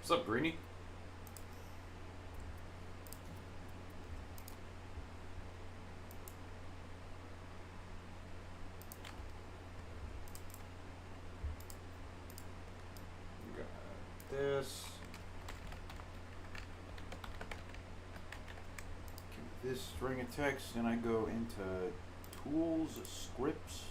What's up, Greenie? Got this. Give this string of text, and I go into tools, scripts.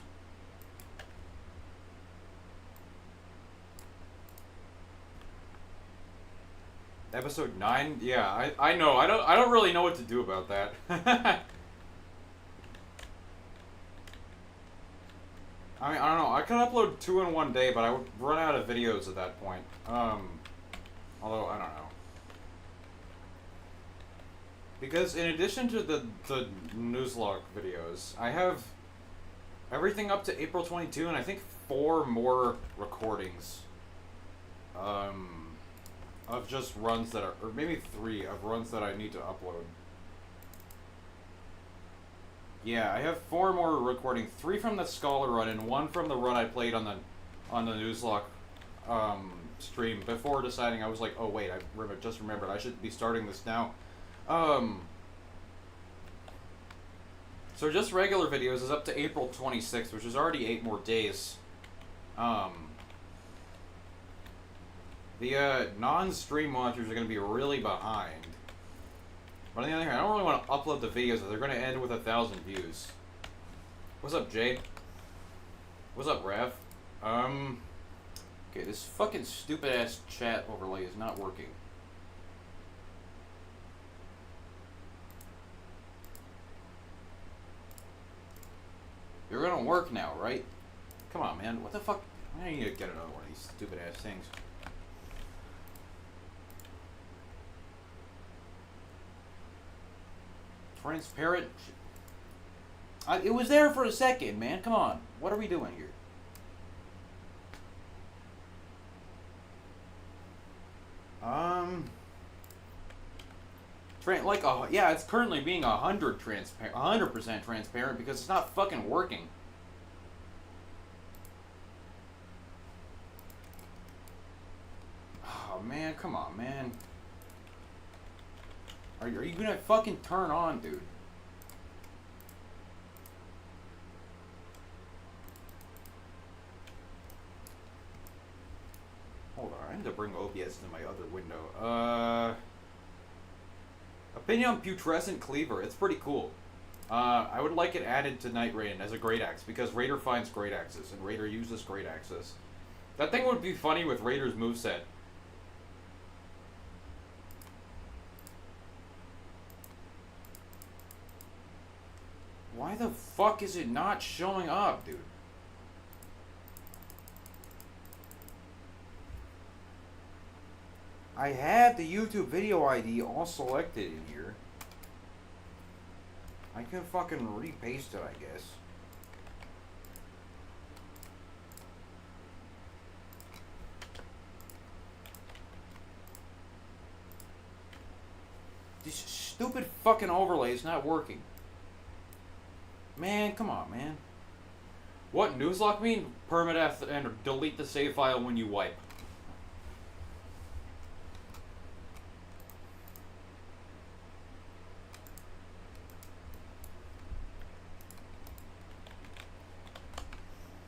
Episode 9? Yeah, I know. I don't really know what to do about that. I mean, I don't know. I could upload 2 in one day, but I would run out of videos at that point. Although, I don't know. Because in addition to the NUZLOCKE videos, I have everything up to April 22, and I think 4 more recordings. Of just runs that are, or maybe 3 of runs that I need to upload. Yeah, I have 4 more recordings, 3 from the Scholar run and 1 from the run I played on the NUZLOCKE stream. Before deciding, I was like, oh wait, I just remembered I should be starting this now. So just regular videos is up to April 26th, which is already 8 more days. The non-stream watchers are going to be really behind. But on the other hand, I don't really want to upload the videos that they're going to end with 1,000 views. What's up, Jay? What's up, Rav? Okay, this fucking stupid-ass chat overlay is not working. You're going to work now, right? Come on, man. What the fuck? I need to get another one of these stupid-ass things. Transparent. It was there for a second, man. Come on. What are we doing here? Yeah, it's currently being 100% transparent because it's not fucking working. Oh man, come on, man. Are you gonna fucking turn on, dude? Hold on, I need to bring OBS to my other window. Opinion on Putrescent Cleaver. It's pretty cool. I would like it added to Night Raiden as a great axe because Raider finds great axes and Raider uses great axes. That thing would be funny with Raider's moveset. Why the fuck is it not showing up, dude? I have the YouTube video ID all selected in here. I can fucking repaste it, I guess. This stupid fucking overlay is not working. Man, come on, man. What NUZLOCKE mean? Permadeath and delete the save file when you wipe.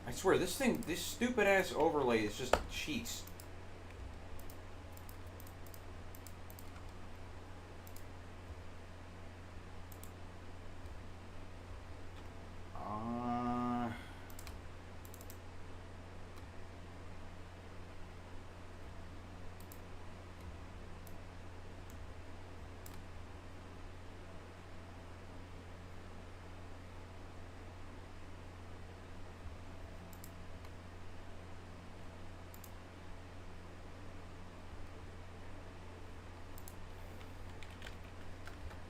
I swear, this stupid ass overlay is just cheats.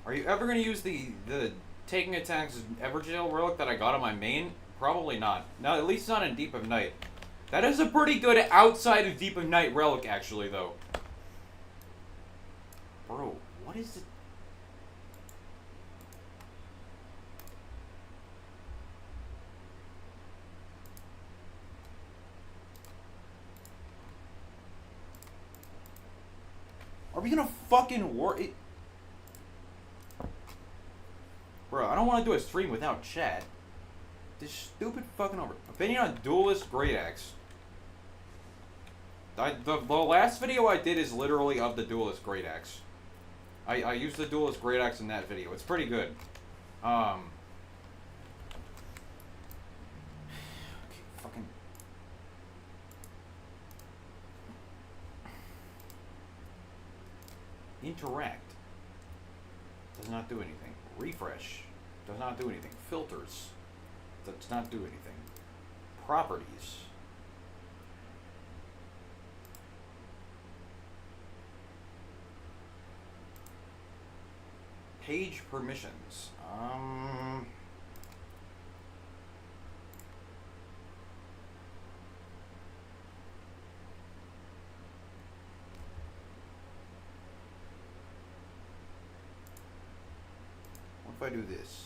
Are you ever going to use the Taking Attacks Everjail relic that I got on my main? Probably not. No, at least not in Deep of Night. That is a pretty good outside of Deep of Night relic, actually, though. Bro, what is it? we gonna fucking work it? Bro, I don't want to do a stream without chat. This stupid fucking over. Opinion on Duelist Great Axe. The last video I did is literally of the Duelist Great Axe. I used the Duelist Great Axe in that video. It's pretty good. Okay, fucking. Interact. Does not do anything. Refresh. Does not do anything. Filters. Does not do anything. Properties. Page permissions. What if I do this?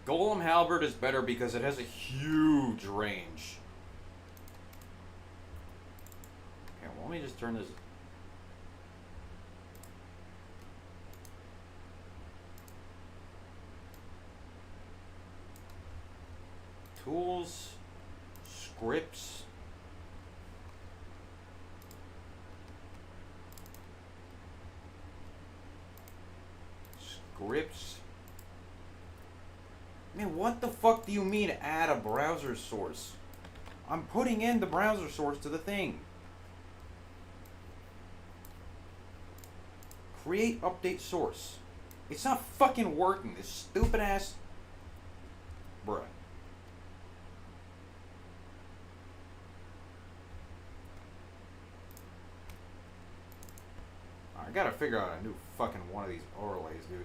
Golem Halberd is better because it has a huge range. Okay, well, let me just turn this. Tools, scripts. Scripts. Man, what the fuck do you mean add a browser source? I'm putting in the browser source to the thing. Create update source. It's not fucking working, this stupid ass. Bruh. I gotta figure out a new fucking one of these overlays, dude.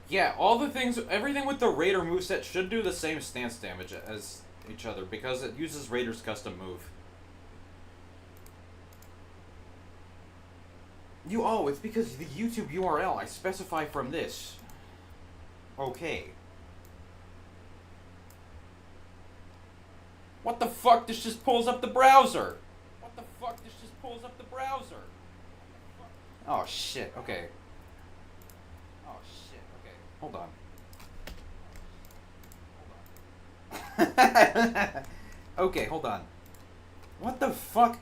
Yeah, all the things, everything with the Raider moveset should do the same stance damage as each other because it uses Raider's custom move. Oh, it's because the YouTube URL I specify from this. Okay. What the fuck? This just pulls up the browser. What the fuck? This just pulls up the browser. Oh shit. Okay. Oh shit. Okay. Hold on. Okay, hold on. What the fuck?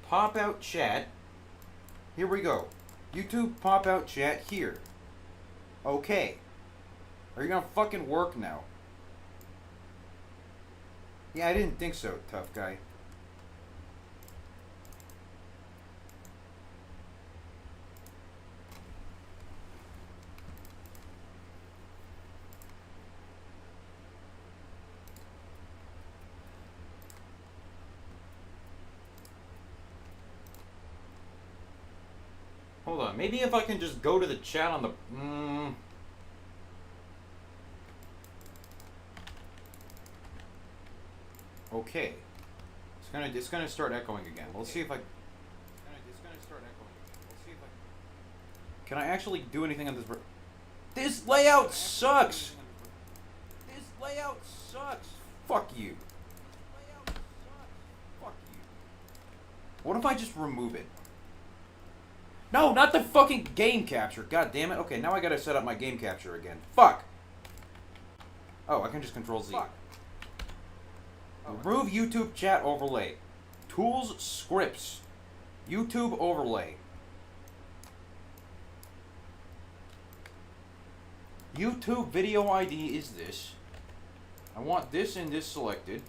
Pop out chat. Here we go. YouTube pop out chat here. Okay. Are you gonna fucking work now? Yeah, I didn't think so, tough guy. Hold on, maybe if I can just go to the chat on the... Okay. It's gonna start echoing again. Let's see if I... Can I actually do anything on this... This layout sucks! This layout sucks! Fuck you. Fuck you. What if I just remove it? No, not the fucking game capture. God damn it. Okay, now I gotta set up my game capture again. Fuck. Oh, I can just control Z. Fuck. Remove YouTube chat overlay. Tools, scripts. YouTube overlay. YouTube video ID is this. I want this and this selected.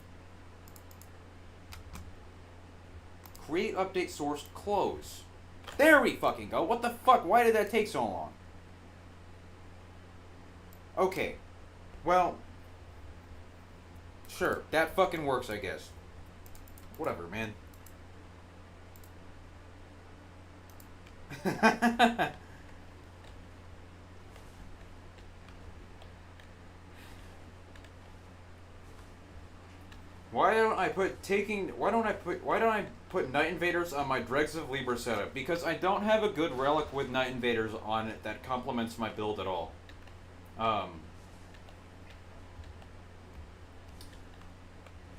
Create update source, close. There we fucking go. What the fuck? Why did that take so long? Okay. Well. Sure. That fucking works, I guess. Whatever, man. Why don't I put Night Invaders on my Dregs of Libra setup? Because I don't have a good relic with Night Invaders on it that complements my build at all.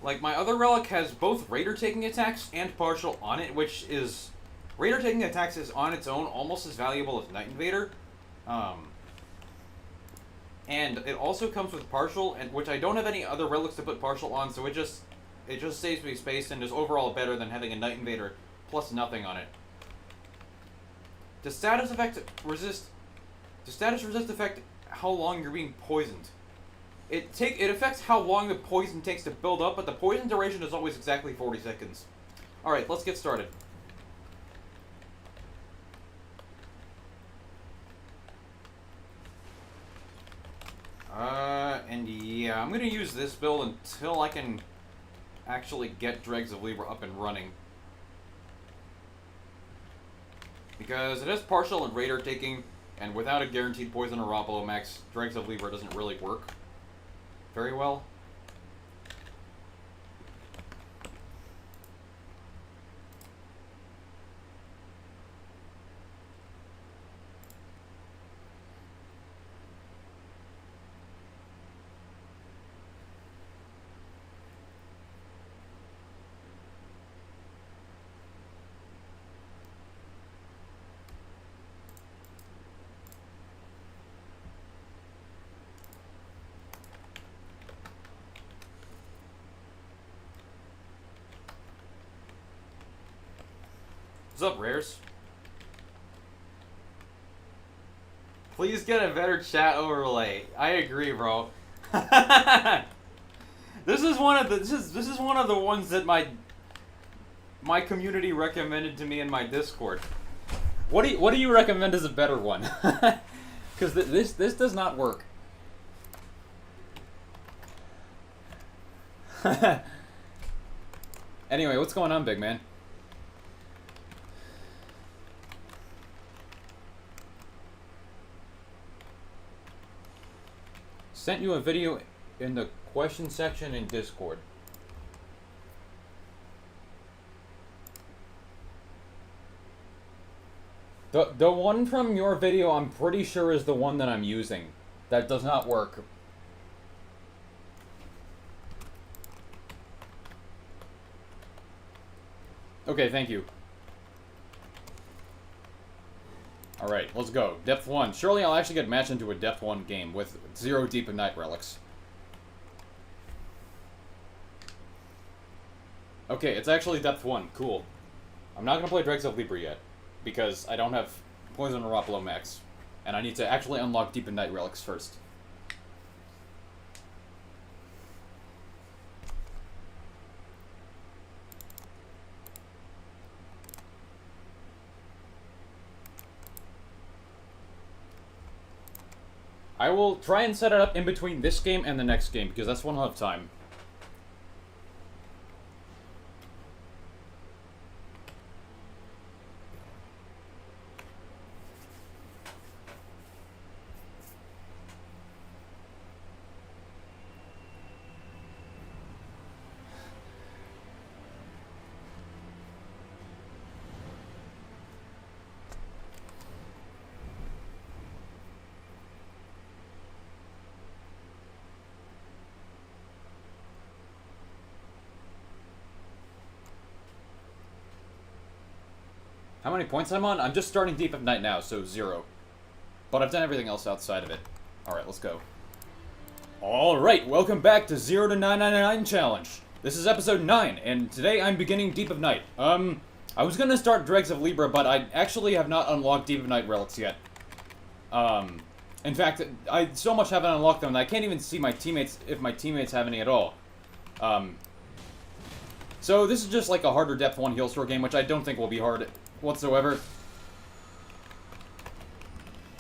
Like, my other relic has both Raider taking attacks and partial on it, which is... Raider taking attacks is on its own almost as valuable as Night Invader. And it also comes with partial, and which I don't have any other relics to put partial on, so it just saves me space and is overall better than having a Night Invader plus nothing on it. Does status resist affect how long you're being poisoned? It affects how long the poison takes to build up, but the poison duration is always exactly 40 seconds. Alright, let's get started. And yeah, I'm gonna use this build until I can actually get Dregs of Libra up and running. Because it has partial and Raider taking, and without a guaranteed poison or Rapalo max, Dregs of Libra doesn't really work very well. What's up, Rares? Please get a better chat overlay. I agree, bro. This is one of the ones that my community recommended to me in my Discord. What do you recommend as a better one? Because this does not work. Anyway, what's going on, big man? Sent you a video in the question section in Discord. The one from your video I'm pretty sure is the one that I'm using. That does not work. Okay, thank you. Alright, let's go. Depth 1. Surely I'll actually get matched into a Depth 1 game with 0 Deep and Night relics. Okay, it's actually Depth 1. Cool. I'm not going to play Dregs of Libra yet, because I don't have Poison or Rapalo max, and I need to actually unlock Deep and Night relics first. I will try and set it up in between this game and the next game, because that's when I'll have time. How many points I'm on? I'm just starting Deep of Night now, so 0. But I've done everything else outside of it. Alright, let's go. Alright, welcome back to 0 to 999 Challenge. This is episode 9, and today I'm beginning Deep of Night. I was gonna start Dregs of Libra, but I actually have not unlocked Deep of Night relics yet. In fact, I so much haven't unlocked them that I can't even see my teammates, if my teammates have any at all. So this is just like a harder Depth 1 heal store game, which I don't think will be hard whatsoever.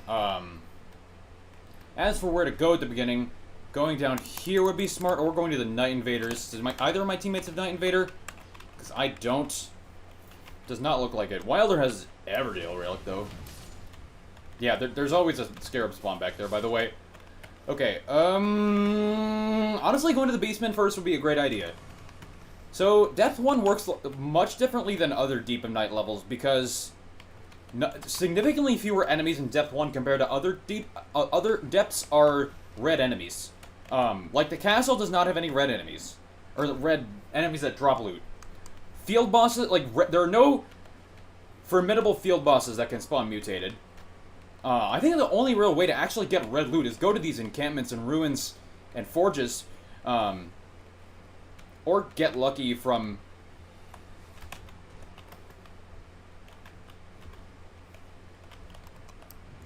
As for where to go at the beginning, going down here would be smart, or going to the Night Invaders. Does either of my teammates have Night Invader? Because I don't. Does not look like it. Wilder has Everdale Relic, though. Yeah, there's always a Scarab spawn back there, by the way. Okay, honestly, going to the basement first would be a great idea. So, Depth 1 works much differently than other Deep of Night levels because significantly fewer enemies in Depth 1 compared to other other depths are red enemies. Like, the castle does not have any red enemies. Or red enemies that drop loot. Field bosses, like, there are no formidable field bosses that can spawn mutated. I think the only real way to actually get red loot is go to these encampments and ruins and forges, or get lucky from...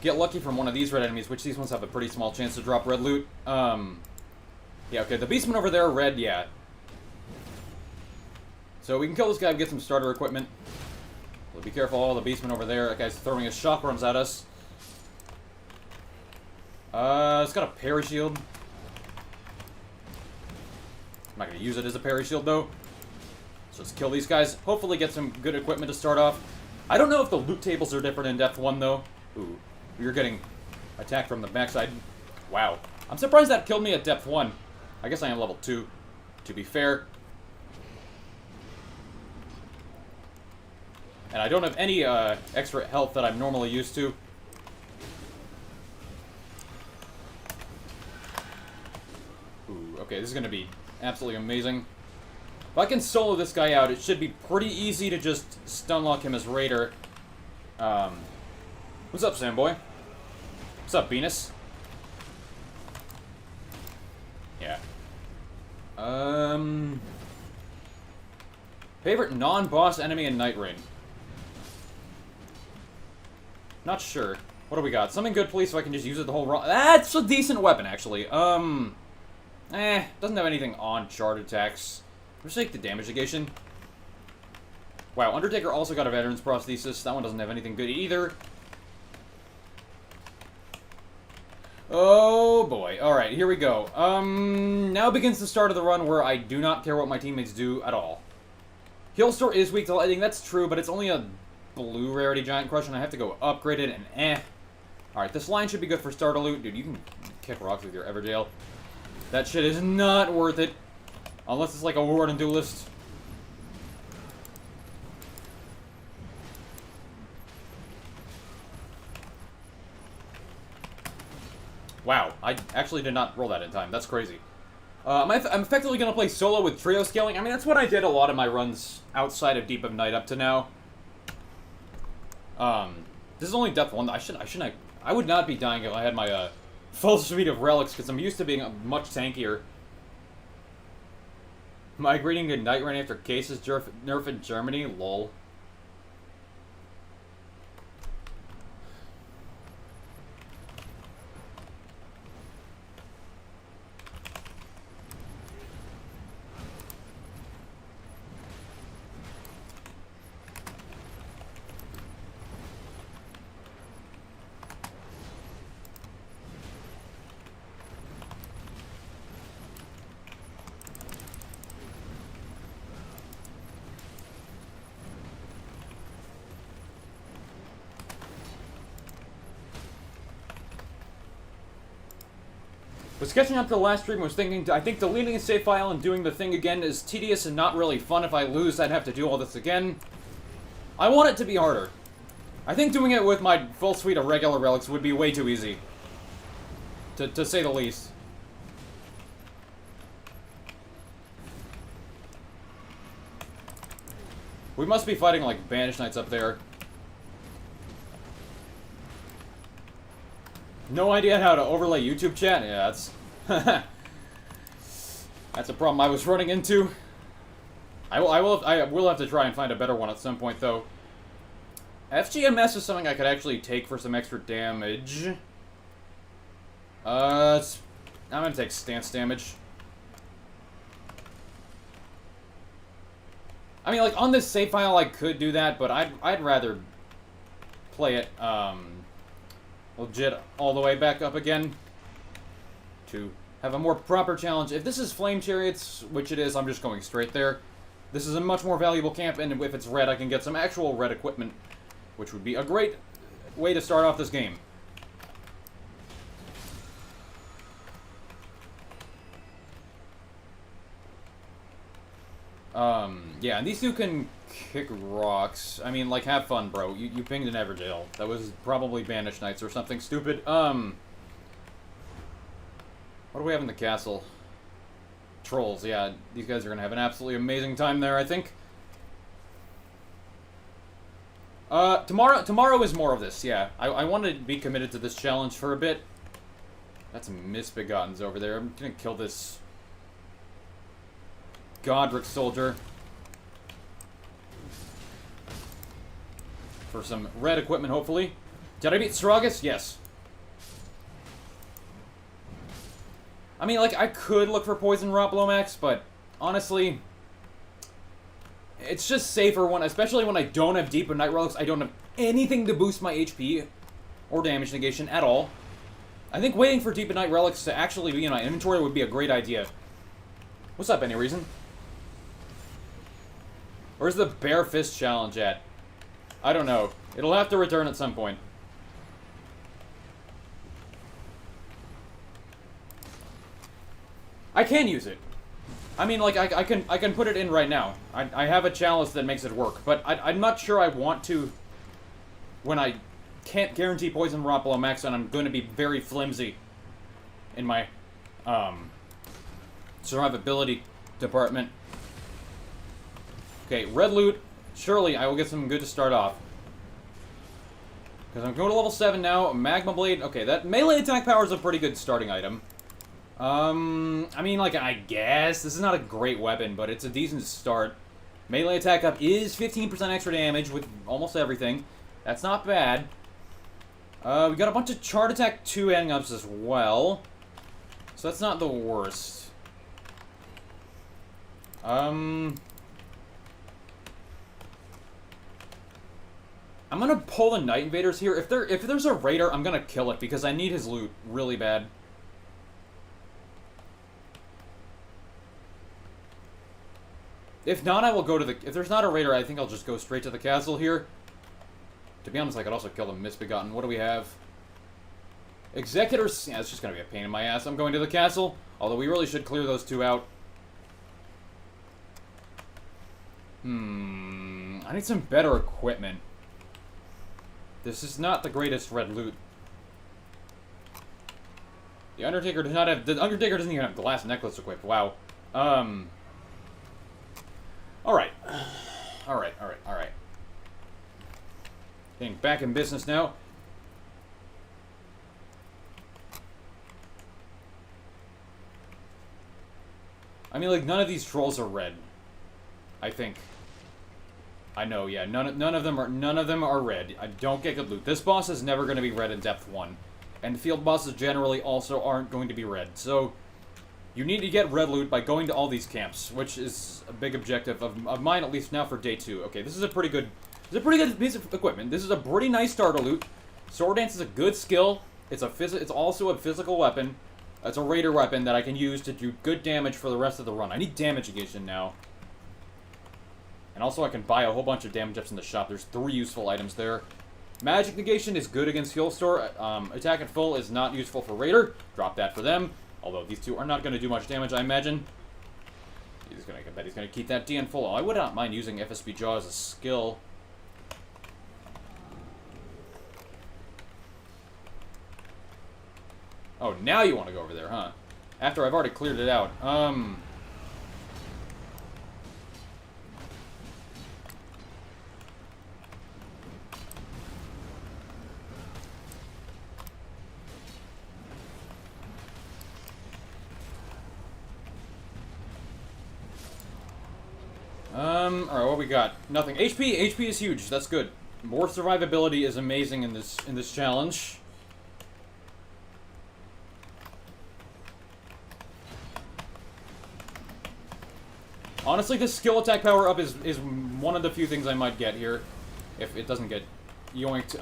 Get lucky from one of these red enemies, which these ones have a pretty small chance to drop red loot. Yeah, okay, the beastmen over there are red, yeah. So we can kill this guy and get some starter equipment. But be careful, all the beastmen over there. That guy's throwing his shock runs at us. It's got a parry shield. I'm not going to use it as a parry shield, though. So let's kill these guys. Hopefully get some good equipment to start off. I don't know if the loot tables are different in Depth 1, though. Ooh, you're getting attacked from the backside. Wow. I'm surprised that killed me at Depth 1. I guess I am level 2, to be fair. And I don't have any extra health that I'm normally used to. Ooh, okay, this is going to be absolutely amazing. If I can solo this guy out, it should be pretty easy to just stunlock him as Raider. What's up, Samboy? What's up, Venus? Yeah. Favorite non-boss enemy in Night Rain? Not sure. What do we got? Something good, please, so I can just use it the whole run. That's a decent weapon, actually. Doesn't have anything on charge attacks. Let's take the damage negation. Wow, Undertaker also got a Veteran's Prosthesis. That one doesn't have anything good either. Oh, boy. Alright, here we go. Now begins the start of the run where I do not care what my teammates do at all. Healstore is weak to lightning, that's true, but it's only a blue rarity Giant Crush, and I have to go upgrade it, and Alright, this line should be good for starter loot. Dude, you can kick rocks with your Everdale. That shit is not worth it. Unless it's like a Warden Duelist. Wow, I actually did not roll that in time. That's crazy. I'm effectively going to play solo with trio scaling. I mean, that's what I did a lot of my runs outside of Deep of Night up to now. This is only Depth 1. I would not be dying if I had my full suite of relics, because I'm used to being much tankier. Migrating to Night Rain after cases nerf in Germany? Lol. Was sketching up the last stream, was thinking, I think deleting a save file and doing the thing again is tedious and not really fun. If I lose, I'd have to do all this again. I want it to be harder. I think doing it with my full suite of regular relics would be way too easy. To say the least. We must be fighting like Banished Knights up there. No idea how to overlay YouTube chat? Yeah, that's... that's a problem I was running into. I will have to try and find a better one at some point, though. FGMS is something I could actually take for some extra damage. I'm gonna take stance damage. I mean, like, on this save file I could do that, but I'd rather play it, legit all the way back up again to have a more proper challenge. If this is Flame Chariots, which it is, I'm just going straight there. This is a much more valuable camp, and if it's red, I can get some actual red equipment, which would be a great way to start off this game. Yeah, and these two can kick rocks. I mean, like, have fun, bro. You pinged an Everjail. That was probably Banished Knights or something stupid. What do we have in the castle? Trolls, yeah. These guys are gonna have an absolutely amazing time there, I think. Tomorrow is more of this, yeah. I want to be committed to this challenge for a bit. That's some misbegottens over there. I'm gonna kill this Godric soldier for some red equipment, hopefully. Did I beat Saragas? Yes. I mean, like, I could look for Poison Rot Blomax, but honestly, it's just safer when, especially when I don't have Deep of Night Relics. I don't have anything to boost my HP or damage negation at all. I think waiting for Deep of Night Relics to actually be in my inventory would be a great idea. What's up, Any Reason? Where's the Bare Fist Challenge at? I don't know. It'll have to return at some point. I can use it. I mean, like, I can put it in right now. I have a chalice that makes it work, but I'm not sure I want to when I can't guarantee Poison Rot Below Max, and I'm going to be very flimsy in my survivability department. Okay, red loot. Surely I will get something good to start off. Because I'm going to level 7 now. Magma Blade. Okay, that melee attack power is a pretty good starting item. I mean, like, I guess. This is not a great weapon, but it's a decent start. Melee attack up is 15% extra damage with almost everything. That's not bad. We got a bunch of Chart Attack 2 hang-ups as well. So that's not the worst. I'm gonna pull the Night Invaders here. If there's a raider, I'm gonna kill it because I need his loot really bad. If not, I will go to the... If there's not a raider, I think I'll just go straight to the castle here. To be honest, I could also kill the Misbegotten. What do we have? Executors... Yeah, it's just gonna be a pain in my ass. I'm going to the castle. Although we really should clear those two out. I need some better equipment. This is not the greatest red loot. The Undertaker does not have... The Undertaker doesn't even have glass necklace equipped. Wow. Alright. Alright. Getting back in business now. I mean, like, none of these trolls are red. I think. I know, yeah. None of them are red. I don't get good loot. This boss is never going to be red in depth 1. And field bosses generally also aren't going to be red. So, you need to get red loot by going to all these camps, which is a big objective of mine, at least now for day 2. Okay, this is a pretty good piece of equipment. This is a pretty nice starter loot. Sword Dance is a good skill. It's also a physical weapon. It's a raider weapon that I can use to do good damage for the rest of the run. I need damage negation now. And also I can buy a whole bunch of damage ups in the shop. There's 3 useful items there. Magic negation is good against heal store. Attack at full is not useful for raider. Drop that for them. Although these two are not going to do much damage, I imagine. I bet he's going to keep that DN full. Oh, I would not mind using FSB Jaw as a skill. Oh, now you want to go over there, huh? After I've already cleared it out. Alright, what we got? Nothing. HP is huge. That's good. More survivability is amazing in this challenge. Honestly, this skill attack power up is one of the few things I might get here. If it doesn't get yoinked.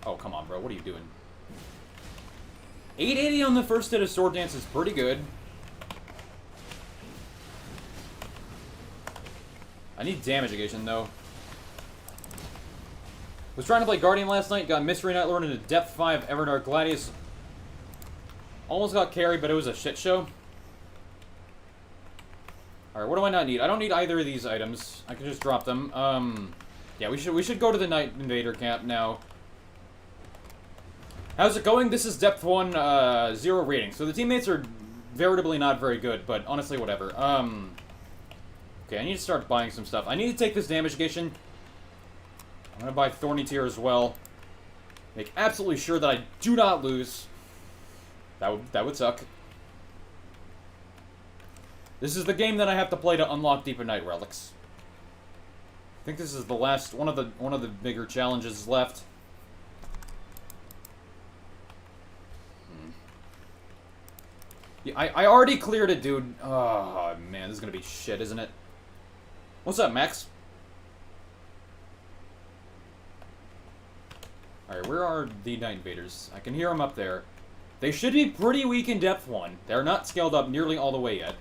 Oh, come on, bro. What are you doing? 880 on the first hit of Sword Dance is pretty good. I need damage negation, though. Was trying to play Guardian last night, got Mystery Night Lord into Depth 5 Everdark Gladius. Almost got carried, but it was a shit show. Alright, what do I not need? I don't need either of these items. I can just drop them. Yeah, we should go to the Night Invader camp now. How's it going? This is Depth 1, 0 rating. So the teammates are veritably not very good, but honestly, whatever. Okay, I need to start buying some stuff. I need to take this damage negation. I'm gonna buy Thorny Tear as well. Make absolutely sure that I do not lose. That would suck. This is the game that I have to play to unlock Deep of Night relics. I think this is the last one of the bigger challenges left. Yeah, I already cleared it, dude. Oh man, this is gonna be shit, isn't it? What's up, Max? Alright, where are the Night Invaders? I can hear them up there. They should be pretty weak in Depth 1. They're not scaled up nearly all the way yet.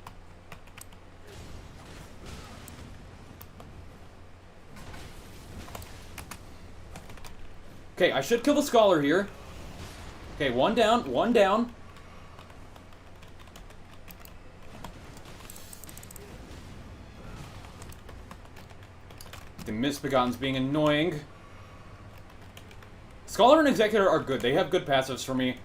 Okay, I should kill the Scholar here. Okay, one down, one down. The Misbegotten's being annoying. Scholar and Executor are good. They have good passives for me.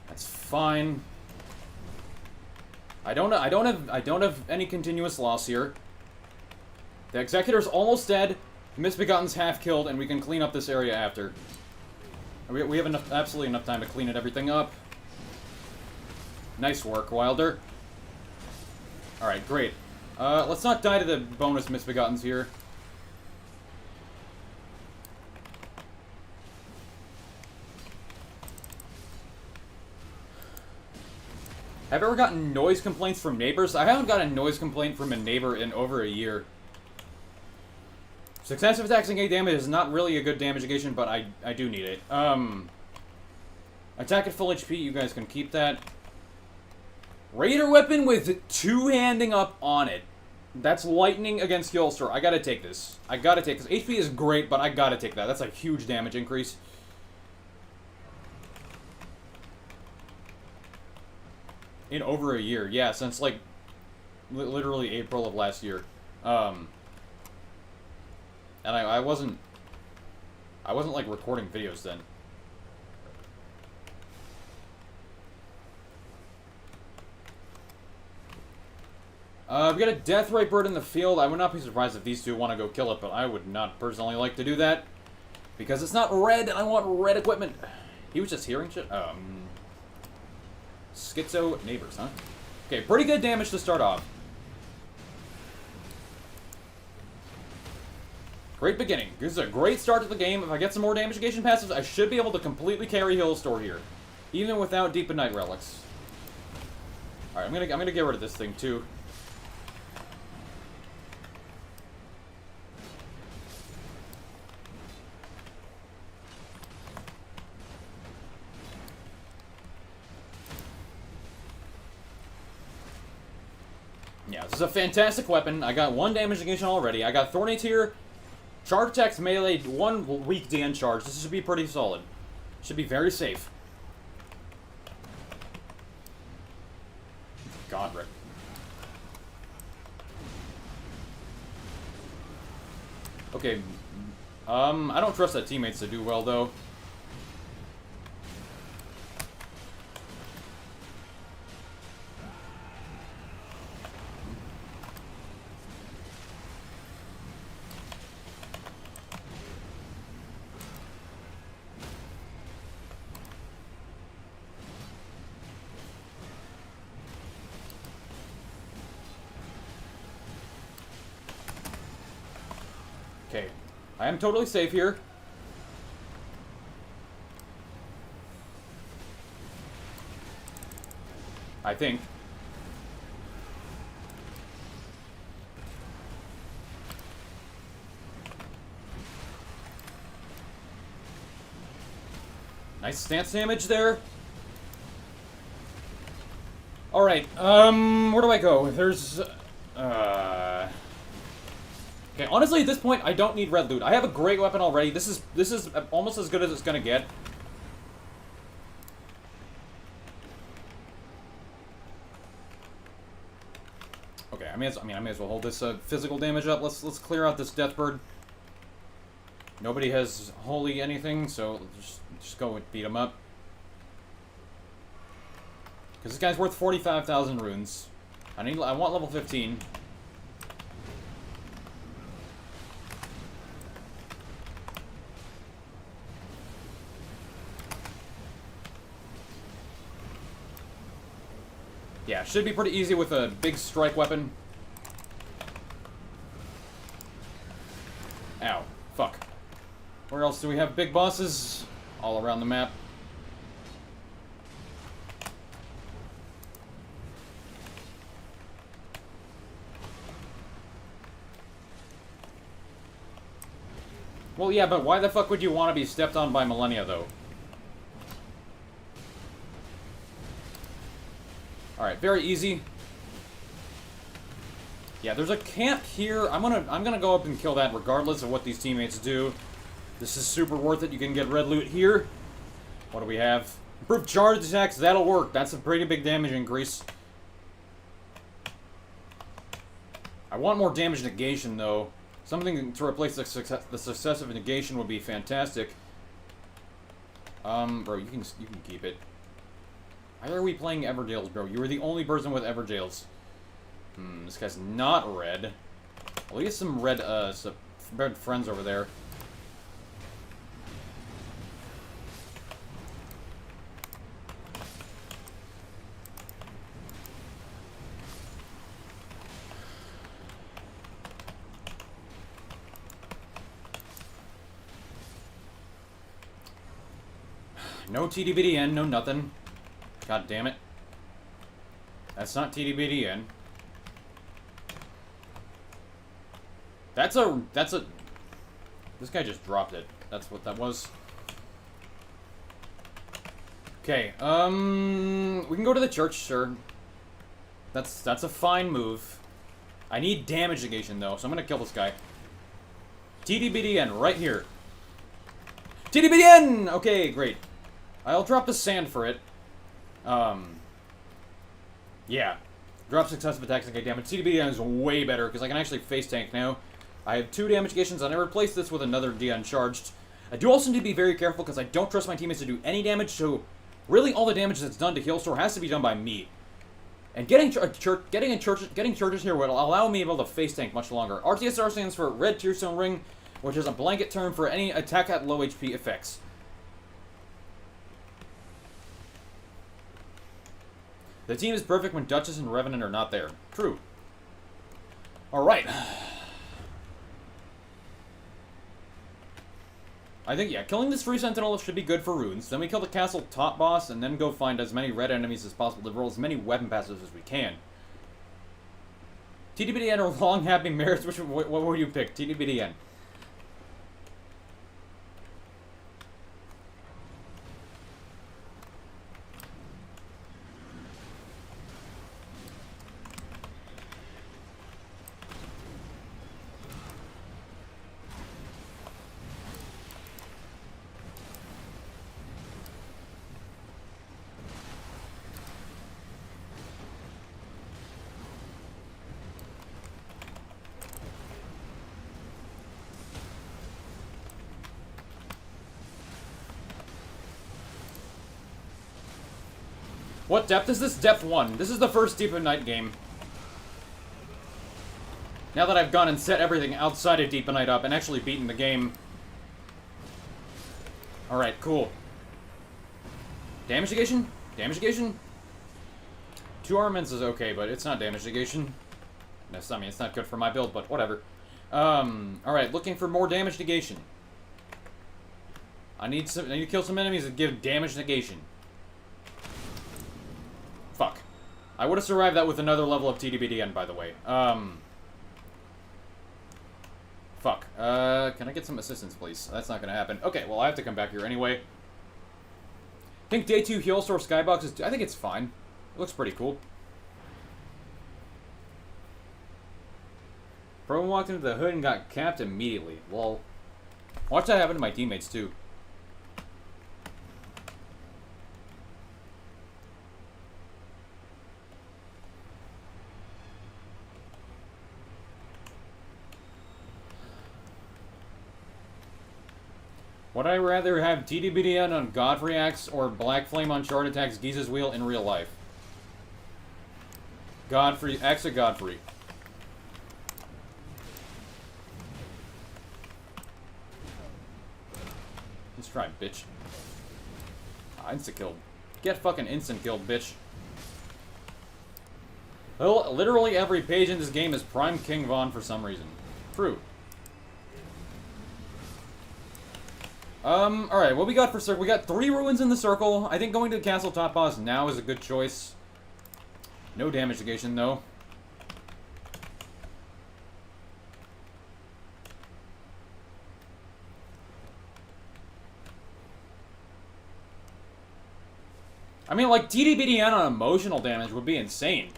That's fine. I don't have any continuous loss here. The Executor's almost dead. Misbegotten's half killed, and we can clean up this area after. We have absolutely enough time to clean everything up. Nice work, Wilder. Alright, great. Let's not die to the bonus Misbegottens here. Have you ever gotten noise complaints from neighbors? I haven't gotten a noise complaint from a neighbor in over a year. Successive attacks and gain damage is not really a good damage negation, but I do need it. Attack at full HP, you guys can keep that. Raider weapon with two-handing up on it. That's lightning against Yolster. I gotta take this. I gotta take this. HP is great, but I gotta take that. That's a huge damage increase. In over a year. Yeah, since, like, literally April of last year. And I wasn't, like, recording videos then. We got a Deathray Bird in the field. I would not be surprised if these two want to go kill it, but I would not personally like to do that. Because it's not red, and I want red equipment. He was just hearing shit? Schizo neighbors, huh? Okay, pretty good damage to start off. Great beginning. This is a great start to the game. If I get some more damage negation passives, I should be able to completely carry Hillstore here. Even without Deep of Night relics. Alright, I'm gonna get rid of this thing too. Yeah, this is a fantastic weapon. I got 1 damage negation already. I got Thorny Tear. Charge attacks melee, 1 weak DN charge. This should be pretty solid. Should be very safe. Godric. Okay. I don't trust that teammates to do well, though. Okay, I am totally safe here. I think. Nice stance damage there. Alright, where do I go? There's, Okay, Okay, honestly, at this point, I don't need red loot. I have a great weapon already. This is almost as good as it's gonna get. Okay, I may as well hold this physical damage up. Let's clear out this Deathbird. Nobody has holy anything, so just go and beat him up. Because this guy's worth 45,000 runes. I want level 15. Yeah, should be pretty easy with a big strike weapon. Ow. Fuck. Where else do we have big bosses? All around the map. Well, yeah, but why the fuck would you want to be stepped on by Millennia, though? Alright, very easy. Yeah, there's a camp here. I'm gonna go up and kill that regardless of what these teammates do. This is super worth it. You can get red loot here. What do we have? Improved charge attacks, that'll work. That's a pretty big damage increase. I want more damage negation, though. Something to replace the successive negation would be fantastic. Bro, you can keep it. Why are we playing Everjails, bro? You were the only person with Everjails. This guy's not red. Well, we get some red friends over there. No TDBDN, no nothing. God damn it. That's not TDBDN. That's a... This guy just dropped it. That's what that was. Okay, we can go to the church, sure. That's a fine move. I need damage negation, though, so I'm gonna kill this guy. TDBDN, right here. TDBDN! Okay, great. I'll drop the sand for it. Yeah. Drop successive attacks and get damage. TDBDN is way better, because I can actually face tank now. I have 2 damage negations, and I replace this with another D uncharged. I do also need to be very careful, because I don't trust my teammates to do any damage, so really all the damage that's done to Heal Store has to be done by me. And getting churches here will allow me to be able to face tank much longer. RTSR stands for Red Tearstone Ring, which is a blanket term for any attack at low HP effects. The team is perfect when Duchess and Revenant are not there. True. Alright. I think, yeah, killing this free sentinel should be good for runes. Then we kill the castle top boss, and then go find as many red enemies as possible to roll as many weapon passes as we can. TDBDN or long happy marriage, what would you pick? TDBDN. What depth is this? Depth 1. This is the first Deep of Night game. Now that I've gone and set everything outside of Deep of Night up and actually beaten the game. Alright, cool. Damage negation? Damage negation? 2 armaments is okay, but it's not damage negation. I mean, it's not good for my build, but whatever. Alright, looking for more damage negation. I need to kill some enemies that give damage negation. Fuck. I would have survived that with another level of TDBDN, by the way. Fuck. Can I get some assistance, please? That's not gonna happen. Okay, well, I have to come back here anyway. I think Day 2 Heal Store Skybox is... I think it's fine. It looks pretty cool. Pro walked into the hood and got capped immediately. Lol. Watch that happen to my teammates, too. Would I rather have TDBDN on Godfrey Axe or Black Flame on Shard Attacks Giza's Wheel in real life? Godfrey, Axe or Godfrey? Let's try, bitch. Insta-killed. Get fucking instant-killed, bitch. Well, literally every page in this game is Prime King Von for some reason. True. Alright, what we got for circle? We got 3 ruins in the circle. I think going to the castle top boss now is a good choice. No damage negation, though. I mean, like, TDBDN on emotional damage would be insane.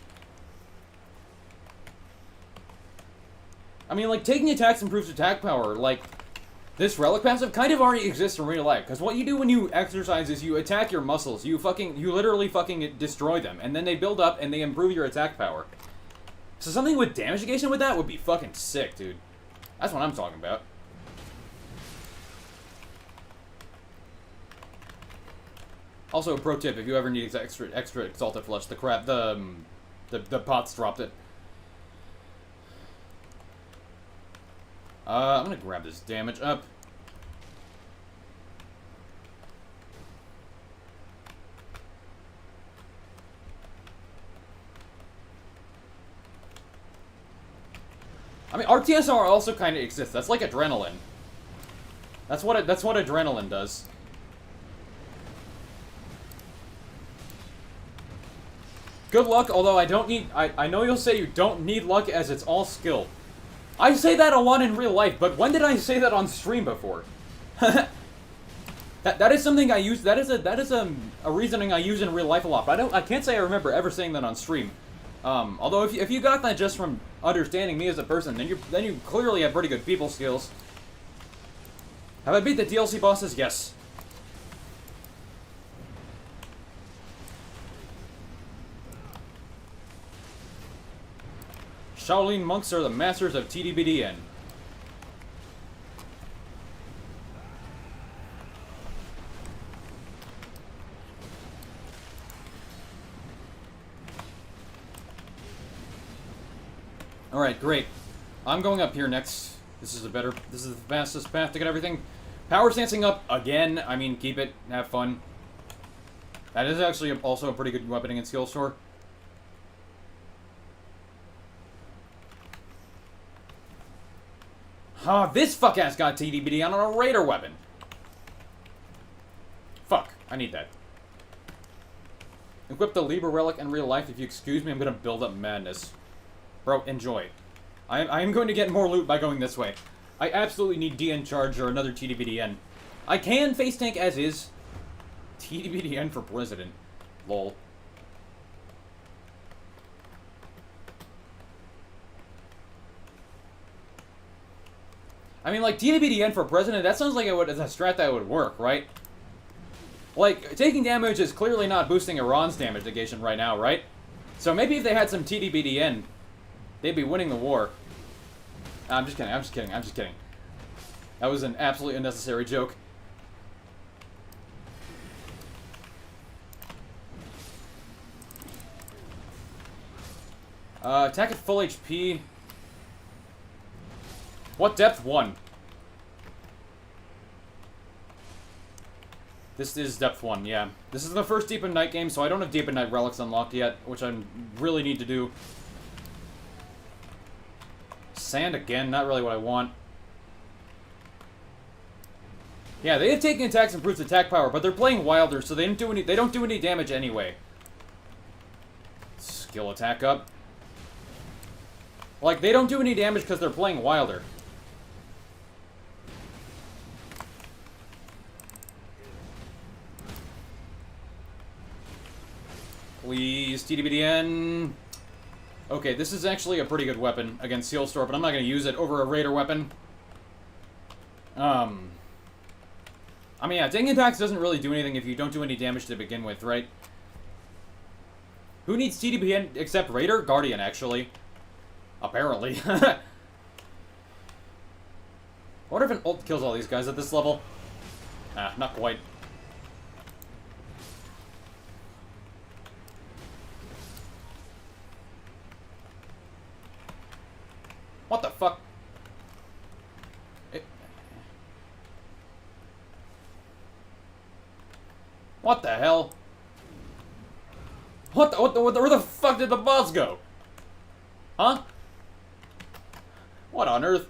I mean, like, taking attacks improves attack power. Like, this relic passive kind of already exists in real life. Because what you do when you exercise is you attack your muscles. You literally fucking destroy them. And then they build up and they improve your attack power. So something with damage negation with that would be fucking sick, dude. That's what I'm talking about. Also, pro tip, if you ever need extra exalted flesh, the pots dropped it. I'm gonna grab this damage up. I mean, RTSR also kind of exists. That's like adrenaline. That's what adrenaline does. Good luck, although I don't need... I know you'll say you don't need luck as it's all skill. I say that a lot in real life, but when did I say that on stream before? that is something I use... That is a reasoning I use in real life a lot, but I can't say I remember ever saying that on stream. Although if you got that just from understanding me as a person, then you clearly have pretty good people skills. Have I beat the DLC bosses? Yes. Shaolin monks are the masters of TDBDN. Alright, great. I'm going up here next. This is the fastest path to get everything. Power stancing up again. I mean, keep it. Have fun. That is actually also a pretty good weaponing and skill store. This fuck-ass got TDBD on a raider weapon. Fuck, I need that. Equip the Libra relic in real life. If you excuse me, I'm gonna build up madness. Bro, enjoy. I am going to get more loot by going this way. I absolutely need DN charge or another TDBDN. I can face tank as is. TDBDN for president. Lol. I mean, like, TDBDN for president, that sounds like it's a strat that would work, right? Like, taking damage is clearly not boosting Iran's damage negation right now, right? So maybe if they had some TDBDN, they'd be winning the war. I'm just kidding, I'm just kidding, I'm just kidding. That was an absolutely unnecessary joke. Attack at full HP. What depth? 1. This is depth 1, yeah. This is the first Deep in Night game, so I don't have Deep in Night relics unlocked yet, which I really need to do. Sand again, not really what I want. Yeah, they have taken attacks improves attack power, but they're playing Wilder, so they don't do any damage anyway. Skill attack up. Like, they don't do any damage because they're playing Wilder. Please, TDBDN. Okay, this is actually a pretty good weapon against Seal Store, but I'm not going to use it over a Raider weapon. I mean, yeah, Taking Attacks doesn't really do anything if you don't do any damage to begin with, right? Who needs TDPN except Raider? Guardian, actually. Apparently. I wonder if an ult kills all these guys at this level. Ah, not quite. What the fuck? What the hell? What the, where the fuck did the boss go? Huh? What on earth?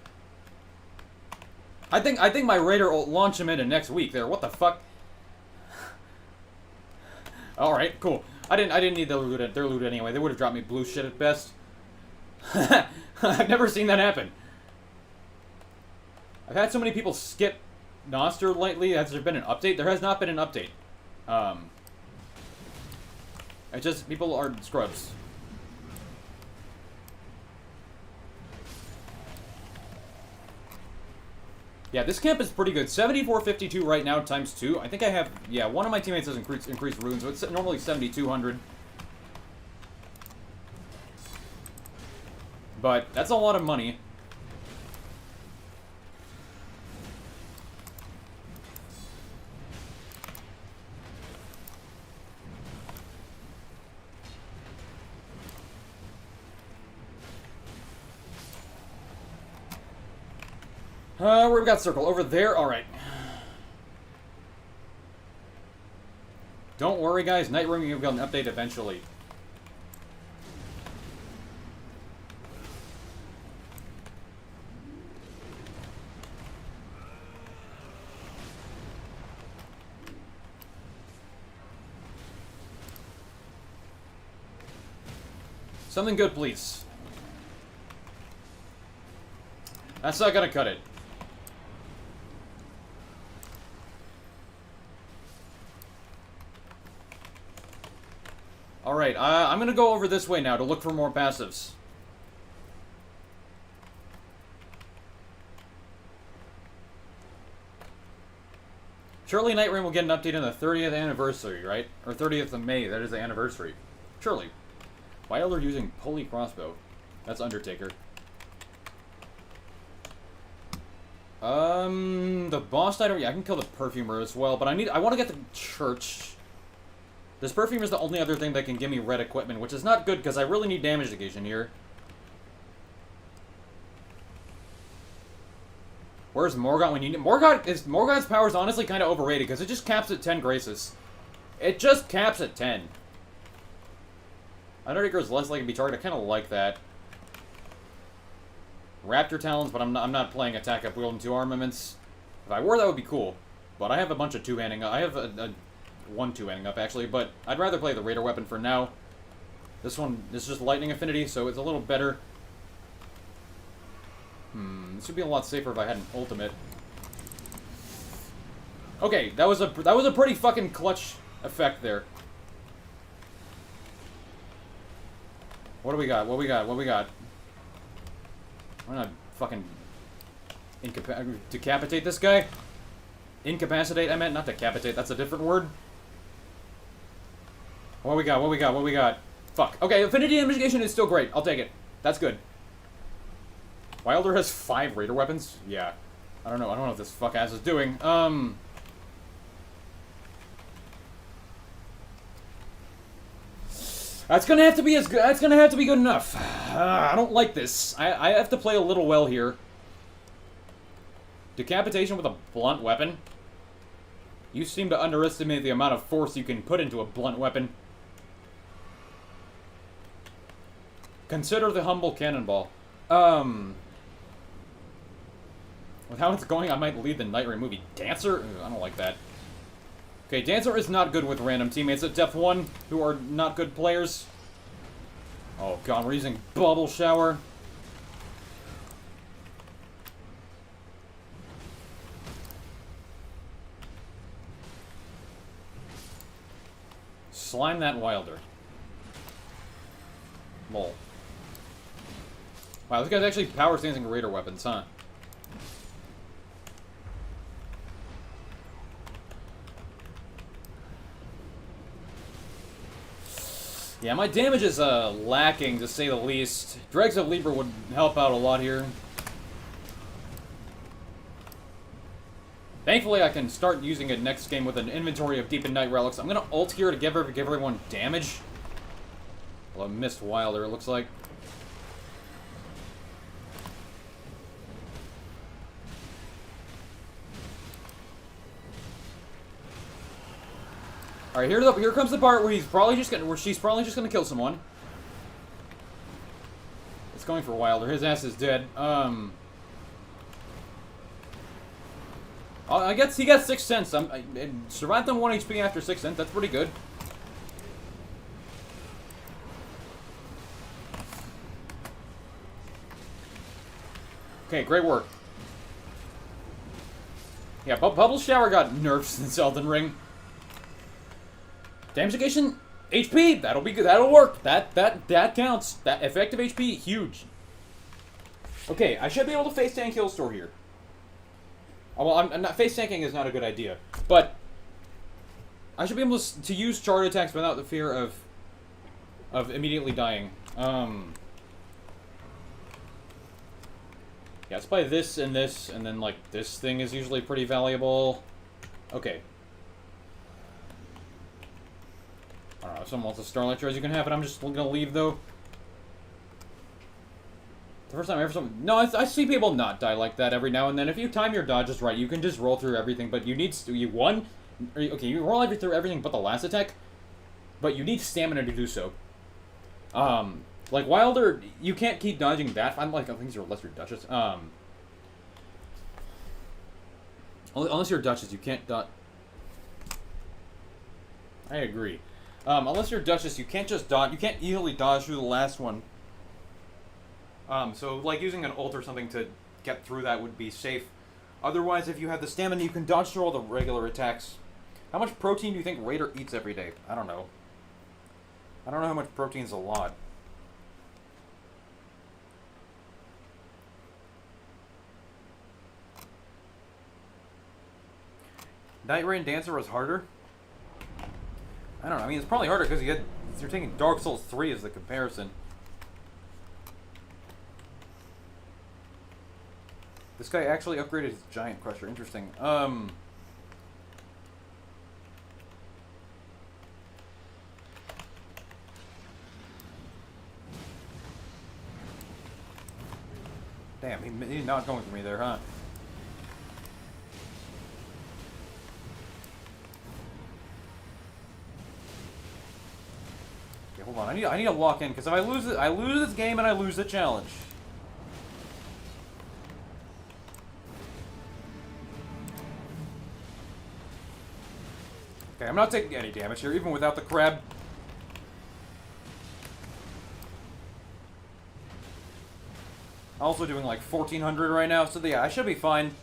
I think my Raider will launch him into next week there. What the fuck? Alright, cool. I didn't need their loot anyway. They would have dropped me blue shit at best. I've never seen that happen. I've had so many people skip Noster lately. Has there been an update? There has not been an update. It's just people are scrubs. Yeah, this camp is pretty good. 7452 right now times 2. I think I have, yeah, one of my teammates has increased runes, so it's normally 7200. But that's a lot of money. Where we got circle? Over there? Alright. Don't worry, guys. Night Room, you'll get an update eventually. Something good, please. That's not gonna cut it. Alright, I'm gonna go over this way now to look for more passives. Surely Night Rain will get an update on the 30th anniversary, right? Or 30th of May, that is the anniversary. Surely. Why are they using pulley crossbow? That's Undertaker. The boss item, yeah, I can kill the perfumer as well, but I want to get the church. This perfume is the only other thing that can give me red equipment, which is not good because I really need damage negation here. Where's Morgott when you need Morgott's power is honestly kind of overrated because it just caps at 10 graces. It just caps at 10. Undertaker is less likely to be targeted. I kind of like that. Raptor Talons, but I'm not playing attack up wielding 2 armaments. If I were, that would be cool. But I have a bunch of 2-handing. I have one 2-handing up, actually, but I'd rather play the Raider weapon for now. This one is just lightning affinity, so it's a little better. This would be a lot safer if I had an ultimate. Okay, that was a pretty fucking clutch effect there. What do we got? What we got? What we got? I'm gonna fucking decapitate this guy. Incapacitate, I meant, not decapitate. That's a different word. What we got? What we got? What we got? Fuck. Okay, affinity investigation is still great. I'll take it. That's good. Wilder has 5 Raider weapons? Yeah. I don't know what this fuck ass is doing. That's gonna have to be good enough. I don't like this. I have to play a little well here. Decapitation with a blunt weapon? You seem to underestimate the amount of force you can put into a blunt weapon. Consider the humble cannonball. With how it's going, I might lead the Night Rain movie. Dancer? Ugh, I don't like that. Okay, Dancer is not good with random teammates at Depth 1 who are not good players. Oh god, we're using Bubble Shower. Slime that Wilder. Lol. Wow, this guy's actually power stancing raider weapons, huh? Yeah, my damage is lacking, to say the least. Dregs of Libra would help out a lot here. Thankfully, I can start using it next game with an inventory of Deep in Night relics. I'm gonna ult here to give everyone damage. Well, I missed Wilder, it looks like. All right, here comes the part where she's probably just gonna kill someone. It's going for Wilder. His ass is dead. I guess he got 6 cents. Survived on 1 HP after 6 cents. That's pretty good. Okay, great work. Yeah, Bubble Shower got nerfed since Elden Ring. Damage negation, HP. That'll be good. That'll work. That counts. That effective HP, huge. Okay, I should be able to face tank kill store here. Oh, well, I'm not, face tanking is not a good idea, but I should be able to use charge attacks without the fear of immediately dying. Yeah, let's play this, and then like this thing is usually pretty valuable. Okay. I don't know, if someone wants a Starlight Charge, you can have it. I'm just gonna leave, though. The first time I ever saw... No, I see people not die like that every now and then. If you time your dodges right, you can just roll through everything, but you need... You roll through everything but the last attack, but you need stamina to do so. Like Wilder, you can't keep dodging that. I think these are Lesser Duchess. Unless you're Duchess, you can't dodge... I agree. Unless you're Duchess, you can't just dodge. You can't easily dodge through the last one. So like using an ult or something to get through that would be safe. Otherwise, if you have the stamina, you can dodge through all the regular attacks. How much protein do you think Raider eats every day? I don't know. I don't know how much protein's a lot. Night Rain Dancer was harder? I don't know. I mean, it's probably harder because you're taking Dark Souls 3 as the comparison. This guy actually upgraded his Giant Crusher. Interesting. Damn, he's not going for me there, huh? Okay, hold on. I need to lock in because if I lose it, I lose this game and I lose the challenge. Okay, I'm not taking any damage here, even without the crab. Also doing like 1400 right now, so yeah, I should be fine.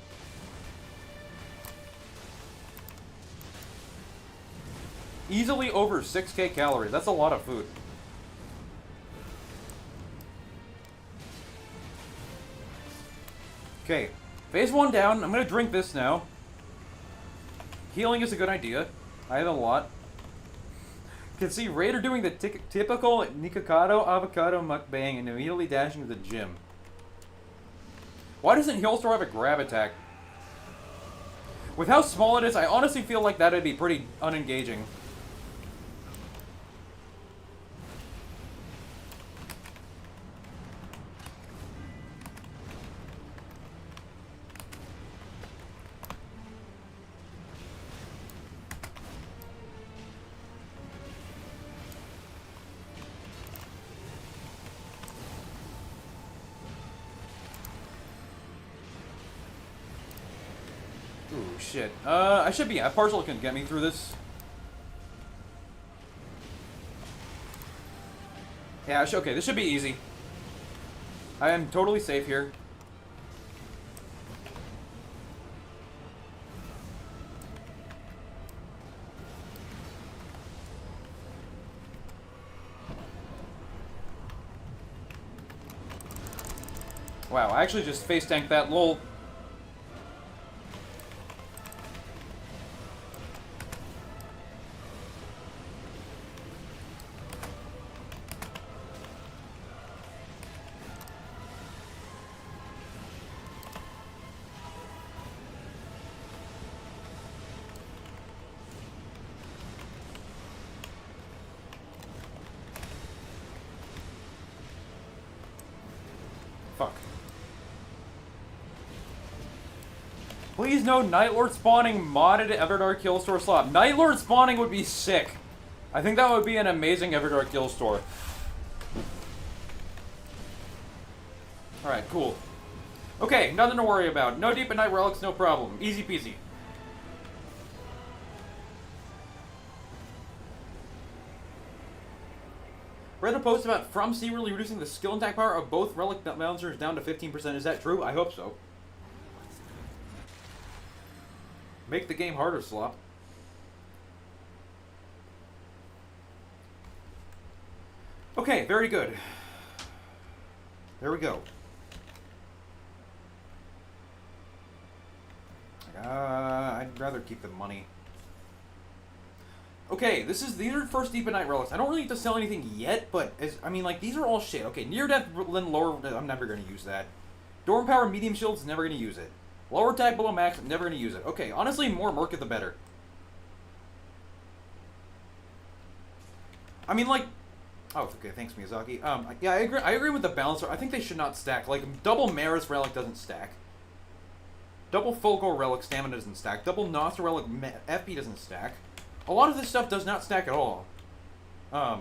Easily over 6k calories. That's a lot of food. Okay, phase 1 down. I'm gonna drink this now. Healing is a good idea. I have a lot. You can see Raider doing the typical Nikocado avocado mukbang and immediately dashing to the gym. Why doesn't Healstore have a grab attack? With how small it is, I honestly feel like that'd be pretty unengaging. Ooh, shit. I should be... A partial can get me through this. Yeah, okay, this should be easy. I am totally safe here. Wow, I actually just face tanked that, lol. Fuck. Please no Night Lord spawning modded Everdark kill store slot. Night Lord spawning would be sick. I think that would be an amazing Everdark kill store. Alright, cool. Okay, nothing to worry about. No deep at night relics, no problem. Easy peasy. Read a post about From secretly reducing the skill and attack power of both relic balancers down to 15%. Is that true? I hope so. Make the game harder, Slop. Okay, very good. There we go. I'd rather keep the money. Okay, these are first deep at night relics. I don't really need to sell anything yet, but these are all shit. Okay, near death, then lower. I'm never gonna use that. Dorm power, medium shields, never gonna use it. Lower attack below max, never gonna use it. Okay, honestly, more market the better. I mean, like, oh, okay, thanks, Miyazaki. Yeah, I agree with the balancer. I think they should not stack. Like, double Maris relic doesn't stack. Double Fulgor relic stamina doesn't stack. Double Nostra relic FP doesn't stack. A lot of this stuff does not stack at all. I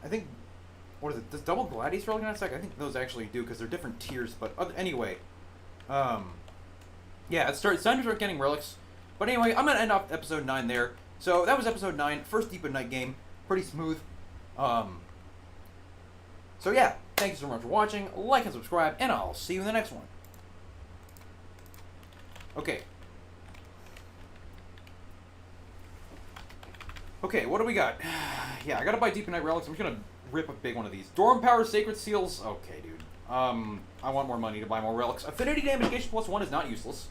think, what is it? Does double Gladius relic not stack? I think those actually do because they're different tiers. But anyway, yeah, it's time to start getting relics. But anyway, I'm gonna end off episode 9 there. So that was episode 9, first deep at night game, pretty smooth. So yeah, thank you so much for watching. Like and subscribe, and I'll see you in the next one. Okay. Okay, what do we got? Yeah, I gotta buy Deep in Night Relics. I'm just gonna rip a big one of these. Dorm Power Sacred Seals. Okay, dude. I want more money to buy more relics. Affinity Damage +1 is not useless.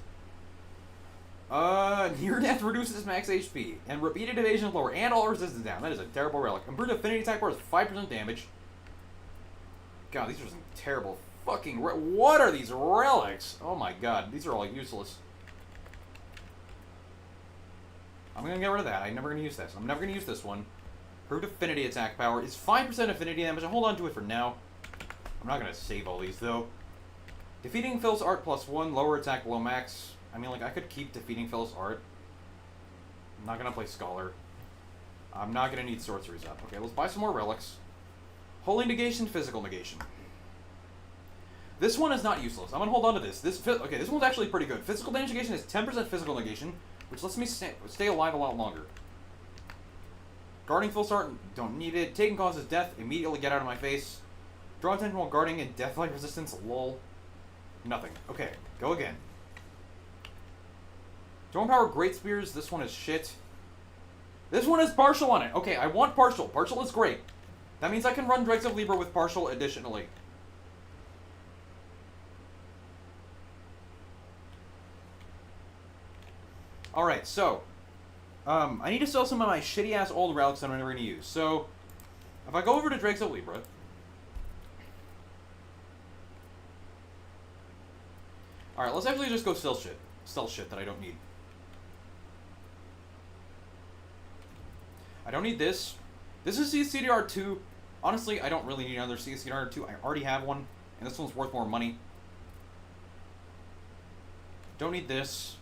Near Death reduces max HP. And repeated evasion is lower. And all resistance down. That is a terrible relic. Improved Affinity Attack Bar is 5% damage. God, these are some terrible fucking... What are these relics? Oh my god, these are all useless. I'm gonna get rid of that. I'm never gonna use this. I'm never gonna use this one. Improved Affinity Attack Power is 5% Affinity damage. I'll hold on to it for now. I'm not gonna save all these, though. Defeating Phil's Art +1, lower attack below max. I mean, like, I could keep defeating Phil's Art. I'm not gonna play Scholar. I'm not gonna need Sorceries up. Okay, let's buy some more relics. Holy Negation, Physical Negation. This one is not useless. I'm gonna hold on to this. Okay, this one's actually pretty good. Physical Damage Negation is 10% Physical Negation, which lets me stay alive a lot longer. Guarding Phil's Art, don't need it. Taking causes death, immediately get out of my face. Draw attention while guarding and deathlight resistance, lol. Nothing. Okay, go again. Dorm Power Great Spears, this one is shit. This one is partial on it. Okay, I want partial. Partial is great. That means I can run Dregs of Libra with partial additionally. Alright, so, I need to sell some of my shitty-ass old relics that I'm never going to use. So, if I go over to Dregs of Libra... Alright, let's actually just go sell shit. Sell shit that I don't need. I don't need this. This is CCDR 2. Honestly, I don't really need another CCDR 2. I already have one, and this one's worth more money. Don't need this.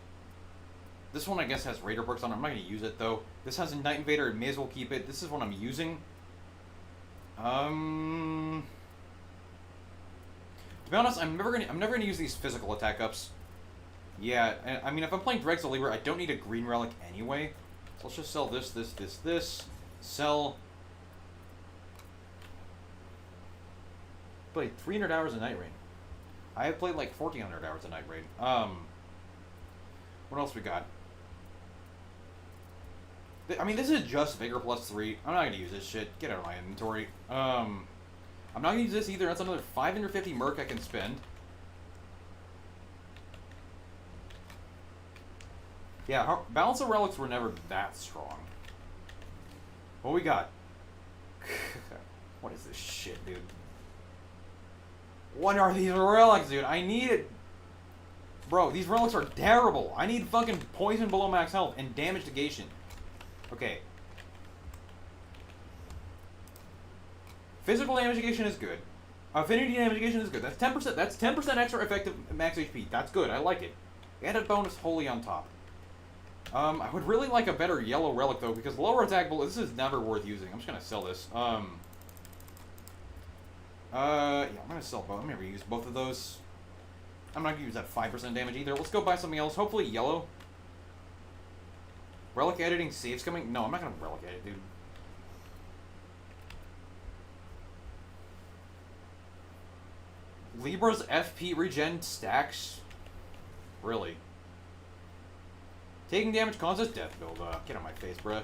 This one, I guess, has Raider perks on it. I'm not going to use it, though. This has a Night Invader. I may as well keep it. This is what I'm using. To be honest, I'm never gonna use these physical attack ups. Yeah, I mean, if I'm playing Dregs of Libra, I don't need a green relic anyway. So let's just sell this. Sell. Played 300 hours of Night Rain. I have played like 1,400 hours of Night Rain. What else we got? I mean, this is just Vigor +3. I'm not gonna use this shit. Get out of my inventory. I I'm not gonna use this either. That's another 550 merc I can spend. Yeah, balance of relics were never that strong. What we got? What is this shit, dude? What are these relics, dude? I need it. Bro, these relics are terrible. I need fucking poison below max health and damage negation. Okay. Physical damage negation is good. Affinity damage negation is good. That's 10%. That's 10% extra effective max HP. That's good. I like it. And a bonus wholly on top. I would really like a better yellow relic though, because lower attack bullets, this is never worth using. I'm just gonna sell this. Yeah, I'm gonna sell both. I'm gonna use both of those. I'm not gonna use that 5% damage either. Let's go buy something else. Hopefully yellow. Relic editing saves coming? No, I'm not gonna relic edit, dude. Libra's FP regen stacks? Really? Taking damage causes death build. Get on my face, bruh.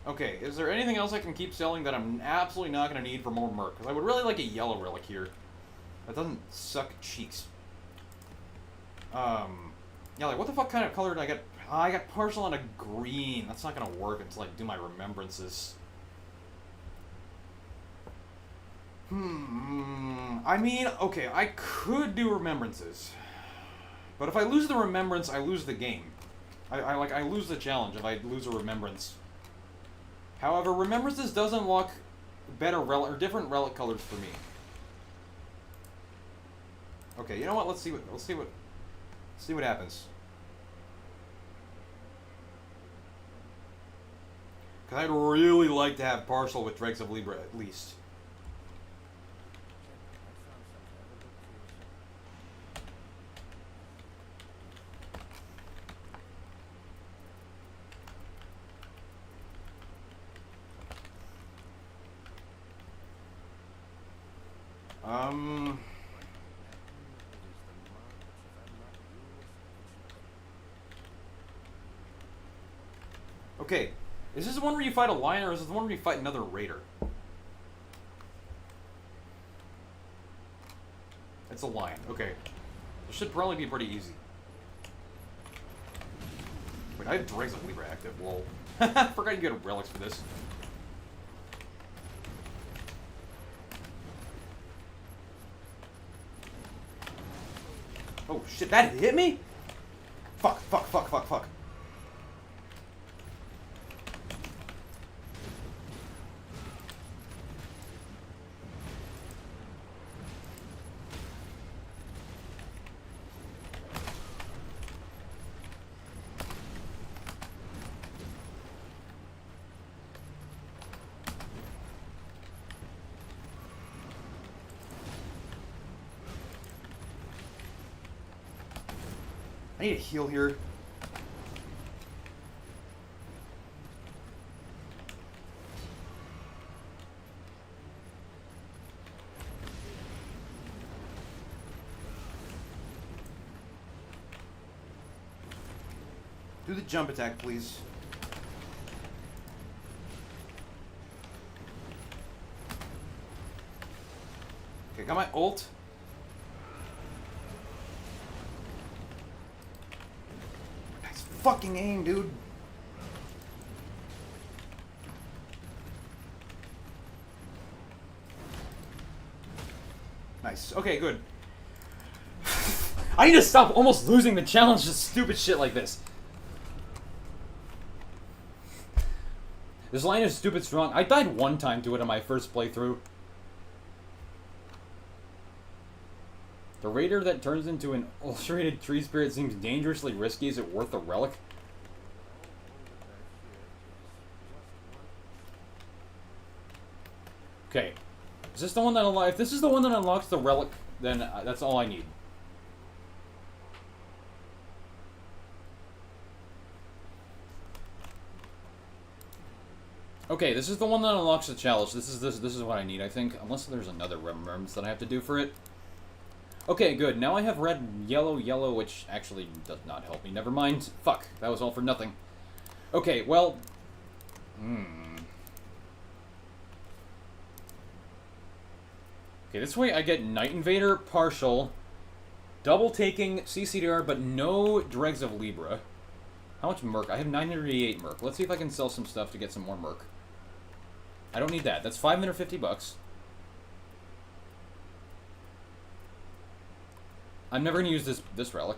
Okay, is there anything else I can keep selling that I'm absolutely not going to need for more merc? Because I would really like a yellow relic here. That doesn't suck cheeks. Yeah, like, what the fuck kind of color did I get? I got partial on a green. That's not going to work until I do my remembrances. I mean, okay, I could do remembrances. But if I lose the remembrance, I lose the game. I lose the challenge if I lose a remembrance. However, remembrances does unlock better relic or different relic colors for me. Okay, you know what? Let's see what happens. Cause I'd really like to have partial with Dregs of Libra at least. Okay, is this the one where you fight a lion, or is this the one where you fight another raider? It's a lion. Okay, this should probably be pretty easy. Wait, I have Dregs of Libra active. Lol. Forgot you get relics for this. Oh shit, that hit me? Fuck. I need a heal here. Do the jump attack, please. Okay, got my ult. Nice fucking aim, dude. Nice. Okay, good. I need to stop almost losing the challenge to stupid shit like this. This line is stupid strong. I died one time to it on my first playthrough. The raider that turns into an ulcerated tree spirit seems dangerously risky. Is it worth the relic? Okay. Is this the one that unlocks? If this is the one that unlocks the relic, then that's all I need. Okay, this is the one that unlocks the chalice. This is what I need, I think. Unless there's another remembrance that I have to do for it. Okay, good. Now I have red, yellow, which actually does not help me. Never mind. Fuck. That was all for nothing. Okay, well... Okay, this way I get Night Invader, partial, double taking CCDR, but no Dregs of Libra. How much Merc? I have 988 Merc. Let's see if I can sell some stuff to get some more Merc. I don't need that. That's 550 bucks. I'm never gonna use this relic.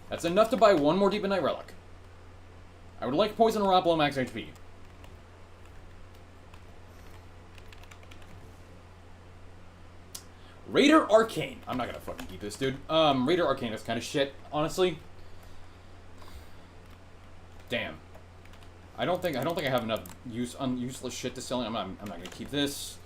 That's enough to buy one more Deep in Night relic. I would like Poison Aeroplo max HP. Raider Arcane. I'm not gonna fucking keep this, dude. Raider Arcane is kind of shit, honestly. Damn. I don't think I have enough useless shit to sell. I'm not gonna keep this.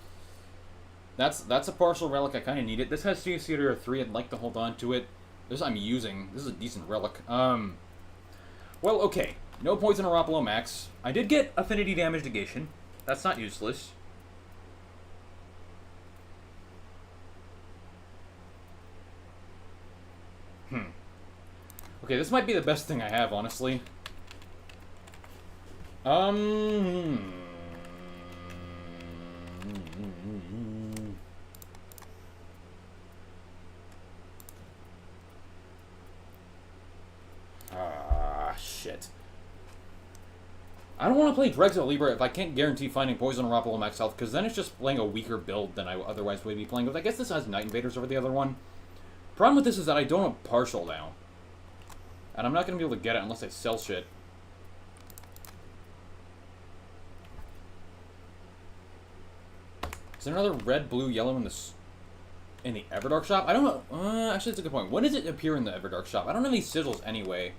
That's a partial relic. I kind of need it. This has CCDR 3. I'd like to hold on to it. This I'm using. This is a decent relic. Well, okay. No Poison Aeroplo max. I did get Affinity Damage Negation. That's not useless. Okay, this might be the best thing I have, honestly. Shit. I don't want to play Dregs of Libra if I can't guarantee finding Poison Aeroplo max health, because then it's just playing a weaker build than I otherwise would be playing with. I guess this has Night Invaders over the other one. Problem with this is that I don't have partial now. And I'm not going to be able to get it unless I sell shit. Is there another red, blue, yellow in the Everdark shop? I don't know. Actually, that's a good point. When does it appear in the Everdark shop? I don't have any sigils anyway.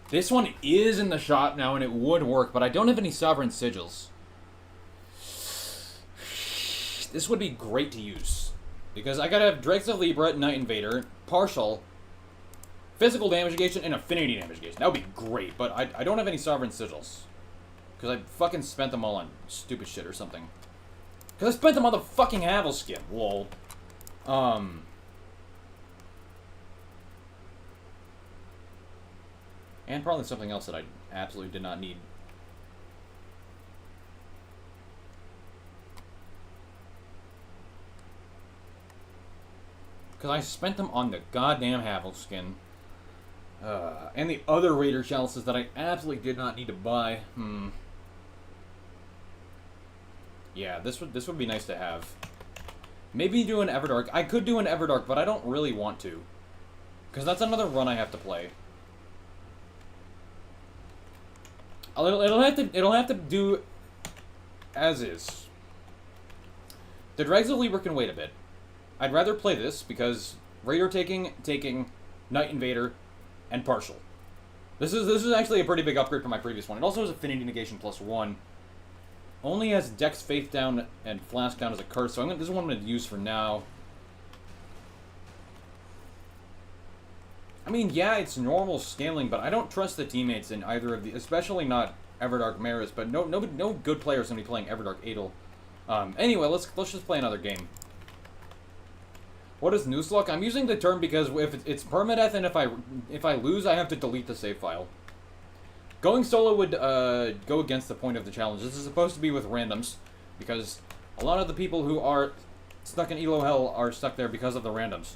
This one is in the shop now, and it would work, but I don't have any Sovereign Sigils. This would be great to use. Because I gotta have Dregs of Libra, Night Invader, partial, physical damage negation, and affinity damage negation. That would be great, but I don't have any Sovereign Sigils. Because I fucking spent them all on stupid shit or something. Because I spent them on the fucking Havel skin. Lol. And probably something else that I absolutely did not need. Because I spent them on the goddamn Havel skin. And the other Raider chalices that I absolutely did not need to buy. Yeah, this would be nice to have. Maybe do an Everdark. I could do an Everdark, but I don't really want to. Because that's another run I have to play. It'll have to do as is. The Dregs of Libra can wait a bit. I'd rather play this because Raider taking Night Invader, and partial. This is actually a pretty big upgrade from my previous one. It also has Affinity Negation +1. Only has Dex Faith down and Flask down as a curse, so this is one I'm going to use for now. I mean, yeah, it's normal scaling, but I don't trust the teammates in either of the, especially not Everdark Maris, but no good player is going to be playing Everdark Adel. Anyway, let's just play another game. What is NUZLOCKE? I'm using the term because if it's permadeath, and if I lose, I have to delete the save file. Going solo would go against the point of the challenge. This is supposed to be with randoms, because a lot of the people who are stuck in Elo Hell are stuck there because of the randoms.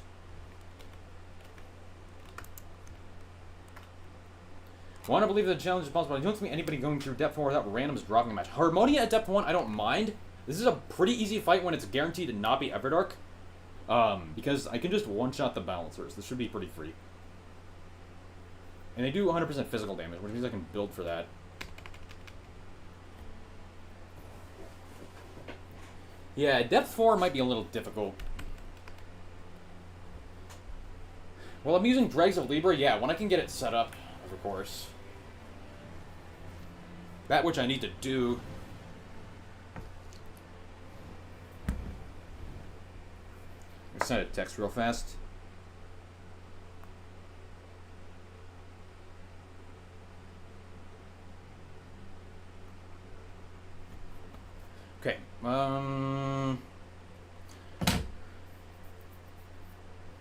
Want to believe that the challenge is possible. I don't see anybody going through Depth 4 without randoms dropping a match. Harmonia at Depth 1, I don't mind. This is a pretty easy fight when it's guaranteed to not be Everdark. Because I can just one-shot the balancers. This should be pretty free. And they do 100% physical damage, which means I can build for that. Yeah, Depth 4 might be a little difficult. Well, I'm using Dregs of Libra. Yeah, when I can get it set up, of course. That which I need to do. I'll send a text real fast. Okay.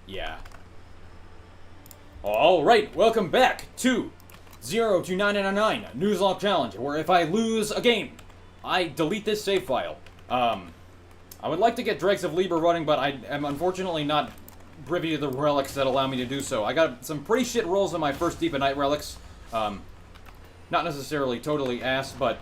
Yeah. Alright, welcome back to 0 to 999 NUZLOCKE Challenge, where if I lose a game, I delete this save file. I would like to get Dregs of Liber running, but I am unfortunately not privy to the relics that allow me to do so. I got some pretty shit rolls on my first Deep of Night relics. Not necessarily totally ass, but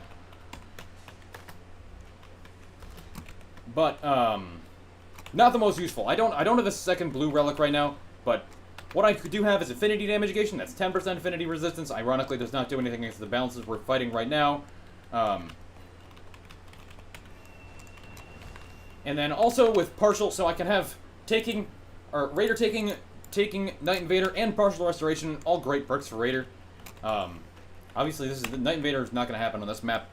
not the most useful. I don't have a second blue relic right now, but what I do have is affinity damage negation. That's 10% affinity resistance. Ironically, does not do anything against the balances we're fighting right now. And then also with partial, so I can have Raider taking Night Invader and partial restoration, all great perks for Raider. Obviously, the Night Invader is not going to happen on this map,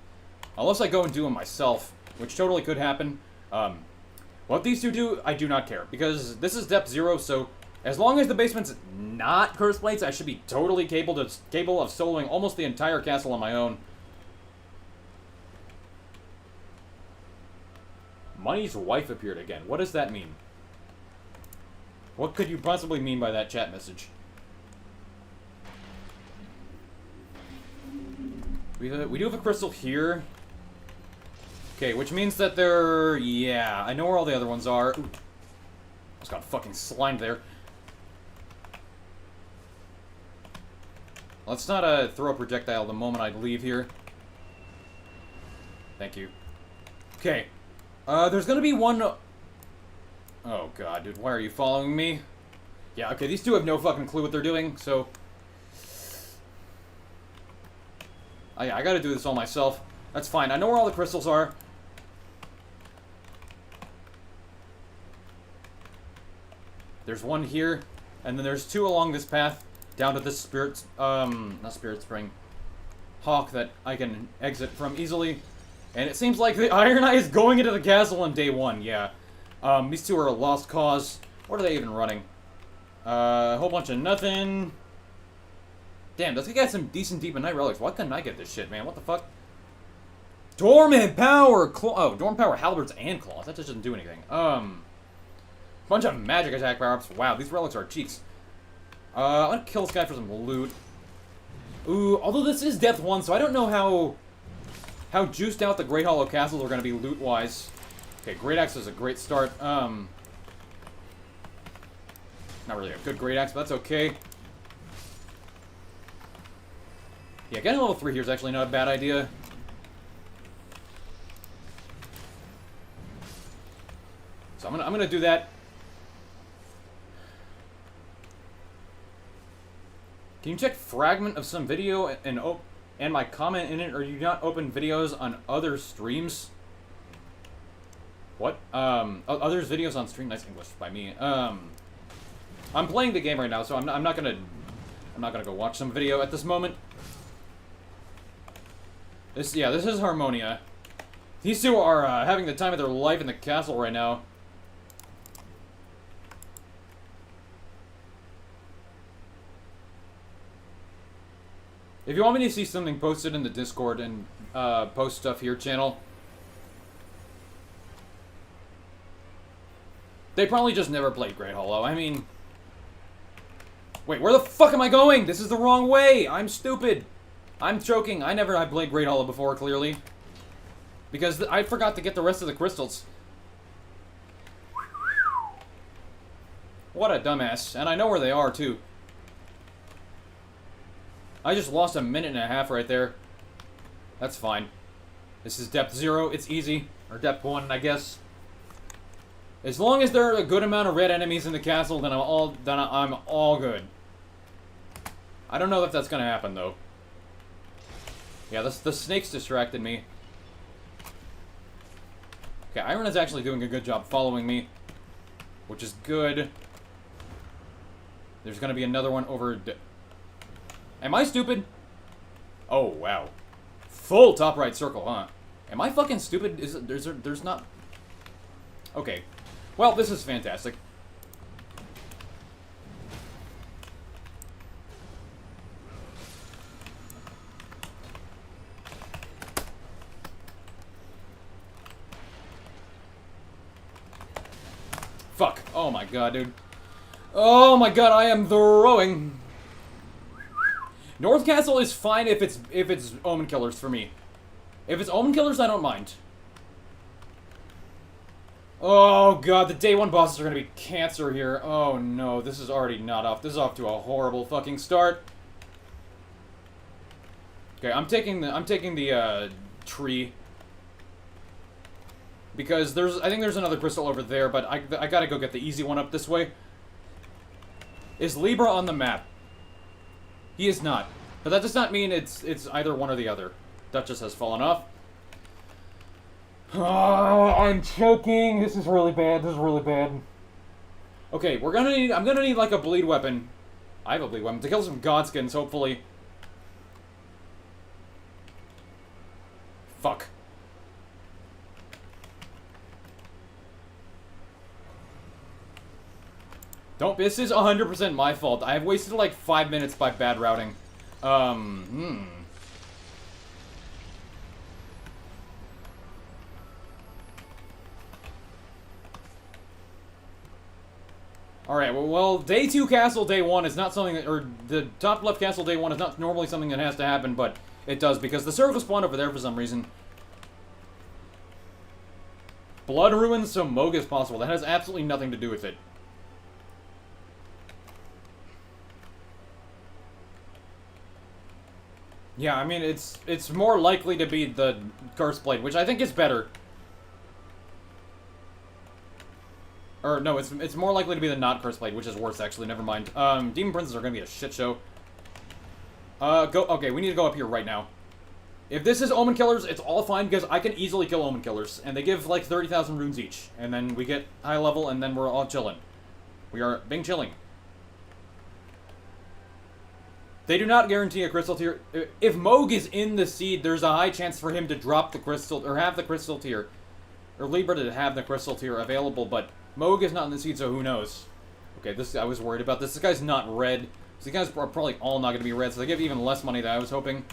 unless I go and do them myself, which totally could happen. What these two do, I do not care, because this is depth 0, so as long as the basement's not curse plates, I should be totally capable of soloing almost the entire castle on my own. Money's wife appeared again. What does that mean? What could you possibly mean by that chat message? We do have a crystal here. Okay, which means that they're... Yeah, I know where all the other ones are. Ooh. Just got fucking slimed there. Let's not throw a projectile the moment I leave here. Thank you. Okay. There's gonna be one... Oh god, dude, why are you following me? Yeah, okay, these two have no fucking clue what they're doing, so... I gotta do this all myself. That's fine, I know where all the crystals are. There's one here, and then there's two along this path, down to this spirit, not spirit spring, hawk that I can exit from easily. And it seems like the Iron Eye is going into the castle on day 1, yeah. These two are a lost cause. What are they even running? A whole bunch of nothing. Damn, does he got some decent Deep of Night relics? Why couldn't I get this shit, man? What the fuck? Dormant Power! Dormant Power Halberds and Claws. That just doesn't do anything. Bunch of magic attack power-ups. Wow, these relics are cheeks. I'm gonna kill this guy for some loot. Ooh, although this is depth 1, so I don't know how juiced out the Great Hollow Castles are gonna be loot-wise. Okay, Great Axe is a great start. Not really a good Great Axe, but that's okay. Yeah, getting level 3 here is actually not a bad idea. So I'm gonna do that. Can you check fragment of some video and my comment in it, or you not open videos on other streams? What? Others videos on stream? Nice English by me. I'm playing the game right now, so I'm not gonna go watch some video at this moment. This is Harmonia. These two are having the time of their life in the castle right now. If you want me to see something posted in the Discord and post stuff here channel, they probably just never played Great Hollow. I mean, wait, where the fuck am I going? This is the wrong way. I'm stupid. I'm joking. I played Great Hollow before, clearly, because I forgot to get the rest of the crystals. What a dumbass. And I know where they are too. I just lost a minute and a half right there. That's fine. This is depth 0. It's easy. Or depth 1, I guess. As long as there are a good amount of red enemies in the castle, then I'm all good. I don't know if that's gonna happen though. Yeah, the snakes distracted me. Okay, Iron is actually doing a good job following me, which is good. There's gonna be another one over. Am I stupid? Oh, wow. Full top right circle, huh? Am I fucking stupid? There's not... Okay. Well, this is fantastic. Fuck. Oh my god, dude. Oh my god, I am throwing... North Castle is fine if it's Omen Killers for me. If it's Omen Killers, I don't mind. Oh god, the day 1 bosses are gonna be cancer here. Oh no, this is already not off. This is off to a horrible fucking start. Okay, I'm taking the tree. Because I think there's another crystal over there, but I gotta go get the easy one up this way. Is Libra on the map? He is not. But that does not mean it's either one or the other. Duchess has fallen off. Oh, I'm choking. This is really bad. This is really bad. Okay, I'm gonna need like a bleed weapon. I have a bleed weapon to kill some godskins, hopefully. Fuck. This is 100% my fault. I have wasted like 5 minutes by bad routing. Alright, well, day 2 castle, day 1 is not something that, or the top left castle, day 1 is not normally something that has to happen, but it does, because the circle spawned over there for some reason. Blood ruins so Moog is possible. That has absolutely nothing to do with it. Yeah, I mean, it's more likely to be the Curse Blade, which I think is better. Or, no, it's more likely to be the not Curse Blade, which is worse, actually. Never mind. Demon Princes are gonna be a shit show. Okay, we need to go up here right now. If this is Omen Killers, it's all fine, because I can easily kill Omen Killers. And they give, like, 30,000 runes each. And then we get high level, and then we're all chilling. We are being chilling. They do not guarantee a crystal tier. If Moog is in the seed, there's a high chance for him to drop the crystal, or have the crystal tier. Or Libra to have the crystal tier available, but Moog is not in the seed, so who knows? Okay, I was worried about this. This guy's not red. So these guys are probably all not going to be red, so they give even less money than I was hoping.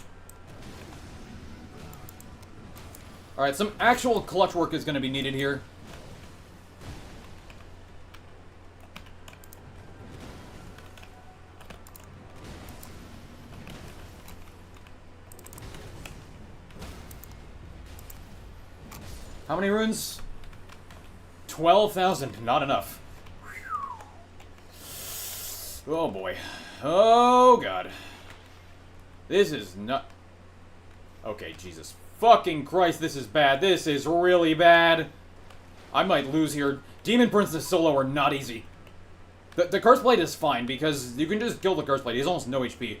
Alright, some actual clutch work is going to be needed here. How many runes? 12,000. Not enough. Oh boy. Oh god. This is not... Okay, Jesus fucking Christ, this is bad. This is really bad. I might lose here. Demon Princess solo are not easy. The Curse Blade is fine, because you can just kill the Curse Blade. He has almost no HP.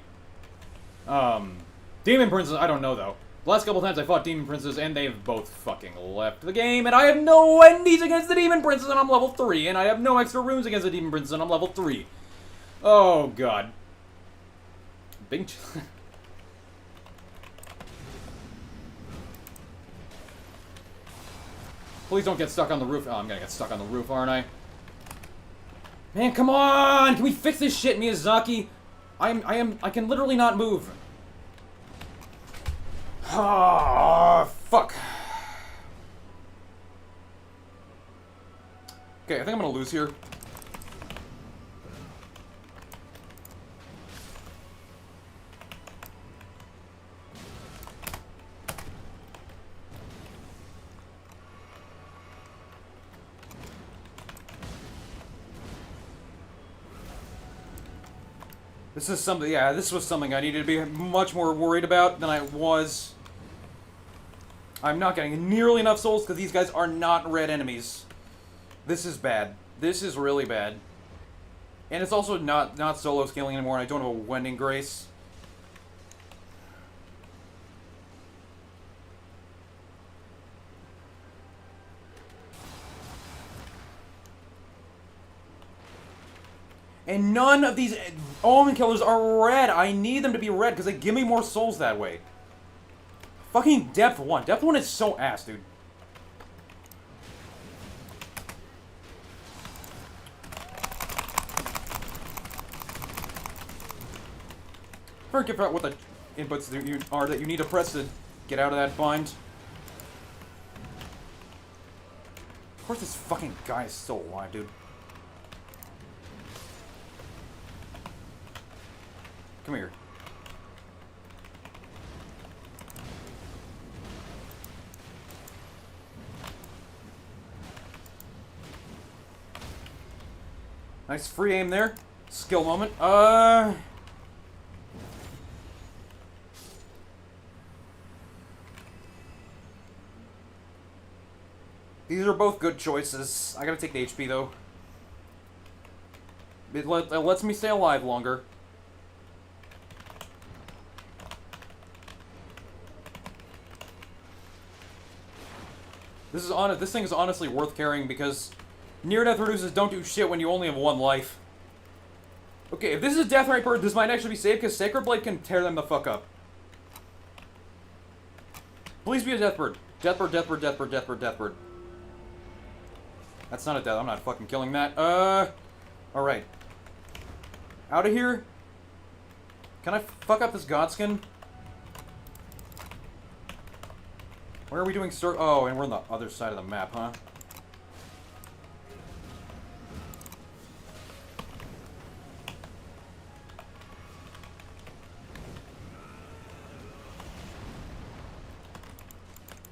Demon Princess, I don't know, though. The last couple times I fought Demon Princess, and they've both fucking left the game, and I have no Wendy's against the Demon Princess, and I'm level 3, and I have no extra runes against the Demon Princess, and I'm level 3. Oh, God. Big... Please don't get stuck on the roof. Oh, I'm gonna get stuck on the roof, aren't I? Man, come on! Can we fix this shit, Miyazaki? I can literally not move. Ah, fuck. Okay, I think I'm gonna lose here. This is something, yeah, this was something I needed to be much more worried about than I was. I'm not getting nearly enough souls because these guys are not red enemies. This is bad. This is really bad. And it's also not solo scaling anymore, and I don't have a Wending Grace. And none of these Omen Killers are red. I need them to be red because they give me more souls that way. Fucking Depth 1. Depth 1 is so ass, dude. Forget about what the inputs that you need to press to get out of that bind. Of course this fucking guy is still alive, dude. Come here. Nice free aim there. Skill moment. These are both good choices. I gotta take the HP, though. It lets me stay alive longer. This thing is honestly worth carrying because near-death reduces don't do shit when you only have 1 life. Okay, if this is a death right bird, this might actually be safe because Sacred Blade can tear them the fuck up. Please be a death bird. Death bird, death bird, death bird, death bird, death bird. That's not a death. I'm not fucking killing that. Alright. Out of here. Can I fuck up this Godskin? Where are we doing oh, and we're on the other side of the map, huh?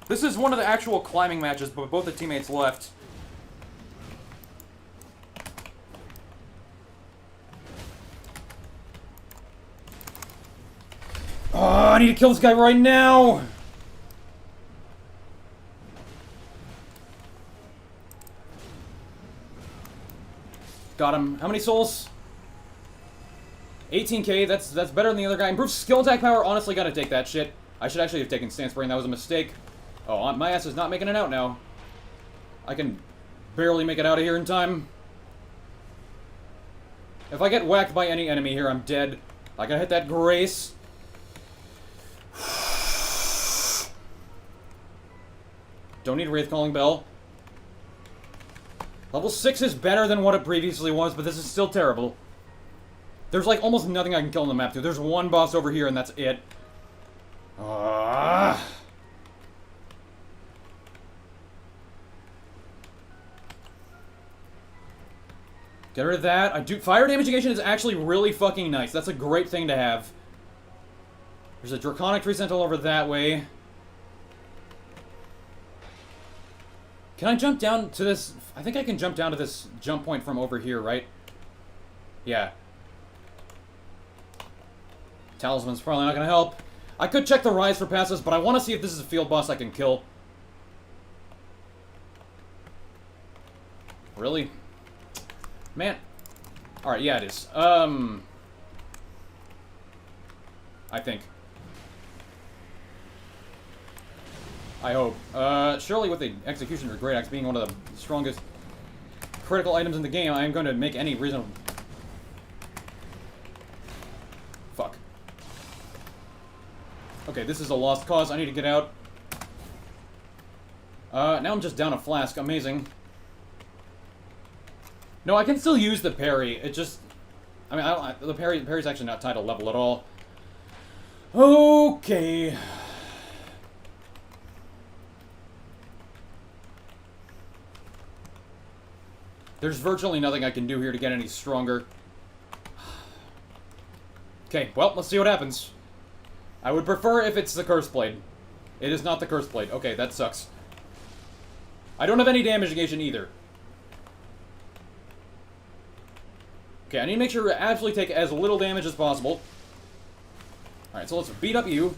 This is one of the actual climbing matches, but both the teammates left. Oh, I need to kill this guy right now! Got him. How many souls? 18k, that's better than the other guy. Improved skill attack power, honestly gotta take that shit. I should actually have taken Stance Brain, that was a mistake. Oh, my ass is not making it out now. I can barely make it out of here in time. If I get whacked by any enemy here, I'm dead. I gotta hit that Grace. Don't need Wraith Calling Bell. Level 6 is better than what it previously was, but this is still terrible. There's like almost nothing I can kill in the map, too. There's one boss over here, and that's it. Get rid of that. Fire damage negation is actually really fucking nice. That's a great thing to have. There's a Draconic Tree Sentinel over that way. Can I jump down to this? I think I can jump down to this jump point from over here, right? Yeah. Talisman's probably not gonna help. I could check the Rise for passes, but I want to see if this is a field boss I can kill. Really? Man. Alright, yeah, it is. I think. I hope. Surely with the Executioner Great Axe being one of the strongest critical items in the game, I am going to make any reasonable... Fuck. Okay, this is a lost cause. I need to get out. Now I'm just down a flask. Amazing. No, I can still use the parry. It just... I mean, the parry's actually not tied to level at all. Okay... There's virtually nothing I can do here to get any stronger. Okay, well, let's see what happens. I would prefer if it's the Curse Blade. It is not the Curse Blade. Okay, that sucks. I don't have any damage negation either. Okay, I need to make sure to absolutely take as little damage as possible. Alright, so let's beat up you.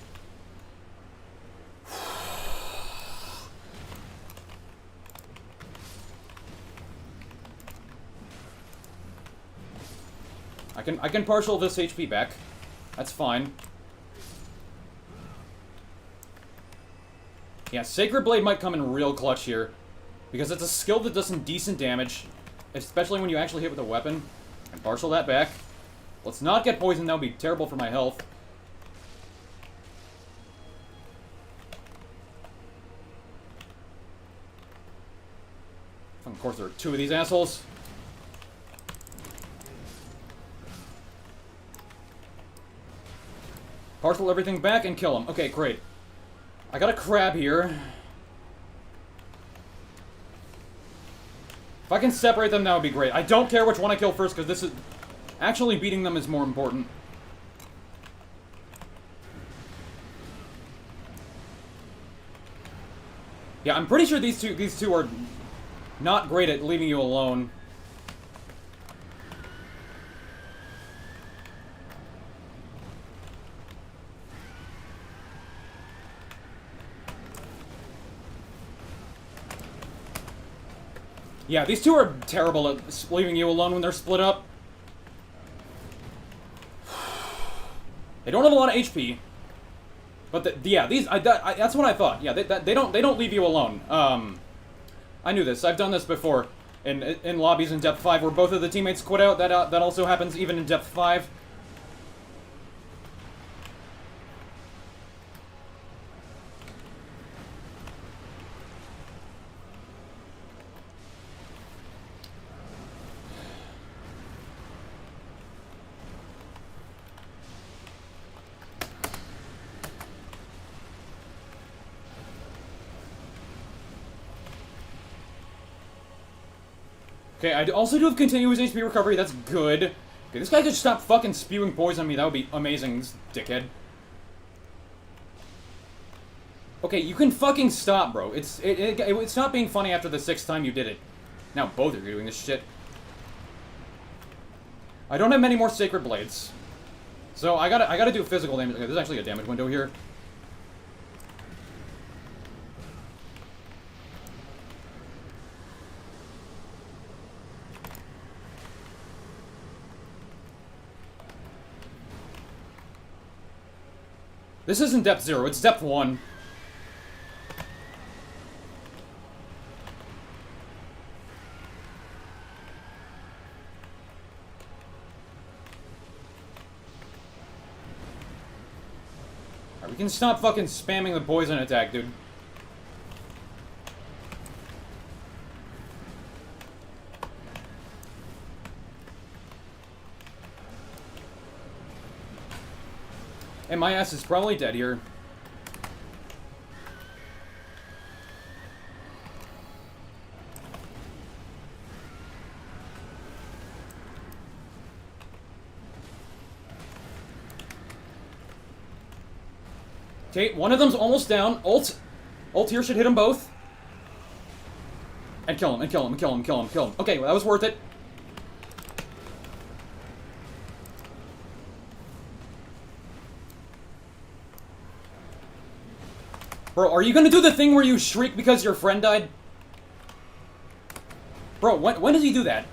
I can partial this HP back. That's fine. Yeah, Sacred Blade might come in real clutch here. Because it's a skill that does some decent damage. Especially when you actually hit with a weapon. And partial that back. Let's not get poisoned, that would be terrible for my health. Of course, there are two of these assholes. Partial everything back and kill him. Okay, great. I got a crab here. If I can separate them, that would be great. I don't care which one I kill first, because this is... Actually beating them is more important. Yeah, I'm pretty sure these two are not great at leaving you alone. Yeah, these two are terrible at leaving you alone when they're split up. They don't have a lot of HP. But yeah, that's what I thought. Yeah, they don't leave you alone. I knew this. I've done this before in lobbies in depth 5 where both of the teammates quit out. That also happens even in depth 5. Okay, I also do have continuous HP recovery, that's good. Okay, this guy could stop fucking spewing poison on me, that would be amazing, this dickhead. Okay, you can fucking stop, bro. It stopped being funny after the 6th time you did it. Now both of you are doing this shit. I don't have many more Sacred Blades. So I gotta do physical damage. Okay, there's actually a damage window here. This isn't depth 0, it's depth 1. Alright, we can stop fucking spamming the poison attack, dude. And my ass is probably dead here. Okay, one of them's almost down. Ult here should hit them both. And kill him, and kill him, and kill him, kill him, kill him. Okay, well, that was worth it. Bro, are you gonna do the thing where you shriek because your friend died? Bro, when does he do that?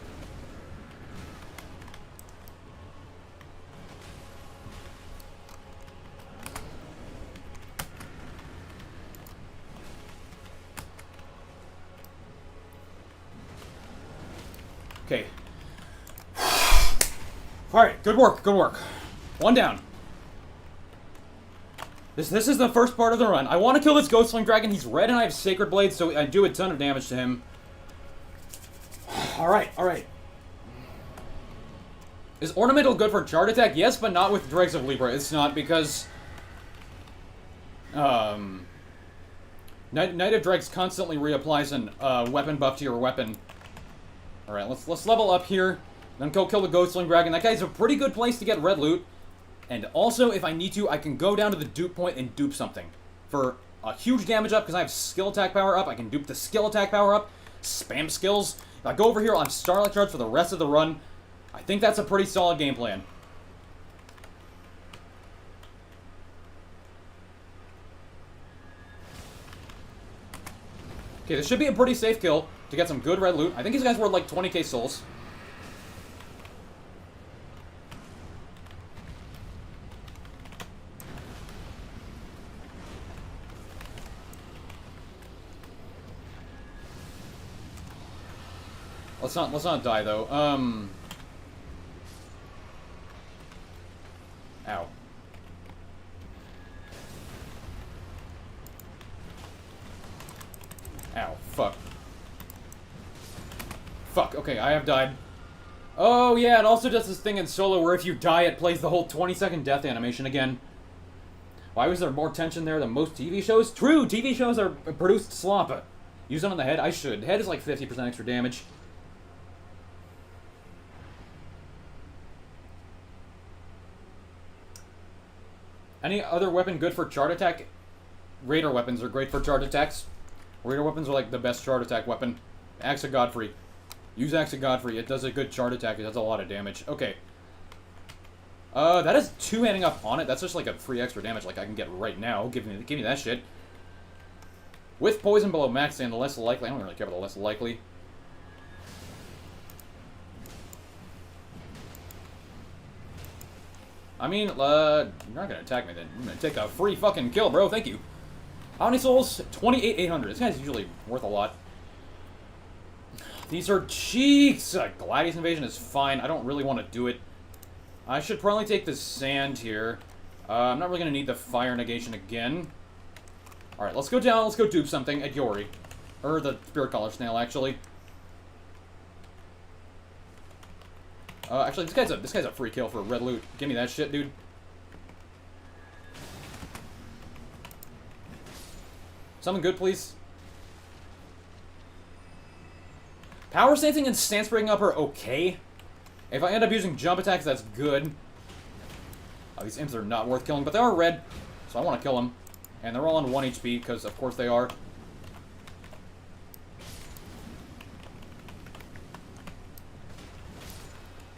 Okay. Alright, good work, good work. One down. This is the first part of the run. I want to kill this Ghostling Dragon. He's red and I have Sacred Blade, so I do a ton of damage to him. Alright, alright. Is Ornamental good for Chart Attack? Yes, but not with Dregs of Libra. It's not because... Knight of Dregs constantly reapplies an weapon buff to your weapon. Alright, let's level up here. Then go kill the Ghostling Dragon. That guy's a pretty good place to get red loot. And also, if I need to, I can go down to the dupe point and dupe something. For a huge damage up, because I have skill attack power up, I can dupe the skill attack power up. Spam skills. If I go over here, I'll have Starlight Charge for the rest of the run. I think that's a pretty solid game plan. Okay, this should be a pretty safe kill to get some good red loot. I think these guys were like 20k souls. Let's not die though. Ow. Ow, fuck. Fuck, okay, I have died. Oh yeah, it also does this thing in solo where if you die it plays the whole 20-second death animation again. Why was there more tension there than most TV shows? True, TV shows are produced slop. Use it on the head? I should. Head is like 50% extra damage. Any other weapon good for chart attack? Raider weapons are great for chart attacks. Raider weapons are like the best chart attack weapon. Axe of Godfrey. Use Axe of Godfrey. It does a good chart attack. It does a lot of damage. Okay. That is two-handing up on it. That's just like a free extra damage like I can get right now. Give me that shit. With poison below max and the less likely. I don't really care about the less likely. I mean, you're not gonna attack me then. I'm gonna take a free fucking kill, bro. Thank you. How many souls? 28,800. This guy's usually worth a lot. These are cheeks! Gladius Invasion is fine. I don't really want to do it. I should probably take the sand here. I'm not really going to need the fire negation again. Alright, let's go down. Let's go dupe something at Yori. Or the Spirit Collar Snail, actually. Actually, this guy's a free kill for red loot. Give me that shit, dude. Something good, please. Power stancing and stance breaking up are okay. If I end up using jump attacks, that's good. Oh, these imps are not worth killing, but they are red, so I want to kill them. And they're all on 1 HP, because of course they are.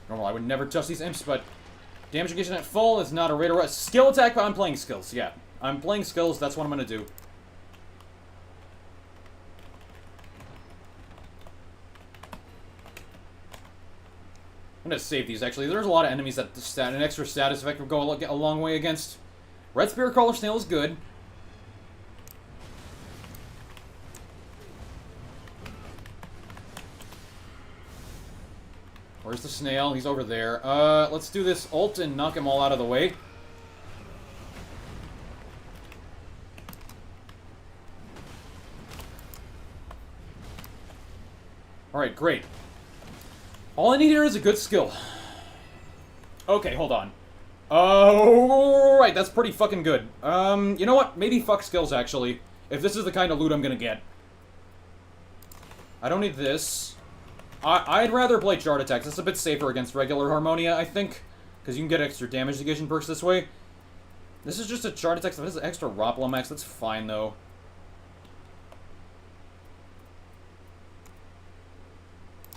Normal, I would never touch these imps, but damage negation at full is not a raider rush. Skill attack, but I'm playing skills, yeah. I'm playing skills, that's what I'm going to do. I'm going to save these, actually. There's a lot of enemies that an extra status effect would go a long way against. Red Spirit Crawler Snail is good. Where's the snail? He's over there. Let's do this ult and knock them all out of the way. Alright, great. All I need here is a good skill. Okay, hold on. Oh, right, that's pretty fucking good. You know what? Maybe fuck skills, actually. If this is the kind of loot I'm gonna get. I don't need this. I'd rather play Chart Attacks. It's a bit safer against regular Harmonia, I think. Because you can get extra damage negation perks this way. This is just a Chart Attack. This is extra Ropplomax. That's fine, though.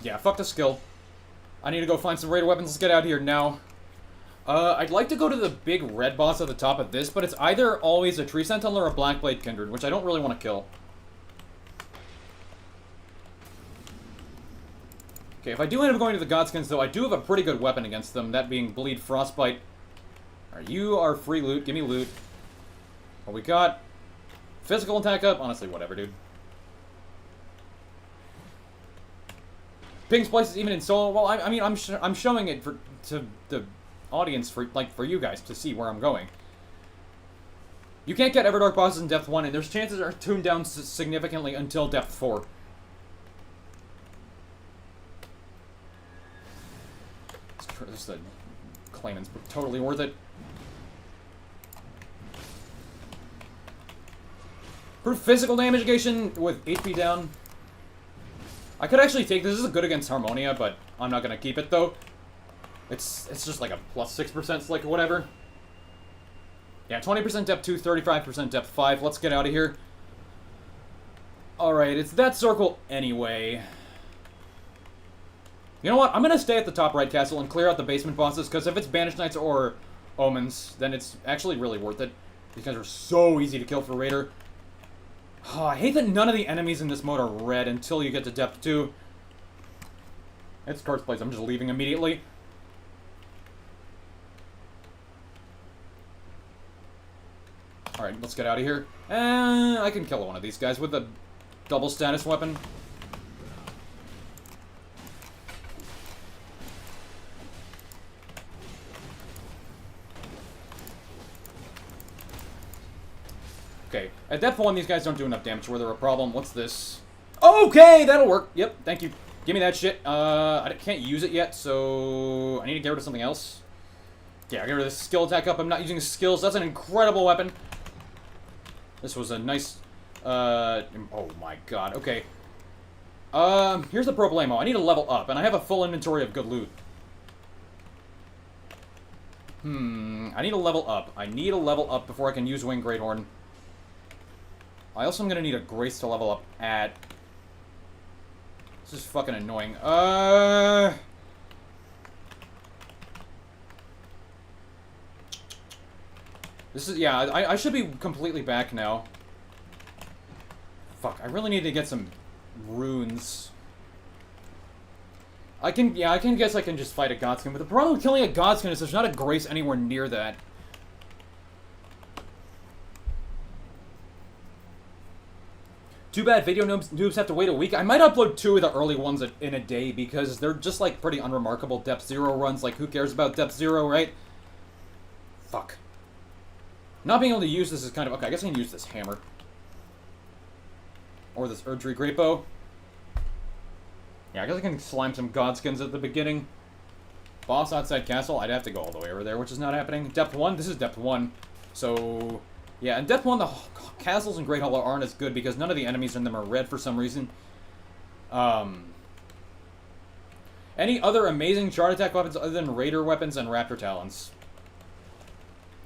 Yeah, fuck the skill. I need to go find some raider weapons. Let's get out of here now. I'd like to go to the big red boss at the top of this, but it's either always a Tree Sentinel or a Blackblade Kindred, which I don't really want to kill. Okay, if I do end up going to the Godskins, though, I do have a pretty good weapon against them, that being Bleed Frostbite. Alright, you are free loot. Give me loot. What we got? Physical attack up? Honestly, whatever, dude. Ping's places even in solo. Well, I mean, I'm showing it to the audience for you guys to see where I'm going. You can't get Everdark bosses in depth 1, and there's chances are tuned down significantly until depth 4. This the claimant's totally worth it. Proof physical damage negation with HP down. I could actually take this. This is good against Harmonia, but I'm not gonna keep it though. It's just like a plus 6% slick or whatever. Yeah, 20% depth 2, 35% depth 5. Let's get out of here. Alright, it's that circle anyway. You know what? I'm gonna stay at the top right castle and clear out the basement bosses, because if it's Banished Knights or Omens, then it's actually really worth it. These guys are so easy to kill for Raider. Oh, I hate that none of the enemies in this mode are red until you get to depth 2. It's Curse Plays. I'm just leaving immediately. Alright, let's get out of here. I can kill one of these guys with a double status weapon. Okay, at depth 1, these guys don't do enough damage where they're a problem. What's this? Okay, that'll work. Yep, thank you. Give me that shit. I can't use it yet, so I need to get rid of something else. Yeah, get rid of this skill attack up. I'm not using skills. That's an incredible weapon. This was a nice... oh my god. Okay. Here's the problemo. I need to level up, and I have a full inventory of good loot. I need to level up. I need to level up before I can use Wing Greathorn. I also am going to need a Grace to level up at... This is fucking annoying. This is... Yeah, I should be completely back now. Fuck, I really need to get some runes. I can guess I can just fight a Godskin, but the problem with killing a Godskin is there's not a Grace anywhere near that. Too bad video noobs have to wait a week. I might upload 2 of the early ones in a day because they're just like pretty unremarkable Depth Zero runs. Like, who cares about Depth Zero, right? Fuck. Not being able to use this is kind of... Okay, I guess I can use this hammer. Or this Erdtree Great Bow. Yeah, I guess I can slime some Godskins at the beginning. Boss outside castle, I'd have to go all the way over there, which is not happening. Depth 1, this is Depth 1. So... yeah, in Depth 1, the castles in Great Hollow aren't as good because none of the enemies in them are red for some reason. Any other amazing chart attack weapons other than Raider weapons and Raptor Talons?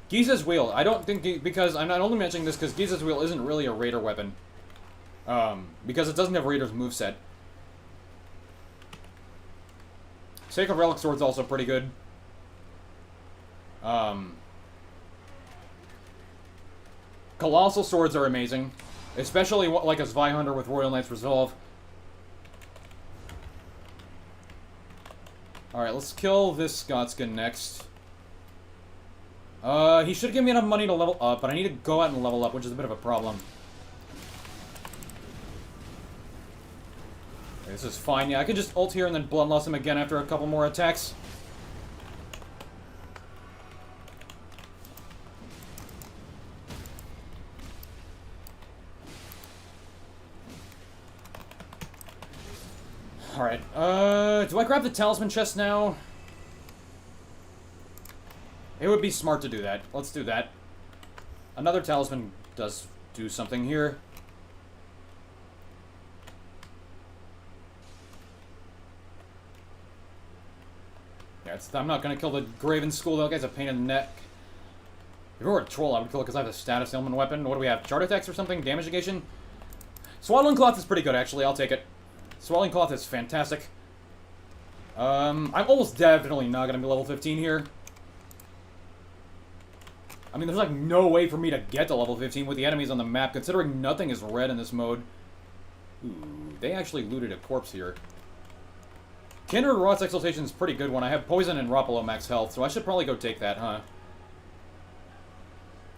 Giza's Wheel. I don't think... because I'm not only mentioning this because Giza's Wheel isn't really a Raider weapon. Because it doesn't have Raider's moveset. Sacred Relic Sword's also pretty good. Colossal Swords are amazing. Especially like a Zweihander with Royal Knight's Resolve. Alright, let's kill this Godskin next. He should give me enough money to level up, but I need to go out and level up, which is a bit of a problem. Okay, this is fine. Yeah, I could just ult here and then Bloodlust him again after a couple more attacks. Alright, do I grab the Talisman chest now? It would be smart to do that. Let's do that. Another Talisman does do something here. Yeah, I'm not gonna kill the Graven School, that guy's a pain in the neck. If it were a troll, I would kill it because I have a status ailment weapon. What do we have? Chart attacks or something? Damage negation? Swaddling Cloth is pretty good, actually. I'll take it. Swelling Cloth is fantastic. I'm almost definitely not going to be level 15 here. I mean, there's like no way for me to get to level 15 with the enemies on the map, considering nothing is red in this mode. Ooh, they actually looted a corpse here. Kindred Rot's Exaltation is a pretty good one. I have Poison and Rapalo max health, so I should probably go take that, huh?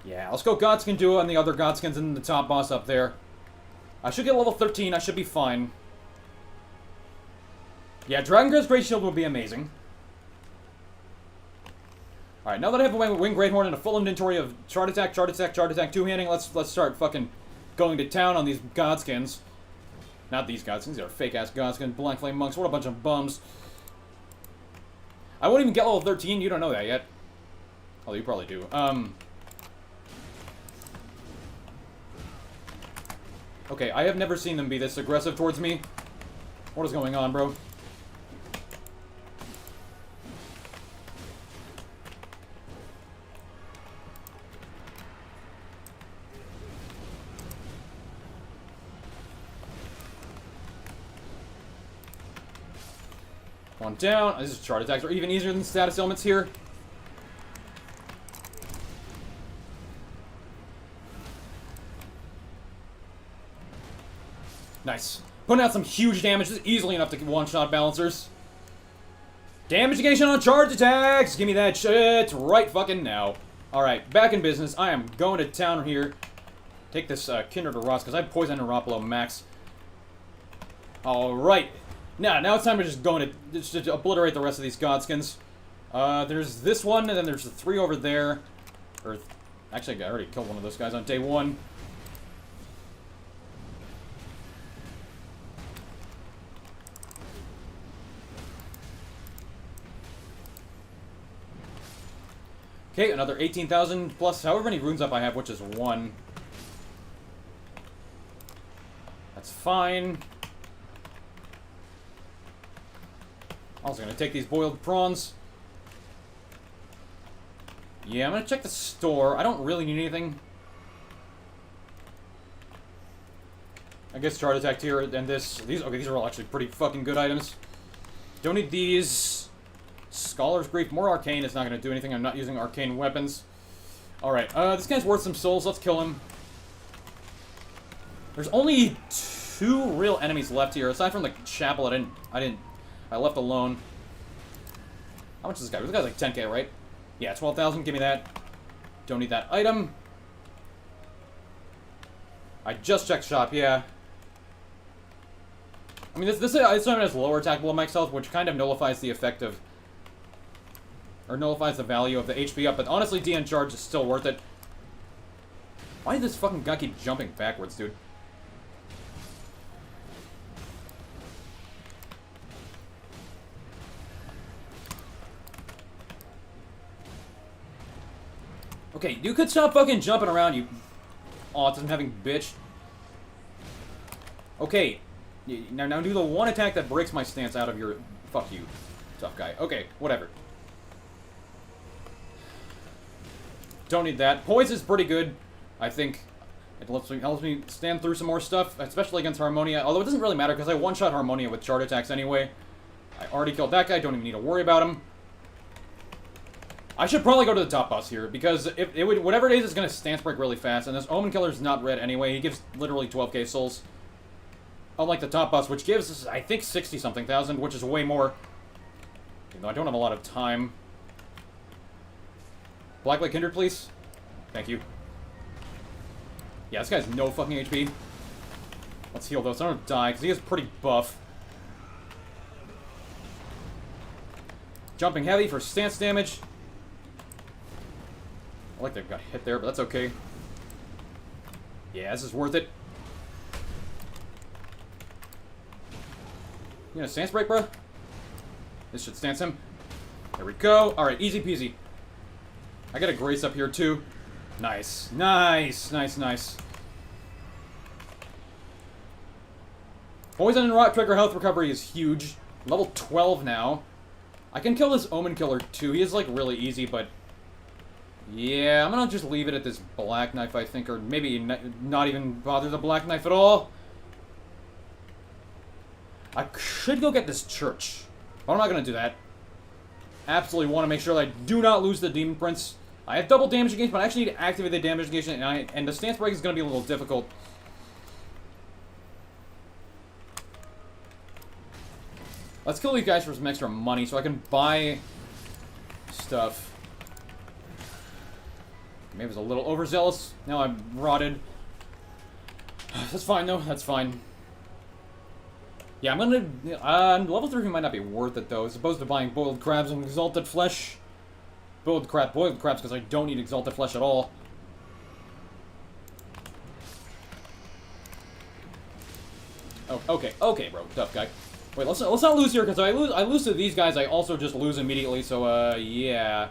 Yeah, let's go Godskin Duo and the other Godskins and the top boss up there. I should get level 13, I should be fine. Yeah, Dragongrad's Great Shield would be amazing. Alright, now that I have a Winged Greathorn and a full inventory of Chart Attack, two-handing, let's start fucking going to town on these Godskins. Not these Godskins, these are fake-ass Godskins. Black Flame Monks, what a bunch of bums. I won't even get level 13, you don't know that yet. Oh, you probably do. Okay, I have never seen them be this aggressive towards me. What is going on, bro? One down. This is chart attacks are even easier than status ailments here. Nice. Putting out some huge damage. This is easily enough to one-shot balancers. Damage negation on charge attacks! Give me that shit right fucking now. Alright, back in business. I am going to town here. Take this Kindred of Rots, because I have Poison and Rapalo max. Alright. Now it's time to just go in to obliterate the rest of these Godskins. There's this one, and then there's the 3 over there. Or, actually, I already killed one of those guys on day 1. Okay, another 18,000 plus however many runes up I have, which is 1. That's fine. Also gonna take these boiled prawns. Yeah, I'm gonna check the store. I don't really need anything. I guess chart attack here and this. These are all actually pretty fucking good items. Don't need these. Scholar's Grief, more arcane. It's not gonna do anything. I'm not using arcane weapons. Alright, this guy's worth some souls. Let's kill him. There's only 2 real enemies left here. Aside from the chapel, I I left alone. How much is this guy? This guy's like 10k, right? Yeah, 12,000. Give me that. Don't need that item. I just checked shop, yeah. I mean, this item has lower attack below max health, which kind of nullifies the effect of... Or nullifies the value of the HP up, but honestly, DN charge is still worth it. Why did this fucking guy keep jumping backwards, dude? Okay, you could stop fucking jumping around, you autism-having bitch. Okay, now do the one attack that breaks my stance out of your... Fuck you, tough guy. Okay, whatever. Don't need that. Poise is pretty good. I think it helps me stand through some more stuff, especially against Harmonia. Although it doesn't really matter because I one-shot Harmonia with chart attacks anyway. I already killed that guy. Don't even need to worry about him. I should probably go to the top boss here because if it would, whatever it is going to stance break really fast. And this Omen Killer's not red anyway. He gives literally 12k souls. Unlike the top boss, which gives, I think, 60-something thousand, which is way more. Even though I don't have a lot of time. Black Lake Kindred, please. Thank you. Yeah, this guy's no fucking HP. Let's heal though, so I don't die, because he is pretty buff. Jumping heavy for stance damage. I like that I got hit there, but that's okay. Yeah, this is worth it. You gonna stance break, bro? This should stance him. There we go. Alright, easy peasy. I got a Grace up here, too. Nice. Nice, nice, nice. Poison and Rock Trigger health recovery is huge. Level 12 now. I can kill this Omen Killer, too. He is, like, really easy, but... Yeah, I'm gonna just leave it at this Black Knife, I think, or maybe not even bother the Black Knife at all. I should go get this church, but I'm not gonna do that. Absolutely want to make sure that I do not lose the Demon Prince. I have double damage against, but I actually need to activate the damage against, and the stance break is gonna be a little difficult. Let's kill these guys for some extra money so I can buy stuff. Maybe I was a little overzealous. Now I'm rotted. That's fine, though. That's fine. Yeah, I'm gonna... level 3 might not be worth it, though, as opposed to buying boiled crabs and exalted flesh. Boiled crabs, because I don't need exalted flesh at all. Oh, okay, bro. Tough guy. Wait, let's not lose here, because I lose to these guys, I also just lose immediately, so, yeah.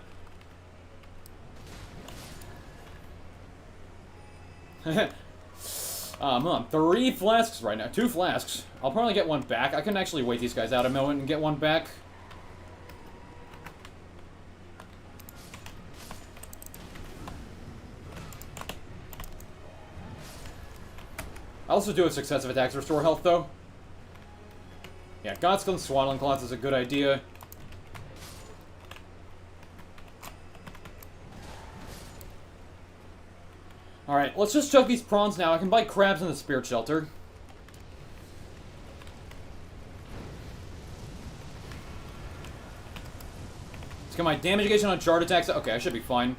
I'm on 3 flasks right now. 2 flasks. I'll probably get one back. I can actually wait these guys out a moment and get one back. I also do a successive attacks restore health, though. Yeah, Godskill and Swaddling Cloths is a good idea. Alright, let's just chug these prawns now. I can buy crabs in the Spirit Shelter. Let's get my damage negation on chart attacks. Okay, I should be fine.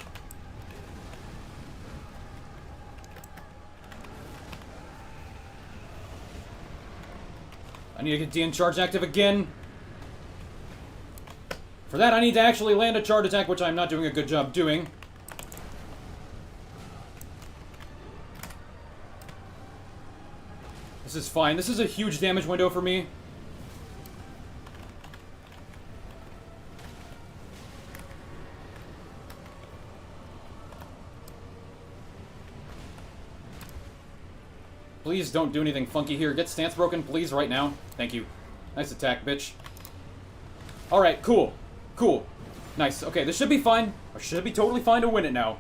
I need to get DN charge active again. For that, I need to actually land a chart attack, which I'm not doing a good job doing. This is fine. This is a huge damage window for me. Please don't do anything funky here. Get stance broken, please, right now. Thank you. Nice attack, bitch. Alright, cool. Cool. Nice. Okay, this should be fine. I should be totally fine to win it now.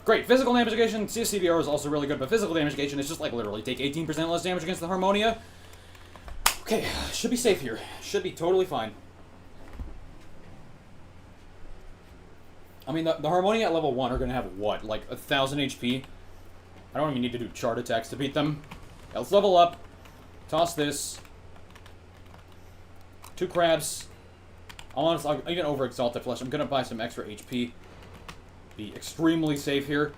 Great. Physical damage negation. CSCBR is also really good, but physical damage negation is just like literally take 18% less damage against the Harmonia. Okay, should be safe here. Should be totally fine. I mean, the Harmonia at level 1 are going to have, what, like 1,000 HP? I don't even need to do chart attacks to beat them. Yeah, let's level up. Toss this. 2 crabs. Honestly, I'm gonna over-exalt the flesh. I'm gonna buy some extra HP. Be extremely safe here.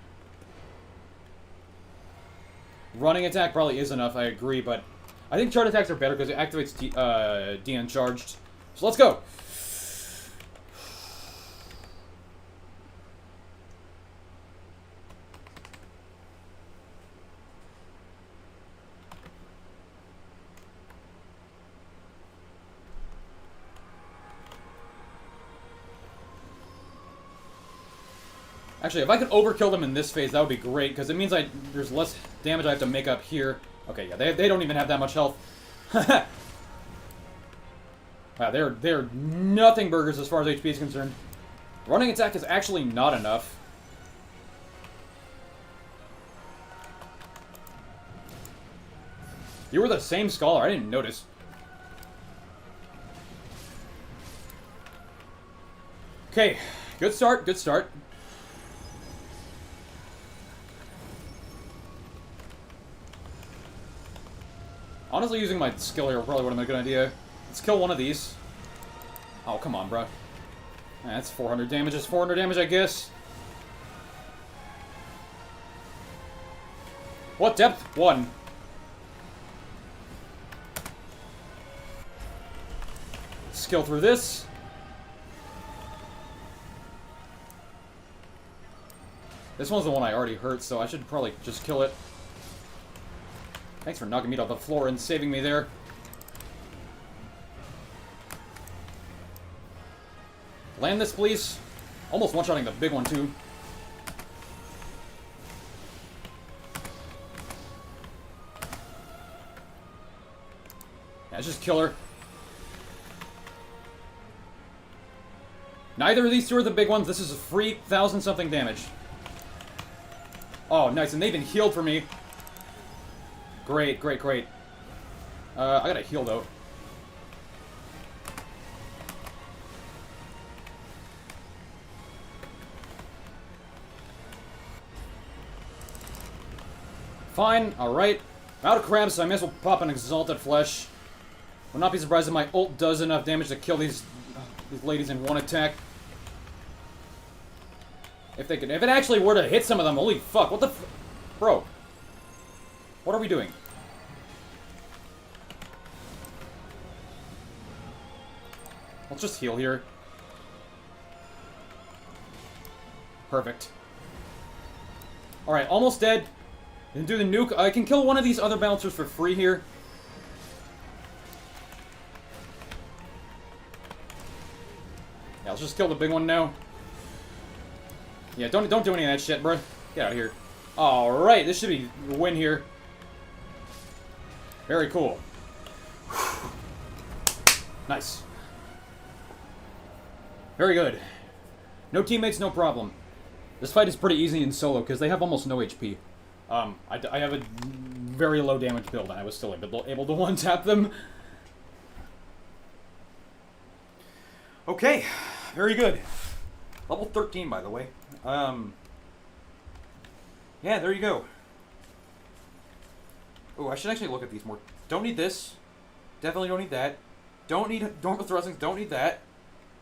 Running attack probably is enough, I agree, but I think charge attacks are better because it activates de-uncharged. So let's go! Actually, if I could overkill them in this phase, that would be great, because it means there's less damage I have to make up here. Okay, yeah, they don't even have that much health. Wow, they're nothing burgers as far as HP is concerned. Running attack is actually not enough. You were the same scholar, I didn't notice. Okay, good start, good start. Honestly, using my skill here probably would have been a good idea. Let's kill one of these. Oh, come on, bro. That's 400 damage. It's 400 damage, I guess. What depth? 1. Skill through this. This one's the one I already hurt, so I should probably just kill it. Thanks for knocking me off the floor and saving me there. Land this, please. Almost one-shotting the big one, too. Yeah, let's just kill her. Neither of these two are the big ones. This is a free 1,000-something damage. Oh, nice. And they've been healed for me. Great, great, great. I gotta heal, though. Fine, alright. I'm out of crabs, so I may as well pop an Exalted Flesh. Will not be surprised if my ult does enough damage to kill these ladies in one attack. If it actually were to hit some of them, holy fuck, what the bro. What are we doing? Let's just heal here. Perfect. Alright, almost dead. Then do the nuke. I can kill one of these other balancers for free here. Yeah, let's just kill the big one now. Yeah, don't do any of that shit, bro. Get out of here. Alright, this should be a win here. Very cool. Nice. Very good. No teammates, no problem. This fight is pretty easy in solo, because they have almost no HP. I have a very low damage build, and I was still able to one-tap them. Okay, very good. Level 13, by the way. Yeah, there you go. Oh, I should actually look at these more. Don't need this. Definitely don't need that. Don't need Dormant Thrustings. Don't need that.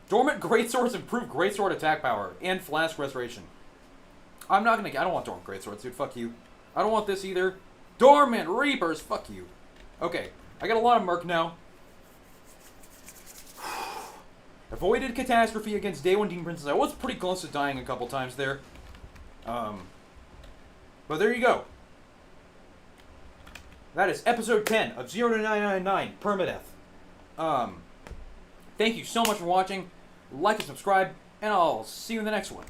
Dormant Greatswords improve Greatsword attack power and Flask Restoration. I don't want Dormant Greatswords, dude. Fuck you. I don't want this either. Dormant Reapers. Fuck you. Okay, I got a lot of Merc now. Avoided Catastrophe against Day 1 Demon Princess. I was pretty close to dying a couple times there. But there you go. That is episode 10 of 0 to 999 Permadeath. Thank you so much for watching. Like and subscribe, and I'll see you in the next one.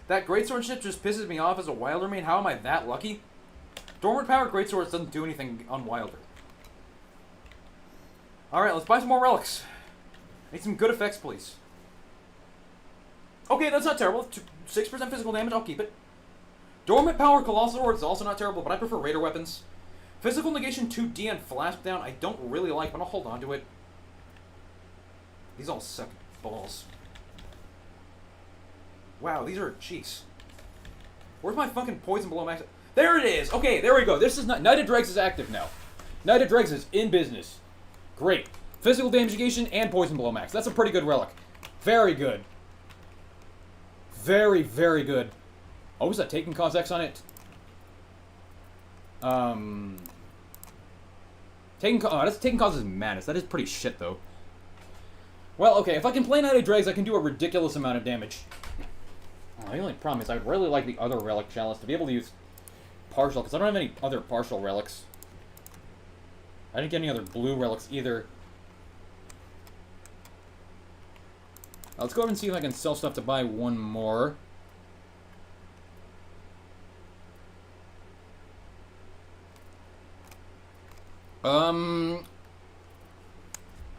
That Greatsword ship just pisses me off as a Wilder main. How am I that lucky? Dormant Power Greatswords doesn't do anything on Wilder. Alright, let's buy some more relics. Need some good effects, please. Okay, that's not terrible. 6% physical damage, I'll keep it. Dormant Power Colossal Sword is also not terrible, but I prefer Raider weapons. Physical Negation 2D and Flash Down I don't really like, but I'll hold on to it. These all suck balls. Wow, these are cheeks. Where's my fucking poison below max? There it is. Okay, there we go. This is not... Knight of Dregs is active now. Knight of Dregs is in business. Great. Physical damage negation and poison blow max. That's a pretty good relic. Very good. Very, very good. Oh, is that taking cause X on it? That's taking cause is madness. That is pretty shit, though. Well, okay, if I can play Knight of Dregs, I can do a ridiculous amount of damage. Oh, the only problem is I would really like the other relic chalice to be able to use partial, because I don't have any other partial relics. I didn't get any other blue relics either. Let's go over and see if I can sell stuff to buy one more.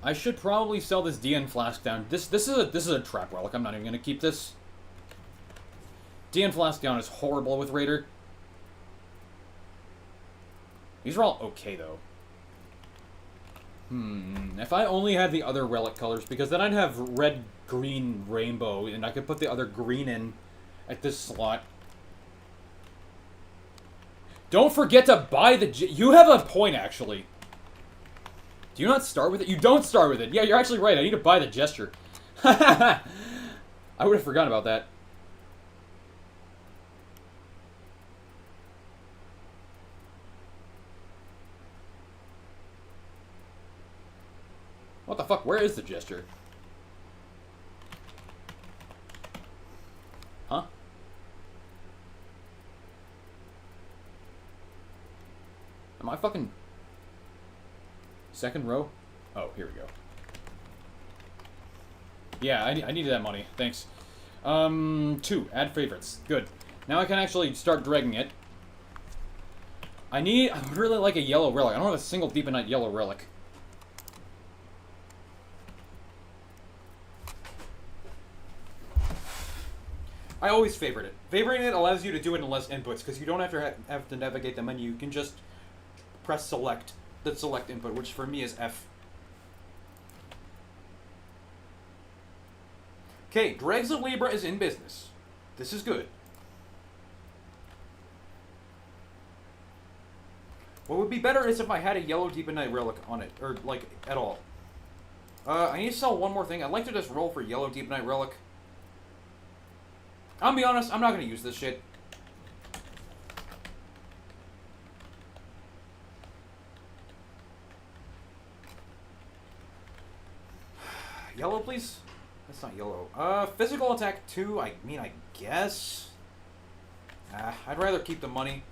I should probably sell this DN flask down. This is a trap relic. I'm not even gonna keep this. DN flask down is horrible with Raider. These are all okay though. If I only had the other relic colors, because then I'd have red, green, rainbow, and I could put the other green in at this slot. Don't forget to buy the... You have a point, actually. Do you not start with it? You don't start with it. Yeah, you're actually right. I need to buy the gesture. I would have forgotten about that. What the fuck? Where is the gesture? Huh? Am I fucking... Second row? Oh, here we go. Yeah, I needed that money. Thanks. 2. Add favorites. Good. Now I can actually start dragging it. I would really like a yellow relic. I don't have a single Deep in Night yellow relic. I always favorite it. Favoriting it allows you to do it in less inputs, because you don't have to navigate the menu. You can just press select, the select input, which for me is F. Okay, Dregs of Libra is in business. This is good. What would be better is if I had a yellow Deep in Night relic on it, or, like, at all. I need to sell one more thing. I'd like to just roll for yellow Deep in Night relic. I'll be honest, I'm not going to use this shit. Yellow, please? That's not yellow. Physical attack 2, I mean, I guess. I'd rather keep the money.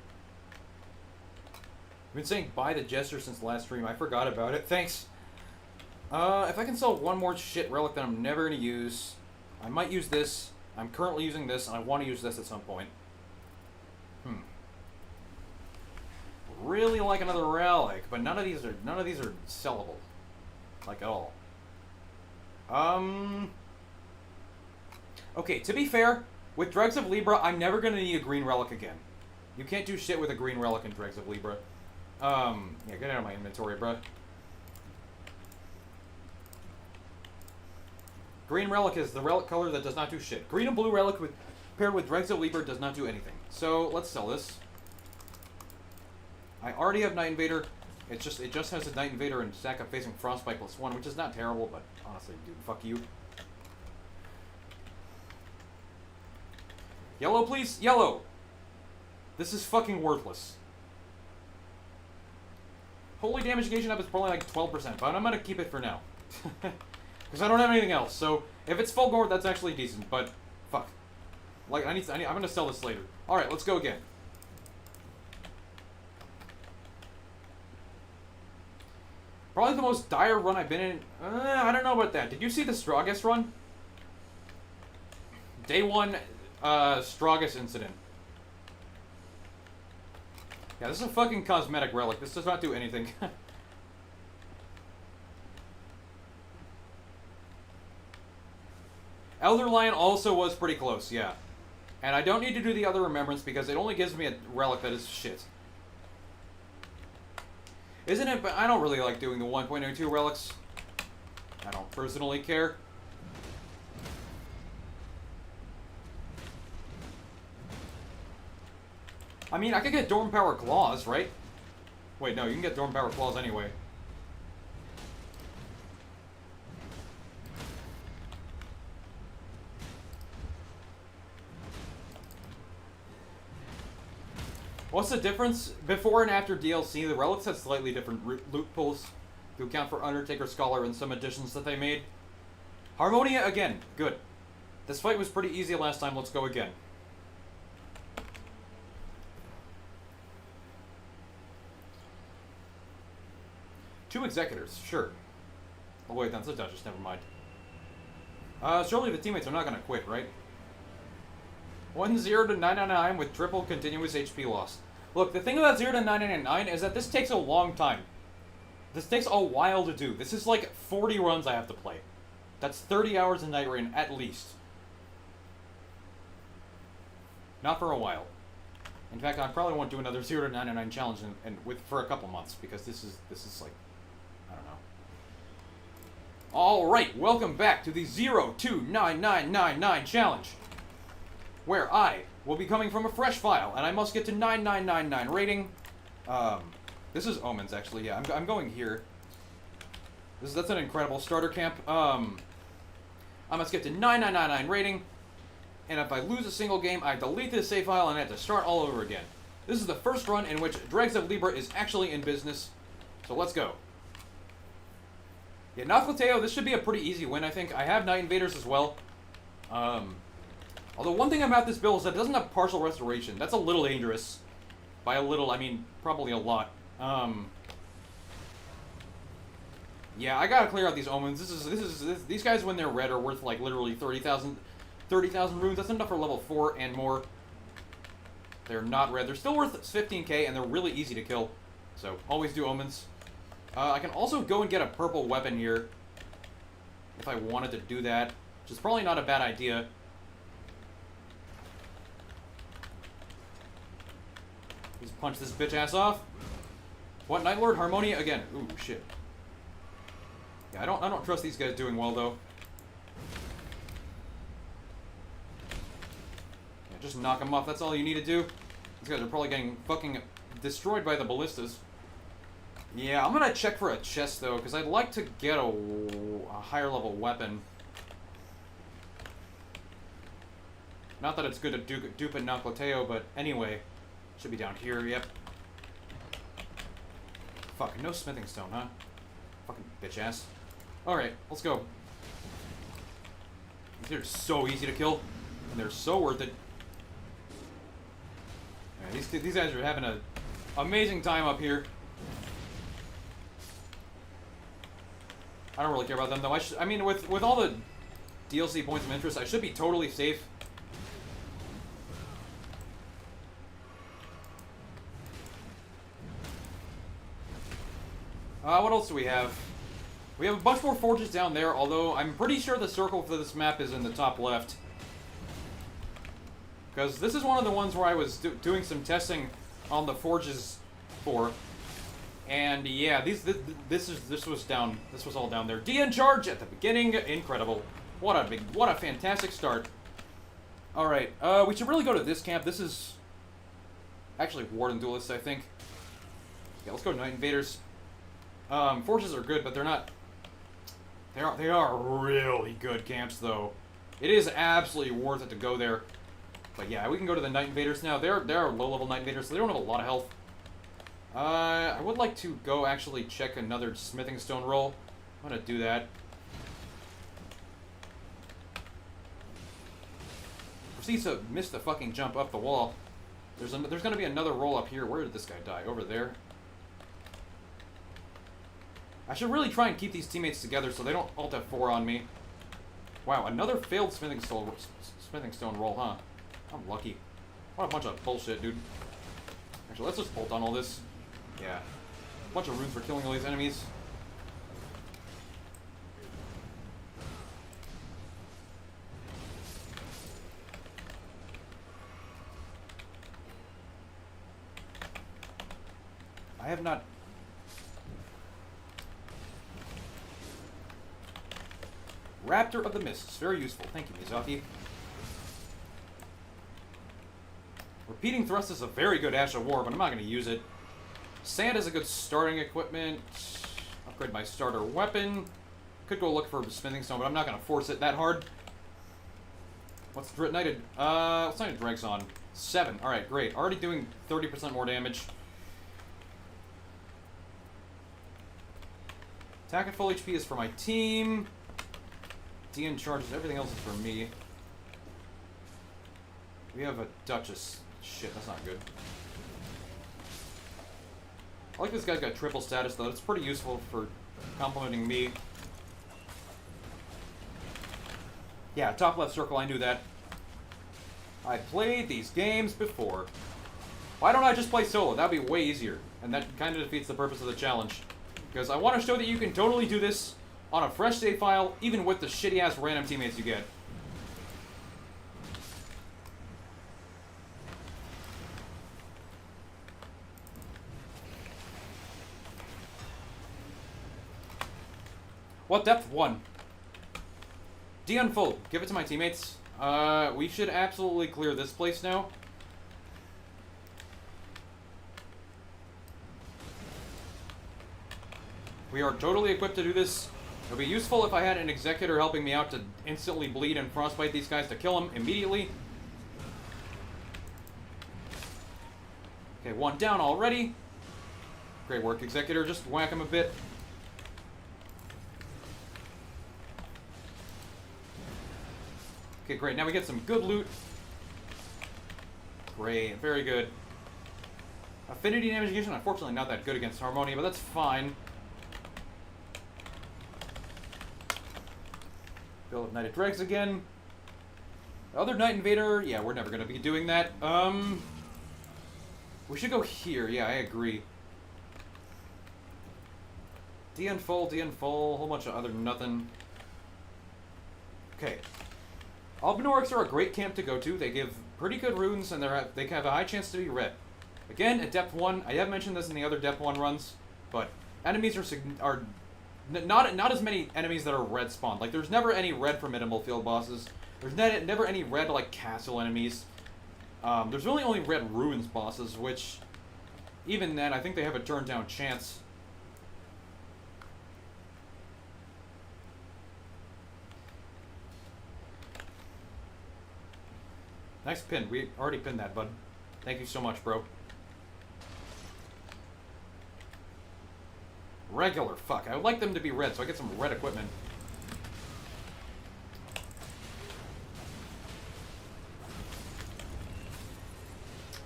I've been saying buy the gesture since last stream. I forgot about it. Thanks. If I can sell one more shit relic that I'm never going to use, I might use this. I'm currently using this, and I want to use this at some point. Really like another relic, but none of these are sellable, like at all. Okay, to be fair, with Dregs of Libra, I'm never gonna need a green relic again. You can't do shit with a green relic in Dregs of Libra. Yeah, get out of my inventory, bruh. Green relic is the relic color that does not do shit. Green and blue relic paired with Dregs of Libra does not do anything. So let's sell this. I already have Night Invader. It just has a Night Invader and stack up facing Frostbite +1, which is not terrible, but honestly, dude, fuck you. Yellow, please, yellow. This is fucking worthless. Holy damage negation up is probably like 12%, but I'm gonna keep it for now. Because I don't have anything else, so if it's full gore, that's actually decent, but fuck. Like, I'm gonna sell this later. Alright, let's go again. Probably the most dire run I've been in. I don't know about that. Did you see the Stragus run? Day 1, Stragus incident. Yeah, this is a fucking cosmetic relic. This does not do anything. Elder Lion also was pretty close, yeah. And I don't need to do the other Remembrance because it only gives me a relic that is shit. Isn't it? But I don't really like doing the 1.02 relics. I don't personally care. I mean, I could get Dorm Power Claws, right? Wait, no, you can get Dorm Power Claws anyway. What's the difference? Before and after DLC, the relics have slightly different loot pools to account for Undertaker, Scholar, and some additions that they made. Harmonia, again, good. This fight was pretty easy last time, let's go again. Two Executors, sure. Oh wait, that's a Duchess, never mind. Surely the teammates are not gonna quit, right? 1-0 to 999 with triple continuous HP loss. Look, the thing about 0 to 999 is that this takes a long time. This takes a while to do. This is like 40 runs I have to play. That's 30 hours a night rain at least. Not for a while. In fact, I probably won't do another 0 to 999 challenge for a couple months because this is like, I don't know. All right, welcome back to the 0 to 9999 challenge, where I will be coming from a fresh file, and I must get to 9999 rating. This is Omens, actually, yeah, I'm going here. That's an incredible starter camp. I must get to 9999 rating, and if I lose a single game, I delete this save file and I have to start all over again. This is the first run in which Dregs of Libra is actually in business, so let's go. Yeah, Noclateo, this should be a pretty easy win, I think. I have Night Invaders as well. Although one thing about this build is that it doesn't have partial restoration. That's a little dangerous. By a little, I mean probably a lot. Yeah, I gotta clear out these Omens. These guys, when they're red, are worth like literally 30,000 runes. That's enough for level 4 and more. They're not red. They're still worth 15k, and they're really easy to kill. So always do Omens. I can also go and get a purple weapon here if I wanted to do that, which is probably not a bad idea. Just punch this bitch ass off. What, Night Lord Harmonia again? Ooh, shit. Yeah, I don't trust these guys doing well though. Yeah, just knock them off. That's all you need to do. These guys are probably getting fucking destroyed by the ballistas. Yeah, I'm gonna check for a chest though, because I'd like to get a higher level weapon. Not that it's good to dupe at Noclateo, but anyway. Should be down here, yep. Fuck, no smithing stone, huh? Fucking bitch ass. Alright, let's go. These are so easy to kill, and they're so worth it. Yeah, these guys are having an amazing time up here. I don't really care about them though. I mean, with all the DLC points of interest, I should be totally safe. What else do we have? We have a bunch more forges down there, although I'm pretty sure the circle for this map is in the top left. Because this is one of the ones where I was doing some testing on the forges for. And yeah, this was all down there. DN charge at the beginning, incredible. What a fantastic start. All right, we should really go to this camp. This is actually Warden Duelists, I think. Yeah, let's go to Night Invaders. Forces are good, but they're not. They are really good camps, though. It is absolutely worth it to go there. But yeah, we can go to the Night Invaders now. They're low-level Night Invaders, so they don't have a lot of health. I would like to go actually check another smithing stone roll. I'm gonna do that. Proceeds to miss the fucking jump up the wall. There's gonna be another roll up here. Where did this guy die? Over there. I should really try and keep these teammates together so they don't alt F4 on me. Wow, another failed smithing stone roll, huh? I'm lucky. What a bunch of bullshit, dude. Actually, let's just bolt on all this. Yeah. A bunch of runes for killing all these enemies. I have not... Raptor of the Mists. Very useful. Thank you, Mizaki. Repeating thrust is a very good Ash of War, but I'm not going to use it. Sand is a good starting equipment. Upgrade my starter weapon. Could go look for smithing stone, but I'm not going to force it that hard. What's Knighted Dregs on? 7. Alright, great. Already doing 30% more damage. Attack at full HP is for my team. DN charges, everything else is for me. We have a Duchess. Shit, that's not good. I like this guy's got triple status, though. It's pretty useful for complimenting me. Yeah, top left circle, I knew that. I played these games before. Why don't I just play solo? That'd be way easier. And that kind of defeats the purpose of the challenge. Because I want to show that you can totally do this on a fresh save file, even with the shitty-ass random teammates you get. What depth? 1. Dion full. Give it to my teammates. We should absolutely clear this place now. We are totally equipped to do this. It would be useful if I had an Executor helping me out to instantly bleed and frostbite these guys to kill them immediately. Okay, 1 down already. Great work, Executor. Just whack him a bit. Okay, great. Now we get some good loot. Great. Very good. Affinity damage, unfortunately not that good against Harmonia, but that's fine. Build up Knighted Dregs again. The other Knight Invader, yeah, we're never going to be doing that. We should go here. Yeah, I agree. DN full, a whole bunch of other nothing. Okay. Albinorics are a great camp to go to. They give pretty good runes, and they have a high chance to be red. Again, at depth 1, I have mentioned this in the other depth 1 runs, but enemies are not as many enemies that are red spawned. Like, there's never any red formidable field bosses. There's never any red, like, castle enemies. There's really only red ruins bosses, which, even then, I think they have a turn-down chance. Nice pin. We already pinned that, bud. Thank you so much, bro. Regular. Fuck. I would like them to be red, so I get some red equipment.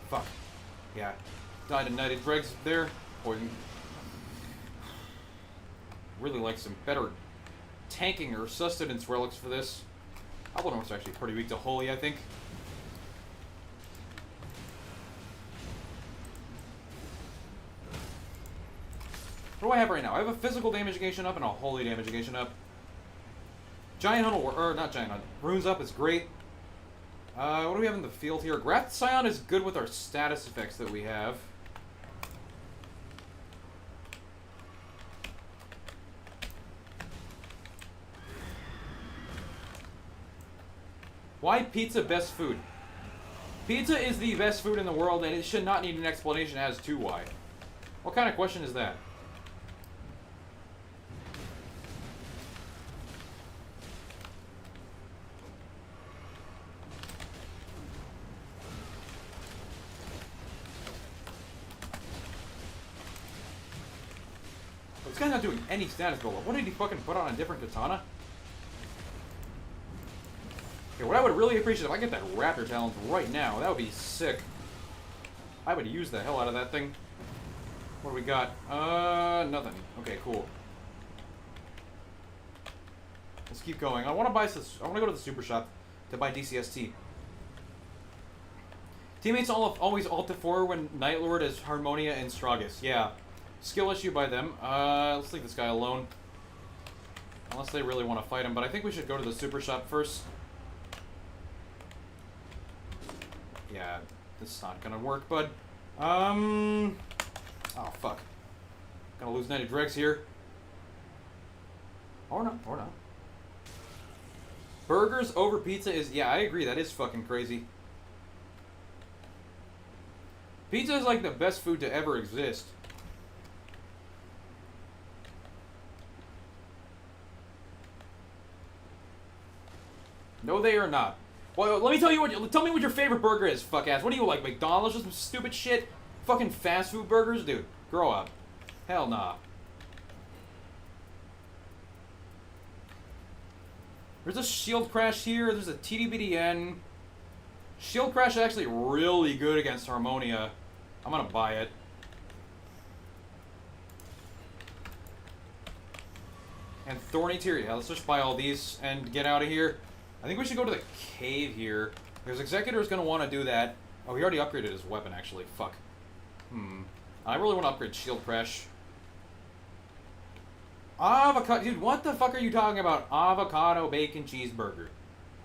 Fuck. Yeah. Died in Knighted Dregs there. Poison. Really like some better tanking or sustenance relics for this. Albino's actually pretty weak to Holy, I think. What do I have right now? I have a physical damage negation up and a holy damage negation up. Giant Hunt, or not Giant Hunt. Runes up is great. What do we have in the field here? Graft Scion is good with our status effects that we have. Why pizza best food? Pizza is the best food in the world, and it should not need an explanation as to why. What kind of question is that? This guy's not doing any status build-up. What did he fucking put on a different katana? Okay, what I would really appreciate if I get that Raptor Talons right now, that would be sick. I would use the hell out of that thing. What do we got? Nothing. Okay, cool. Let's keep going. I want to buy this. I want to go to the super shop to buy DCST. Teammates always ult to 4 when Night Lord is Harmonia and Stragus. Yeah. Skill issue by them. Let's leave this guy alone. Unless they really want to fight him, but I think we should go to the super shop first. Yeah, this is not gonna work, bud. Oh, fuck. Gonna lose Knighted Dregs here. Or not, or not. Burgers over pizza is... Yeah, I agree, that is fucking crazy. Pizza is like the best food to ever exist. No, they are not. Well, let me tell you what. Tell me what your favorite burger is, fuck ass. What do you like, McDonald's or some stupid shit? Fucking fast food burgers, dude. Grow up. Hell nah. There's a shield crash here. There's a TDBDN. Shield crash is actually really good against Harmonia. I'm gonna buy it. And Thorny Tear. Yeah, let's just buy all these and get out of here. I think we should go to the cave here. Because Executor's going to want to do that. Oh, he already upgraded his weapon, actually. Fuck. I really want to upgrade Shield Crash. Avocado. Dude, what the fuck are you talking about? Avocado bacon cheeseburger.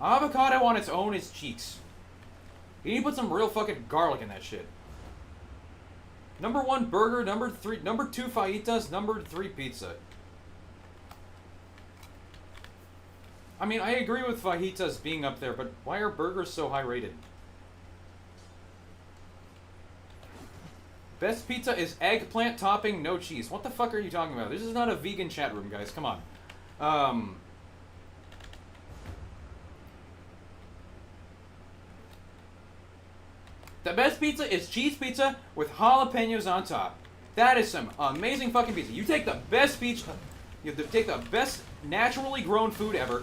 Avocado on its own is cheeks. You need to put some real fucking garlic in that shit. Number 1 burger, number 2 fajitas, number 3 pizza. I mean, I agree with fajitas being up there, but why are burgers so high rated? Best pizza is eggplant topping, no cheese. What the fuck are you talking about? This is not a vegan chat room, guys. Come on. The best pizza is cheese pizza with jalapenos on top. That is some amazing fucking pizza. You take the best pizza, you take the best naturally grown food ever,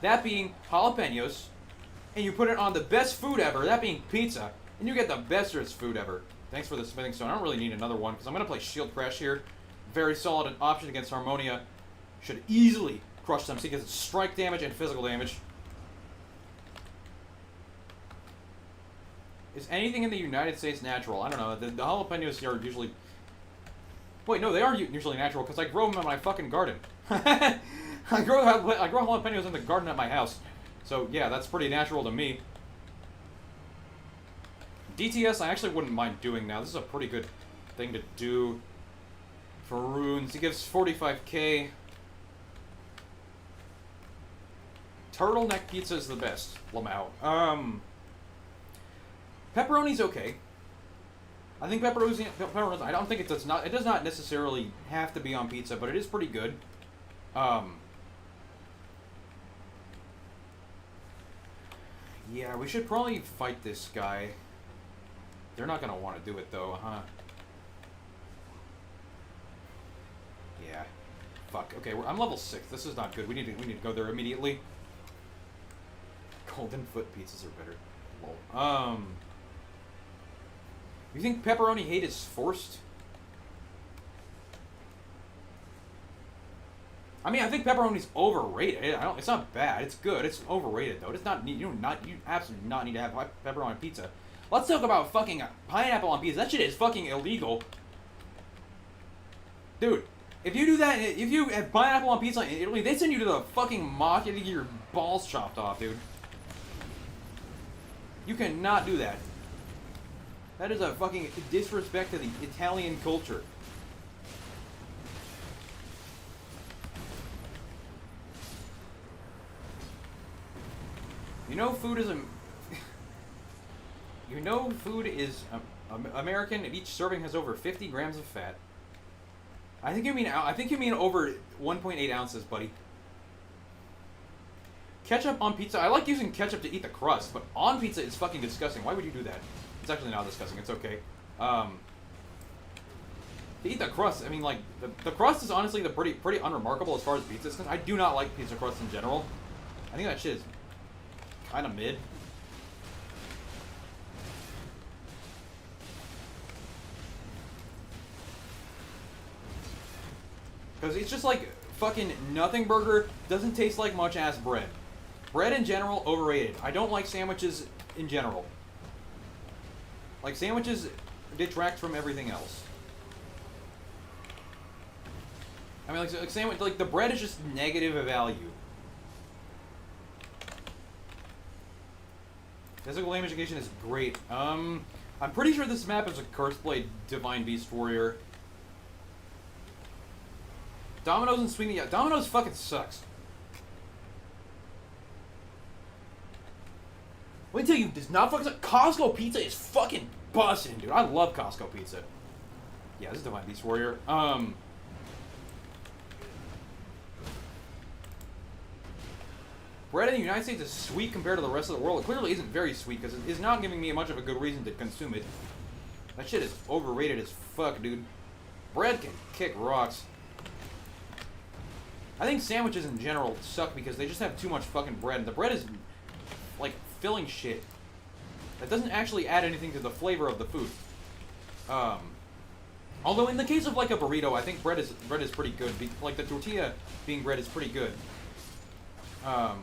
that being jalapenos, and you put it on the best food ever, that being pizza, and you get the bestest food ever. Thanks for the smithing stone. I don't really need another one, because I'm going to play Shield Crash here. Very solid option against Harmonia. Should easily crush them, so he gets strike damage and physical damage. Is anything in the United States natural? I don't know. The jalapenos are usually... Wait, no, they are usually natural, because I grow them in my fucking garden. I grow jalapenos in the garden at my house. So, yeah, that's pretty natural to me. DTS, I actually wouldn't mind doing now. This is a pretty good thing to do for runes. He gives 45k. Turtleneck pizza is the best. Lamau. Pepperoni's okay. I think pepperoni. I don't think it does not. It does not necessarily have to be on pizza, but it is pretty good. Yeah, we should probably fight this guy. They're not gonna want to do it though, huh? Yeah. Fuck. Okay, I'm level 6. This is not good. We need to go there immediately. Golden foot pizzas are better. Lol. You think pepperoni hate is forced? I mean, I think pepperoni's overrated. It's not bad. It's good. It's overrated though. It's not. You absolutely not need to have pepperoni on pizza. Let's talk about fucking pineapple on pizza. That shit is fucking illegal, dude. If you do that, if you have pineapple on pizza in Italy, they send you to the fucking mock and get your balls chopped off, dude. You cannot do that. That is a fucking disrespect to the Italian culture. You know, food is American. Each serving has over 50 grams of fat. I think you mean over 1.8 ounces, buddy. Ketchup on pizza. I like using ketchup to eat the crust, but on pizza it's fucking disgusting. Why would you do that? It's actually not disgusting. It's okay. To eat the crust, I mean, like, the crust is honestly pretty unremarkable as far as pizza is concerned. I do not like pizza crust in general. I think that shit is kind of mid. Because it's just like fucking nothing burger doesn't taste like much ass bread. Bread in general, overrated. I don't like sandwiches in general. Like, sandwiches detract from everything else. I mean, like sandwich, like the bread is just negative value. Physical damage negation is great. I'm pretty sure this map is a Curse Blade Divine Beast Warrior. Domino's and Sweeney. Yeah, Domino's fucking sucks. Let me tell you, does not fucking suck. Costco pizza is fucking bussin', dude. I love Costco pizza. Yeah, this is Divine Beast Warrior. Bread in the United States is sweet compared to the rest of the world. It clearly isn't very sweet because it's not giving me much of a good reason to consume it. That shit is overrated as fuck, dude. Bread can kick rocks. I think sandwiches in general suck because they just have too much fucking bread. And the bread is, like, filling shit. That doesn't actually add anything to the flavor of the food. Although in the case of, like, a burrito, I think bread is pretty good. Like, the tortilla being bread is pretty good. I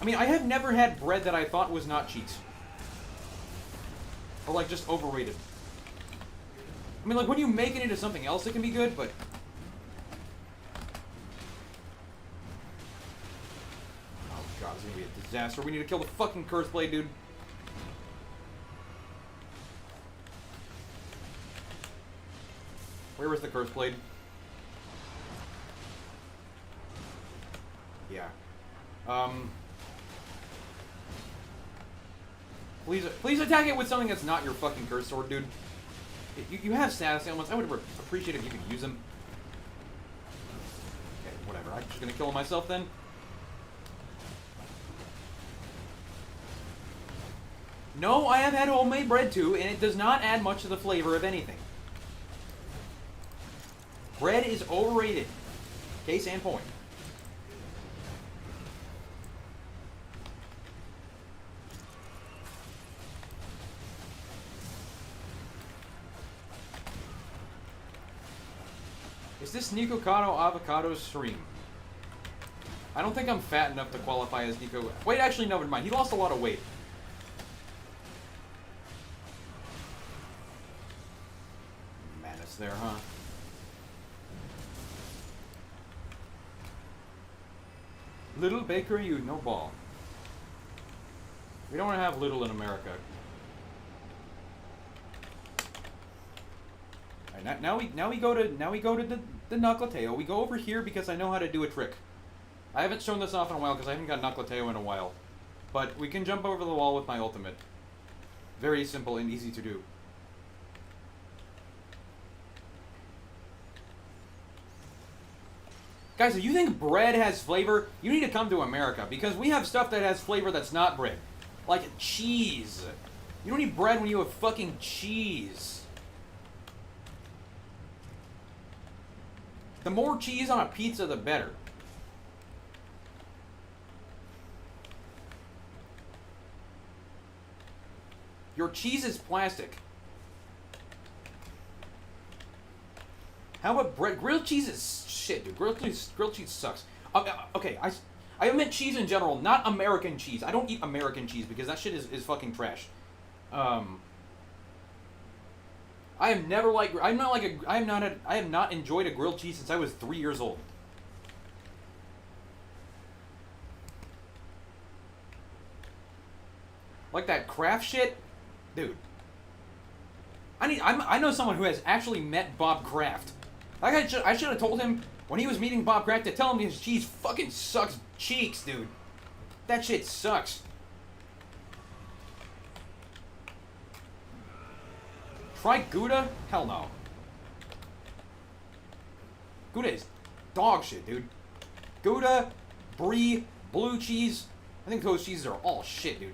mean, I have never had bread that I thought was not cheese. Or, like, just overrated. I mean, like, when you make it into something else, it can be good, but... Oh, God, it's gonna be a disaster. We need to kill the fucking Curse Blade, dude. Where was the Curse Blade? Yeah. Please attack it with something that's not your fucking curse sword, dude. You have status ailments. I would appreciate if you could use them. Okay, whatever. I'm just gonna kill him myself then. No, I have had homemade bread too, and it does not add much to the flavor of anything. Bread is overrated. Case in point. Is this Nikocado Avocado stream? I don't think I'm fat enough to qualify as Nico. Wait, actually, no, never mind. He lost a lot of weight. Madness there, huh? Little bakery, you no ball. We don't want to have little in America. Alright, now we go to the Knuckleteo. We go over here because I know how to do a trick. I haven't shown this off in a while because I haven't got Knuckleteo in a while. But we can jump over the wall with my ultimate. Very simple and easy to do. Guys, if you think bread has flavor, you need to come to America because we have stuff that has flavor that's not bread. Like cheese. You don't need bread when you have fucking cheese. The more cheese on a pizza, the better. Your cheese is plastic. How about bread? Grilled cheese is shit, dude. Grilled cheese sucks. Okay, I meant cheese in general, not American cheese. I don't eat American cheese because that shit is fucking trash. I have never liked. I have not enjoyed a grilled cheese since I was 3 years old. Like that Kraft shit, dude. I know someone who has actually met Bob Kraft. I should have told him when he was meeting Bob Kraft to tell him his cheese fucking sucks cheeks, dude. That shit sucks. Try Gouda? Hell no. Gouda is dog shit, dude. Gouda, Brie, blue cheese. I think those cheeses are all shit, dude.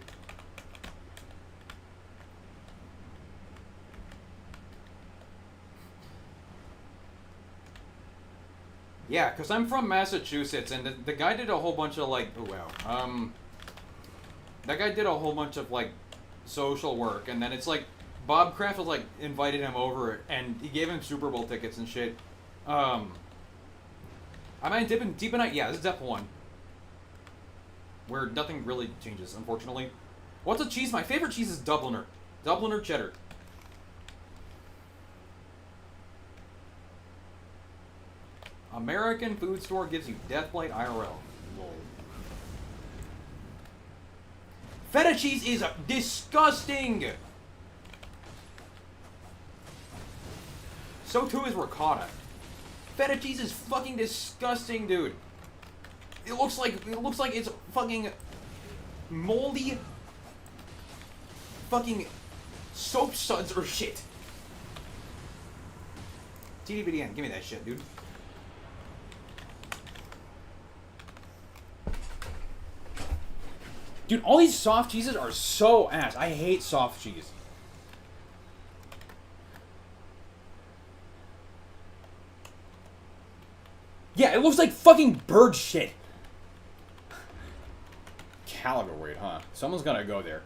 Yeah, because I'm from Massachusetts, and the guy did a whole bunch of, like, oh, wow. That guy did a whole bunch of, like, social work, and then it's, like, Bob Kraft was, like, invited him over, and he gave him Super Bowl tickets and shit. I mean, Deep in Night, yeah, this is Dep 1. Where nothing really changes, unfortunately. What's a cheese? My favorite cheese is Dubliner. Dubliner cheddar. American food store gives you Deathblade IRL. Lol. Feta cheese is disgusting! So too is ricotta. Feta cheese is fucking disgusting, dude. It looks like it's fucking moldy fucking soap suds or shit. TDBDN, give me that shit, dude. Dude, all these soft cheeses are so ass. I hate soft cheese. Yeah, it looks like fucking bird shit. Caliber weight, huh? Someone's gotta go there.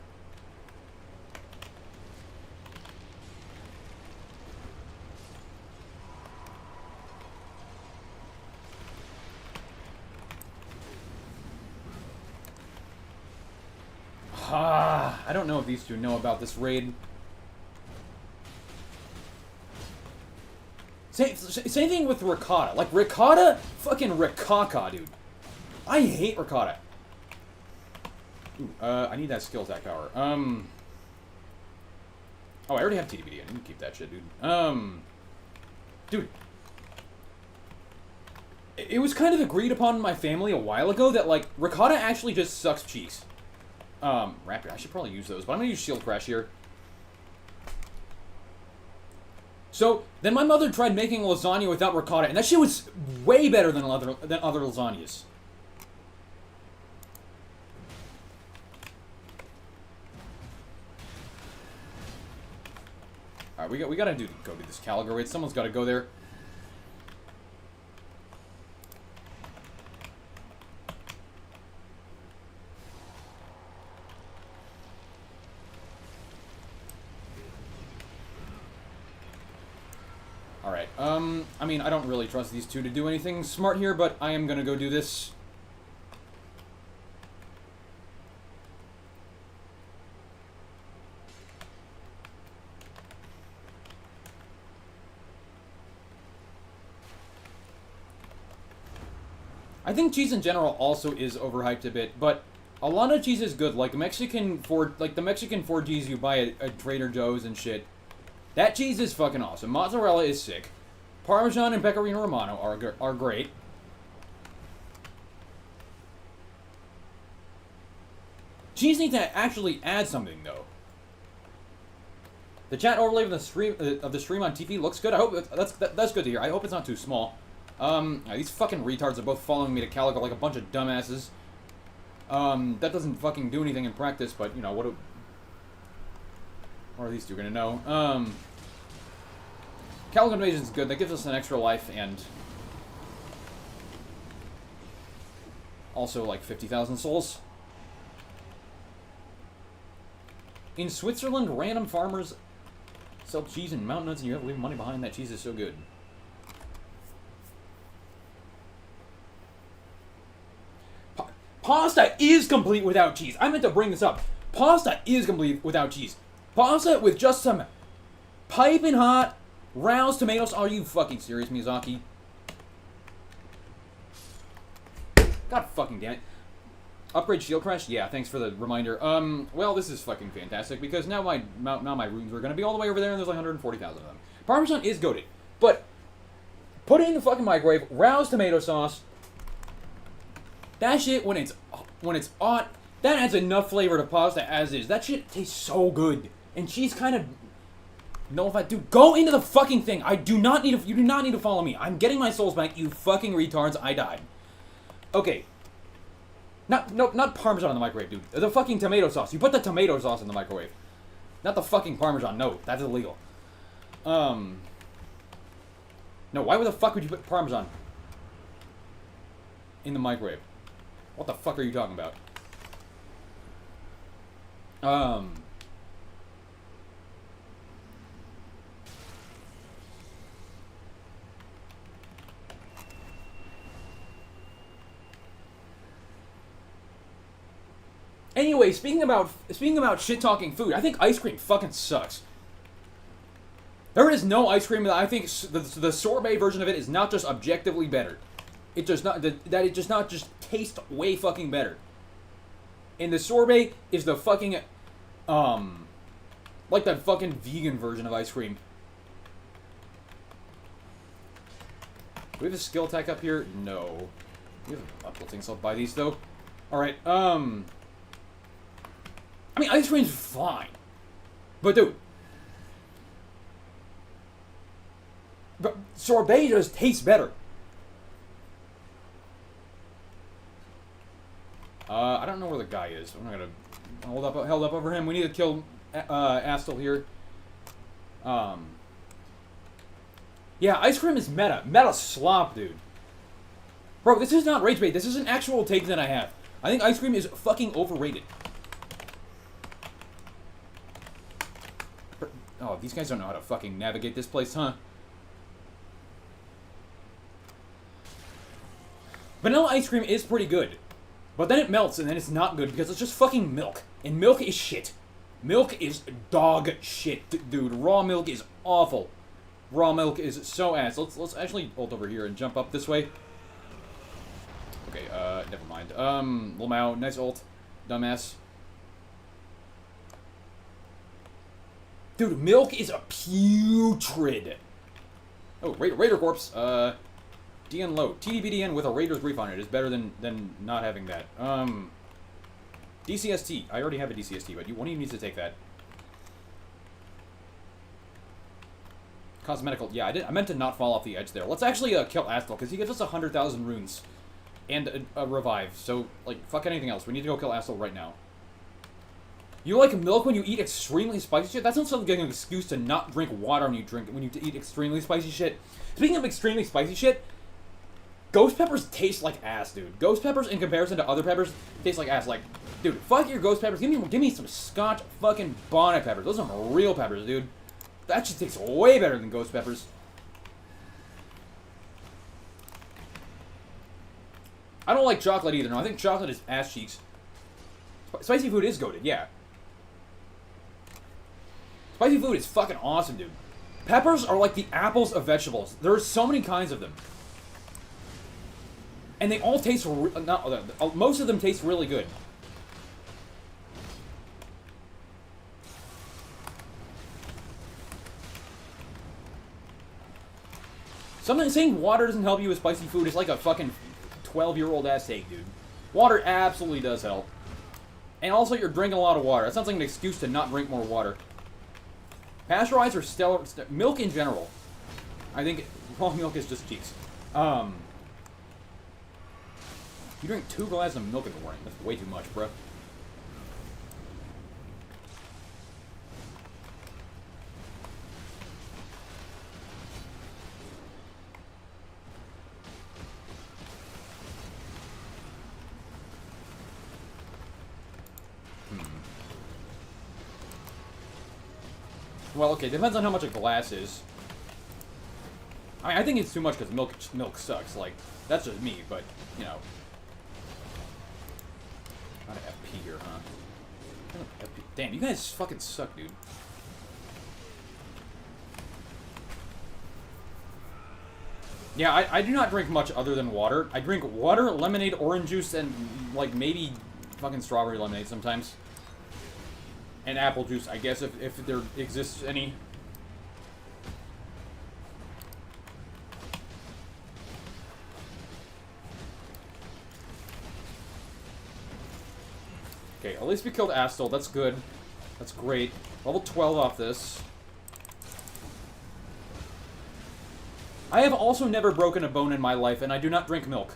I don't know if these two know about this raid. Same thing with ricotta. Like, ricotta, fucking ricotta, dude. I hate ricotta. Ooh, I need that skill attack power. Oh, I already have TDBD. I need to keep that shit, dude. Dude. It was kind of agreed upon in my family a while ago that, like, ricotta actually just sucks cheese. Rapid. I should probably use those, but I'm gonna use Shield Crash here. So, then my mother tried making lasagna without ricotta, and that shit was way better than other lasagnas. Alright, we gotta go do this Caliber raid. Someone's gotta go there. Alright, I mean, I don't really trust these two to do anything smart here, but I am gonna go do this. I think cheese in general also is overhyped a bit, but a lot of cheese is good. Like the Mexican 4Gs you buy at Trader Joe's and shit. That cheese is fucking awesome. Mozzarella is sick. Parmesan and Pecorino Romano are great. Cheese needs to actually add something though. The chat overlay of the stream on TV looks good. I hope that's good to hear. I hope it's not too small. These fucking retards are both following me to Calico like a bunch of dumbasses. That doesn't fucking do anything in practice, but you know what are these two gonna know? Calico Invasion's good. That gives us an extra life and also like 50,000 souls. In Switzerland, random farmers sell cheese and mountain nuts, and you have to leave money behind. That cheese is so good. Pasta is complete without cheese. I meant to bring this up. Pasta is complete without cheese. Pasta with just some piping hot roused tomatoes. Are you fucking serious, Miyazaki? God fucking damn it. Upgrade Shield Crash? Yeah, thanks for the reminder. Well, this is fucking fantastic because now my runes are gonna be all the way over there and there's like 140,000 of them. Parmesan is goated, but put it in the fucking microwave, roused tomato sauce. That shit, when it's hot, that adds enough flavor to pasta as is. That shit tastes so good. And she's kind of... No, if I do... Go into the fucking thing. You do not need to follow me. I'm getting my souls back, you fucking retards. I died. Okay. Not Parmesan in the microwave, dude. The fucking tomato sauce. You put the tomato sauce in the microwave. Not the fucking Parmesan. No, that's illegal. No, why the fuck would you put Parmesan in the microwave? What the fuck are you talking about? Anyway, speaking about shit-talking food, I think ice cream fucking sucks. There is no ice cream that I think the sorbet version of it is not just objectively better. It does not that it does not just taste way fucking better. And the sorbet is the fucking like that fucking vegan version of ice cream. Do we have a skill attack up here? No. We have uplifting, so I'll buy these, though. Alright, I mean, ice cream's fine. But, dude. But sorbet just tastes better. I don't know where the guy is. I'm not gonna held up over him. We need to kill Astel here. Yeah, ice cream is meta. Meta slop, dude. Bro, this is not rage bait. This is an actual take that I have. I think ice cream is fucking overrated. Oh, these guys don't know how to fucking navigate this place, huh? Vanilla ice cream is pretty good. But then it melts, and then it's not good because it's just fucking milk. And milk is shit. Milk is dog shit, dude. Raw milk is awful. Raw milk is so ass. Let's actually ult over here and jump up this way. Okay, never mind. Lamau, nice ult. Dumbass. Dude, milk is a putrid. Oh, Raider Corpse. DN low. TDBDN with a Raider's Brief on it is better than not having that. DCST. I already have a DCST, but one of you needs to take that. Cosmetical. Yeah, I meant to not fall off the edge there. Let's actually kill Astel, because he gives us 100,000 runes. And a revive. So, like, fuck anything else. We need to go kill Astel right now. You like milk when you eat extremely spicy shit? That sounds like an excuse to not drink water when you eat extremely spicy shit. Speaking of extremely spicy shit, ghost peppers taste like ass, dude. Ghost peppers, in comparison to other peppers, taste like ass. Like, dude, fuck your ghost peppers. Give me some Scotch fucking bonnet peppers. Those are some real peppers, dude. That shit tastes way better than ghost peppers. I don't like chocolate either. No, I think chocolate is ass cheeks. Spicy food is goated, yeah. Spicy food is fucking awesome, dude. Peppers are like the apples of vegetables. There are so many kinds of them. And they all taste, most of them taste really good. Saying water doesn't help you with spicy food is like a fucking 12-year-old ass take, dude. Water absolutely does help. And also, you're drinking a lot of water. That sounds like an excuse to not drink more water. Pasteurized or stellar... milk in general. I think raw milk is just cheeks. You drink 2 glasses of milk in the morning. That's way too much, bro. Well, okay, depends on how much a glass is. I think it's too much because milk sucks. Like, that's just me, but, you know. Not an FP here, huh? FP. Damn, you guys fucking suck, dude. Yeah, I do not drink much other than water. I drink water, lemonade, orange juice, and, like, maybe fucking strawberry lemonade sometimes. And apple juice, I guess, if there exists any. Okay, at least we killed Astel. That's good. That's great. Level 12 off this. I have also never broken a bone in my life, and I do not drink milk.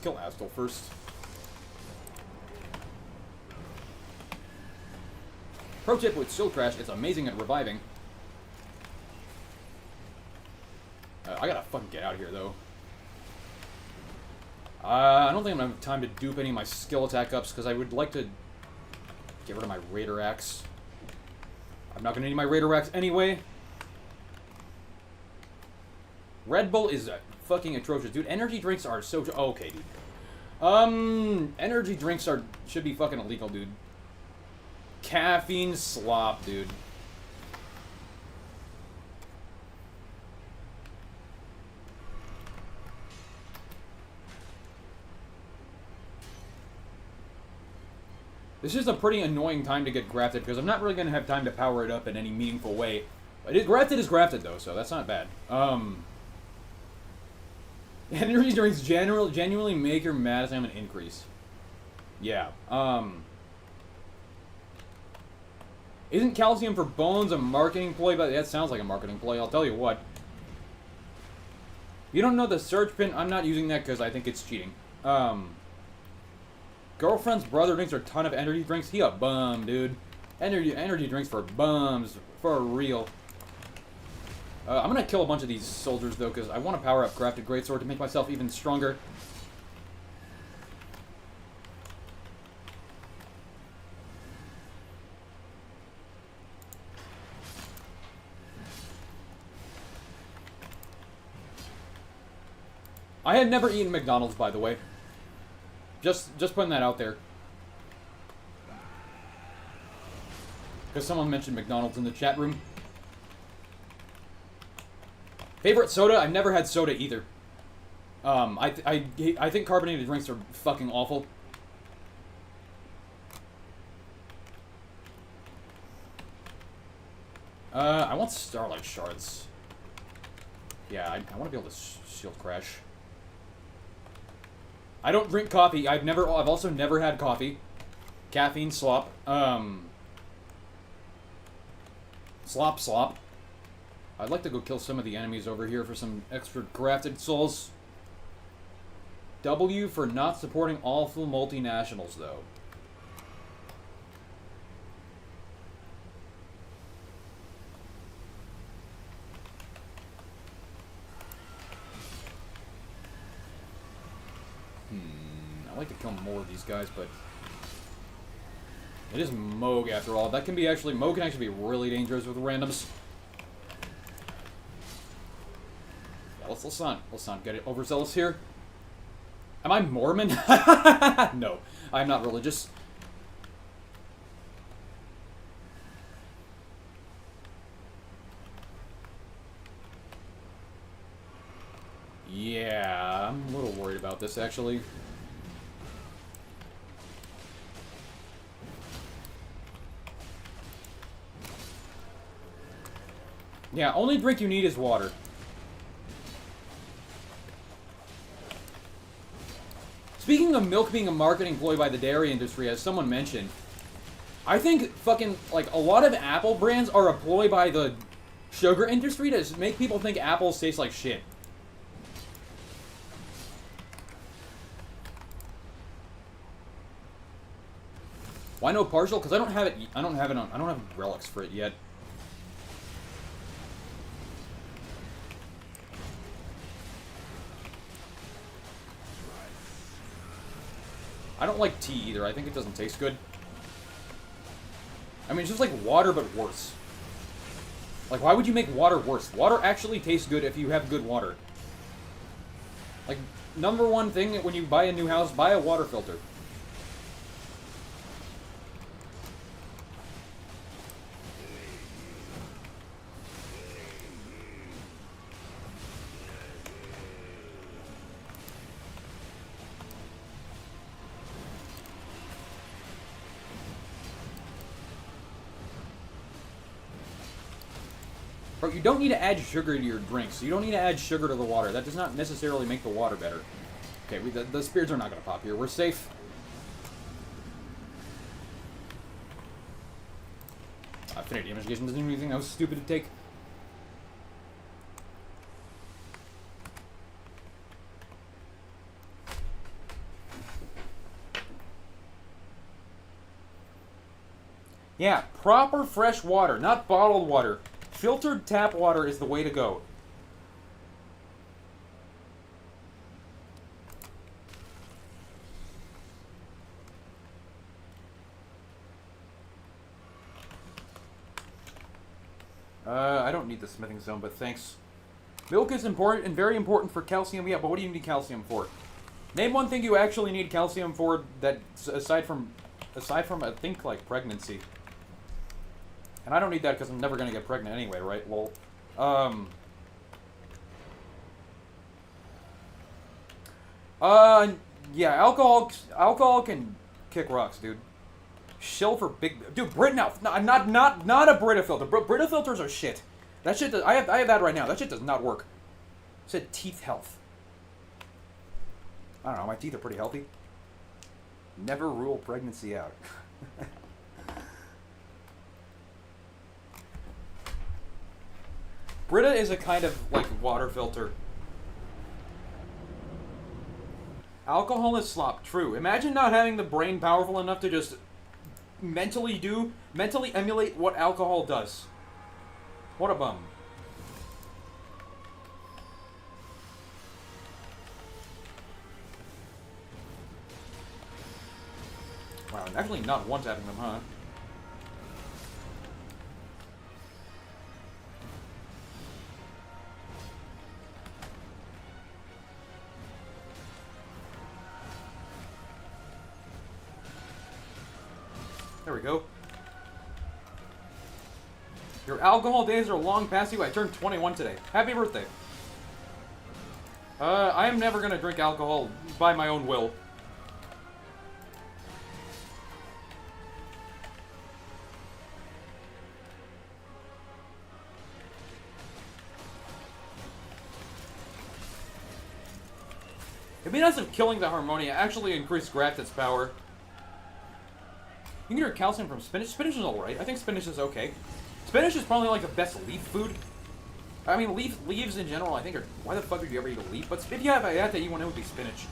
Kill Astel first. Pro tip with Shield Crash, it's amazing at reviving. I gotta fucking get out of here, though. I don't think I'm gonna have time to dupe any of my skill attack ups, because I would like to get rid of my Raider Axe. I'm not gonna need my Raider Axe anyway. Red Bull is fucking atrocious, dude. Energy drinks are so... okay, dude. Energy drinks should be fucking illegal, dude. Caffeine slop, dude. This is a pretty annoying time to get grafted, because I'm not really going to have time to power it up in any meaningful way Grafted is grafted, though, so that's not bad. Energy drinks genuinely make your mana stamina increase. Yeah. Isn't calcium for bones a marketing ploy? But that sounds like a marketing ploy, I'll tell you what. You don't know the search pin? I'm not using that because I think it's cheating. Girlfriend's brother drinks a ton of energy drinks. He a bum, dude. Energy drinks for bums. For real. I'm gonna kill a bunch of these soldiers, though, because I want to power up Crafted Greatsword to make myself even stronger. I have never eaten McDonald's, by the way. Just putting that out there. Because someone mentioned McDonald's in the chat room. Favorite soda? I've never had soda either. I think carbonated drinks are fucking awful. I want Starlight Shards. Yeah, I want to be able to shield crash. I don't drink coffee. I've also never had coffee. Caffeine slop. Slop. I'd like to go kill some of the enemies over here for some extra crafted souls. W for not supporting awful multinationals, though. I'd like to kill more of these guys, but it is Moog after all. That can be Moog can actually be really dangerous with randoms. Yeah, let's not get it overzealous here. Am I Mormon? No, I'm not religious. Yeah, I'm a little worried about this, actually. Yeah, only drink you need is water. Speaking of milk being a marketing ploy by the dairy industry, as someone mentioned, I think fucking, like, a lot of Apple brands are a ploy by the sugar industry to make people think apples taste like shit. Why no partial? Because I don't have it. I don't have relics for it yet. I don't like tea either. I think it doesn't taste good. I mean, it's just like water, but worse. Like, why would you make water worse? Water actually tastes good if you have good water. Like, number one thing when you buy a new house, buy a water filter. Bro, you don't need to add sugar to your drinks. You don't need to add sugar to the water. That does not necessarily make the water better. Okay, the spears are not going to pop here. We're safe. Affinity investigation doesn't do anything. That was stupid to take. Yeah, proper fresh water, not bottled water. Filtered tap water is the way to go. I don't need the smithing zone, but thanks. Milk is important and very important for calcium. Yeah, but what do you need calcium for? Name one thing you actually need calcium for that aside from I think like pregnancy. And I don't need that because I'm never gonna get pregnant anyway, right? Lol. Yeah, alcohol can kick rocks, dude. Shill for big, dude. Brit now, not a Brita filter. Brita filters are shit. That shit does, I have that right now. That shit does not work. It said teeth health. I don't know, my teeth are pretty healthy. Never rule pregnancy out. Brita is a kind of like water filter. Alcohol is slop, true. Imagine not having the brain powerful enough to just mentally emulate what alcohol does. What a bum. Wow, actually not one tapping them, huh? There we go. Your alcohol days are long past you. I turned 21 today. Happy birthday. I am never gonna drink alcohol by my own will. It'd be nice if killing the Harmonia actually increased Grafton's power. You can get your calcium from spinach. Spinach is alright. I think spinach is okay. Spinach is probably like the best leaf food. I mean, leaves in general, I think are... Why the fuck would you ever eat a leaf? But if you had to eat one, it would be spinach.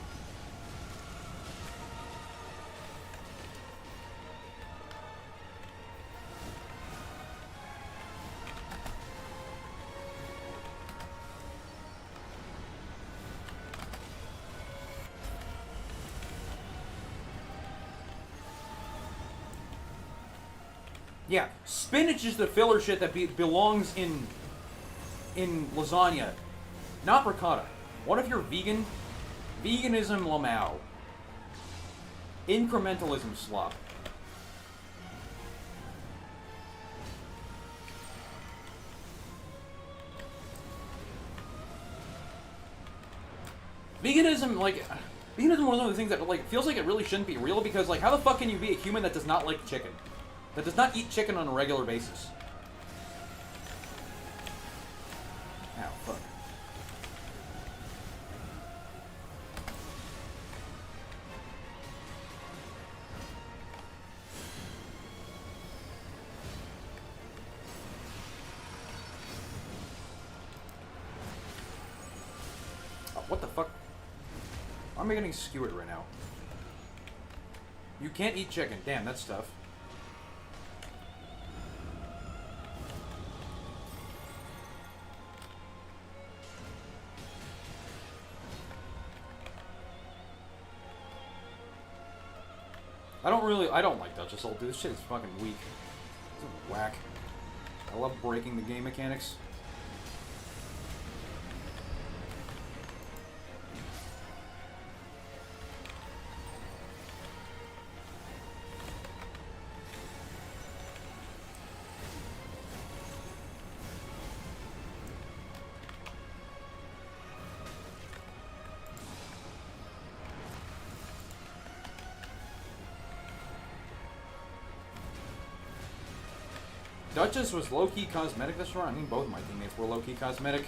Yeah, spinach is the filler shit that belongs in lasagna, not ricotta. What if you're vegan? Veganism lamau. Incrementalism slop. Veganism, like, veganism is one of the things that, like, feels like it really shouldn't be real because, like, how the fuck can you be a human that does not like chicken? That does not eat chicken on a regular basis? Ow, fuck. Oh, what the fuck? Why am I getting skewered right now? You can't eat chicken. Damn, that's tough. I don't like Dutch Assault, dude. This shit is fucking weak. It's whack. I love breaking the game mechanics. Duchess was low-key cosmetic this run. I mean, both of my teammates were low-key cosmetic.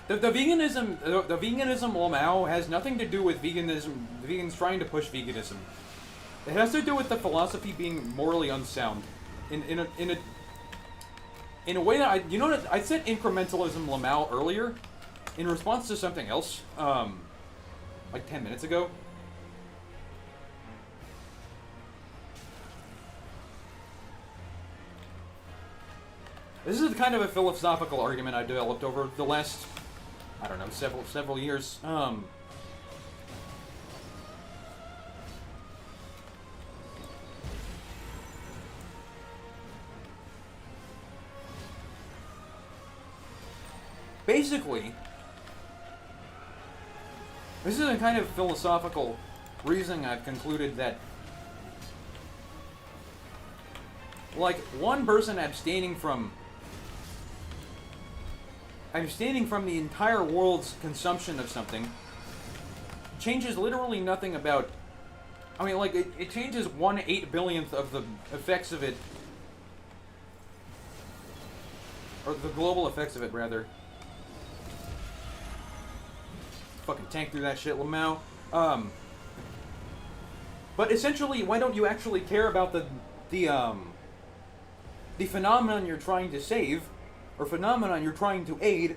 The veganism lamau has nothing to do with veganism. The vegans trying to push veganism. It has to do with the philosophy being morally unsound. In a way that I said incrementalism lamau earlier in response to something else. Like 10 minutes ago. This is kind of a philosophical argument I developed over the last, I don't know, several years. Basically, this is a kind of philosophical reasoning I've concluded that, like, one person abstaining from the entire world's consumption of something changes literally nothing about I mean, like, it changes 1/8 billionth of the effects of it. Or the global effects of it, rather. Fucking tank through that shit, Lamau. But essentially, why don't you actually care about the phenomenon you're trying to save, or phenomenon you're trying to aid,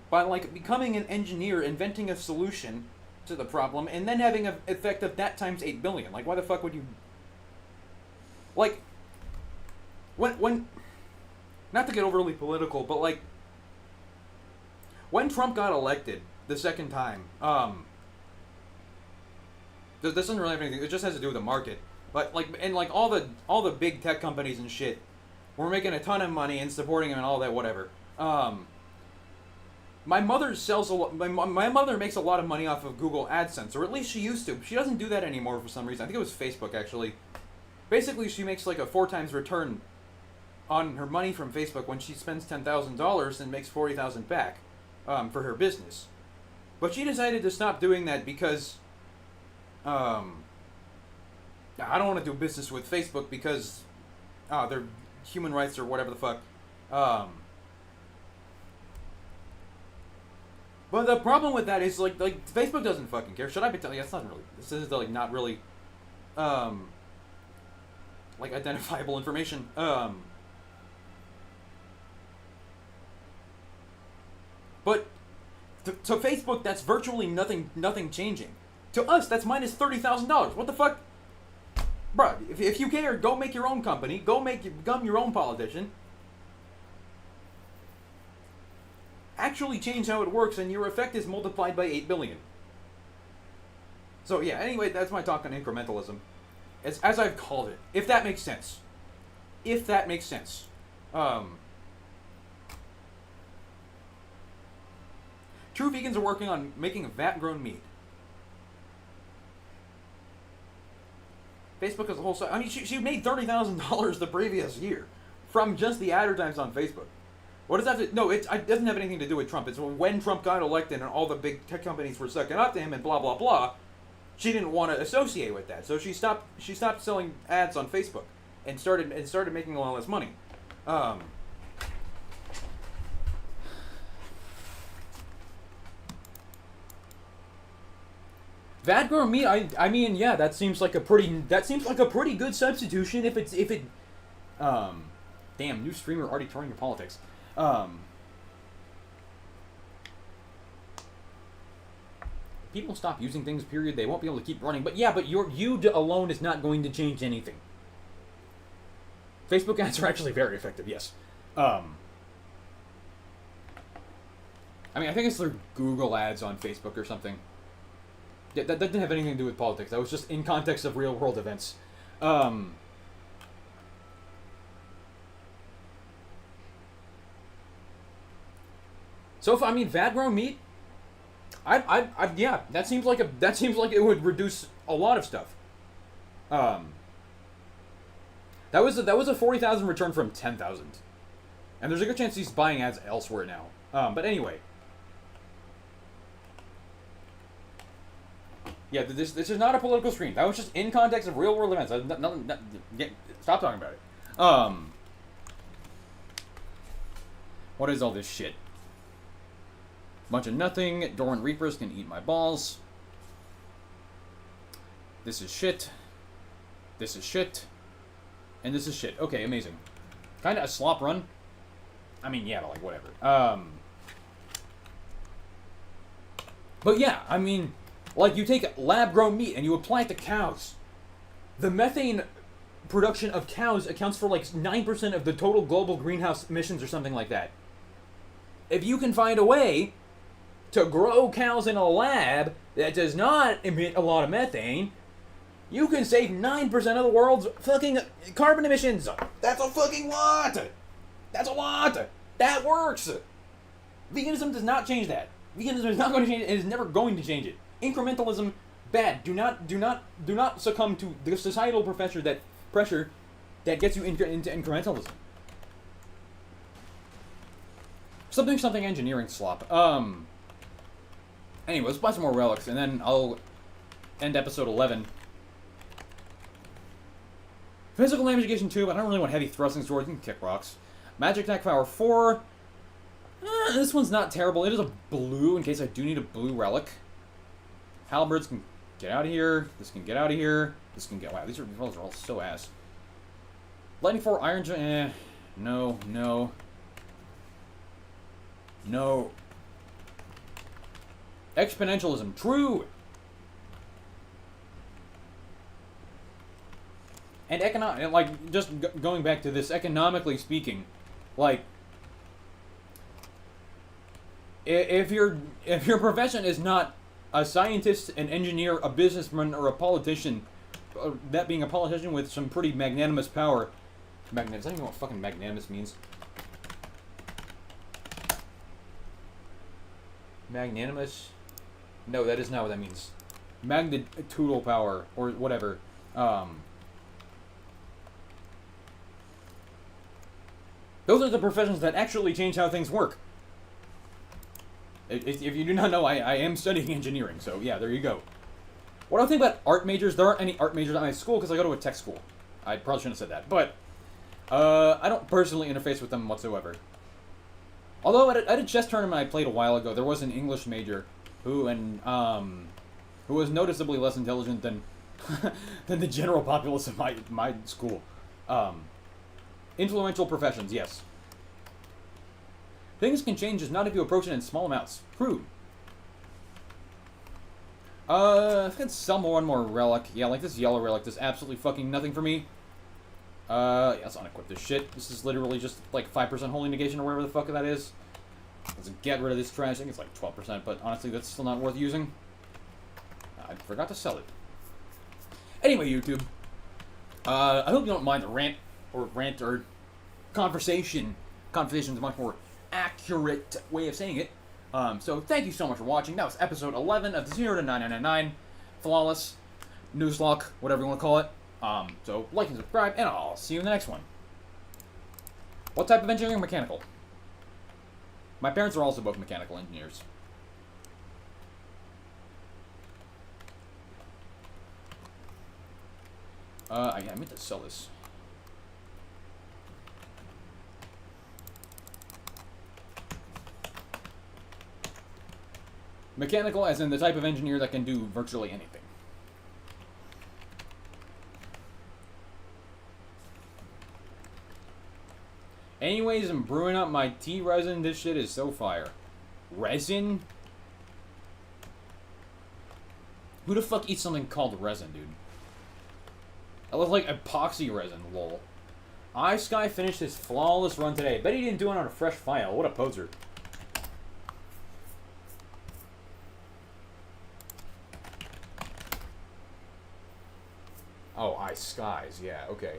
by, like, becoming an engineer, inventing a solution to the problem, and then having an effect of that times 8 billion. Like, why the fuck would you... Like, when not to get overly political, but, like, when Trump got elected the second time, this doesn't really have anything, it just has to do with the market. But, like, and, like, all the big tech companies and shit were making a ton of money and supporting him and all that, whatever. My mother sells a lot. My mother makes a lot of money off of Google AdSense, or at least she used to. She doesn't do that anymore for some reason. I think it was Facebook, actually. Basically, she makes like a 4 times return on her money from Facebook when she spends $10,000 and makes $40,000 back for her business. But she decided to stop doing that because I don't want to do business with Facebook because they're human rights or whatever the fuck. But the problem with that is like Facebook doesn't fucking care. Should I be telling you? That's not really. This is like not really like identifiable information. But to Facebook, that's virtually nothing changing. To us, that's minus $30,000. What the fuck, bruh? If you care, go make your own company. Become your own politician. Actually change how it works, and your effect is multiplied by 8 billion. So yeah, anyway, that's my talk on incrementalism. As I've called it. If that makes sense. If that makes sense. True vegans are working on making vat-grown meat. Facebook has a whole site. I mean, she made $30,000 the previous year from just the advertisements on Facebook. What does that have to... No, it doesn't have anything to do with Trump. It's when Trump got elected and all the big tech companies were sucking up to him and blah, blah, blah. She didn't want to associate with that. So she stopped selling ads on Facebook and started making a lot less money. Vat-grown meat, I mean, yeah, that seems like a pretty good substitution if it damn, new streamer already touring your politics. People stop using things, period, they won't be able to keep running. But yeah, but you alone is not going to change anything. Facebook ads are actually very effective, yes. I mean, I think it's through Google ads on Facebook or something. Yeah, that didn't have anything to do with politics. That was just in context of real-world events. So if I mean vat-grown meat, yeah, that seems like it would reduce a lot of stuff. That was a 40,000 return from 10,000, and there's a good chance he's buying ads elsewhere now. But anyway, yeah, this is not a political stream. That was just in context of real world events. Stop talking about it. What is all this shit? Bunch of nothing. Dormant Reapers can eat my balls. This is shit. This is shit. And this is shit. Okay, amazing. Kinda a slop run. I mean, yeah, but like, whatever. But yeah, I mean, like, you take lab-grown meat and you apply it to cows. The methane production of cows accounts for like 9% of the total global greenhouse emissions or something like that. If you can find a way to grow cows in a lab that does not emit a lot of methane, you can save 9% of the world's fucking carbon emissions. That's a fucking lot. That's a lot. That works. Veganism does not change that. Veganism is not going to change it. It is never going to change it. Incrementalism, bad. Do not succumb to the societal pressure that gets you into incrementalism. Something engineering slop. Anyway, let's buy some more relics, and then I'll end episode 11 Physical navigation 2, but I don't really want heavy thrusting swords. You can kick rocks. Magic attack power 4. This one's not terrible. It is a blue in case I do need a blue relic. Halberds can get out of here. This can get out of here. This can get... Wow, these rolls are all so ass. Lightning 4, Iron... No, no. No. Exponentialism. True! And like, just going back to this, economically speaking, like, if your profession is not a scientist, an engineer, a businessman, or a politician, that being a politician with some pretty magnanimous power, magnanimous, I don't even know what fucking magnanimous means. Magnanimous? No, that is not what that means. Magnitudinal power, or whatever. Those are the professions that actually change how things work. If you do not know, I am studying engineering, so yeah, there you go. What do I think about art majors? There aren't any art majors at my school because I go to a tech school. I probably shouldn't have said that, but I don't personally interface with them whatsoever. Although at a chess tournament I played a while ago, there was an English major who was noticeably less intelligent than than the general populace of my school. Influential professions, yes. Things can change just not if you approach it in small amounts. True. I can sell one more relic. Yeah, like this yellow relic does absolutely fucking nothing for me. Yeah, let's unequip this shit. This is literally just like 5% holy negation or whatever the fuck that is. Let's get rid of this trash. I think it's like 12%, but honestly, that's still not worth using. I forgot to sell it. Anyway, YouTube. I hope you don't mind the rant or conversation. Conversation is a much more accurate way of saying it. So thank you so much for watching. That was episode 11 of the 0 to 9999 Flawless Nuzlocke, whatever you want to call it. So like and subscribe, and I'll see you in the next one. What type of engineering? Mechanical. My parents are also both mechanical engineers. I meant to sell this. Mechanical as in the type of engineer that can do virtually anything. Anyways, I'm brewing up my tea resin. This shit is so fire. Resin? Who the fuck eats something called resin, dude? I look like epoxy resin, lol. iSky finished his flawless run today. Bet he didn't do it on a fresh file. What a poser. Oh, iSkies, yeah, okay.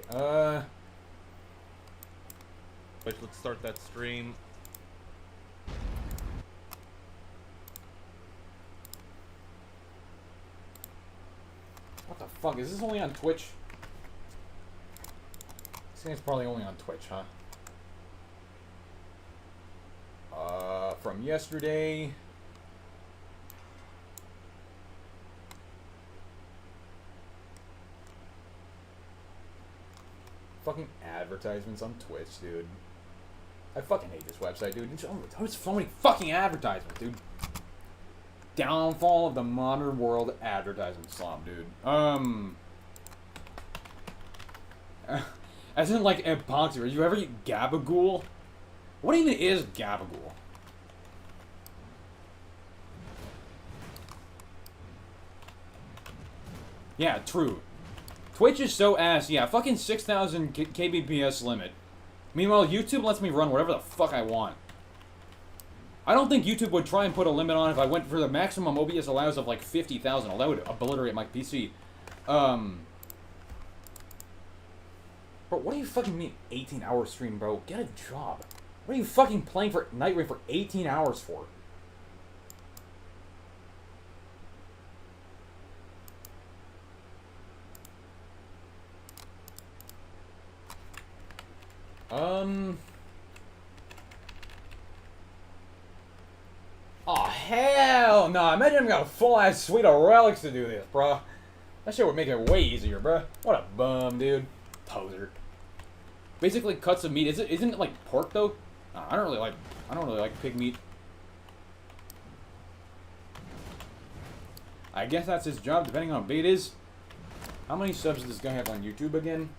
Wait, let's start that stream. What the fuck? Is this only on Twitch? This thing's probably only on Twitch, huh? From yesterday. Fucking advertisements on Twitch, dude. I fucking hate this website, dude. There's so many fucking advertisements, dude. Downfall of the modern world advertisement slump, dude. As in, like, epoxy. Did you ever eat gabagool? What even is gabagool? Yeah, true. Twitch is so ass. Yeah, fucking 6,000 kbps limit. Meanwhile, YouTube lets me run whatever the fuck I want. I don't think YouTube would try and put a limit on if I went for the maximum OBS allows of like 50,000. That would obliterate my PC. Bro, what do you fucking mean 18-hour stream, bro? Get a job. What are you fucking playing for Night Raid for 18 hours for? Oh, hell no. Imagine I've got a full-ass suite of relics to do this, bro. That shit would make it way easier, bro. What a bum, dude. Poser. Basically, cuts of meat. Isn't it like pork though? I don't really like pig meat. I guess that's his job, depending on how big it is. How many subs does this guy have on YouTube again?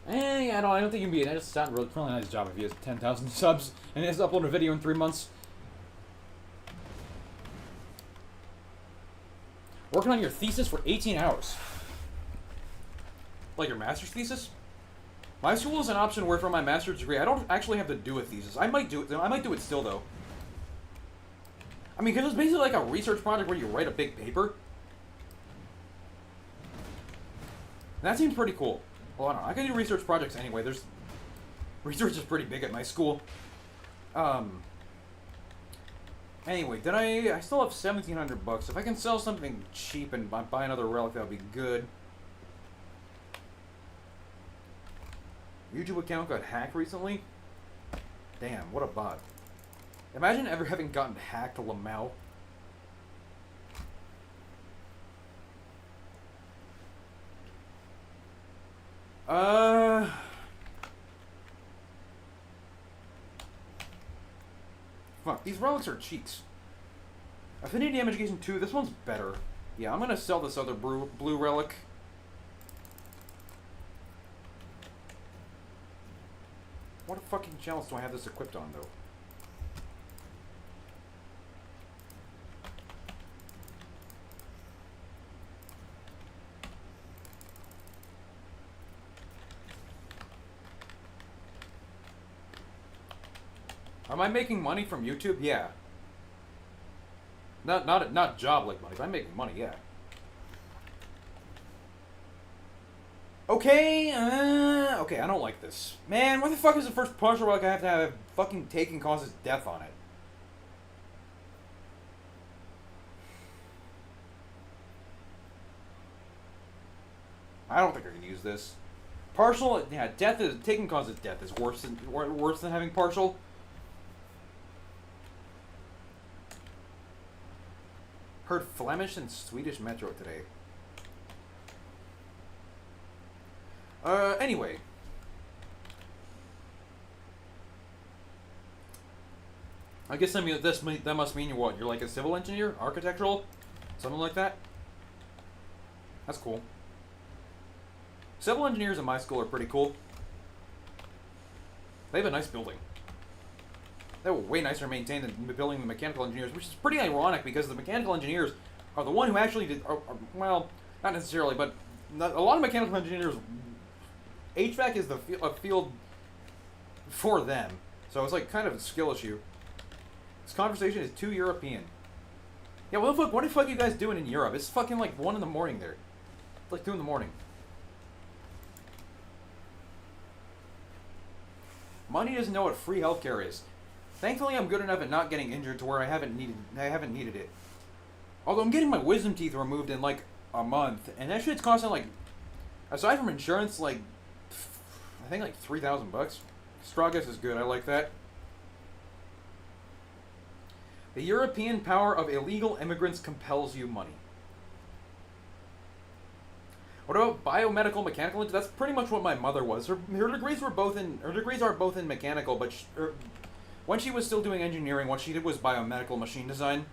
Yeah, I don't think he can be. That's not really probably not his job if he has 10,000 subs and he has to upload a video in 3 months. Working on your thesis for 18 hours. Like your master's thesis? My school is an option where for my master's degree, I don't actually have to do a thesis. I might do it. I might do it still though. I mean, because it's basically like a research project where you write a big paper. And that seems pretty cool. Well, I don't know. I can do research projects anyway. Research is pretty big at my school. Anyway, I still have 1,700 bucks. If I can sell something cheap and buy another relic, that would be good. YouTube account got hacked recently. Damn, what a bot. Imagine ever having gotten hacked to Lamau. Fuck, these relics are cheeks. Affinity damage gauge 2, this one's better. Yeah, I'm gonna sell this other blue relic. What fucking chalice do I have this equipped on, though? Am I making money from YouTube? Yeah. Not job like money, but I'm making money, yeah. Okay, okay, I don't like this. Man, why the fuck is the first partial relic I have to have fucking taken causes death on it? I don't think I can use this. Partial, yeah, taking causes death is worse than having partial. Heard Flemish and Swedish Metro today. Anyway. I guess that must mean you're what? You're like a civil engineer? Architectural? Something like that? That's cool. Civil engineers in my school are pretty cool. They have a nice building. They were way nicer maintained than building the mechanical engineers, which is pretty ironic because the mechanical engineers are the one who actually did, well, not necessarily, but a lot of mechanical engineers, HVAC is a field for them. So it's like kind of a skill issue. This conversation is too European. Yeah, what the fuck are you guys doing in Europe? It's fucking like 1 in the morning there. It's like 2 in the morning. Money doesn't know what free healthcare is. Thankfully, I'm good enough at not getting injured to where I haven't needed it. Although I'm getting my wisdom teeth removed in like a month, and that shit's costing like, aside from insurance, like I think like 3,000 bucks. Stragus is good. I like that. The European power of illegal immigrants compels you money. What about biomedical mechanical? That's pretty much what my mother was. Her degrees are both in mechanical, but when she was still doing engineering, what she did was biomedical machine design.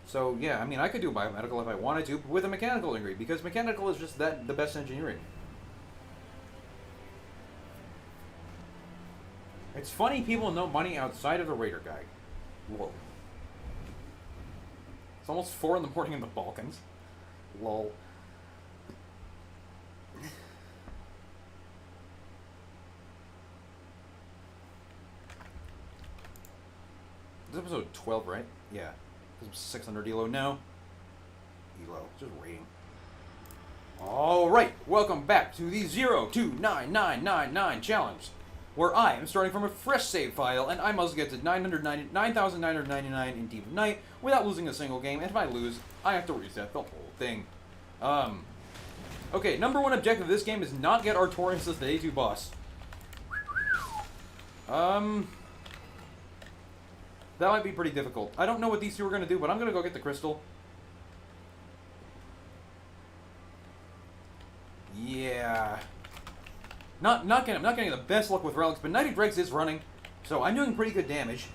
So yeah, I mean, I could do biomedical if I wanted to, but with a mechanical degree, because mechanical is just the best engineering. It's funny people know money outside of the Raider guy. Whoa. It's almost 4 in the morning in the Balkans. Lol. This is episode 12, right? Yeah. This is 600 Elo now. Elo, just waiting. Alright, welcome back to the 02999 challenge, where I am starting from a fresh save file, and I must get to 9,999 in Deep of Night without losing a single game, and if I lose, I have to reset the whole thing. Okay, number 1 objective of this game is not get Artorius as the Day 2 boss. That might be pretty difficult. I don't know what these two are going to do, but I'm going to go get the crystal. Yeah. I'm not getting the best luck with relics, but Knight of Dregs is running, so I'm doing pretty good damage.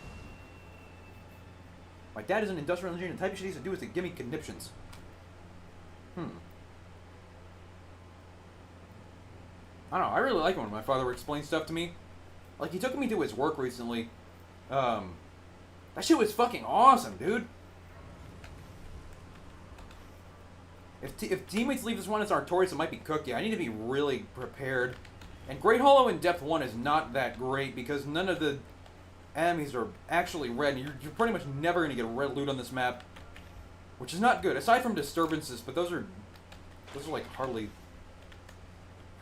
My dad is an industrial engineer, and the type of shit he used to do is to give me conniptions. I don't know, I really like it when my father explains stuff to me. Like, he took me to his work recently. That shit was fucking awesome, dude. If teammates leave this one as Artorias, it might be cooked. Yeah, I need to be really prepared. And Great Hollow in Depth 1 is not that great because none of the enemies are actually red. And you're pretty much never going to get red loot on this map, which is not good. Aside from disturbances, but those are like hardly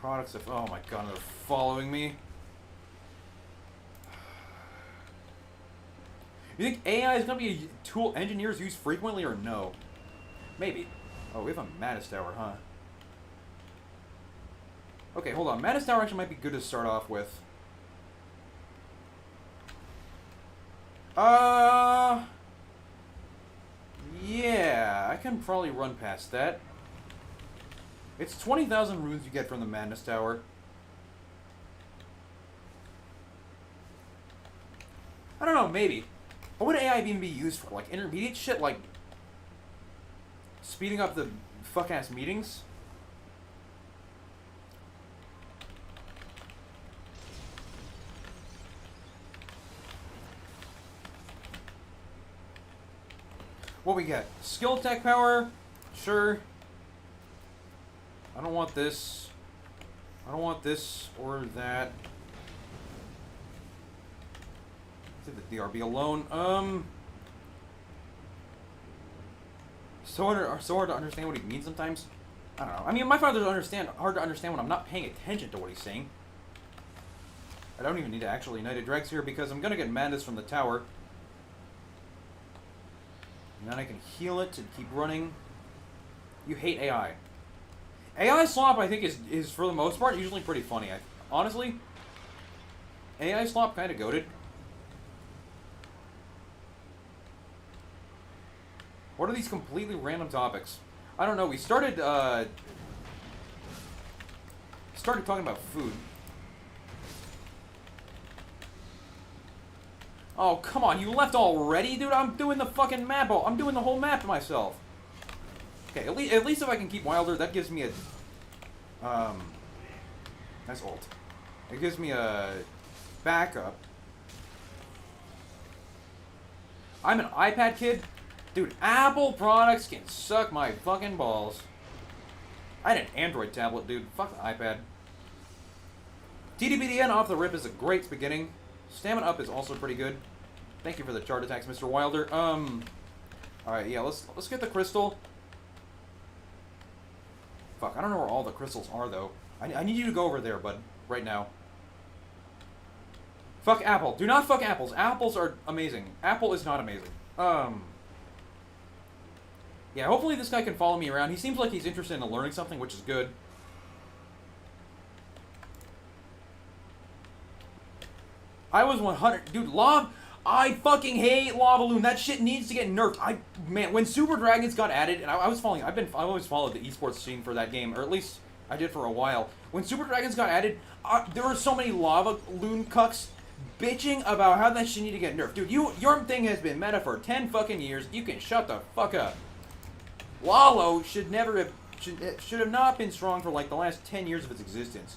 products of... Oh my god, they're following me. You think AI is going to be a tool engineers use frequently or no? Maybe. Oh, we have a Mattis Tower, huh? Okay, hold on. Mattis Tower actually might be good to start off with. Yeah, I can probably run past that. It's 20,000 runes you get from the Madness Tower. I don't know, maybe. What would AI even be used for? Like intermediate shit? Like speeding up the fuck-ass meetings? What we got? Skill attack power? Sure. I don't want this. I don't want this or that. Let's leave the DRB alone. So hard to understand what he means sometimes. I don't know. I mean, my father's hard to understand when I'm not paying attention to what he's saying. I don't even need to actually Knight of Dregs here because I'm gonna get Madness from the tower. And then I can heal it and keep running. You hate AI. AI slop, I think, is for the most part usually pretty funny. Honestly, AI slop kind of goated. What are these completely random topics? I don't know. We started talking about food. Oh, come on. You left already? Dude, I'm doing the fucking map. I'm doing the whole map myself. Okay, at least if I can keep Wilder, that gives me a... That's ult. It gives me a backup. I'm an iPad kid. Dude, Apple products can suck my fucking balls. I had an Android tablet, dude. Fuck the iPad. TDBDN off the rip is a great beginning. Stamina up is also pretty good. Thank you for the chart attacks, Mr. Wilder. Alright, yeah, let's get the crystal. Fuck, I don't know where all the crystals are, though. I need you to go over there, bud. Right now. Fuck Apple. Do not fuck apples. Apples are amazing. Apple is not amazing. Yeah, hopefully this guy can follow me around. He seems like he's interested in learning something, which is good. I was 100... Dude, I fucking hate Lava Loon. That shit needs to get nerfed. Man, when Super Dragons got added, and I was following... I've always followed the esports scene for that game, or at least I did for a while. When Super Dragons got added, there were so many Lava Loon cucks bitching about how that shit need to get nerfed. Dude, your thing has been meta for 10 fucking years. You can shut the fuck up. Lalo should have not been strong for like the last 10 years of its existence.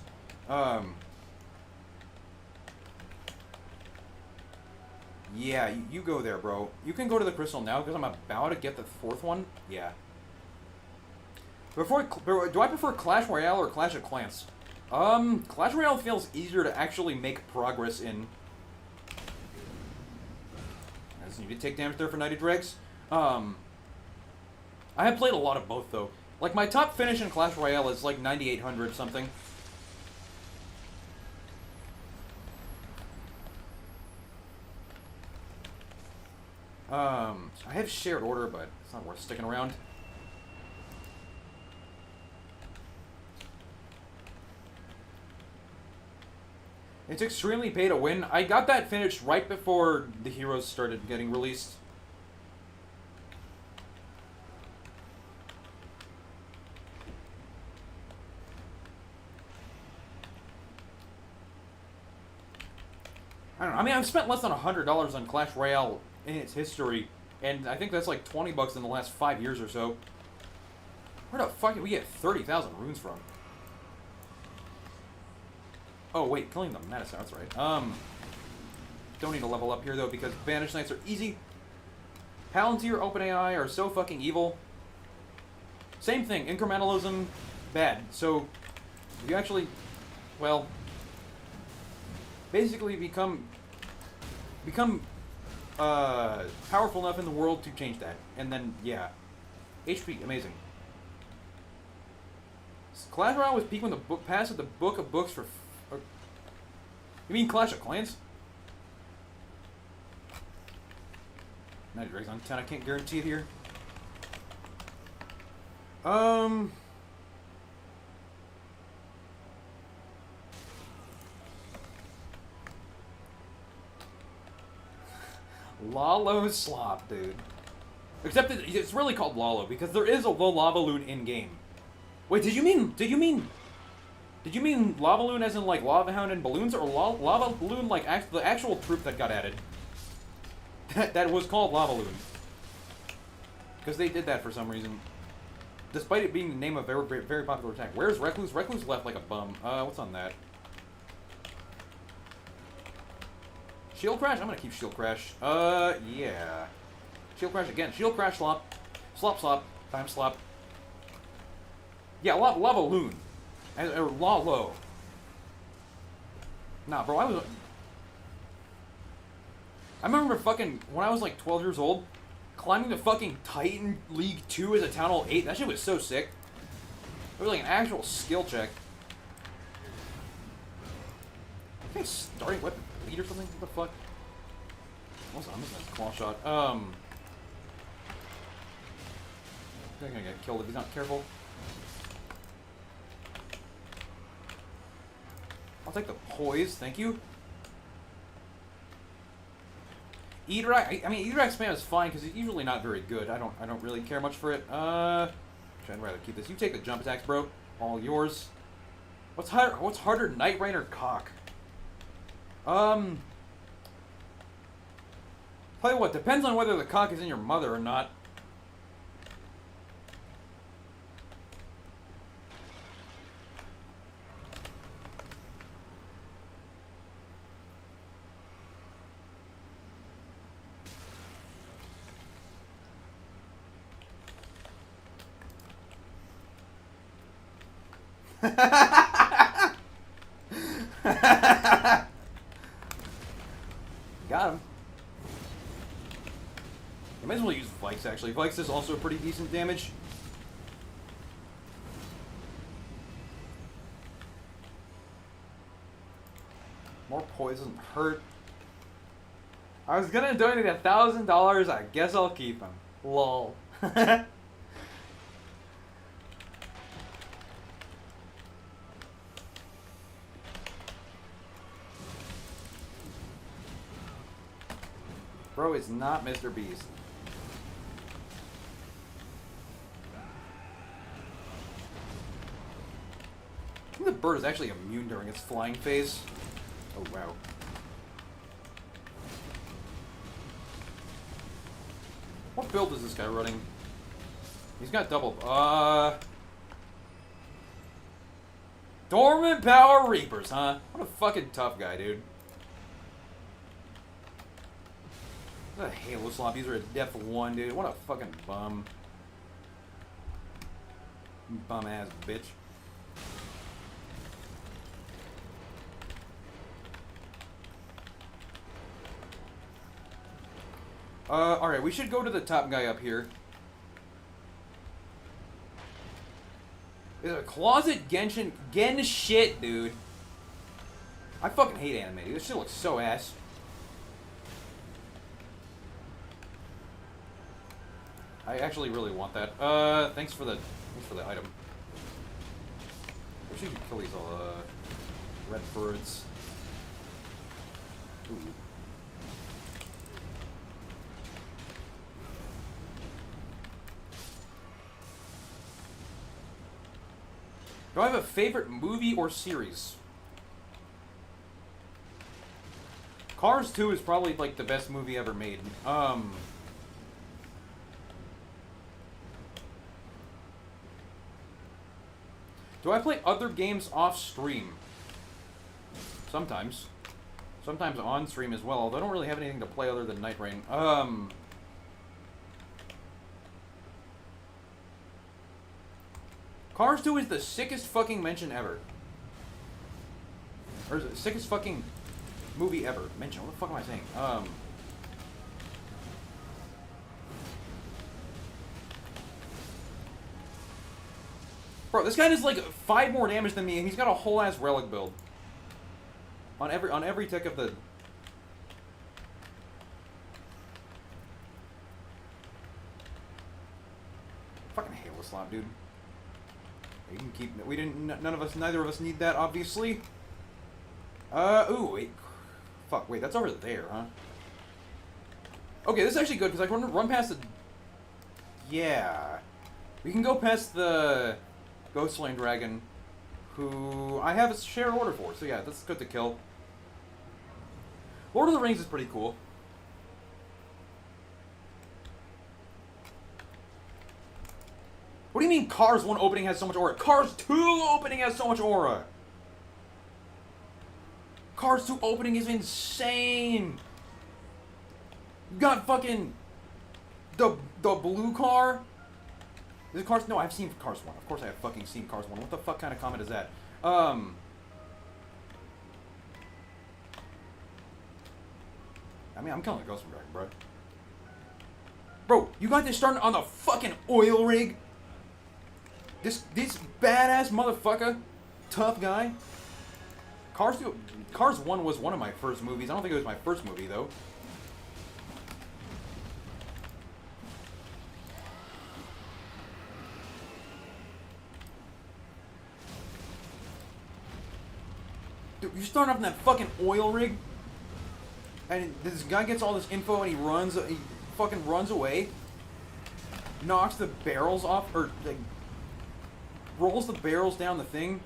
Yeah, you go there, bro. You can go to the crystal now because I'm about to get the fourth one. Yeah. Do I prefer Clash Royale or Clash of Clans? Clash Royale feels easier to actually make progress in. I just need to take damage there for Knight of Dregs. I have played a lot of both, though. Like, my top finish in Clash Royale is like 9,800 something. I have shared order, but it's not worth sticking around. It's extremely pay to win. I got that finished right before the heroes started getting released. I don't know. I mean, I've spent less than $100 on Clash Royale in its history, and I think that's like $20 in the last 5 years or so. Where the fuck did we get 30,000 runes from? Oh wait, killing the medicine. That's right. Don't need to level up here though because Banished Knights are easy. Palantir, OpenAI are so fucking evil. Same thing. Incrementalism, bad. So if you actually, well, basically become powerful enough in the world to change that, and then yeah, HP amazing. Clash Royale was peak when the book passed at the Book of Books for. You mean Clash of Clans? 90 Drags on 10. I can't guarantee it here. Lalo Slop, dude. Except that it's really called Lalo because there is a low lava loon in game. Wait, did you mean Lava Loon as in like Lava Hound and Balloons, or Lava Loon like the actual troop that got added? That was called Lava Loon. Because they did that for some reason. Despite it being the name of a very, very popular attack. Where's Recluse? Recluse left like a bum. What's on that? Shield Crash? I'm gonna keep Shield Crash. Yeah. Shield Crash again. Shield Crash Slop. Slop. Time Slop. Yeah, Lava Loon. Or Lalo. Nah, bro, I remember fucking, when I was like 12 years old, climbing to fucking Titan League 2 as a Town Hall 8. That shit was so sick. It was like an actual skill check. I think starting weapon bleed or something? What the fuck? Also, I'm missing a claw shot. He's gonna get killed if he's not careful. I'll take the poise, thank you. Edorak, I mean, Edorak spam is fine because he's usually not very good. I don't really care much for it. I'd rather keep this. You take the jump attacks, bro. All yours. What's harder, Night Rain or Cock? Tell you what, depends on whether the cock is in your mother or not. Got him. I might as well use Vikes, actually. Vikes is also pretty decent damage. More poison hurt. I was gonna donate $1,000. I guess I'll keep him. Lol. Bro is not Mr. Beast. I think the bird is actually immune during its flying phase. Oh, wow. What build is this guy running? He's got double... Dormant Power Reapers, huh? What a fucking tough guy, dude. What a Halo Slop. These are a depth 1, dude. What a fucking bum. Bum ass bitch. Alright, we should go to the top guy up here. Is a closet Genshin shit, dude. I fucking hate anime, dude. This shit looks so ass. I actually really want that. Thanks for the item. Wish you could kill these red birds. Ooh. Do I have a favorite movie or series? Cars 2 is probably, like, the best movie ever made. Do I play other games off stream? Sometimes. Sometimes on stream as well, although I don't really have anything to play other than Night Rain. Cars 2 is the sickest fucking mention ever. Or is it the sickest fucking movie ever? Mention, what the fuck am I saying? Bro, this guy does like 5 more damage than me, and he's got a whole ass relic build. On every tick of the... Fucking Halo slot, dude. You can keep... We didn't... Neither of us need that, obviously. Ooh, wait. Fuck, wait, that's over there, huh? Okay, this is actually good, because I can run past the... Yeah. We can go past the Ghostland Dragon, who I have a share order for, so yeah, that's good to kill. Lord of the Rings is pretty cool. What do you mean Cars 1 opening has so much aura? Cars 2 opening has so much aura! Cars 2 opening is insane! You got fucking... The blue car? Is it Cars... No, I've seen Cars 1. Of course I have fucking seen Cars 1. What the fuck kind of comment is that? I mean, I'm killing the Ghost Dragon, bro. Bro, you got this starting on the fucking oil rig? This badass motherfucker? Tough guy? Cars 1 was one of my first movies. I don't think it was my first movie, though. Dude, you're starting off in that fucking oil rig, and this guy gets all this info, and he fucking runs away, knocks the barrels off, or like, rolls the barrels down the thing.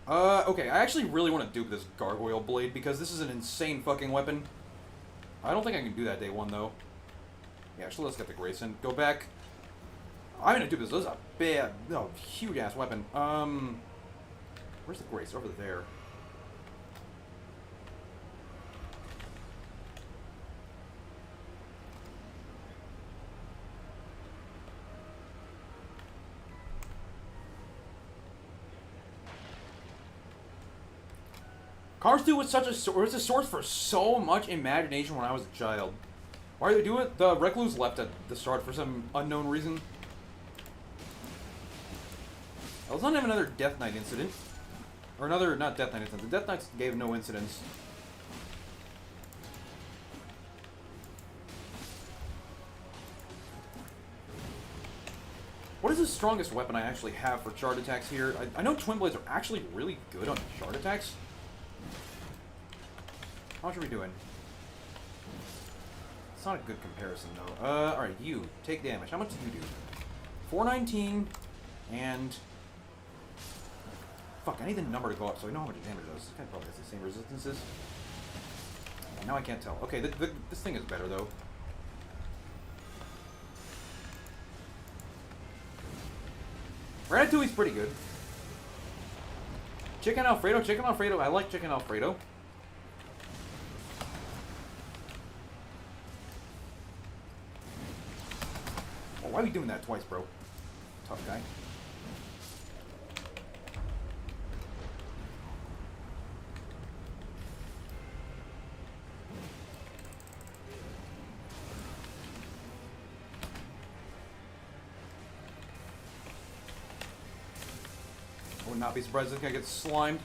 Okay, I actually really want to dupe this gargoyle blade, because this is an insane fucking weapon. I don't think I can do that day 1, though. Yeah, actually, let's get the Grayson. Go back. I'm gonna dupe this. This is a bad, no, huge-ass weapon. Where's the Grace? Over there. Cars 2 was was a source for so much imagination when I was a child. Why did they do it? The Recluse left at the start for some unknown reason. Let's not have another Death Knight incident. Or another, not Death Knight incident. The Death Knights gave no incidents. What is the strongest weapon I actually have for charge attacks here? I know Twin Blades are actually really good on charge attacks. How much are we doing? It's not a good comparison, though. Alright, you. Take damage. How much do you do? 419, and... Fuck, I need the number to go up so I know how much damage it does. This guy probably has the same resistances. Now I can't tell. Okay, this thing is better, though. Ratatouille's pretty good. Chicken Alfredo, Chicken Alfredo. I like Chicken Alfredo. Oh, why are we doing that twice, bro? Tough guy. I would not be surprised if this guy gets slimed.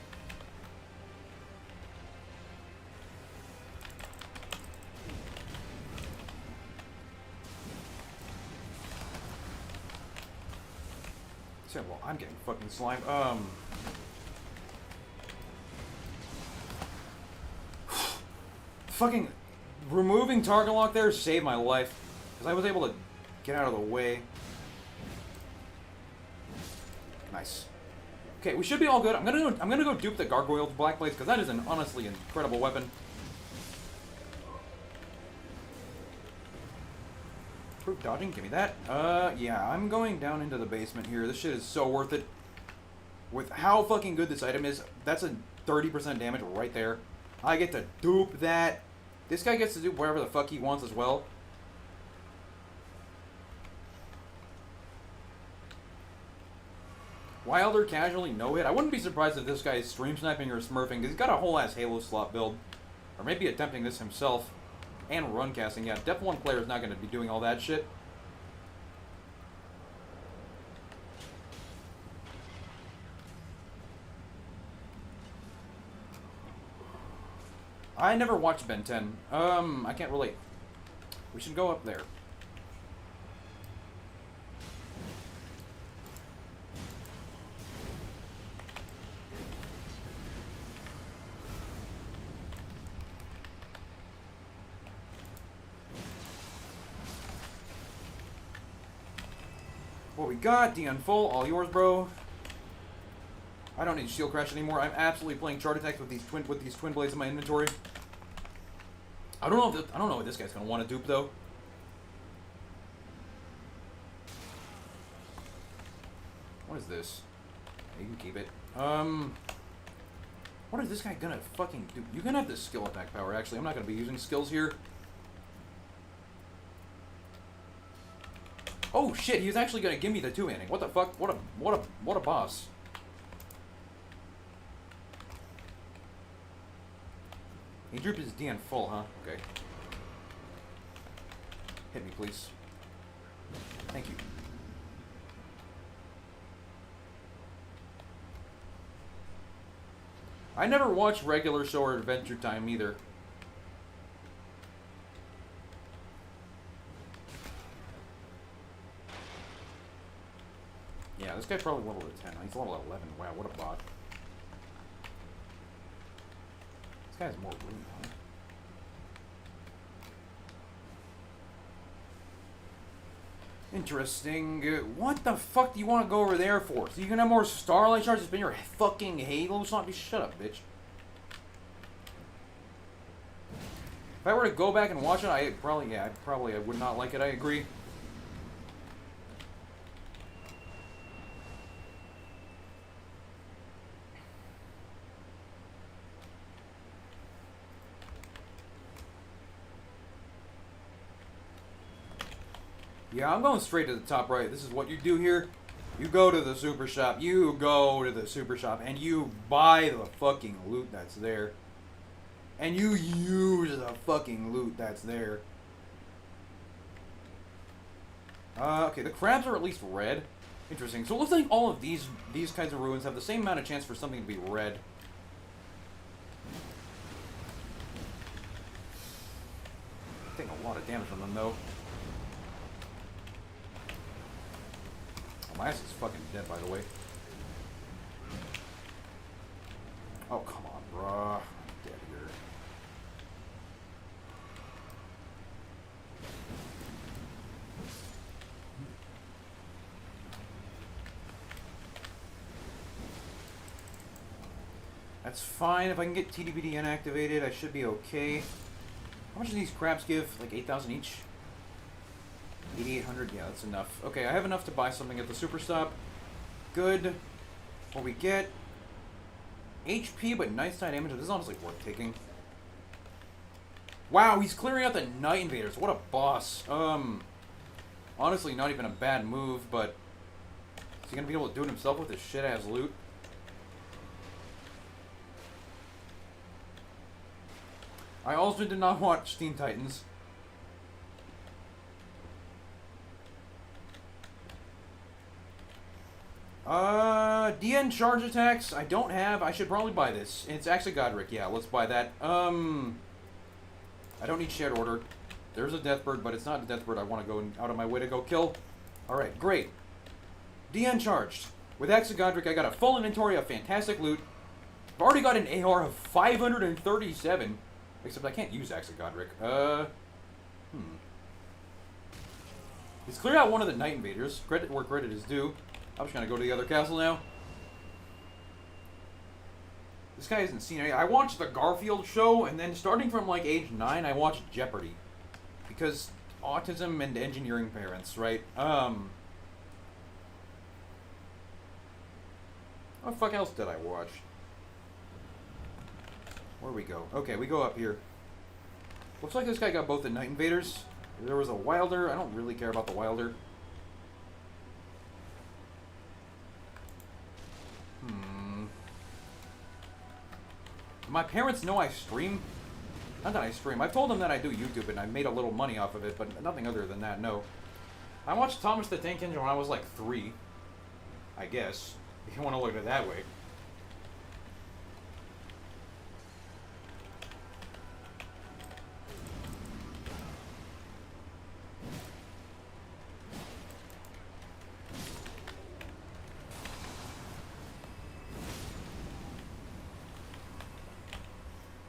So, well, I'm getting fucking slimed. Fucking removing target lock there saved my life, because I was able to get out of the way. Nice. Okay, we should be all good. I'm gonna go dupe the gargoyle black blades because that is an honestly incredible weapon. Proof dodging, give me that. Yeah, I'm going down into the basement here. This shit is so worth it. With how fucking good this item is, that's a 30% damage right there. I get to dupe that. This guy gets to do whatever the fuck he wants as well. Wilder casually no hit. I wouldn't be surprised if this guy is stream sniping or smurfing because he's got a whole ass Halo slot build. Or maybe attempting this himself. And run casting. Yeah, Def 1 player is not going to be doing all that shit. I never watched Ben 10. I can't relate. We should go up there. What we got? Dion full, all yours, bro. I don't need shield crash anymore. I'm absolutely playing chart attacks with these twin blades in my inventory. I don't know what this guy's gonna want to dupe though. What is this? You can keep it. What is this guy gonna fucking do? You can have this skill attack power. Actually, I'm not gonna be using skills here. Oh shit! He was actually gonna give me the two-handing. What the fuck? What a boss. He drooped his DN full, huh? Okay. Hit me, please. Thank you. I never watched regular show or Adventure Time either. Yeah, this guy probably level 10. He's level 11. Wow, what a bot. This guy has more room, huh? Interesting. What the fuck do you want to go over there for? So you can have more Starlight Shards to spin your fucking Halo slot? Shut up, bitch. If I were to go back and watch it, I would not like it. I agree. Yeah, I'm going straight to the top right. This is what you do here. You go to the super shop. You go to the super shop and you buy the fucking loot that's there. And you use the fucking loot that's there. Okay, the crabs are at least red. Interesting. So it looks like all of these kinds of ruins have the same amount of chance for something to be red. Taking a lot of damage from them though. My ass is fucking dead, by the way. Oh, come on, bruh. I'm dead here. That's fine. If I can get TDPD inactivated, I should be okay. How much do these crabs give? Like 8,000 each? 8,800, yeah, that's enough. Okay, I have enough to buy something at the super stop. Good. What we get? HP, but night side damage. This is honestly worth taking. Wow, he's clearing out the Night Invaders. What a boss. Honestly, not even a bad move, but is he gonna be able to do it himself with his shit-ass loot? I also did not watch Teen Titans. DN charge attacks, I don't have. I should probably buy this. It's actually Godric, yeah, let's buy that. I don't need Shed Order. There's a Deathbird, but it's not a Deathbird I want to go out of my way to go kill. Alright, great. DN charged. With Axe of Godric, I got a full inventory of fantastic loot. I've already got an AR of 537. Except I can't use Axe of Godric. He's cleared out one of the Night Invaders. Credit where credit is due. I'm just gonna go to the other castle now. This guy hasn't seen any. I watched the Garfield show, and then starting from like age 9, I watched Jeopardy. Because autism and engineering parents, right? What the fuck else did I watch? Where we go? Okay, we go up here. Looks like this guy got both the Night Invaders. There was a Wilder. I don't really care about the Wilder. My parents know I stream. Not that I stream. I've told them that I do YouTube and I made a little money off of it, but nothing other than that, no. I watched Thomas the Tank Engine when I was like 3. I guess. If you want to look at it that way.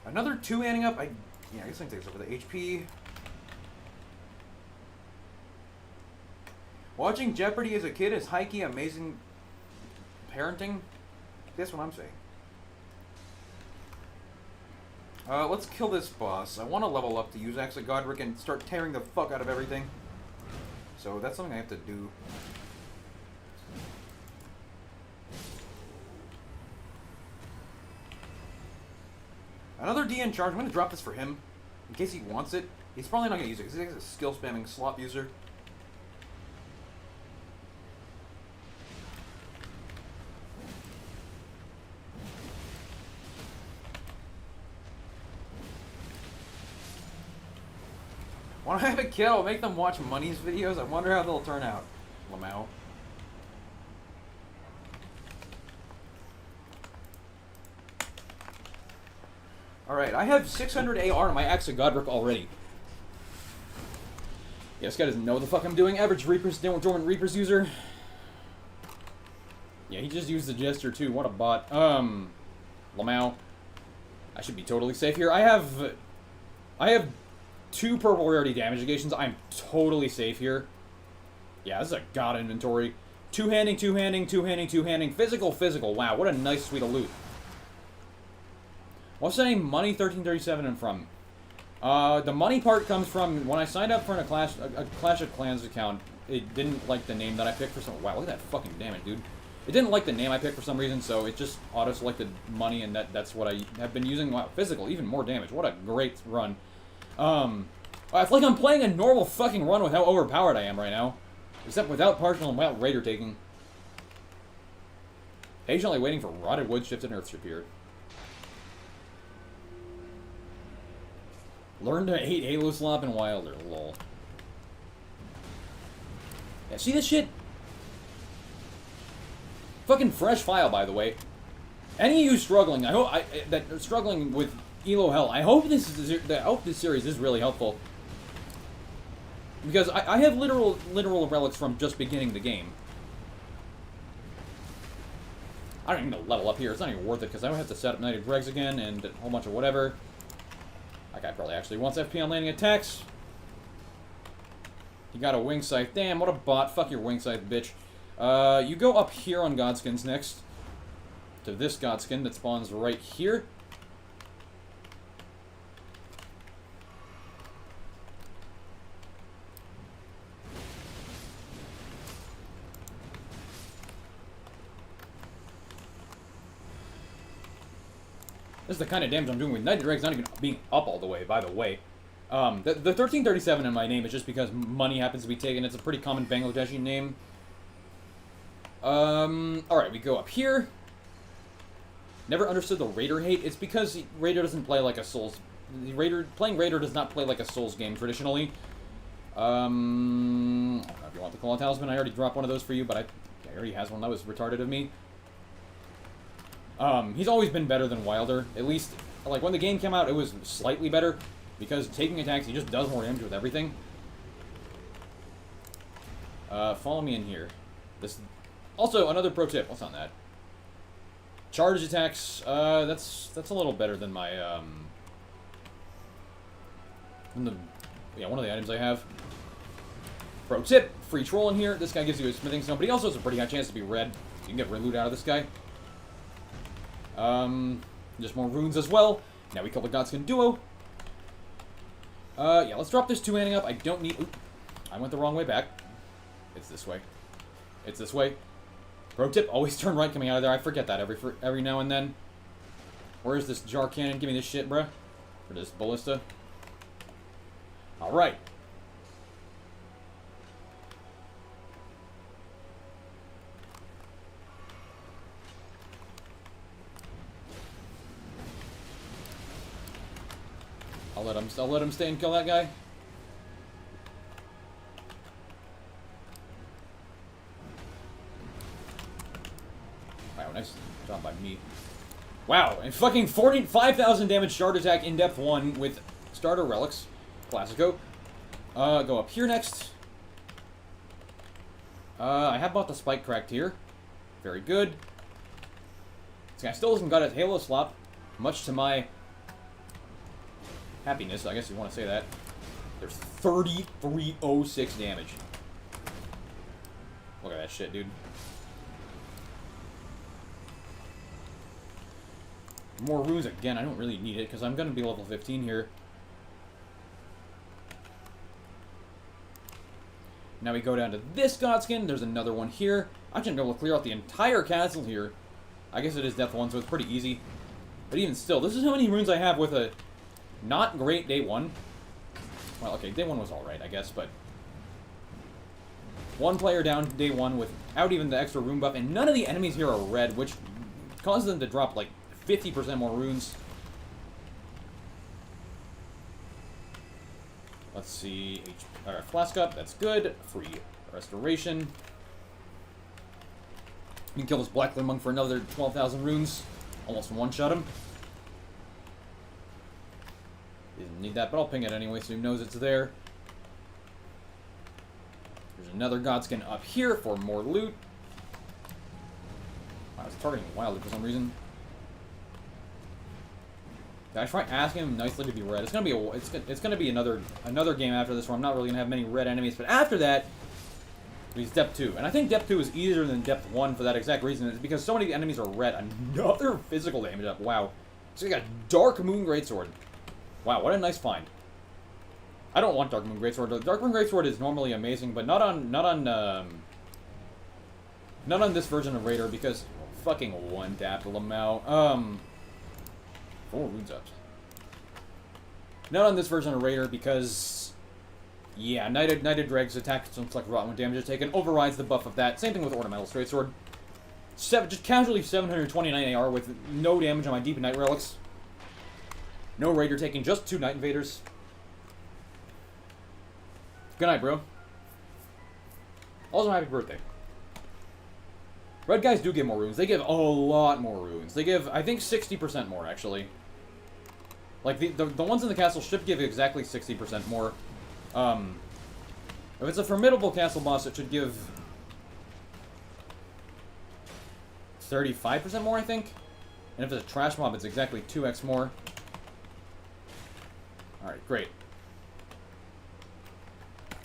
Another 2-handing up. I guess I can take this over the HP. Watching Jeopardy as a kid is high-key amazing parenting. That's what I'm saying. Let's kill this boss. I want to level up to use Axe of Godric and start tearing the fuck out of everything. So that's something I have to do. Another DN charge. I'm going to drop this for him in case he wants it. He's probably not going to use it because he's a skill spamming slop user. When I have a kid, I'll make them watch Money's videos. I wonder how they'll turn out. Lamau. Alright, I have 600 AR in my Axe of Godric already. Yeah, this guy doesn't know what the fuck I'm doing. Average Reapers, Dormant Reapers user. Yeah, he just used the gesture too. What a bot. Lamau. I should be totally safe here. I have 2 purple rarity damage negations. I'm totally safe here. Yeah, this is a god inventory. 2-handing, 2-handing, 2-handing, 2-handing. Physical, physical. Wow, what a nice suite of loot. What's the name Money 1337 and from? The money part comes from when I signed up for a Clash of Clans account. It didn't like the name that I picked for some. Wow, look at that fucking damage, dude. It didn't like the name I picked for some reason, so it just auto-selected money, and that's what I have been using. Wow, physical, even more damage. What a great run. It's like I'm playing a normal fucking run with how overpowered I am right now. Except without partial and without Raider taking. Patiently waiting for Rotted Wood, Shifted Earthship here. Learn to hate Halo Slop and Wilder, lol. Yeah, see this shit? Fucking fresh file, by the way. Any of you struggling, I hope that are struggling with Elo Hell, I hope this series is really helpful. Because I have literal relics from just beginning the game. I don't even know level up here. It's not even worth it because I don't have to set up Knighted Dregs again and a whole bunch of whatever. That guy probably actually wants FP on landing attacks. He got a wing scythe. Damn, what a bot. Fuck your wing scythe, bitch. You go up here on Godskins next. To this Godskin that spawns right here. This is the kind of damage I'm doing with Knighted Dregs not even being up all the way, by the way. The 1337 in my name is just because money happens to be taken. It's a pretty common Bangladeshi name. Alright, we go up here. Never understood the Raider hate. It's because Raider doesn't play like a Souls... Playing Raider does not play like a Souls game, traditionally. I don't know if you want the Claw Talisman. I already dropped one of those for you, but he already has one. That was retarded of me. He's always been better than Wilder. At least, like, when the game came out, it was slightly better. Because taking attacks, he just does more damage with everything. Follow me in here. This... Also, another pro tip. What's on that? Charge attacks. That's a little better than my, one of the items I have. Pro tip. Free troll in here. This guy gives you a smithing stone, but he also has a pretty high chance to be red. You can get red loot out of this guy. Just more runes as well. Now we kill the Godskin duo. Yeah, let's drop this two-handing up. I don't need... Oop, I went the wrong way back. It's this way. It's this way. Pro tip, always turn right coming out of there. I forget that every now and then. Where is this jar cannon? Give me this shit, bruh. Or this ballista. Alright. I'll let him stay and kill that guy. Wow, nice job by me. Wow, and fucking 5,000 damage start attack in depth 1 with starter relics. Classico. Go up here next. I have bought the spike cracked here. Very good. This guy still hasn't got his Halo slot, much to my happiness, I guess you want to say that. There's 3306 damage. Look at that shit, dude. More runes again. I don't really need it because I'm going to be level 15 here. Now we go down to this Godskin. There's another one here. I'm just going to be able to clear out the entire castle here. I guess it is Death 1, so it's pretty easy. But even still, this is how many runes I have with a not great day 1. Well, okay, day 1 was alright, I guess, but... one player down day 1 without even the extra rune buff, and none of the enemies here are red, which causes them to drop, like, 50% more runes. Let's see. Alright, flask up. That's good. Free restoration. You can kill this Black Monk for another 12,000 runes. Almost one-shot him. Didn't need that, but I'll ping it anyway so he knows it's there. There's another Godskin up here for more loot. I was targeting wildly for some reason. I try asking him nicely to be red. It's gonna be another game after this where I'm not really gonna have many red enemies. But after that, he's depth 2, and I think depth 2 is easier than depth 1 for that exact reason. It's because so many enemies are red. Another physical damage up. Wow. So we got Dark Moon Greatsword. Wow, what a nice find. I don't want Dark Moon Greatsword. The Dark Moon Greatsword is normally amazing, but not on this version of Raider because fucking one tap Lamau. 4 runes ups. Not on this version of Raider because, yeah, Knighted Dregs attack some like rotten when damage is taken overrides the buff of that. Same thing with Ornamental Straightsword. Just casually 729 AR with no damage on my Deep Knight relics. No Raider taking just 2 Night Invaders. Good night, bro. Also, happy birthday. Red guys do give more runes. They give a lot more runes. They give, I think, 60% more, actually. Like, the ones in the castle should give exactly 60% more. If it's a formidable castle boss, it should give 35% more, I think. And if it's a trash mob, it's exactly 2x more. Alright, great.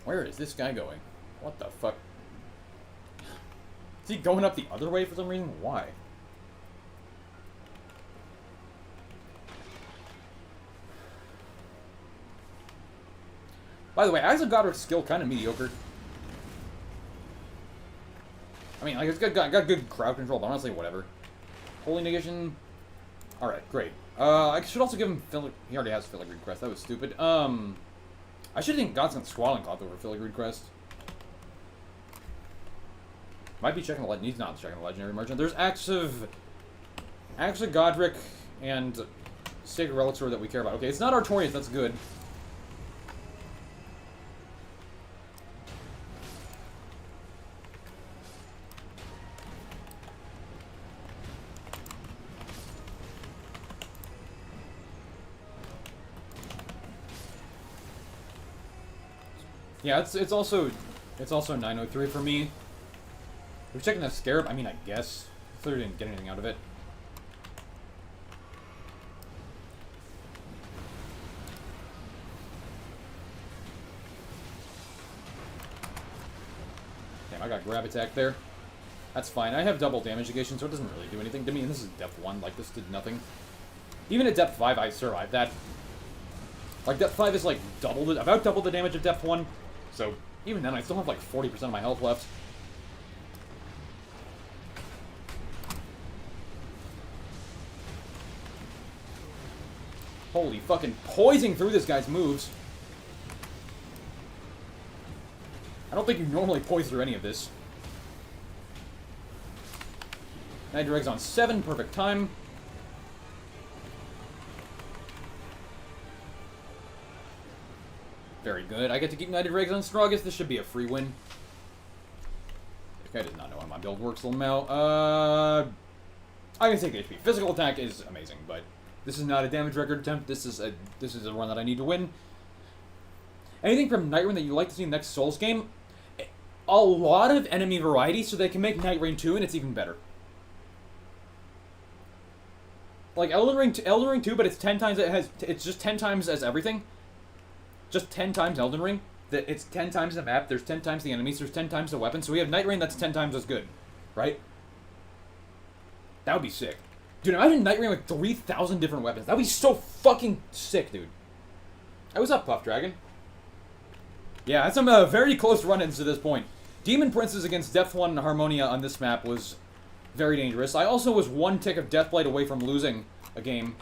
Where is this guy going? What the fuck? Is he going up the other way for some reason? Why? By the way, Isaac Godric's skill kind of mediocre. I mean, like, it's got good crowd control, but honestly, whatever. Holy Negation. Alright, great. I should also give him he already has Filigree Crest. That was stupid. I should think Godskin Squalling Cloth over Filigree Crest. Might be checking the legend. He's not checking the legendary merchant. There's Axe of Godric and Sacred Relic Sword that we care about. Okay, it's not Artorias. That's good. Yeah, it's also 903 for me. We're checking the Scarab. I mean, I guess. I clearly didn't get anything out of it. Damn, I got grab attack there. That's fine. I have double damage negation, so it doesn't really do anything to me. And this is depth 1. Like, this did nothing. Even at depth 5, I survived that. Like, depth 5 is like about double the damage of depth 1. So, even then, I still have like 40% of my health left. Holy fucking poising through this guy's moves. I don't think you normally poise through any of this. Night Dregs on 7, perfect time. Very good. I get to keep Night Dregs on strongest. This should be a free win. I did not know how my build works, Lamau. I'm gonna take HP. Physical attack is amazing, but this is not a damage record attempt. This is a run that I need to win. Anything from Night Rain that you'd like to see in the next Souls game? A lot of enemy variety, so they can make Night Rain 2, and it's even better. Like Elden Ring 2, but it's 10 times. It's just 10 times as everything. Just 10 times Elden Ring. It's 10 times the map. There's 10 times the enemies. There's 10 times the weapons. So we have Night Rain that's 10 times as good, right? That would be sick. Dude, imagine Night Rain with 3,000 different weapons. That would be so fucking sick, dude. Hey, what's up, Puff Dragon? Yeah, had some very close run-ins to this point. Demon Princes against Depth 1 Harmonia on this map was very dangerous. I also was one tick of Deathblight away from losing a game.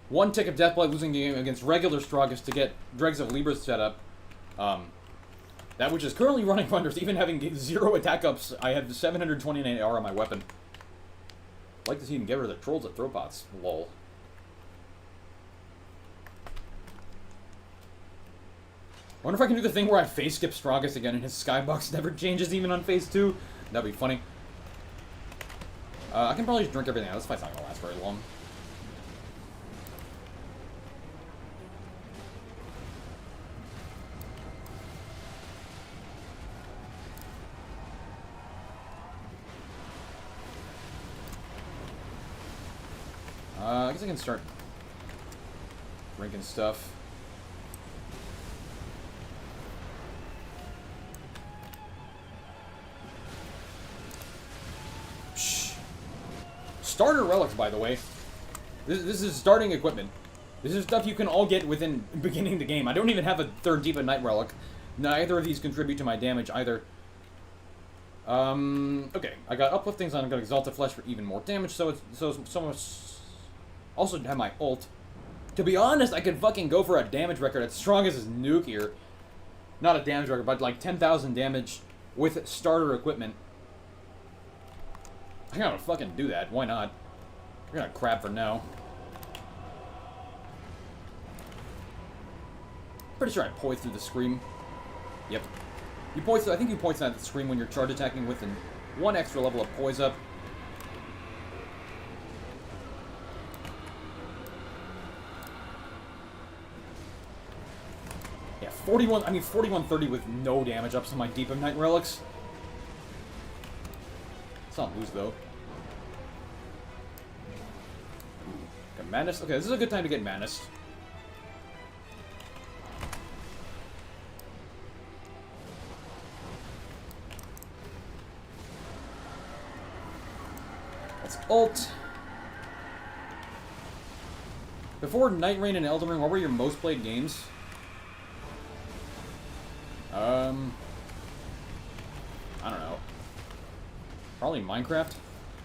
One tick of Deathblight losing the game against regular Strongest to get Dregs of Libra set up. That which is currently running wonders, even having 0 attack ups. I have 729 AR on my weapon. I'd like to see him get rid of the trolls at throw pots. Lol. I wonder if I can do the thing where I face skip Strongest again and his skybox never changes even on phase 2. That'd be funny. I can probably just drink everything out. This fight's not gonna last very long. I guess I can start drinking stuff. Starter relics, by the way. This is starting equipment. This is stuff you can all get within beginning the game. I don't even have a third Deep at Night relic. Neither of these contribute to my damage either. Okay. I got upliftings on. I got Exalted Flesh for even more damage. So much. Also have my ult. To be honest, I could fucking go for a damage record as strong as his nuke here. Not a damage record, but like 10,000 damage with starter equipment. I gotta fucking do that. Why not? We're gonna crap for now. Pretty sure I poise through the scream. Yep. You poise through, I think you poise through the scream when you're charge attacking with one extra level of poise up. Yeah, 4130 with no damage ups on my Deep of Night relics. Let's not lose though. Got Madness. Okay, this is a good time to get Madness. Let's ult. Before Night Rain and Elden Ring, what were your most played games? I don't know. Probably Minecraft.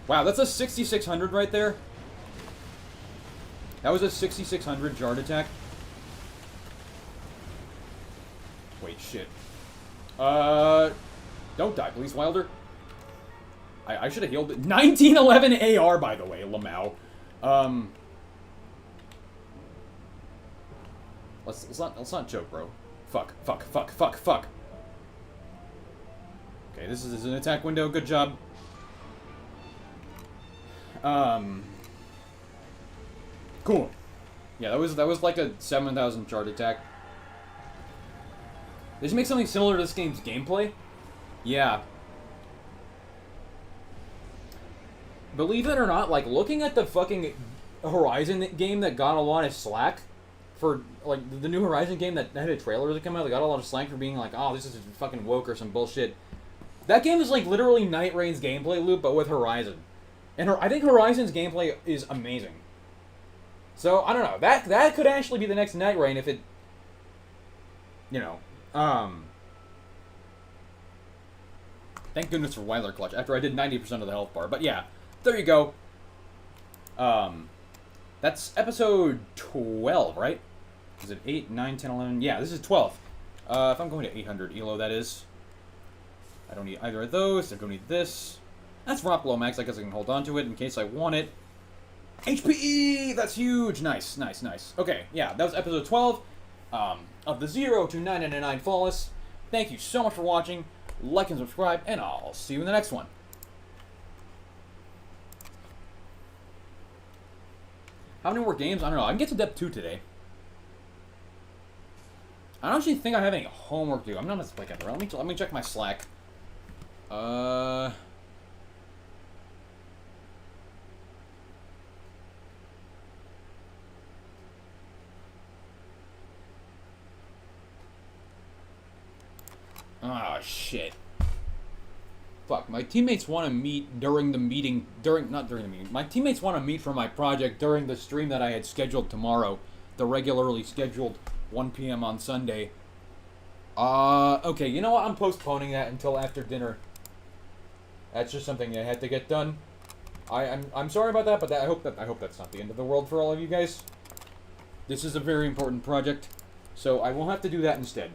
Wow, that's a 6600 right there. That was a 6600 Jard attack. Wait, shit. Don't die, please, Wilder. I should have healed it. 1911 AR, by the way, Lamau. Let's not joke, bro. Fuck. Okay, this is an attack window. Good job. Cool. Yeah, that was like a 7,000 chart attack. They should make something similar to this game's gameplay. Yeah. Believe it or not, like, looking at the fucking Horizon game that got a lot of slack for, like, the new Horizon game that had a trailer that came out, they got a lot of slack for being like, oh, this is fucking woke or some bullshit. That game is, like, literally Night Rain's gameplay loop, but with Horizon. And I think Horizon's gameplay is amazing. So, I don't know. That could actually be the next Night Rain if it... You know. Thank goodness for Weiler Clutch, after I did 90% of the health bar. But yeah, there you go. That's episode 12, right? Is it 8, 9, 10, 11? Yeah, this is 12. If I'm going to 800 ELO, that is. I don't need either of those. I don't need this. That's rock low max. I guess I can hold on to it in case I want it. HPE! That's huge! Nice, nice, nice. Okay, yeah, that was episode 12 of the 0 to 999 Flawless. Thank you so much for watching. Like and subscribe, and I'll see you in the next one. How many more games? I don't know. I can get to depth 2 today. I don't actually think I have any homework to do. I'm not going to play that around. Let me check my Slack. Ah, shit. Fuck, my teammates want to meet during the meeting, not during the meeting. My teammates want to meet for my project during the stream that I had scheduled tomorrow. The regularly scheduled 1 p.m. on Sunday. Okay, you know what? I'm postponing that until after dinner. That's just something that had to get done. I'm sorry about that, but I hope that's not the end of the world for all of you guys. This is a very important project, so I will have to do that instead.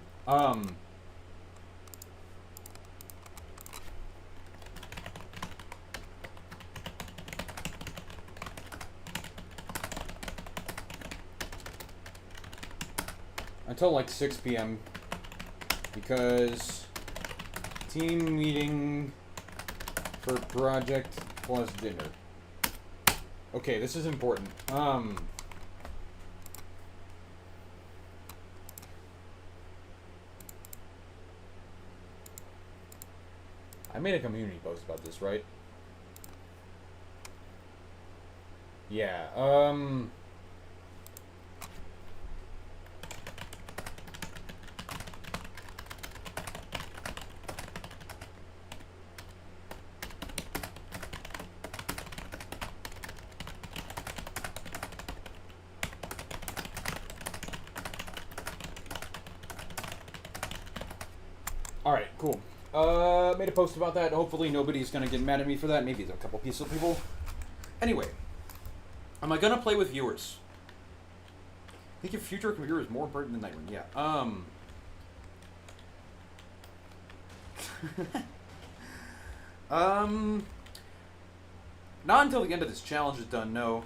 Until like 6 p.m. because team meeting for project plus dinner. Okay, this is important. I made a community post about this, right? Yeah, alright, cool. Made a post about that. Hopefully nobody's gonna get mad at me for that. Maybe a couple pieces of people. Anyway, am I gonna play with viewers? I think your future computer is more important than Nightwing. Yeah. Not until the end of this challenge is done, no.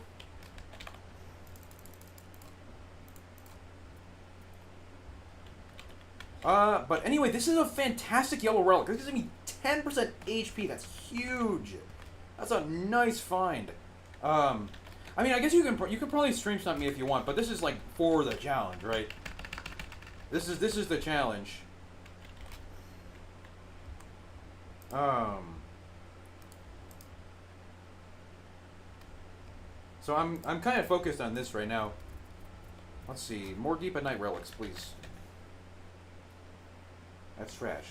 But anyway, this is a fantastic yellow relic. This gives me 10% HP. That's huge. That's a nice find. I mean, I guess you can probably stream snipe me if you want, but this is like for the challenge, right? This is the challenge. So I'm kind of focused on this right now. Let's see, more deep at night relics, please. That's trash.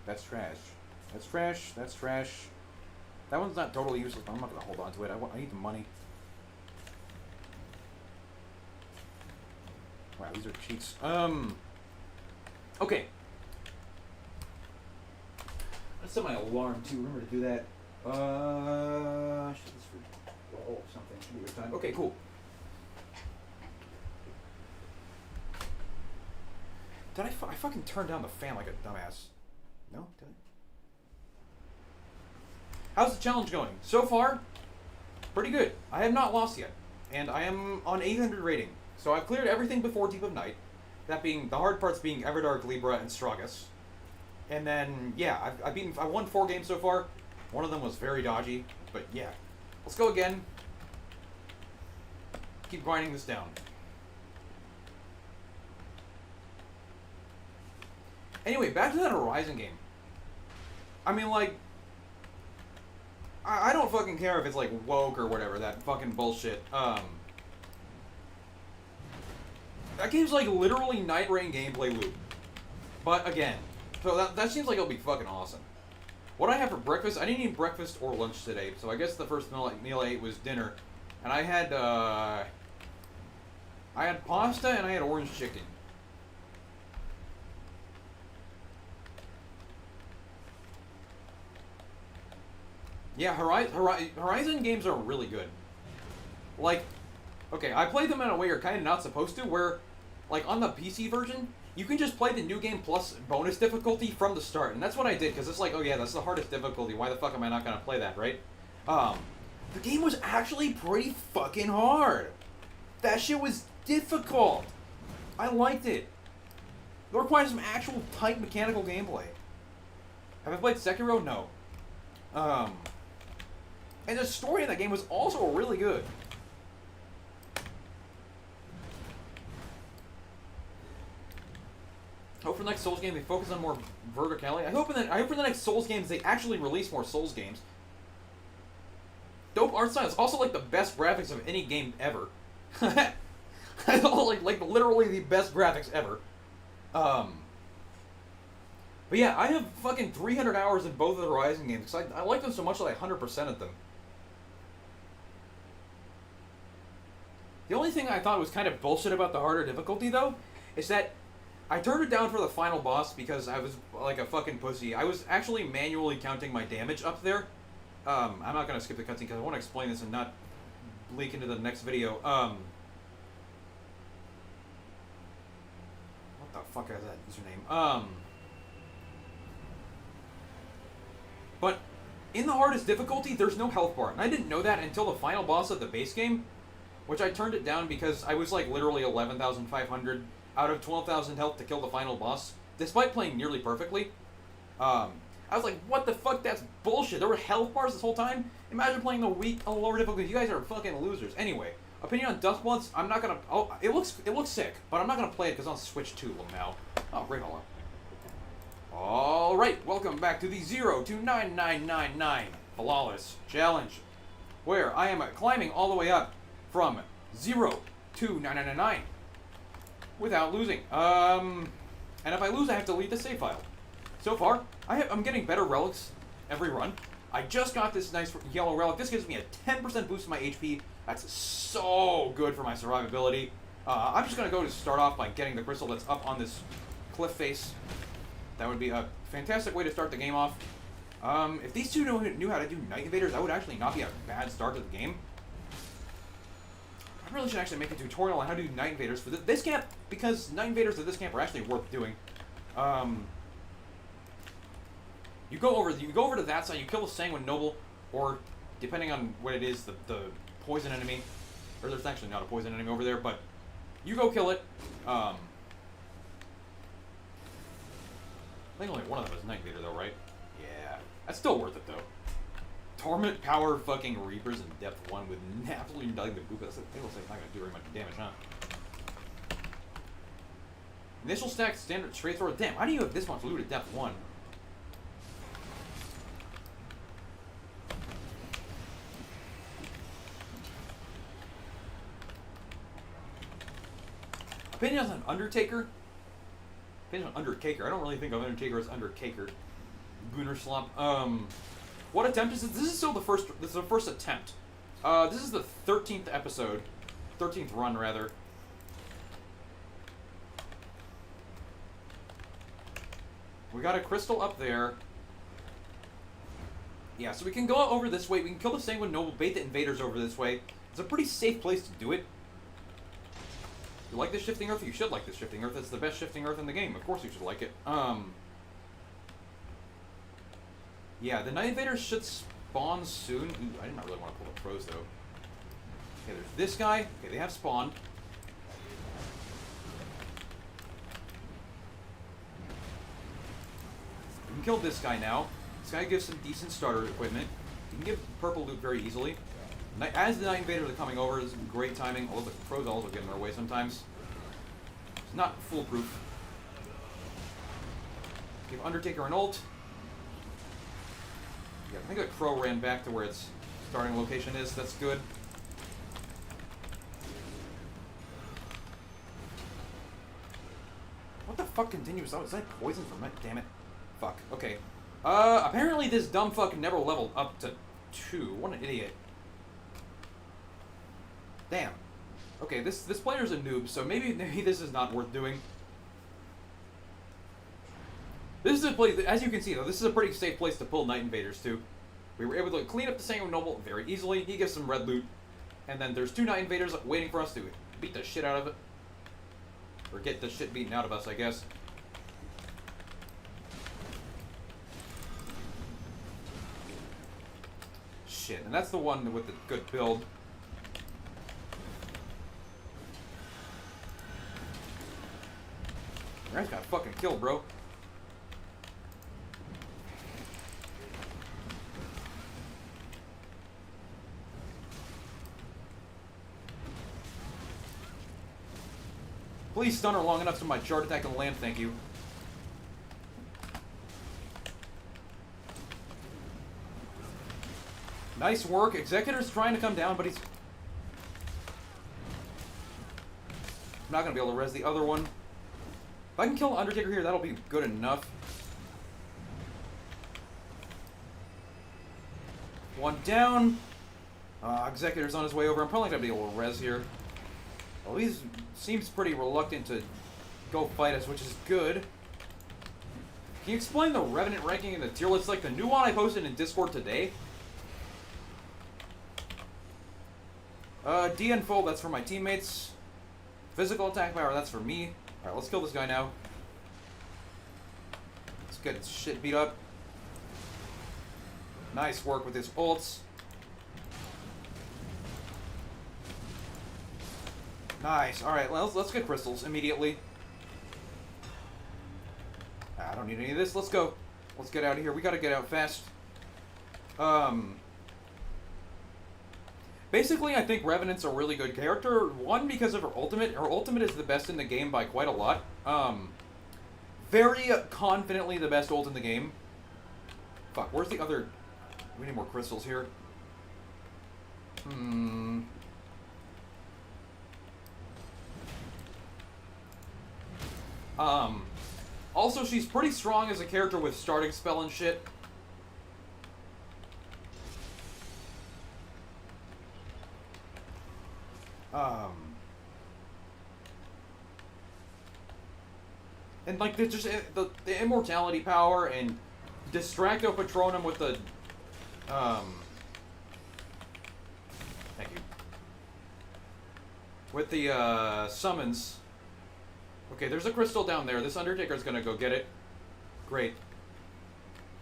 That's trash. That's trash. That's trash. That one's not totally useless, but I'm not gonna hold on to it. I need the money. Wow, these are cheats. Okay. Let's set my alarm too. Remember to do that. Shit, this for 12 something. Should be a good time. Okay, cool. Did I fucking turn down the fan like a dumbass? No? Did I? How's the challenge going? So far, pretty good. I have not lost yet. And I am on 800 rating. So I've cleared everything before Deep of Night. That being, the hard parts being Everdark, Libra, and Stragus. And then, yeah, I won 4 games so far. One of them was very dodgy. But yeah. Let's go again. Keep grinding this down. Anyway, back to that Horizon game. I mean, like, I don't fucking care if it's, like, woke or whatever, that fucking bullshit. That game's, like, literally Night Rain gameplay loop. But, again, so that seems like it'll be fucking awesome. What I have for breakfast, I didn't eat breakfast or lunch today, so I guess the first meal I ate was dinner. And I had pasta and I had orange chicken. Yeah, Horizon games are really good. Like, okay, I played them in a way you're kind of not supposed to, where, like, on the PC version, you can just play the new game plus bonus difficulty from the start. And that's what I did, because it's like, oh yeah, that's the hardest difficulty. Why the fuck am I not going to play that, right? The game was actually pretty fucking hard. That shit was difficult. I liked it. It required some actual tight mechanical gameplay. Have I played Sekiro? No. And the story in that game was also really good. I hope for the next Souls game they focus on more verticality. I hope for the next Souls games they actually release more Souls games. Dope art style. It's also like the best graphics of any game ever. like literally the best graphics ever. But yeah, I have fucking 300 hours in both of the Horizon games because I like them so much that I 100%ed them. The only thing I thought was kind of bullshit about the harder difficulty, though, is that I turned it down for the final boss because I was like a fucking pussy. I was actually manually counting my damage up there. I'm not going to skip the cutscene because I want to explain this and not leak into the next video. What the fuck is that username? But in the hardest difficulty, there's no health bar. And I didn't know that until the final boss of the base game, which I turned it down because I was like literally 11,500 out of 12,000 health to kill the final boss, despite playing nearly perfectly. I was like, what the fuck? That's bullshit. There were health bars this whole time? Imagine playing a lower difficulty. You guys are fucking losers. Anyway, opinion on Dustbloods, I'm not gonna... Oh, it looks sick, but I'm not gonna play it because it's on Switch 2 now. Oh, great, hold on. Alright, welcome back to the 0 to 9999 Flawless Challenge, where I am climbing all the way up from 0 to 9999 without losing. And if I lose, I have to delete the save file. So far, I'm getting better relics every run. I just got this nice yellow relic. This gives me a 10% boost in my HP. That's so good for my survivability. I'm just going to go to start off by getting the crystal that's up on this cliff face. That would be a fantastic way to start the game off. If these two knew how to do Night Invaders, that would actually not be a bad start to the game. I really should actually make a tutorial on how to do Night Invaders for this camp, because Night Invaders of this camp are actually worth doing. You go over to that side, you kill the Sanguine Noble, or depending on what it is, the poison enemy. Or there's actually not a poison enemy over there, but you go kill it. I think only one of them is Night Invader though, right? Yeah. That's still worth it though. Torment Power fucking Reapers in Depth 1 with absolutely nothing but Buka. It looks like it's not gonna do very much damage, huh? Initial stack, standard, straight throw. Damn, how do you have this much loot at Depth 1? Opinions on Undertaker? Opinions on Undertaker. I don't really think of Undertaker as Undertaker. Gooner Slump. What attempt is this? This is still the first. This is the first attempt. This is the 13th episode, 13th run rather. We got a crystal up there. Yeah, so we can go over this way. We can kill the Sanguine Noble, bait the invaders over this way. It's a pretty safe place to do it. You like this shifting earth? You should like this shifting earth. It's the best shifting earth in the game. Of course you should like it. Yeah, the Night Invaders should spawn soon. Ooh, I did not really want to pull the pros, though. Okay, there's this guy. Okay, they have spawned. You can kill this guy now. This guy gives some decent starter equipment. You can get purple loot very easily. As the Night Invaders are coming over, this is great timing, although the pros also get in their way sometimes. It's not foolproof. Give Undertaker an ult. Yeah, I think the crow ran back to where its starting location is. That's good. What the fuck continues? Oh, is that poison from it? Damn it. Fuck. Okay. Apparently this dumb fuck never leveled up to 2. What an idiot. Damn. Okay, this player's a noob, so maybe this is not worth doing. This is a place, as you can see though, this is a pretty safe place to pull Night Invaders to. We were able to clean up the Sanguine Noble very easily. He gets some red loot. And then there's 2 Night Invaders waiting for us to beat the shit out of it. Or get the shit beaten out of us, I guess. Shit, and that's the one with the good build. I just got fucking killed, bro. Please stun her long enough so my charge attack can land, thank you. Nice work. Executor's trying to come down, but he's... I'm not going to be able to res the other one. If I can kill Undertaker here, that'll be good enough. One down. Executor's on his way over. I'm probably going to be able to res here. Well, he seems pretty reluctant to go fight us, which is good. Can you explain the Revenant ranking in the tier list? Like the new one I posted in Discord today? DN full, that's for my teammates. Physical attack power, that's for me. Alright, let's kill this guy now. Let's get his shit beat up. Nice work with his ults. Nice. Alright, let's get crystals immediately. I don't need any of this. Let's go. Let's get out of here. We gotta get out fast. Basically, I think Revenant's a really good character. One, because of her ultimate. Her ultimate is the best in the game by quite a lot. Very confidently the best ult in the game. Fuck, where's the other... We need more crystals here. Also, she's pretty strong as a character with starting spell and shit. And like just the immortality power and Distracto Patronum with the thank you. With the summons. Okay, there's a crystal down there. This Undertaker's gonna go get it. Great.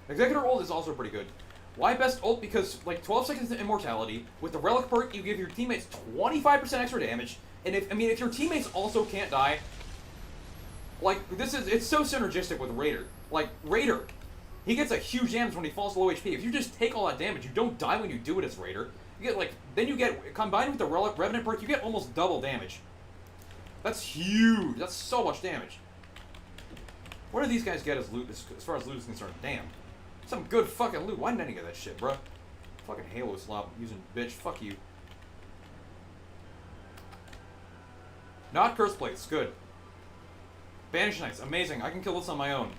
Executor ult is also pretty good. Why best ult? Because, like, 12 seconds to immortality. With the relic perk, you give your teammates 25% extra damage. And if your teammates also can't die, like, it's so synergistic with Raider. Like, Raider, he gets a huge damage when he falls to low HP. If you just take all that damage, you don't die when you do it as Raider. You get, like, then you get, combined with the relic Revenant perk, you get almost double damage. That's huge. That's so much damage. What do these guys get as loot, as far as loot is concerned? Damn. Some good fucking loot. Why didn't I get that shit, bruh? Fucking Halo slop using bitch. Fuck you. Not curse plates. Good. Banish Knights. Amazing. I can kill this on my own.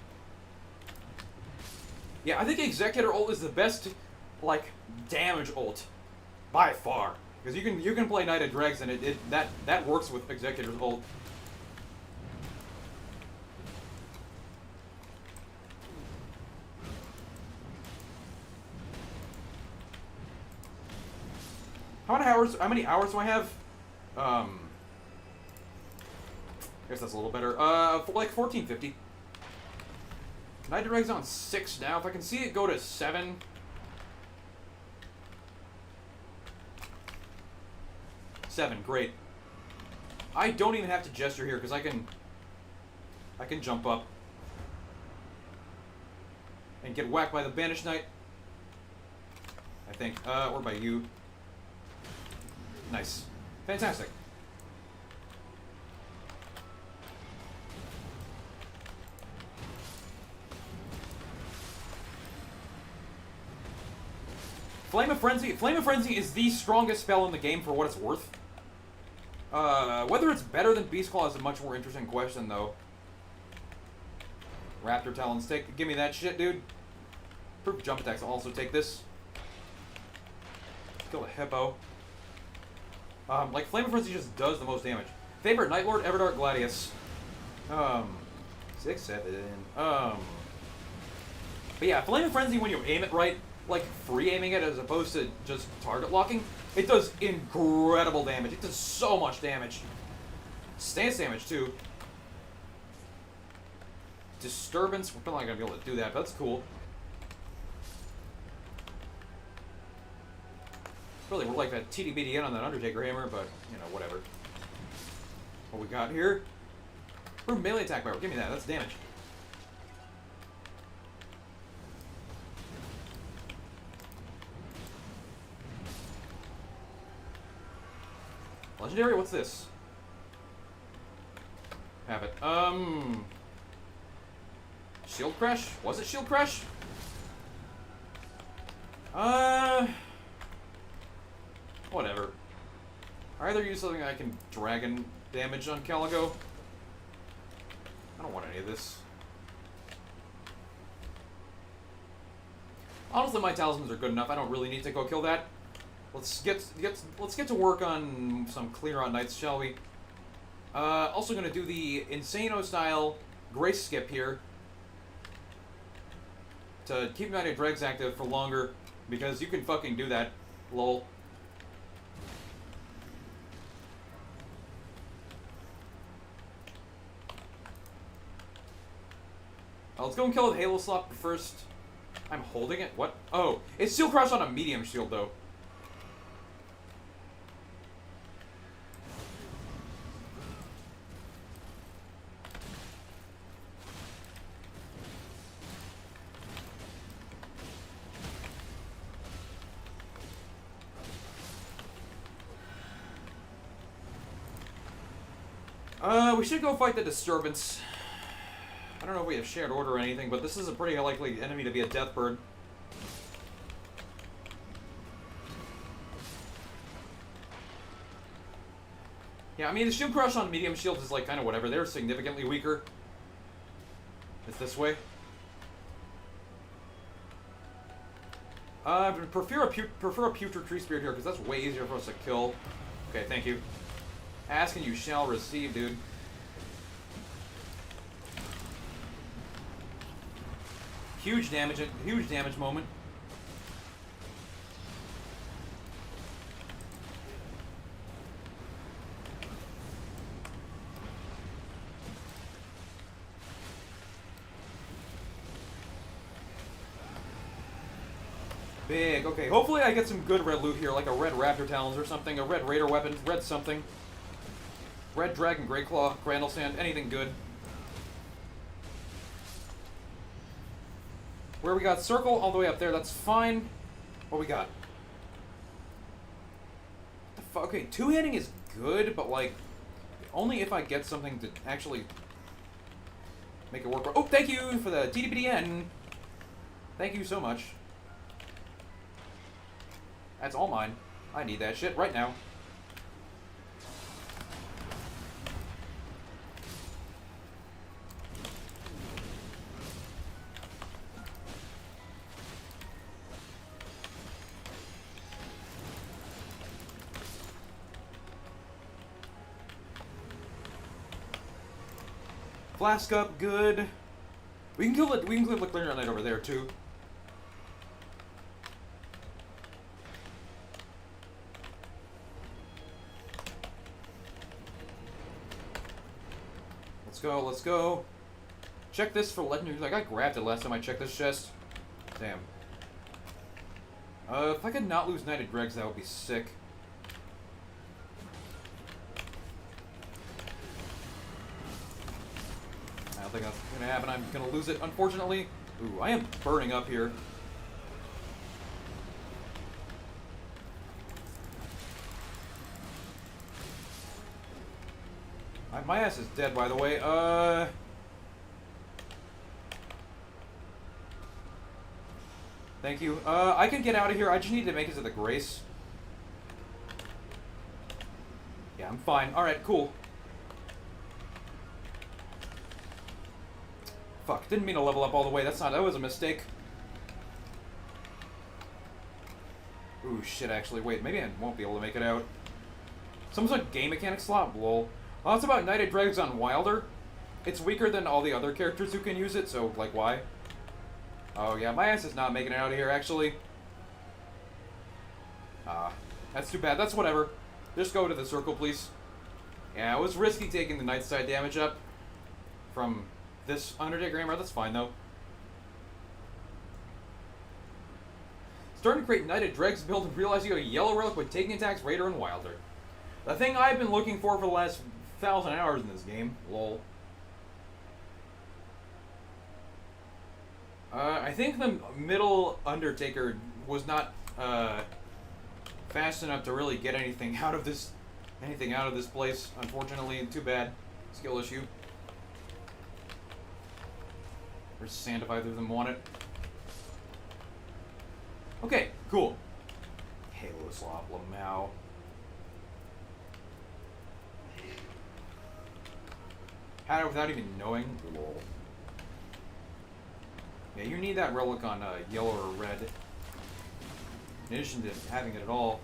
Yeah, I think Executor ult is the best, like, damage ult. By far. Because you can play Knight of Dregs and that works with Executor's ult. How many hours do I have? I guess that's a little better. Like 1450. Knight of Dregs on 6 now. If I can see it go to 7. Great. I don't even have to gesture here because I can jump up and get whacked by the Banished Knight. I think, or by you. Nice. Fantastic. Flame of Frenzy. Flame of Frenzy is the strongest spell in the game for what it's worth. Whether it's better than Beast Claw is a much more interesting question, though. Raptor Talons, give me that shit, dude. Proof jump attacks will also take this. Kill a hippo. Like, Flame of Frenzy just does the most damage. Favorite Night Lord, Everdark Gladius. 6, 7. But yeah, Flame of Frenzy, when you aim it right, like free aiming it as opposed to just target locking, it does incredible damage. It does so much damage. Stance damage, too. Disturbance, we're probably not going to be able to do that, but that's cool. Really, we're like that TDBDN on that Undertaker hammer, but, you know, whatever. What we got here? We're melee attack power. Give me that. That's damage. Legendary? What's this? Have it. Shield Crash? Was it Shield Crash? Whatever. I either use something I can dragon damage on Caligo. I don't want any of this. Honestly, my talismans are good enough. I don't really need to go kill that. Let's get to work on some clear on knights, shall we? Also gonna do the Insano style grace skip here to keep United Dregs active for longer, because you can fucking do that. Lol. Let's go and kill the Halo Slop first. I'm holding it? What? Oh, it's Steel Crush on a medium shield, though. We should go fight the Disturbance. I don't know if we have shared order or anything, but this is a pretty likely enemy to be a Deathbird. Yeah, I mean, the Shield Crush on medium shields is like kind of whatever. They're significantly weaker. It's this way. I prefer a Putrid Tree Spirit here, because that's way easier for us to kill. Okay, thank you. Ask and you shall receive, dude. Huge damage moment. Big. Okay, hopefully I get some good red loot here, like a red Raptor Talons or something, a red Raider weapon, red something. Red Dragon, Grey Claw, Grandel Stand, anything good. Where we got circle all the way up there, that's fine. What we got? The fuck? Okay, two-handing is good, but like, only if I get something to actually make it work. Oh, thank you for the TDPDN. Thank you so much. That's all mine. I need that shit right now. Flask up, good. We can kill the Clear Knight over there too. Let's go, let's go. Check this for legendary. Like, I grabbed it last time I checked this chest. Damn. If I could not lose Knighted Dregs, that would be sick. I don't think that's gonna happen. I'm gonna lose it, unfortunately. Ooh, I am burning up here. My ass is dead, by the way. Thank you. I can get out of here. I just need to make it to the Grace. Yeah, I'm fine. Alright, cool. Fuck, didn't mean to level up all the way. That was a mistake. Ooh, shit, actually. Wait, maybe I won't be able to make it out. Someone's like game mechanic slot? Lol. Oh, it's about Knight of Dregs on Wilder. It's weaker than all the other characters who can use it, so, like, why? Oh, yeah, my ass is not making it out of here, actually. That's too bad. That's whatever. Just go to the circle, please. Yeah, it was risky taking the Knight's side damage up from this Undertaker hammer. That's fine, though. Starting to create Knight of Dregs build and realize you got a yellow relic with taking attacks, Raider, and Wilder. The thing I've been looking for the last 1,000 hours in this game. Lol. I think the middle Undertaker was not fast enough to really get anything out of this place, unfortunately. Too bad. Skill issue. Or sand if either of them want it. Okay, cool. Halo Slop Lamau. Had it without even knowing. Lol. Yeah, you need that relic on yellow or red. In addition to having it at all.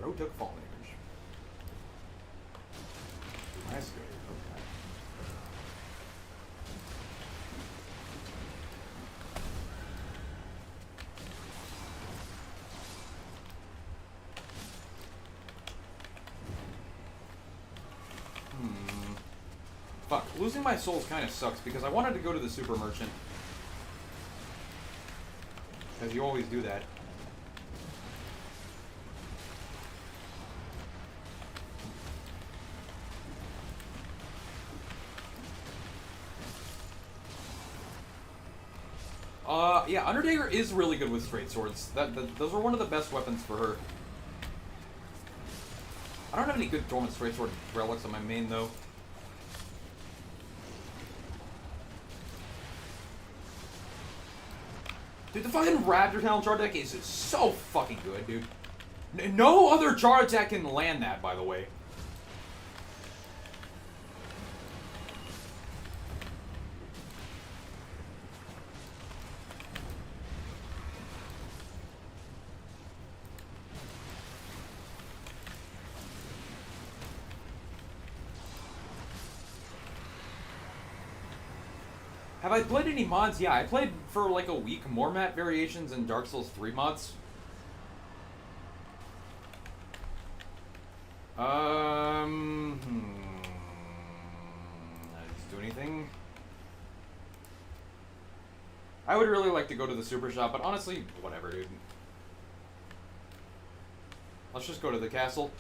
Bro took fall damage. That's good. Okay. Fuck, losing my souls kind of sucks because I wanted to go to the super merchant. Because you always do that. Yeah, Undertaker is really good with straight swords. Those are one of the best weapons for her. I don't have any good dormant straight sword relics on my main, though. Dude, the fucking Raptor Talon char deck is so fucking good, dude. No other char attack can land that, by the way. Have I played any mods? Yeah, I played for like a week more map variations and Dark Souls 3 mods. Let's do anything. I would really like to go to the super shop, but honestly, whatever, dude. Let's just go to the castle.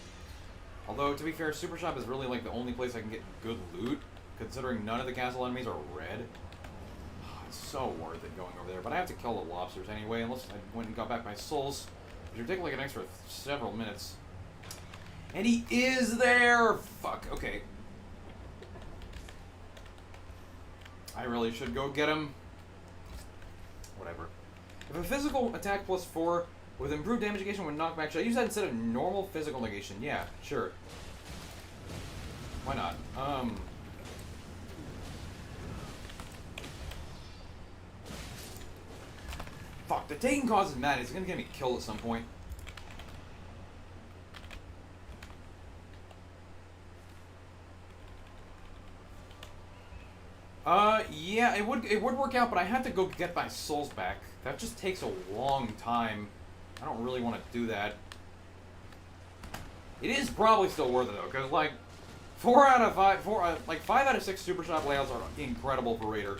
Although, to be fair, super shop is really like the only place I can get good loot, considering none of the castle enemies are red. It's so worth it going over there, but I have to kill the lobsters anyway, unless I went and got back my souls, which would take like an extra several minutes. And he is there! Fuck, okay. I really should go get him. Whatever. If a physical attack plus 4 with improved damage negation when knockback, should I use that instead of normal physical negation? Yeah, sure. Why not? Fuck, the taking causes mad. It's gonna get me killed at some point. Yeah, it would work out, but I have to go get my souls back. That just takes a long time. I don't really want to do that. It is probably still worth it though, because like 5 out of 6 super shop layouts are incredible for Raider.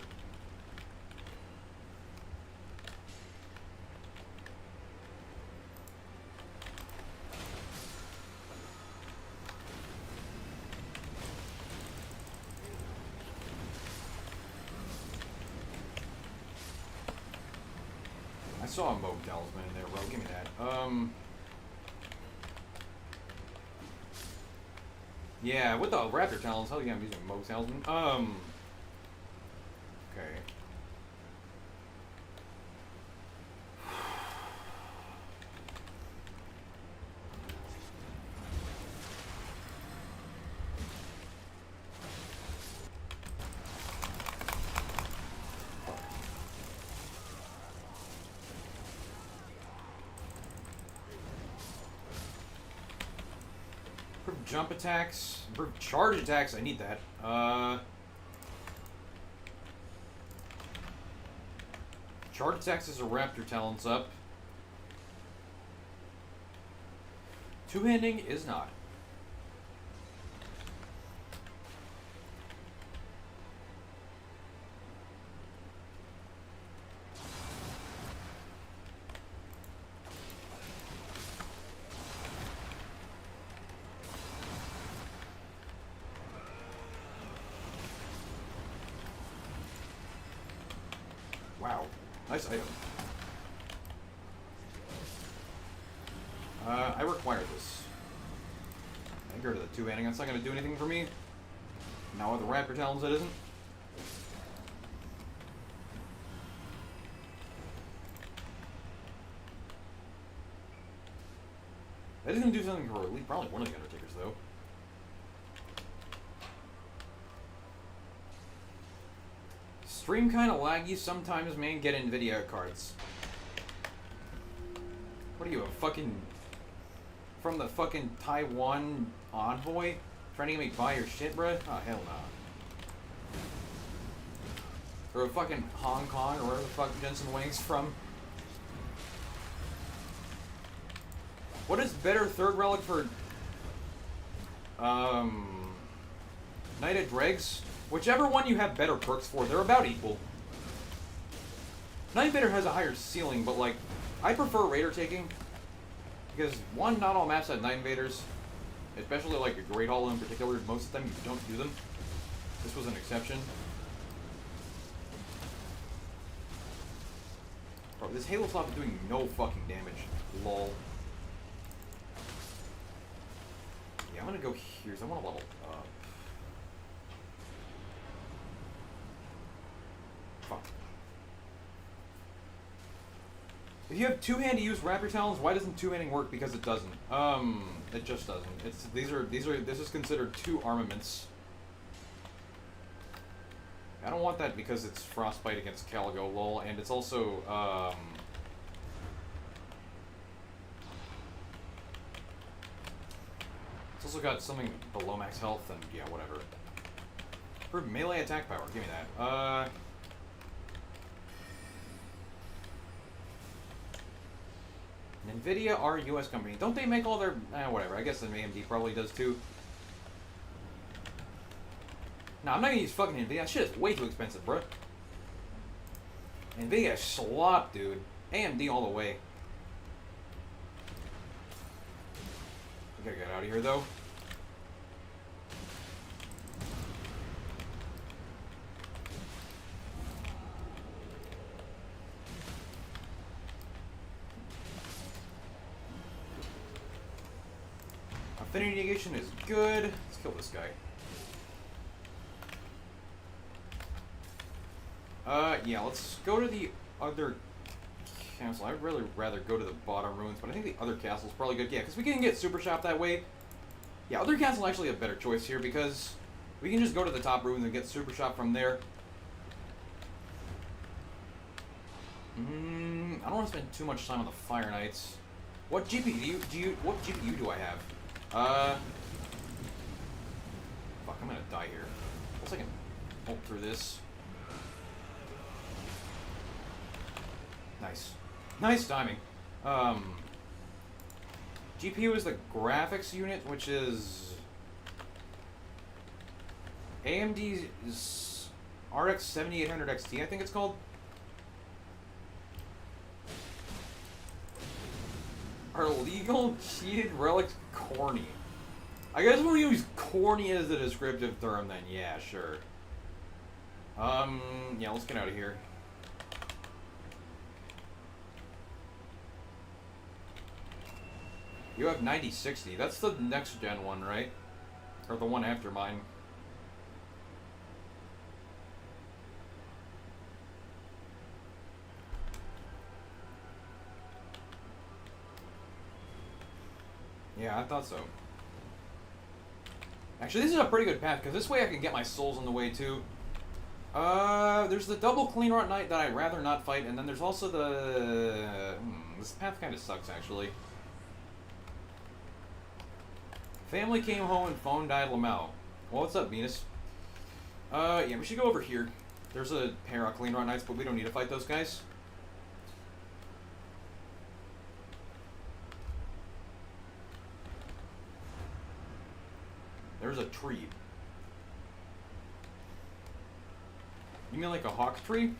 I saw a Moog Talisman in there, bro. Give me that. Yeah, with the Raptor Talons, hell yeah, I'm using Moog Talisman. Okay. jump attacks, improve charge attacks. I need that. Charge attacks is a raptor talents up. Two-handing is not. Wow. Nice item. I require this. I get rid of the two-handing. That's not going to do anything for me. Now with the raptor talons, it isn't. That is going to do something for elite. Probably one of the Undertakers, though. Stream kind of laggy sometimes, man. Get NVIDIA cards. What are you, a fucking... from the fucking Taiwan envoy? Trying to get me to buy your shit, bruh? Oh, hell no. Or a fucking Hong Kong, or wherever the fuck Jensen Wang's from. What is better third relic for... Knight of Dregs? Whichever one you have better perks for, they're about equal. Knight Invader has a higher ceiling, but like, I prefer Raider taking. Because one, not all maps have Knight Invaders. Especially like a Great Hall in particular, most of them you don't do them. This was an exception. Bro, this Halo Flop is doing no fucking damage. Lol. Yeah, I'm gonna go here, so I wanna level up. Fuck. If you have two-hand to use Raptor Talons, why doesn't two-handing work? Because it doesn't. It just doesn't. This is considered two armaments. I don't want that because it's Frostbite against Caligo, lol, and it's also, it's also got something below max health, and yeah, whatever. For melee attack power, give me that. NVIDIA are a US company. Don't they make all their... whatever. I guess AMD probably does too. Nah, I'm not gonna use fucking NVIDIA. That shit is way too expensive, bro. NVIDIA is slop, dude. AMD all the way. I gotta get out of here, though. Affinity negation is good. Let's kill this guy. Yeah, let's go to the other castle. I'd really rather go to the bottom ruins, but I think the other castle's probably good. Yeah, because we can get Super Shop that way. Yeah, other castle actually a better choice here because we can just go to the top ruins and get Super Shop from there. I don't want to spend too much time on the Fire Knights. What GPU what GPU do I have? Fuck, I'm gonna die here. Looks like I can ult through this. Nice. Nice timing. GPU is the graphics unit, which is AMD's RX 7800 XT, I think it's called. Are legal cheated relics corny? I guess when we use corny as the descriptive term, then yeah, sure. Yeah, let's get out of here. You have 9060. That's the next gen one, right? Or the one after mine. Yeah, I thought so. Actually, this is a pretty good path, because this way I can get my souls on the way, too. There's the double clean rot knight that I'd rather not fight, and then there's also the... this path kind of sucks, actually. Family came home and phone died Lamau. Well, what's up, Venus? Yeah, we should go over here. There's a pair of clean run knights, but we don't need to fight those guys. There's a tree. You mean like a hawk tree?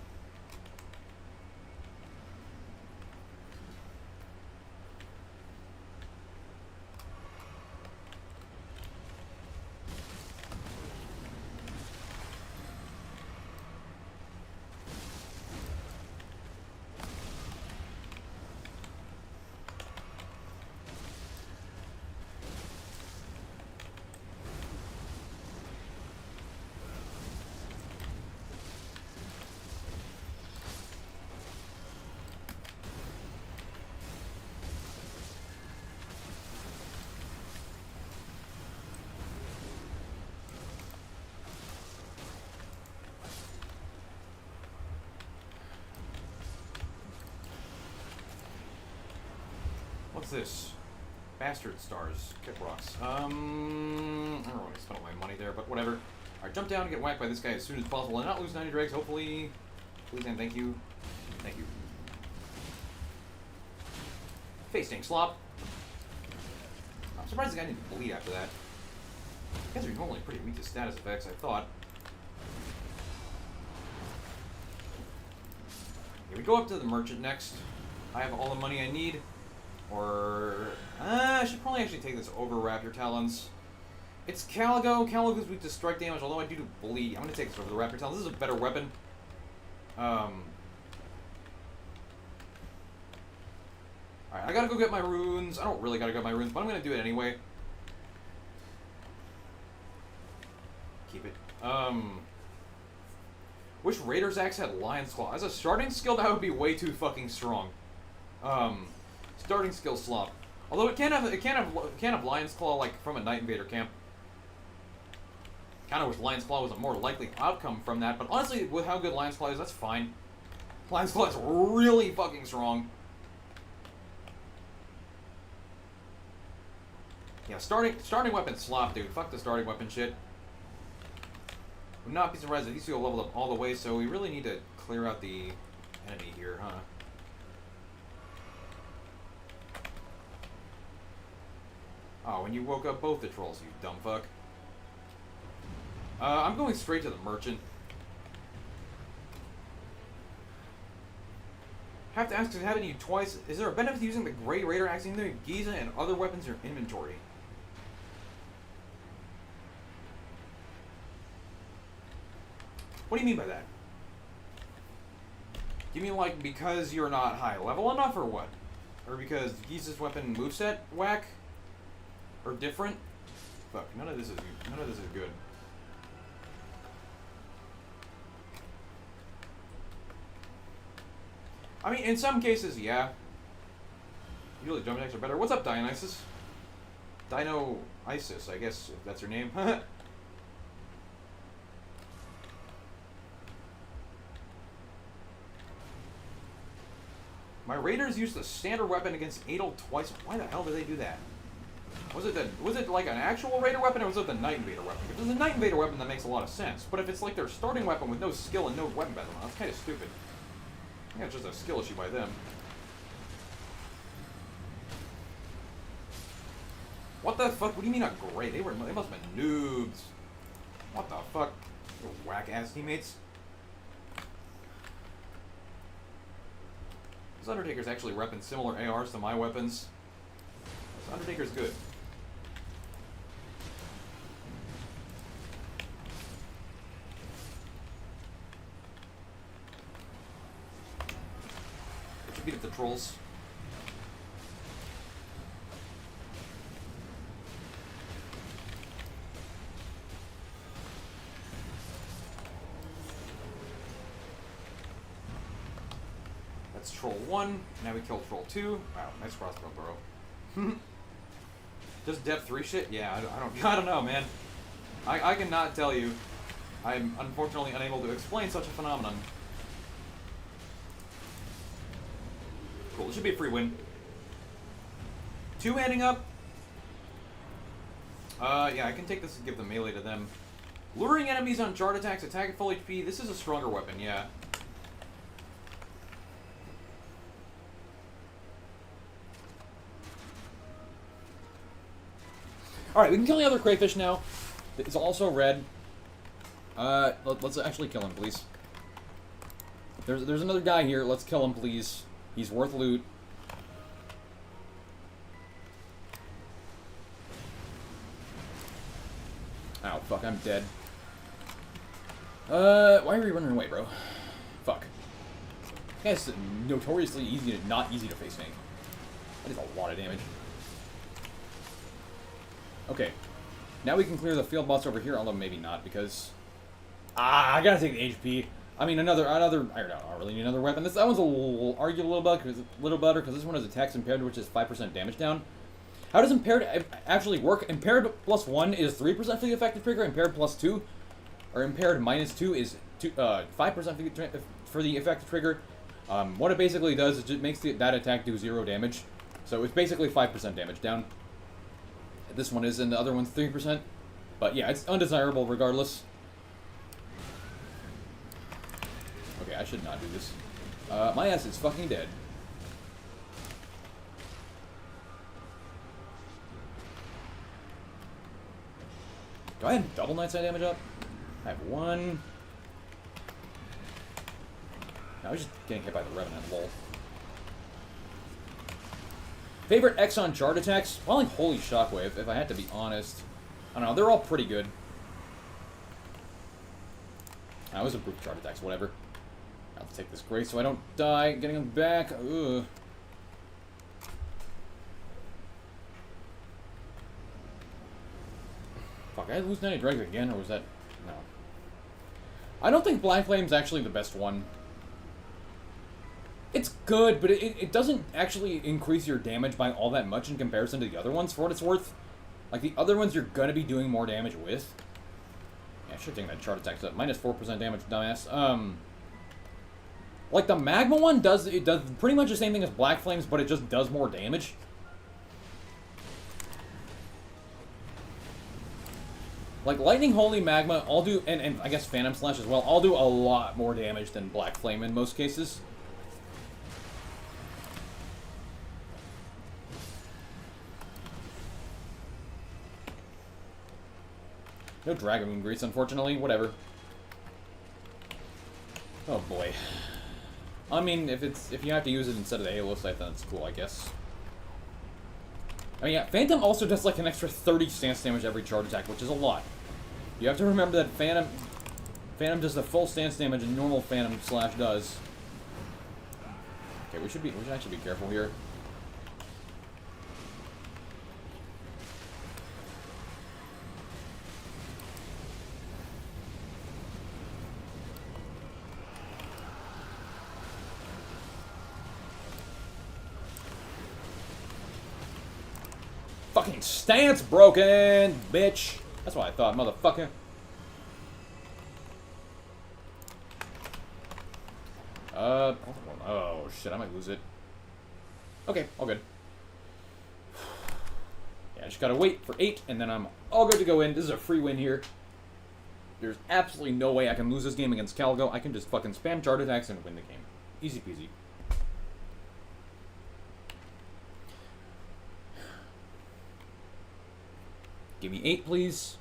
What's this? Bastard stars. Kick rocks. I don't know why I spent all my money there, but whatever. Alright, jump down and get whacked by this guy as soon as possible and not lose 90 dregs, hopefully. Please and thank you. Thank you. Face tank slop. I'm surprised the guy didn't bleed after that. You guys are normally pretty weak to status effects, I thought. Yeah, we go up to the merchant next. I have all the money I need. Or, I should probably actually take this over Raptor Talons. It's Caligo. Caligo's weak to strike damage, although I do bleed. I'm going to take this over the Raptor Talons. This is a better weapon. Alright, I gotta go get my runes. I don't really gotta get my runes, but I'm going to do it anyway. Keep it. Wish Raider's Axe had Lion's Claw. As a starting skill, that would be way too fucking strong. Starting skill slop. Although it can have Lion's Claw like from a Night Invader camp. Kind of wish Lion's Claw was a more likely outcome from that, but honestly, with how good Lion's Claw is, that's fine. Lion's Claw is really fucking strong. Yeah, starting weapon slop, dude. Fuck the starting weapon shit. Would not be surprised if these two are leveled up all the way, so we really need to clear out the enemy here, huh? Oh, and you woke up both the trolls, you dumb fuck. I'm going straight to the merchant. Have to ask, because having you twice, is there a benefit to using the Grey Raider axe in the Giza and other weapons in your inventory? What do you mean by that? Do you mean like because you're not high level enough, or what? Or because Giza's weapon moveset whack? Or different? Fuck, none of this is good. I mean, in some cases, yeah. Usually jump attacks are better. What's up, Dionysus? Dino Isis, I guess, if that's her name. My raiders used the standard weapon against Adel twice. Why the hell did they do that? Was it like an actual raider weapon, or was it the Night Invader weapon? If it's a Night Invader weapon, that makes a lot of sense. But if it's like their starting weapon with no skill and no weapon battle, that's kind of stupid. I think it's just a skill issue by them. What the fuck? What do you mean not great? They must have been noobs. What the fuck? Whack ass teammates. This Undertaker's actually repping similar ARs to my weapons. This Undertaker's good. We should beat up the trolls. That's troll 1. Now we kill troll 2. Wow, nice crossbow throw. Does depth 3 shit? Yeah, I don't know, man. I cannot tell you. I'm unfortunately unable to explain such a phenomenon. Cool, it should be a free win. 2-handing up. Yeah, I can take this and give the melee to them. Luring enemies on charge attacks, attack at full HP. This is a stronger weapon, yeah. Alright, we can kill the other crayfish now. It's also red. Let's actually kill him, please. There's another guy here. Let's kill him, please. He's worth loot. Ow, fuck, I'm dead. Why are you running away, bro? Fuck. This guy's notoriously not easy to face tank. That is a lot of damage. Okay. Now we can clear the field boss over here, although maybe not, because... I gotta take the HP. I mean, I don't really need another weapon. That one's a little arguable better, because this one has attacks impaired, which is 5% damage down. How does impaired actually work? Impaired plus 1 is 3% for the effective trigger. Impaired plus 2, or impaired minus 2 is 5% for the effective trigger. What it basically does is it just makes that attack do 0 damage. So it's basically 5% damage down. This one is, and the other one's 3%. But yeah, it's undesirable regardless. Okay, I should not do this. My ass is fucking dead. Do I have double night side damage up? I have 1. No, I was just getting hit by the Revenant, lol. Favorite Exxon charge attacks? Well, like Holy Shockwave, if I had to be honest. I don't know, they're all pretty good. I was improved charge attacks, whatever. I'll take this grace so I don't die. Getting them back. Ugh. Fuck, I lose 90 Dregs again, or was that... No. I don't think Black Flame's actually the best one. It's good, but it doesn't actually increase your damage by all that much in comparison to the other ones, for what it's worth. Like, the other ones you're gonna be doing more damage with. Yeah, I should take that chart attack up. Minus 4% damage, dumbass. Like, the Magma one does pretty much the same thing as Black Flames, but it just does more damage. Like, Lightning, Holy, Magma, all do, and I guess Phantom Slash as well, all do a lot more damage than Black Flame in most cases. No Dragon Grease, unfortunately. Whatever. Oh boy. I mean, if you have to use it instead of the Halo Sight, then it's cool, I guess. I mean, yeah, Phantom also does like an extra 30 stance damage every charge attack, which is a lot. You have to remember that Phantom does the full stance damage and normal Phantom Slash does. Okay, we should actually be careful here. Fucking stance broken, bitch. That's what I thought, motherfucker. Oh shit, I might lose it. Okay, all good. Yeah, I just gotta wait for 8, and then I'm all good to go in. This is a free win here. There's absolutely no way I can lose this game against Calgo. I can just fucking spam charge attacks and win the game. Easy peasy. Give me 8, please.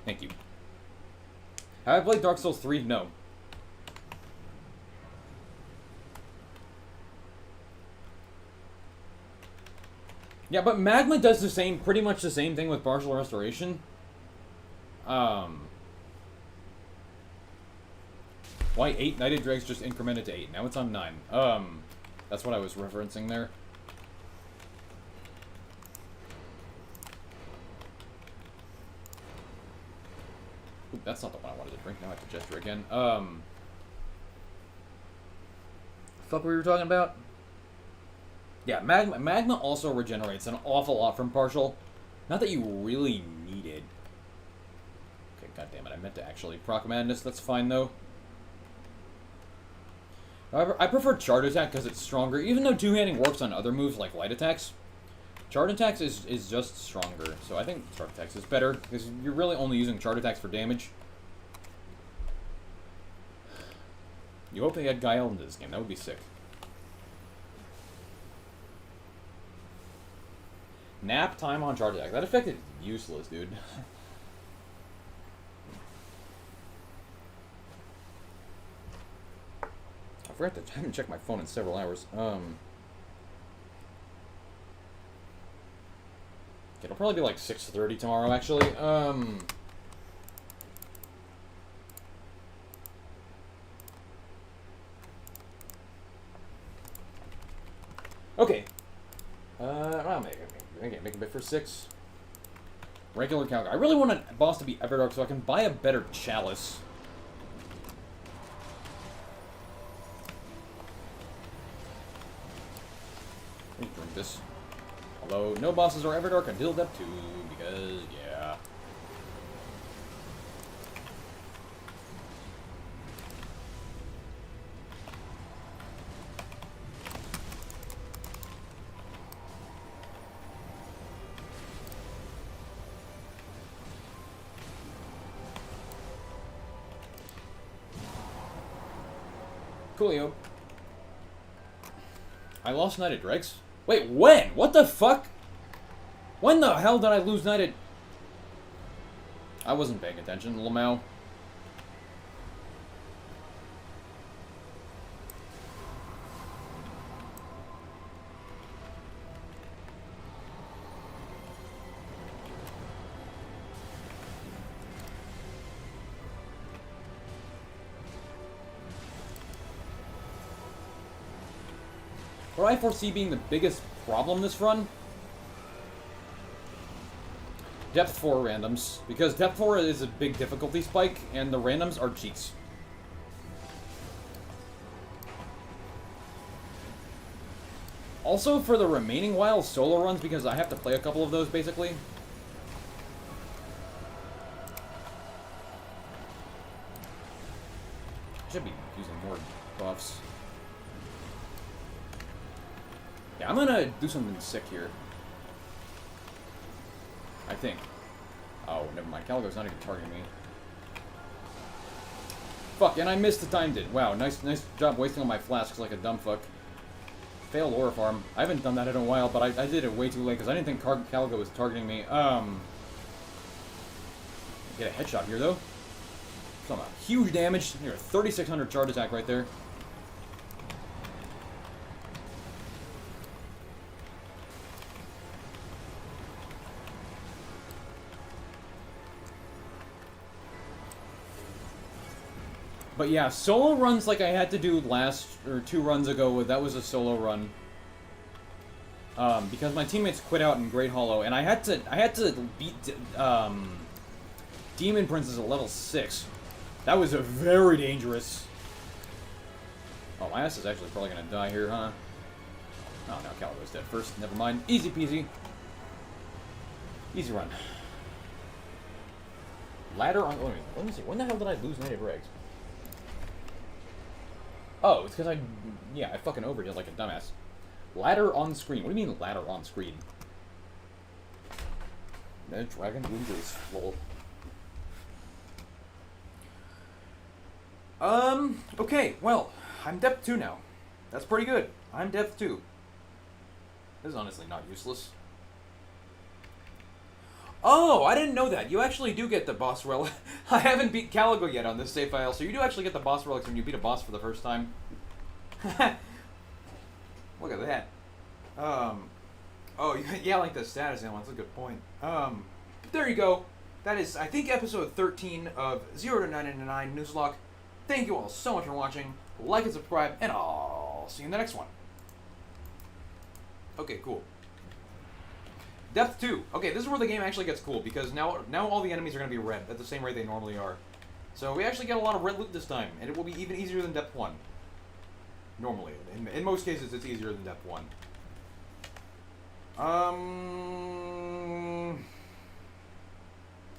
Thank you. Have I played Dark Souls 3? No. Yeah, but Magma does the same, pretty much the same thing with partial restoration. Why 8? Knighted Dregs just incremented to 8. Now it's on 9. That's what I was referencing there. Ooh, that's not the one I wanted to drink. Now I have to gesture again. Fuck, we were talking about? Yeah, Magma also regenerates an awful lot from partial. Not that you really need it. Okay, goddammit, I meant to actually proc Madness. That's fine, though. However, I prefer charge attack because it's stronger. Even though two-handing works on other moves like light attacks, Charge attacks is just stronger, so I think charge attacks is better, because you're really only using charge attacks for damage. You hope they had Guile into this game, that would be sick. Nap time on charge attack. That effect is useless, dude. I haven't checked my phone in several hours. It'll probably be like 6:30 tomorrow, actually. Okay. I'll make a bit for 6. Regular Calgo. I really want a boss to be Everdark so I can buy a better chalice. Let me drink this. Although, no bosses are Everdark until Depth 2, because, yeah. Coolio. I lost Knighted Dregs? Wait, when? What the fuck? When the hell did I lose Knighted? I wasn't paying attention, Lamau. What I foresee being the biggest problem this run? Depth 4 randoms. Because Depth 4 is a big difficulty spike, and the randoms are cheats. Also, for the remaining while, solo runs, because I have to play a couple of those, basically. Should be using more buffs. Yeah, I'm gonna do something sick here. I think. Oh, never mind. Caligo's not even targeting me. Fuck, and I missed the time did. Wow, nice job wasting all my flasks like a dumb fuck. Failed Aura Farm. I haven't done that in a while, but I did it way too late because I didn't think Caligo was targeting me. Get a headshot here, though. Some huge damage. Here, 3,600 charge attack right there. But yeah, solo runs like I had to do 2 runs ago, that was a solo run. Because my teammates quit out in Great Hollow, and I had to beat Demon Princess at level 6. That was a very dangerous. Oh, my ass is actually probably gonna die here, huh? Oh no, Caligo's dead first. Never mind. Easy peasy. Easy run. Ladder on. Let me see. When the hell did I lose Native Regs? Oh, it's because I fucking overdid like a dumbass. Ladder on screen. What do you mean ladder on screen? The dragon losers. Lol. Okay, well, I'm depth 2 now. That's pretty good. I'm depth 2. This is honestly not useless. Oh, I didn't know that. You actually do get the boss relic. I haven't beat Caligo yet on this save file, so you do actually get the boss relics when you beat a boss for the first time. Look at that. Oh, yeah, like the status ammo. That's a good point. There you go. That is, I think, episode 13 of 0 to 999 Nuzlocke. Thank you all so much for watching. Like and subscribe, and I'll see you in the next one. Okay, cool. Depth 2. Okay, this is where the game actually gets cool, because now all the enemies are going to be red, at the same rate they normally are. So we actually get a lot of red loot this time, and it will be even easier than Depth 1. Normally. In most cases, it's easier than Depth 1.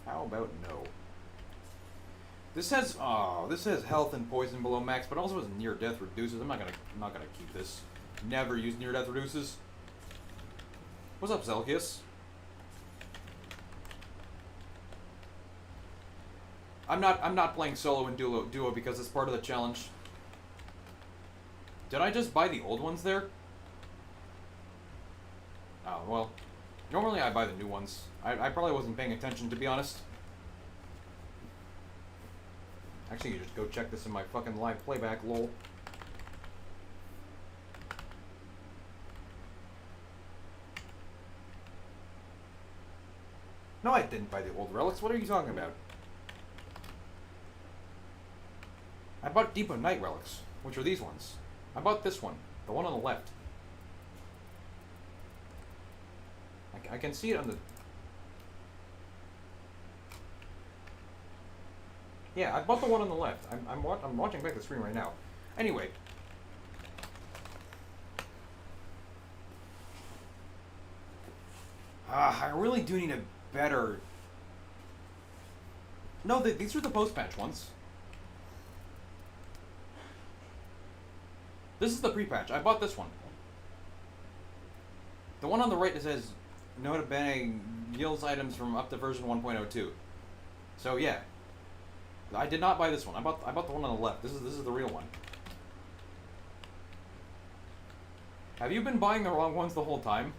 How about no? This has health and poison below max, but also has near death reduces. I'm not gonna keep this. Never use near death reduces. What's up, Zelkius? I'm not playing solo and duo because it's part of the challenge. Did I just buy the old ones there? Oh, well. Normally I buy the new ones. I probably wasn't paying attention, to be honest. Actually, you just go check this in my fucking live playback, lol. No, I didn't buy the old relics. What are you talking about? I bought Deep of Night relics, which are these ones. I bought this one, the one on the left. I can see it on the... Yeah, I bought the one on the left. I'm watching back the screen right now. Anyway. I really do need a better... No, these are the post-patch ones. This is the pre-patch. I bought this one. The one on the right that says Nota Bene yields items from up to version 1.02. So yeah. I did not buy this one. I bought the one on the left. This is the real one. Have you been buying the wrong ones the whole time?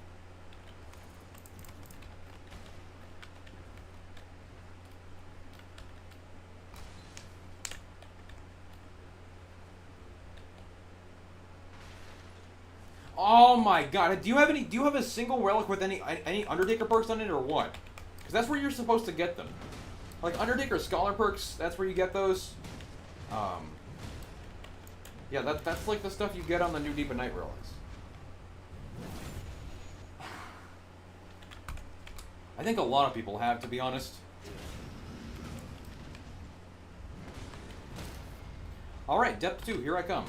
Oh my god! Do you have a single relic with any Undertaker perks on it or what? Because that's where you're supposed to get them. Like Undertaker Scholar perks, that's where you get those. Yeah, that's like the stuff you get on the new Deep of Night relics. I think a lot of people have, to be honest. Alright, Depth 2, here I come.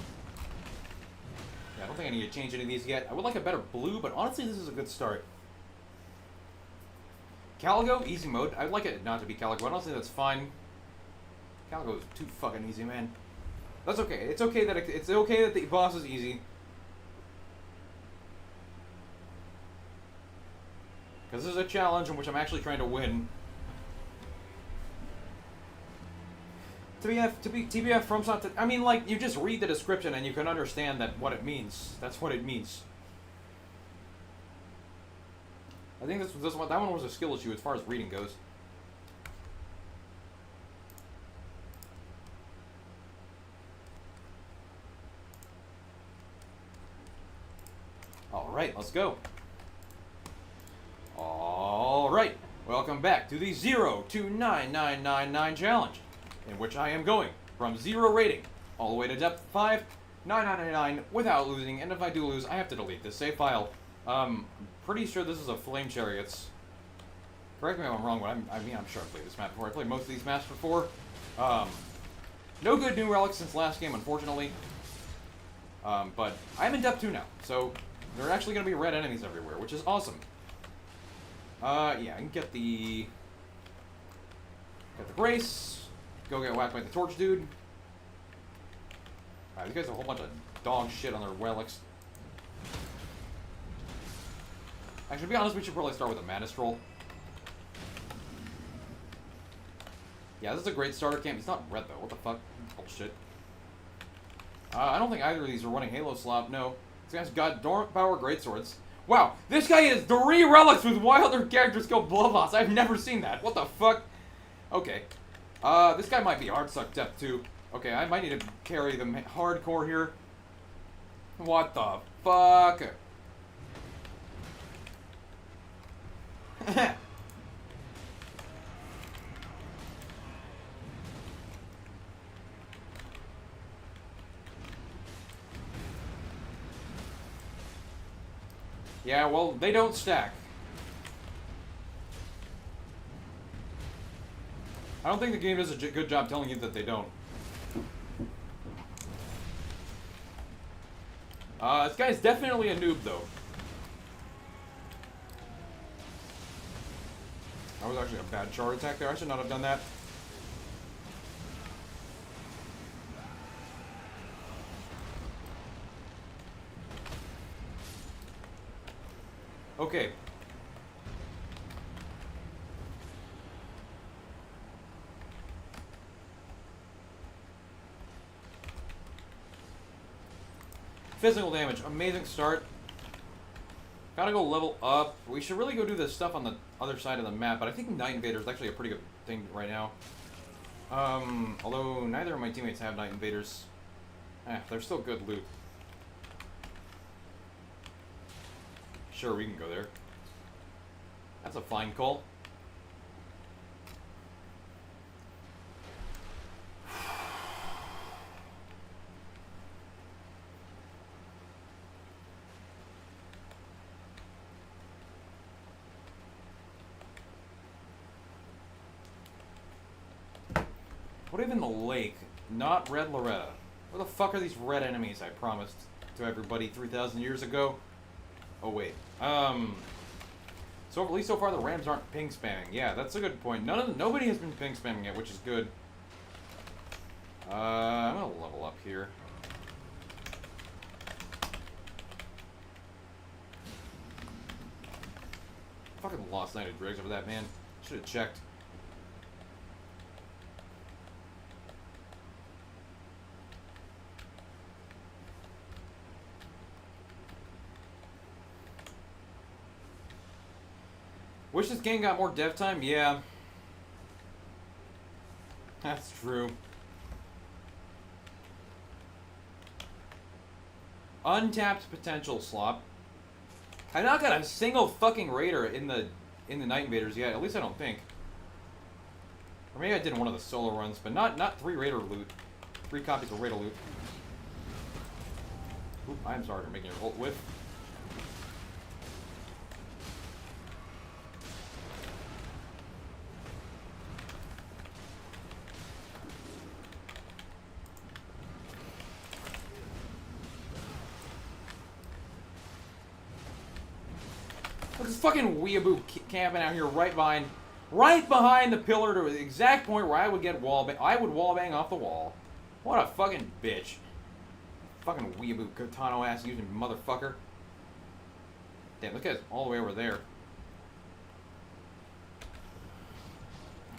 Yeah, I don't think I need to change any of these yet. I would like a better blue, but honestly this is a good start. Caligo, easy mode. I'd like it not to be Caligo. I don't think that's fine. Caligo is too fucking easy, man. That's okay. It's okay that the boss is easy. Because this is a challenge in which I'm actually trying to win. TBF from something. I mean, like, you just read the description and you can understand what it means. That's what it means. I think that one was a skill issue as far as reading goes. Alright, let's go. Alright, welcome back to the 0 to 9999 challenge, in which I am going from 0 rating all the way to depth 5, 999 without losing, and if I do lose, I have to delete this save file. Pretty sure this is a Flame Chariots. Correct me if I'm wrong, but I'm sure I've played this map before. I played most of these maps before. No good new relics since last game, unfortunately. But I'm in depth 2 now, so there are actually going to be red enemies everywhere, which is awesome. Yeah, I can get the brace. Go get whacked by the torch dude. Alright, these guys have a whole bunch of dog shit on their relics. Actually, to be honest, we should probably start with a Mana Scroll. Yeah, this is a great starter camp. He's not red, though. What the fuck? Bullshit. I don't think either of these are running Halo Slop. No. This guy's got Dormant Power Greatswords. Wow, this guy has 3 relics with Wilder character skill Bloodloss. I've never seen that. What the fuck? Okay. This guy might be Hardsuck Depth 2. Okay, I might need to carry them hardcore here. What the fuck? Yeah, well, they don't stack. I don't think the game does a good job telling you that they don't. This guy's definitely a noob, though. That was actually a bad char attack there. I should not have done that. Okay. Physical damage, amazing start. Gotta go level up. We should really go do this stuff on the other side of the map, but I think Night Invader is actually a pretty good thing right now. Although neither of my teammates have Night Invaders. They're still good loot. Sure, we can go there. That's a fine call. What even the lake? Not Red Loretta. Where the fuck are these red enemies I promised to everybody 3,000 years ago? Oh wait. So at least so far the Rams aren't ping spamming. Yeah, that's a good point. Nobody has been ping spamming yet, which is good. I'm gonna level up here. Fucking lost Knighted Dregs over that, man. Should have checked. Wish this game got more dev time? Yeah. That's true. Untapped potential slop. I not got a single fucking raider in the Night Invaders yet. At least I don't think. Or maybe I did in one of the solo runs, but not 3 raider loot. 3 copies of raider loot. Oop, I'm sorry for making your ult whiff. Look at this fucking weeaboo camping out here right behind the pillar to the exact point where I would get wallbang off the wall. What a fucking bitch. Fucking weeaboo katana ass using motherfucker. Damn, this guy's all the way over there.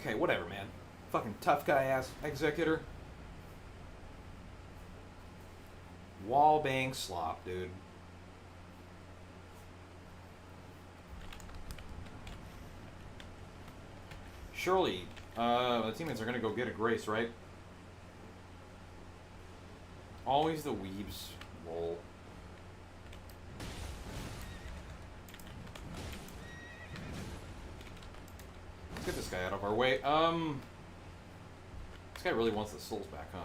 Okay, whatever, man. Fucking tough guy ass executor. Wallbang slop, dude. Surely, the teammates are gonna go get a Grace, right? Always the weebs. Lol. Let's get this guy out of our way. This guy really wants the souls back, huh?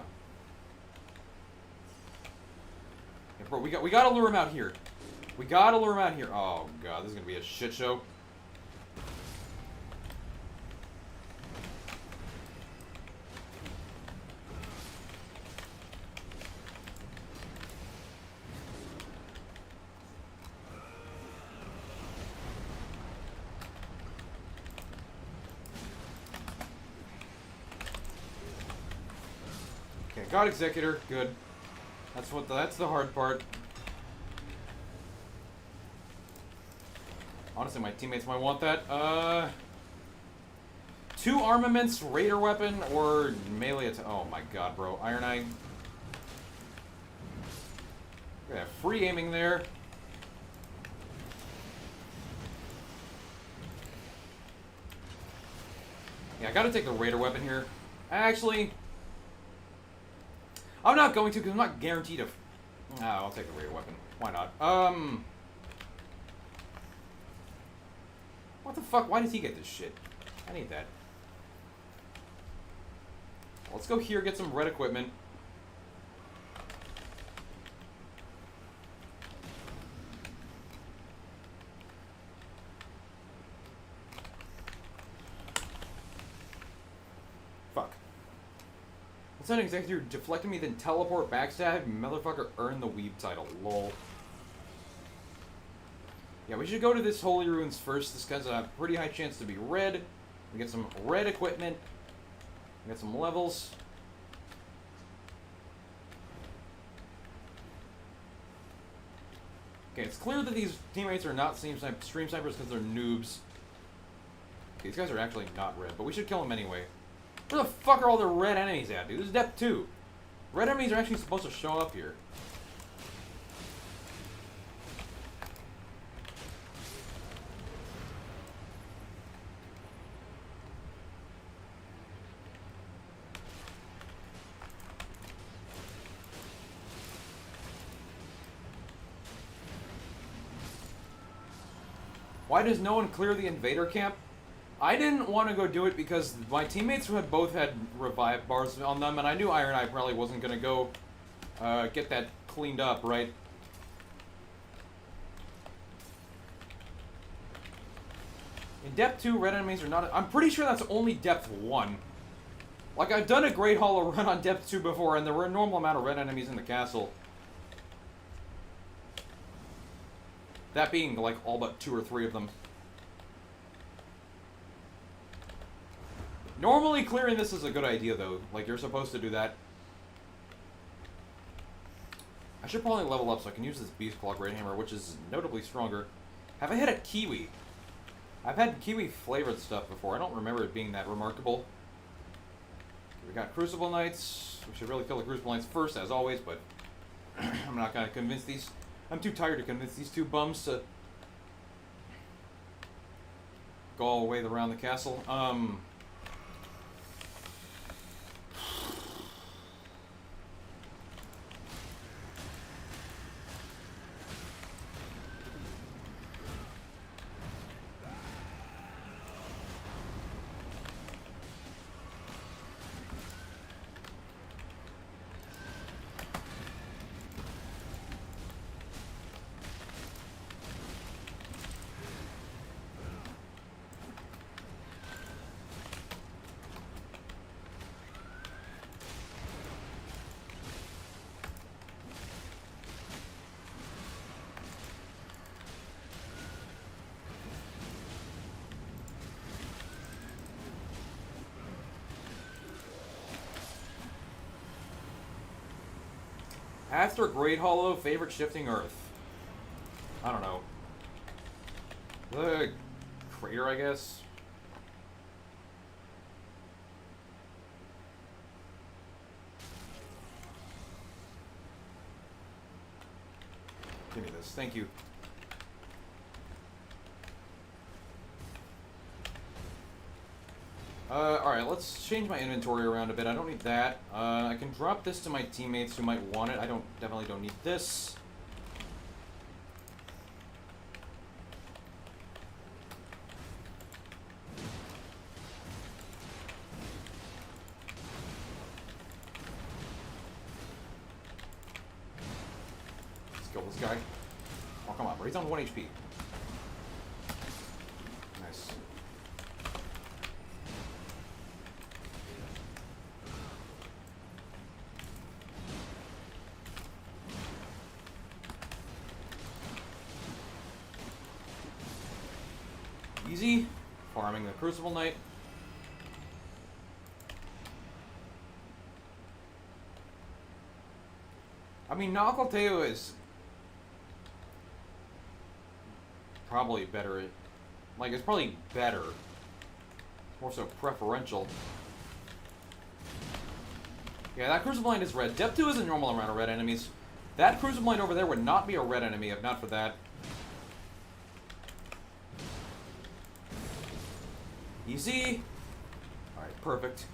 Yeah, bro, we gotta lure him out here. We gotta lure him out here. Oh god, this is gonna be a shit show. Okay, God Executor, good. That's the hard part. Honestly, my teammates might want that. 2 armaments, raider weapon, or melee attack. Oh my god, bro. Iron Eye. Yeah, free aiming there. Yeah, I gotta take the raider weapon here. Actually, I'm not going to because I'm not guaranteed to. I'll take the raider weapon. Why not? What the fuck? Why does he get this shit? I need that. Let's go here, get some red equipment. Fuck. It's not exactly you're deflecting me, then teleport backstab. Motherfucker earned the weeb title. Lol. Yeah, we should go to this Holy Ruins first. This guy's a pretty high chance to be red. We get some red equipment. We get some levels. Okay, it's clear that these teammates are not stream snipers because they're noobs. Okay, these guys are actually not red, but we should kill them anyway. Where the fuck are all the red enemies at, dude? This is depth 2. Red enemies are actually supposed to show up here. Why does no one clear the invader camp? I didn't want to go do it because my teammates had both had revive bars on them, and I knew Iron Eye probably wasn't going to go get that cleaned up, right? In depth 2, red enemies are not... I'm pretty sure that's only depth 1. Like, I've done a Great Hollow run on depth 2 before, and there were a normal amount of red enemies in the castle. That being, like, all but 2 or 3 of them. Normally, clearing this is a good idea, though. Like, you're supposed to do that. I should probably level up so I can use this Beast Claw Great Hammer, which is notably stronger. Have I had a kiwi? I've had kiwi-flavored stuff before. I don't remember it being that remarkable. We got Crucible Knights. We should really kill the Crucible Knights first, as always, but I'm not going to convince these... I'm too tired to convince these 2 bums to go all the way around the castle. After Great Hollow, favorite shifting earth? I don't know. The crater, I guess? Give me this. Thank you. Alright, let's change my inventory around a bit. I don't need that. I can drop this to my teammates who might want it. I definitely don't need this. Let's kill this guy. Oh, come on, bro. He's on 1 HP. Nice. Easy. Farming the Crucible Knight. I mean, Nakalteo is probably better at... Like, it's probably better. More so preferential. Yeah, that Crucible Knight is red. Depth 2 is a normal amount of red enemies. That Crucible Knight over there would not be a red enemy if not for that. Easy. Alright, perfect.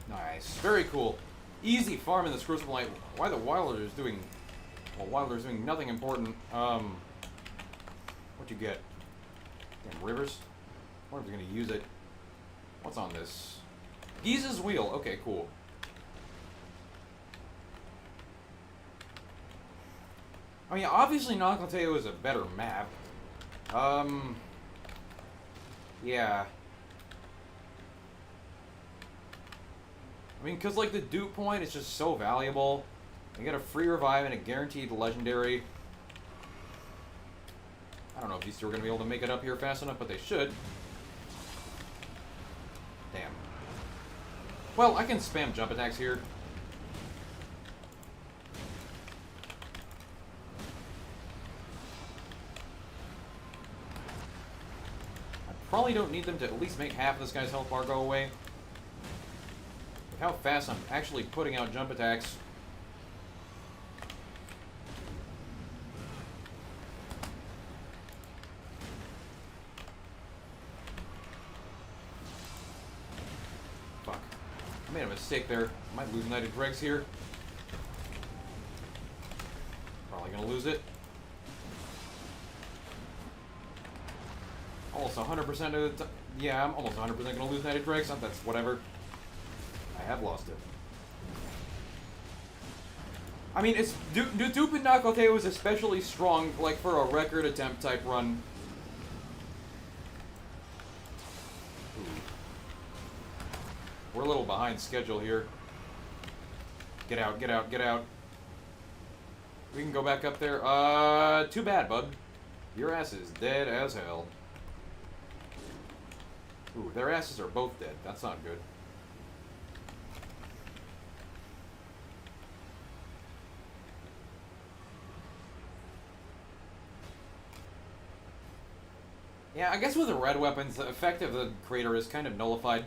Nice. Very cool. Easy farm in this Crucible Knight. Why the Wilder's doing... Well, Wilder's doing nothing important. What'd you get? Damn, Rivers? I wonder if you're gonna use it. What's on this? Giza's Wheel. Okay, cool. I mean, obviously Nakalteo is a better map. Yeah. I mean, because, like, the Duke Point is just so valuable. You get a free revive and a guaranteed legendary. I don't know if these 2 are going to be able to make it up here fast enough, but they should. Damn. Well, I can spam jump attacks here. I probably don't need them to at least make half of this guy's health bar go away. how fast I'm actually putting out jump attacks. Fuck. I made a mistake there. I might lose Knighted Dregs here. Probably gonna lose it. Almost 100% of the time. Yeah, I'm almost 100% gonna lose Knighted Dregs. That's whatever. I have lost it. I mean, it's Dupe and Nakote was especially strong, like for a record attempt type run. Ooh. We're a little behind schedule here. Get out, get out, get out. We can go back up there. Too bad, bud. Your ass is dead as hell. Ooh, their asses are both dead. That's not good. Yeah, I guess with the red weapons, the effect of the crater is kind of nullified.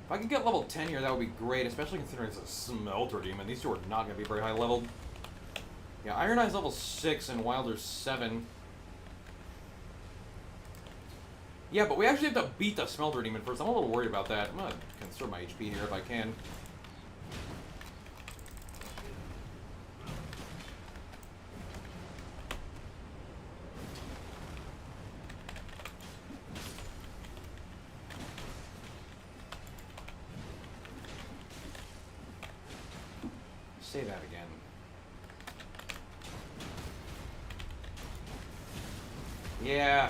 If I could get level 10 here, that would be great, especially considering it's a Smelter Demon. These two are not going to be very high leveled. Yeah, Iron Eye's level 6 and Wilder's 7. Yeah, but we actually have to beat the Smelter Demon first. I'm a little worried about that. I'm going to conserve my HP here if I can. Say that again. Yeah.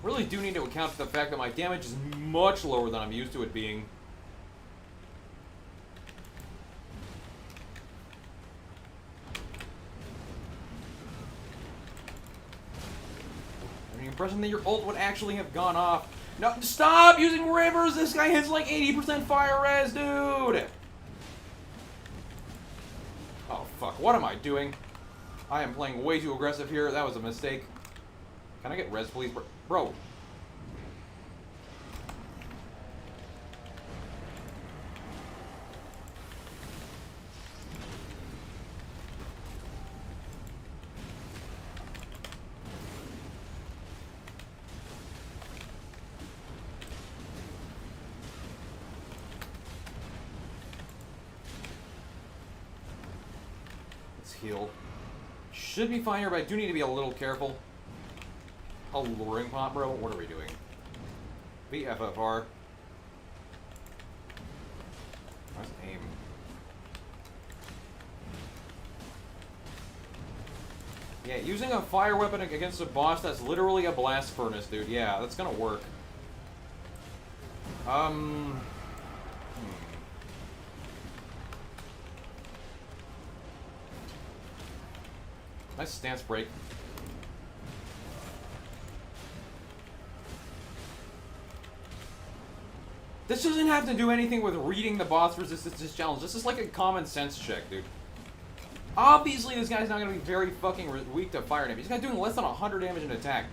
Really do need to account for the fact that my damage is much lower than I'm used to it being. I'm the impression that your ult would actually have gone off. No, stop using rivers! This guy hits like 80% fire res, dude! Oh, fuck. What am I doing? I am playing way too aggressive here. That was a mistake. Can I get res, please? Bro. Heal. Should be fine here, but I do need to be a little careful. Alluring pot, bro. What are we doing? BFFR. Nice aim. Yeah, using a fire weapon against a boss that's literally a blast furnace, dude. Yeah, that's gonna work. Nice stance break. This doesn't have to do anything with reading the boss resistance challenge. This is like a common sense check, dude. Obviously, this guy's not going to be very fucking weak to fire damage. He's got doing less than 100 damage in attack.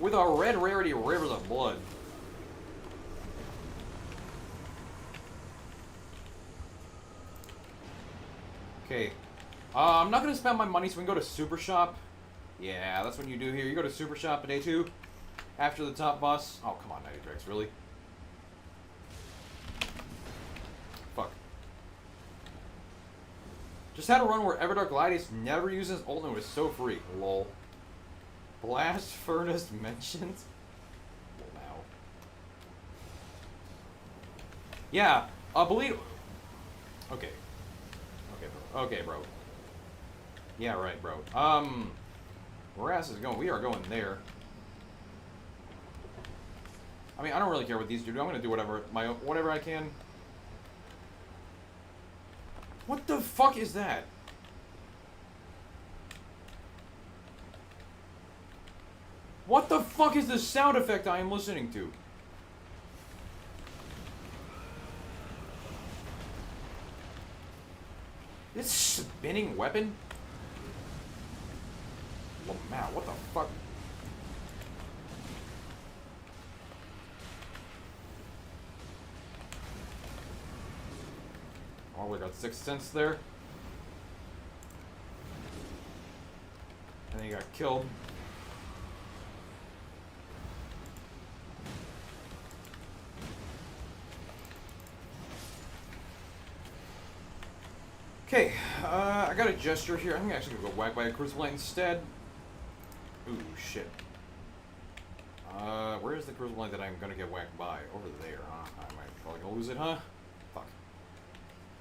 With a red rarity Rivers of Blood. Okay. I'm not going to spend my money, so we can go to Super Shop. Yeah, that's what you do here. You go to Super Shop at day 2. After the top boss. Oh, come on, Knighted Dregs, really? Fuck. Just had a run where Everdark Gladius never uses ult and it was so free. Lol. Blast Furnace mentioned? Well, now. Yeah, believe... Okay. Okay, bro. Okay, bro. Yeah, right, bro. Where ass is going? We are going there. I mean, I don't really care what these do. I'm gonna do whatever I can. What the fuck is that? What the fuck is the sound effect I am listening to? This spinning weapon? Lamau, what the fuck? Oh, we got 6 cents there. And then he got killed. Okay, I got a gesture here. I'm actually gonna go whack by a crucible instead. Ooh, shit. Where is the crucible light that I'm gonna get whacked by? Over there, huh? I might probably gonna lose it, huh? Fuck.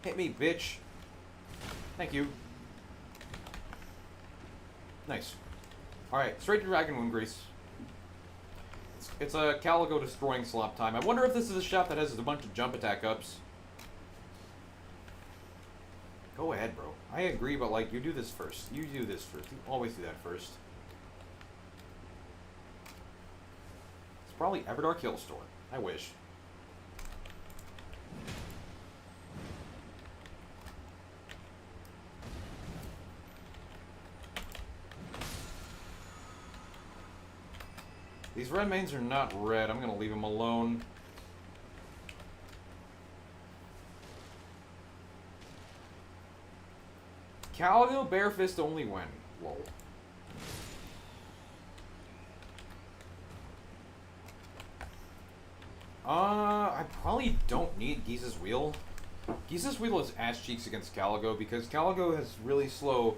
Hit me, bitch. Thank you. Nice. Alright, straight to Dragon Wound Grease. It's a Caligo destroying slop time. I wonder if this is a shop that has a bunch of jump attack ups. Go ahead, bro. I agree, but like, you do this first. You do this first. You always do that first. It's probably Everdark Hill Store. I wish. These red mains are not red. I'm gonna leave them alone. Caligo Bare Fist only when? Lol. I probably don't need Giza's Wheel. Giza's Wheel is ass cheeks against Caligo because Caligo has really slow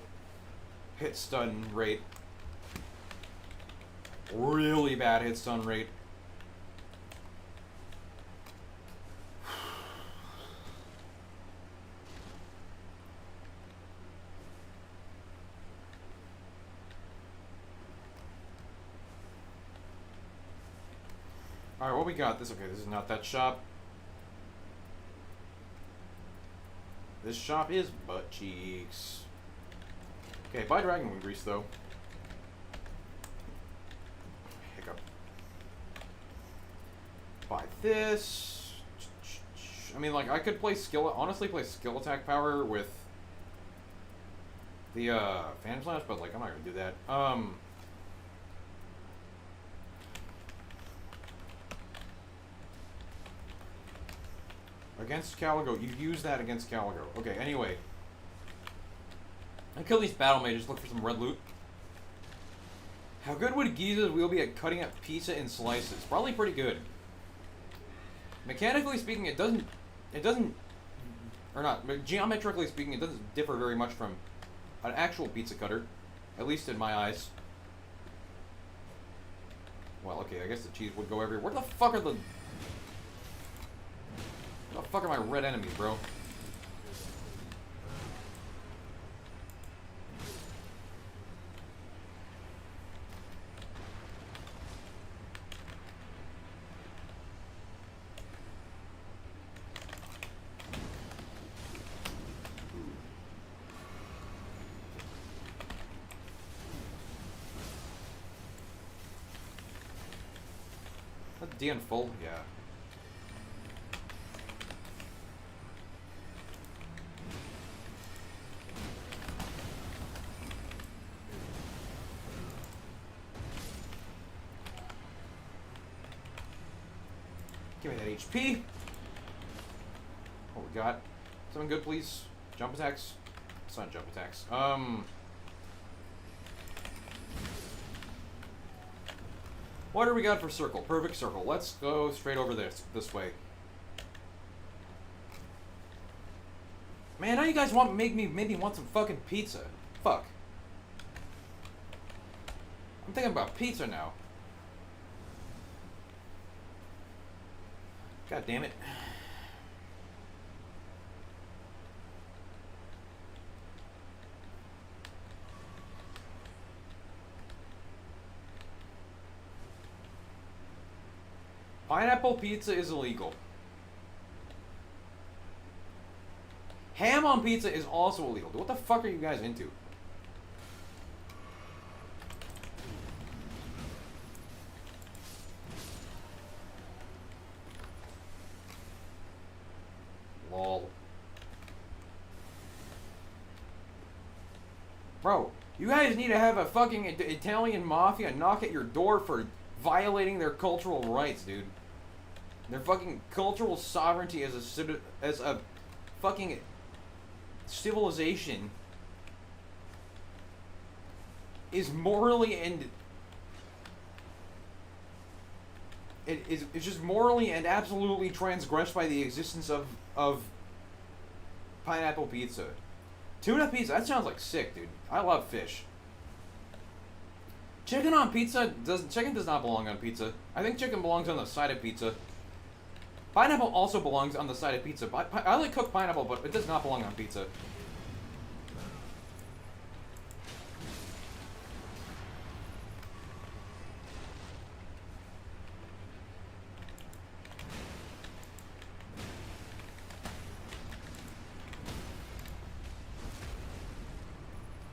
hit stun rate. Really bad hit stun rate. Alright, what we got? This is not that shop. This shop is butt cheeks. Okay, buy Dragon Wound Grease though. Hiccup. Buy this. I mean, like, I could play honestly play skill attack power with the Fan Flash, but like, I'm not gonna do that. Against Caligo. You use that against Caligo. Okay, anyway. I kill these battle mages, look for some red loot. How good would Giza's Wheel be at cutting up pizza in slices? Probably pretty good. Mechanically speaking, it doesn't, or not, but geometrically speaking, it doesn't differ very much from an actual pizza cutter. At least in my eyes. Well, okay, I guess the cheese would go everywhere. Where the fuck are the... What the fuck are my red enemies, bro? That D in full? Yeah. Give me that HP. What we got? Something good, please. Jump attacks. It's not jump attacks. What do we got for circle? Perfect circle. Let's go straight over this way. Man, now you guys made me want some fucking pizza. Fuck. I'm thinking about pizza now. God damn it. Pineapple pizza is illegal. Ham on pizza is also illegal. What the fuck are you guys into? Lol. Bro, you guys need to have a fucking Italian mafia knock at your door for violating their cultural rights, dude. Their fucking cultural sovereignty as a fucking civilization is morally and it's just morally and absolutely transgressed by the existence of pineapple pizza. Tuna pizza, that sounds like sick, dude. I love fish. Chicken on pizza chicken does not belong on pizza. I think chicken belongs on the side of pizza. Pineapple also belongs on the side of pizza. I like cooked pineapple, but it does not belong on pizza.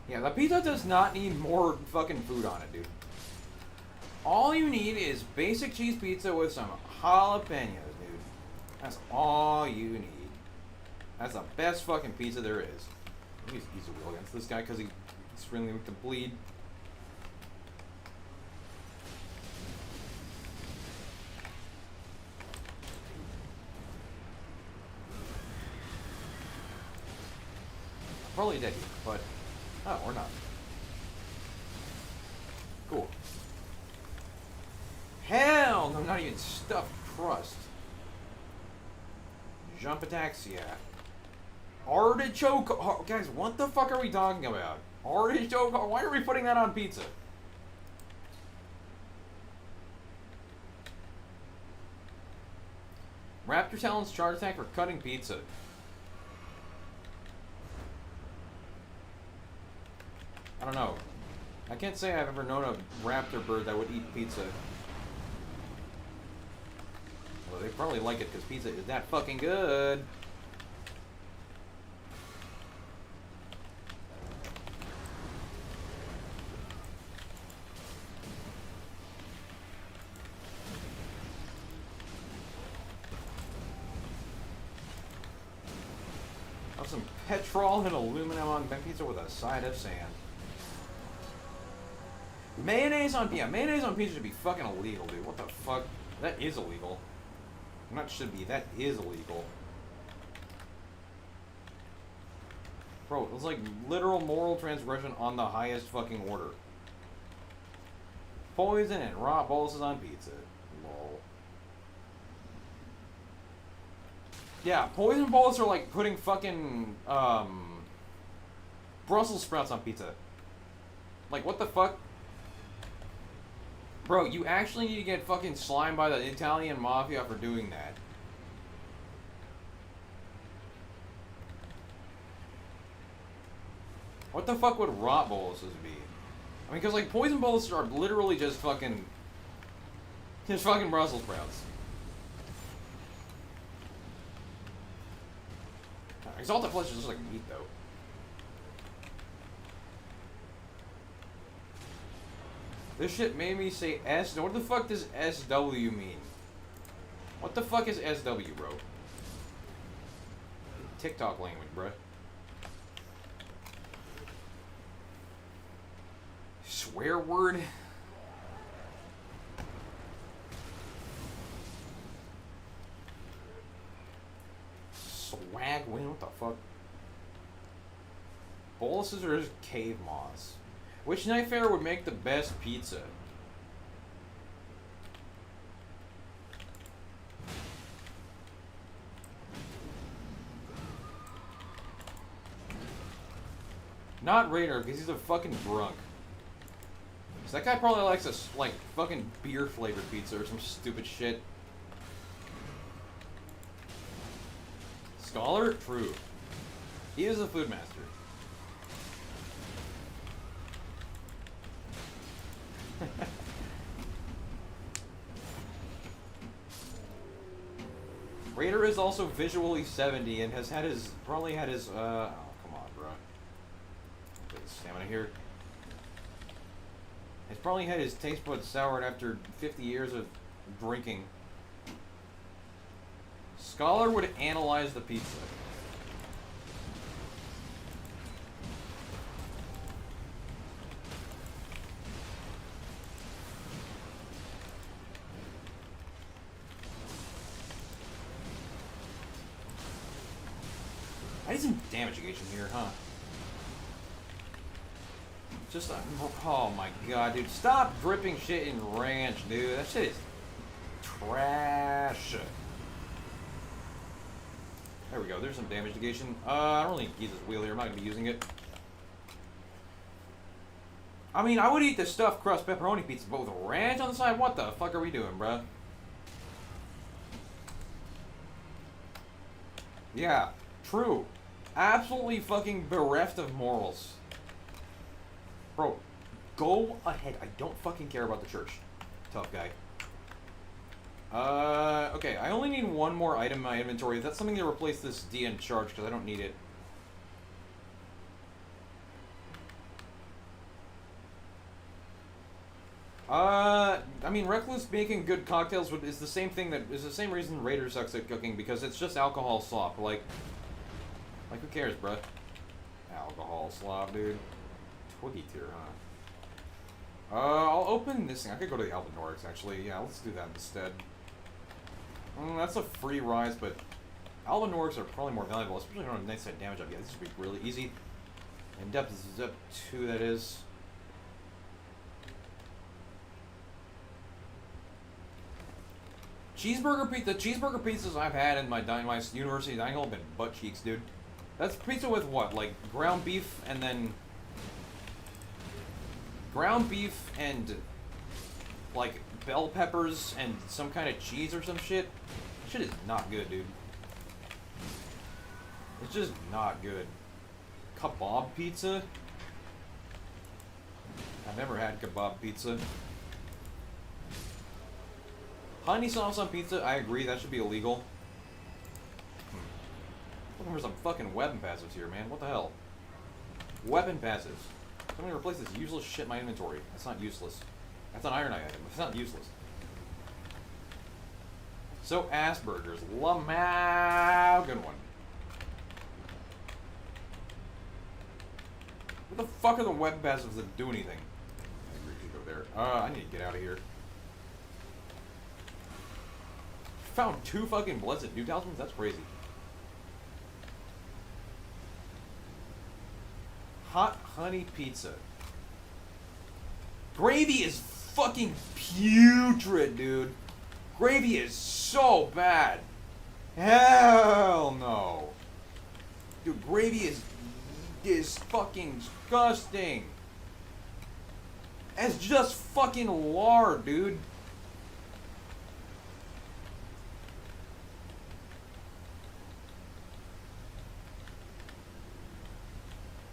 Yeah, the pizza does not need more fucking food on it, dude. All you need is basic cheese pizza with some jalapenos, dude. That's all you need. That's the best fucking pizza there is. He's a wheel against this guy because he's really weak to bleed. Probably dead here, but oh, or not. Cool. Hell no, not even stuffed crust. Jump attacks, yeah. Artichoke. Oh, guys, what the fuck are we talking about? Artichoke. Why are we putting that on pizza? Raptor Talon's charge attack for cutting pizza. I don't know. I can't say I've ever known a raptor bird that would eat pizza. Well, they probably like it because pizza is that fucking good. Have some petrol and aluminum on pizza with a side of sand. Mayonnaise on pizza should be fucking illegal, dude. What the fuck? That is illegal. Not should be, that is illegal. Bro, it's like literal moral transgression on the highest fucking order. Poison and raw boluses on pizza. Lol. Yeah, poison bullets are like putting fucking Brussels sprouts on pizza. Like, what the fuck? Bro, you actually need to get fucking slimed by the Italian mafia for doing that. What the fuck would rot boluses be? I mean, because, like, poison bullets are literally just fucking Brussels sprouts. Exalted flesh is just like meat, though. This shit made me say S. What the fuck does SW mean? What the fuck is SW, bro? TikTok language, bruh. Swear word? Swag win? What the fuck? Boluses are just cave moths. Which night fair would make the best pizza? Not Raider, because he's a fucking drunk. So that guy probably likes a, like, fucking beer-flavored pizza or some stupid shit. Scholar? True. He is a food master. Raider is also visually 70 and has had his, probably had his, oh, come on, bro. Get stamina here. He's probably had his taste buds soured after 50 years of drinking. Scholar would analyze the pizza. I need some damage negation here, huh? Just, oh my god, dude. Stop dripping shit in ranch, dude. That shit is trash. There we go. There's some damage negation. I don't really use this wheel here. I'm not going to be using it. I mean, I would eat the stuffed crust pepperoni pizza, but with ranch on the side? What the fuck are we doing, bruh? Yeah, true. Absolutely fucking bereft of morals. Bro, go ahead. I don't fucking care about the church. Tough guy. Okay, I only need one more item in my inventory. That's something to replace this DN charge, because I don't need it. I mean, Recluse making good cocktails is the same thing that is the same reason Raider sucks at cooking, because it's just alcohol slop. Like who cares, bruh? Alcohol slop, dude. Twiggy tier, huh? I'll open this thing. I could go to the Albanorics, actually. Yeah, let's do that instead. That's a free rise, but Albanorics are probably more valuable, especially on a nice side damage up. Yeah, this should be really easy. And depth is up 2, that is. Cheeseburger pizza. The cheeseburger pizzas I've had in my university dining hall have been butt cheeks, dude. That's pizza with what? Like ground beef and then ground beef and like bell peppers and some kind of cheese or some shit. That shit is not good, dude. It's just not good. Kebab pizza? I've never had kebab pizza. Honey sauce on pizza, I agree, that should be illegal. Looking for some fucking weapon passives here, man. What the hell? Weapon passives. Somebody replace this useless shit in my inventory. That's not useless. That's an iron item. It's not useless. So, Asperger's. Lamau. Good one. What the fuck are the weapon passives that do anything? I agree to go there. I need to get out of here. Found 2 fucking blessed new talismans? That's crazy. Hot honey pizza. Gravy is fucking putrid, dude. Gravy is so bad. Hell no. Dude, gravy is fucking disgusting. It's just fucking lard, dude.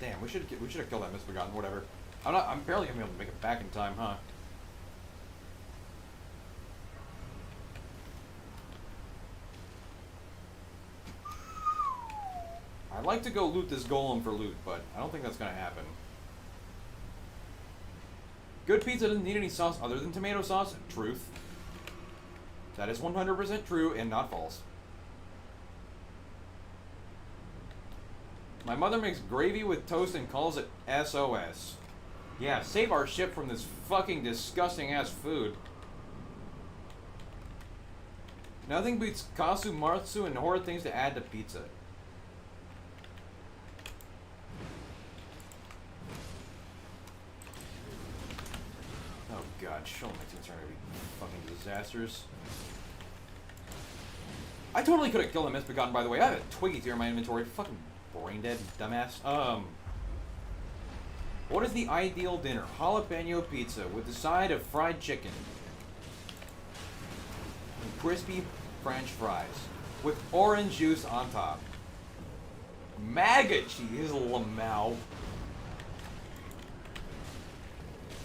Damn, we should have killed that misbegotten. Whatever. I'm barely gonna be able to make it back in time, huh? I'd like to go loot this golem for loot, but I don't think that's gonna happen. Good pizza doesn't need any sauce other than tomato sauce. Truth. That is 100% true and not false. My mother makes gravy with toast and calls it SOS. Yeah, save our ship from this fucking disgusting ass food. Nothing beats kasu, martsu, and horrid things to add to pizza. Oh god, show my teams are gonna be fucking disasters. I totally could have killed a misbegotten, by the way. I have a Twiggy tier in my inventory. Fucking brain dead, dumbass. What is the ideal dinner? Jalapeno pizza with the side of fried chicken and crispy French fries with orange juice on top. MAGA cheese, lamau.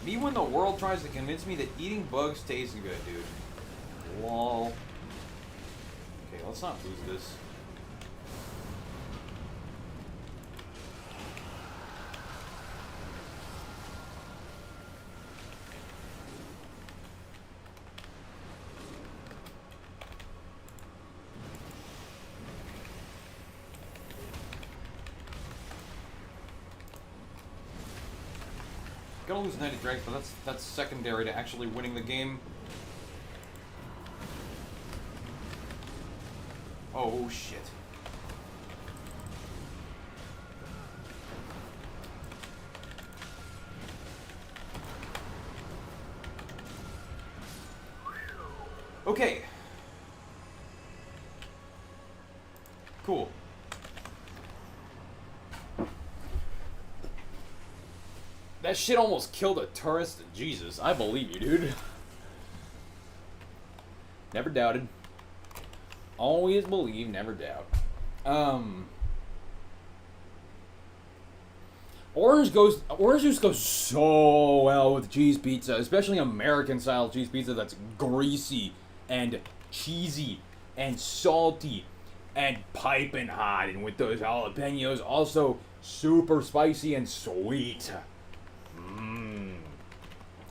Me when the world tries to convince me that eating bugs tastes good, dude. Lol. Okay, let's not lose this. Gonna lose 90 drakes, but that's secondary to actually winning the game. Oh shit. Okay. Cool. That shit almost killed a tourist. Jesus, I believe you, dude. Never doubted. Always believe, never doubt. Orange juice goes so well with cheese pizza, especially American style cheese pizza that's greasy and cheesy and salty and piping hot, and with those jalapenos also super spicy and sweet.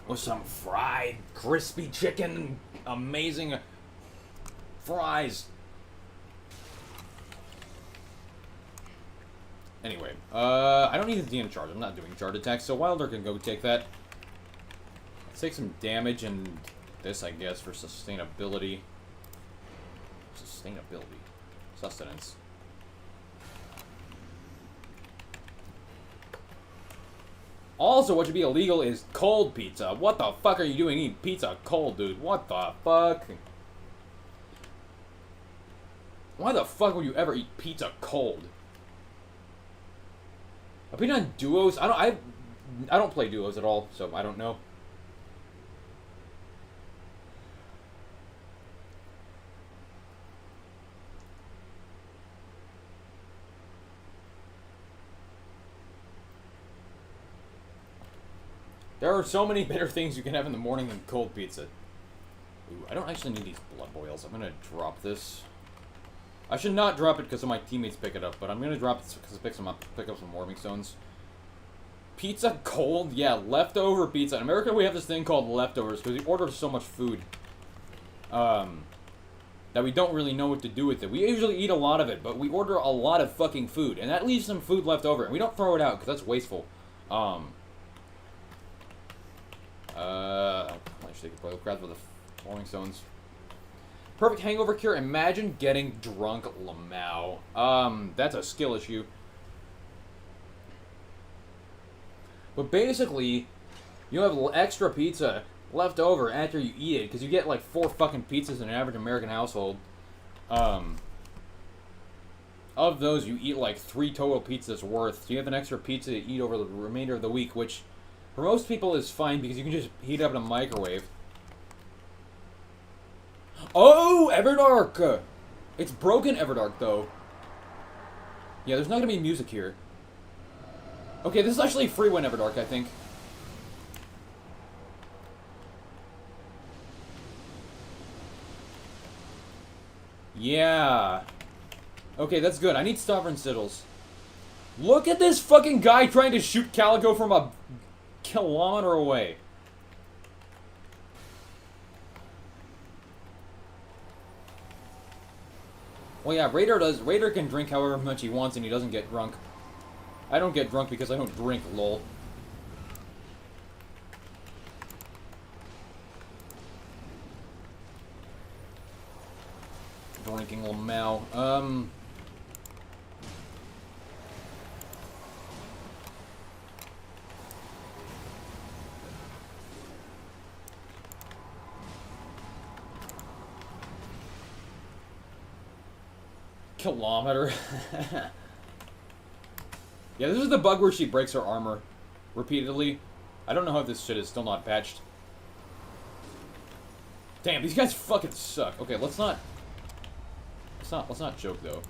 With some fried crispy chicken, amazing fries. Anyway, I don't need to in charge. I'm not doing charge attacks, so Wilder can go take that. Let's take some damage and this, I guess, for sustainability. Sustenance. Also, what should be illegal is cold pizza. What the fuck are you doing eating pizza cold, dude? What the fuck? Why the fuck would you ever eat pizza cold? I've been on duos. I don't play duos at all, so I don't know. There are so many better things you can have in the morning than cold pizza. Ooh, I don't actually need these blood boils. I'm gonna drop this. I should not drop it because my teammates pick it up, but I'm gonna drop it because it pick up some warming stones. Pizza cold? Yeah, leftover pizza. In America, we have this thing called leftovers because we order so much food that we don't really know what to do with it. We usually eat a lot of it, but we order a lot of fucking food, and that leaves some food left over, and we don't throw it out because that's wasteful. I should take a boil grab for the warming stones. Perfect hangover cure. Imagine getting drunk, Lamau. That's a skill issue. But basically, you have extra pizza left over after you eat it, because you get like 4 fucking pizzas in an average American household. Of those, you eat like 3 total pizzas worth. So you have an extra pizza to eat over the remainder of the week, which for most people is fine because you can just heat it up in a microwave. Oh, Everdark! It's broken Everdark, though. Yeah, there's not gonna be music here. Okay, this is actually a free win Everdark, I think. Yeah. Okay, that's good. I need Sovereign Sigils. Look at this fucking guy trying to shoot Calico from a kilometer away. Well, yeah, Raider can drink however much he wants and he doesn't get drunk. I don't get drunk because I don't drink, lol. Drinking Lamau. Kilometer. Yeah, this is the bug where she breaks her armor repeatedly. I don't know how this shit is still not patched. Damn, these guys fucking suck. Okay, let's not joke though.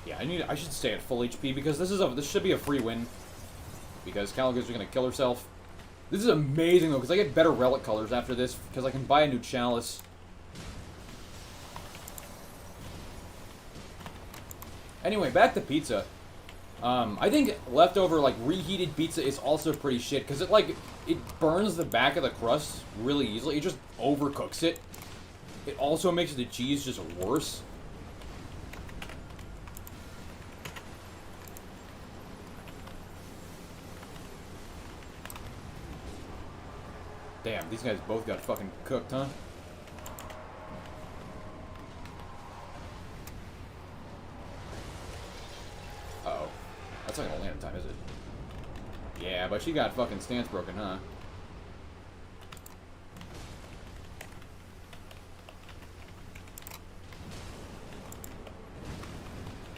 Yeah, I should stay at full HP because this should be a free win. Because Calico's gonna kill herself. This is amazing though, because I get better relic colors after this, because I can buy a new chalice. Anyway, back to pizza. I think leftover, like, reheated pizza is also pretty shit, because it burns the back of the crust really easily. It just overcooks it. It also makes the cheese just worse. Damn, these guys both got fucking cooked, huh? That's not gonna land in time, is it? Yeah, but she got fucking stance broken, huh?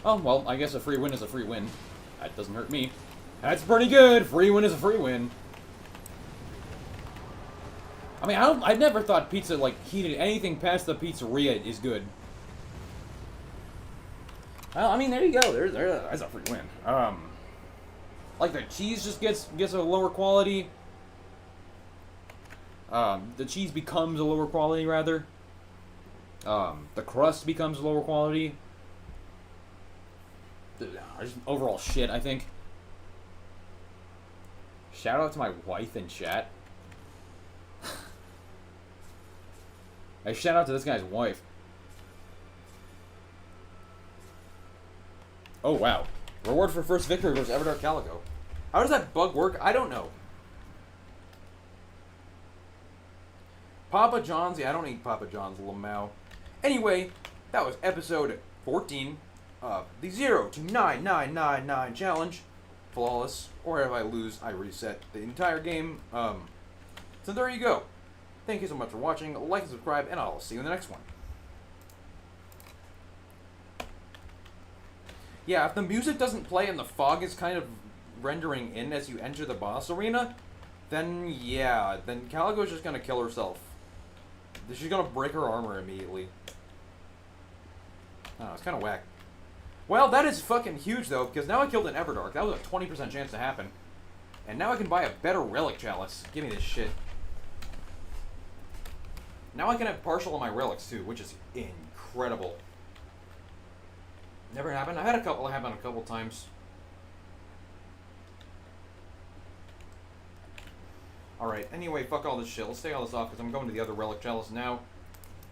Oh, well, I guess a free win is a free win. That doesn't hurt me. That's pretty good. Free win is a free win. I mean, I've never thought pizza, like, heated anything past the pizzeria is good. Well, I mean, there you go. That's a free win. Like, the cheese just gets a lower quality. The cheese becomes a lower quality, rather. The crust becomes lower quality. Just overall shit, I think. Shout out to my wife in chat. Hey, shout out to this guy's wife. Oh, wow. Reward for first victory versus Everdark Calico. How does that bug work? I don't know. Papa John's? Yeah, I don't eat Papa John's, Lamau. Anyway, that was episode 14 of the 0 to 9999 challenge. Flawless. Or if I lose, I reset the entire game. So there you go. Thank you so much for watching. Like and subscribe, and I'll see you in the next one. Yeah, if the music doesn't play and the fog is kind of rendering in as you enter the boss arena, then yeah, then Calico's just gonna kill herself. She's gonna break her armor immediately. I don't know, it's kind of whack. Well, that is fucking huge, though, because now I killed an Everdark. That was a 20% chance to happen. And now I can buy a better relic chalice. Give me this shit. Now I can have partial on my relics, too, which is incredible. Never happened. I had a couple happen a couple times. Alright, anyway, fuck all this shit. Let's take all this off, because I'm going to the other relic chalice now.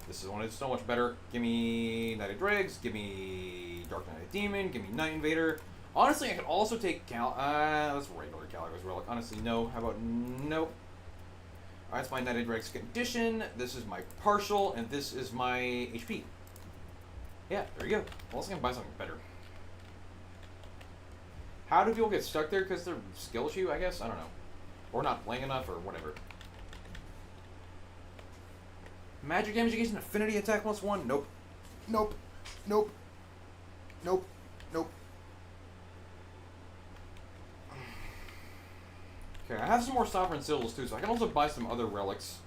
This is one is so much better. Give me Knight of Dregs, give me Dark Knight of Demon, give me Night Invader. Honestly, I could also take that's regular Calico's Relic. Honestly, no. How about nope? Alright, that's my Knight of Dregs condition. This is my partial, and this is my HP. Yeah, there you go. Well, let's buy something better. How do people get stuck there? Because they're skill issue, I guess? I don't know. Or not playing enough, or whatever. Magic damage against an affinity attack +1? Nope. Nope. Nope. Nope. Nope. Okay, I have some more Sovereign Sigils too, so I can also buy some other relics.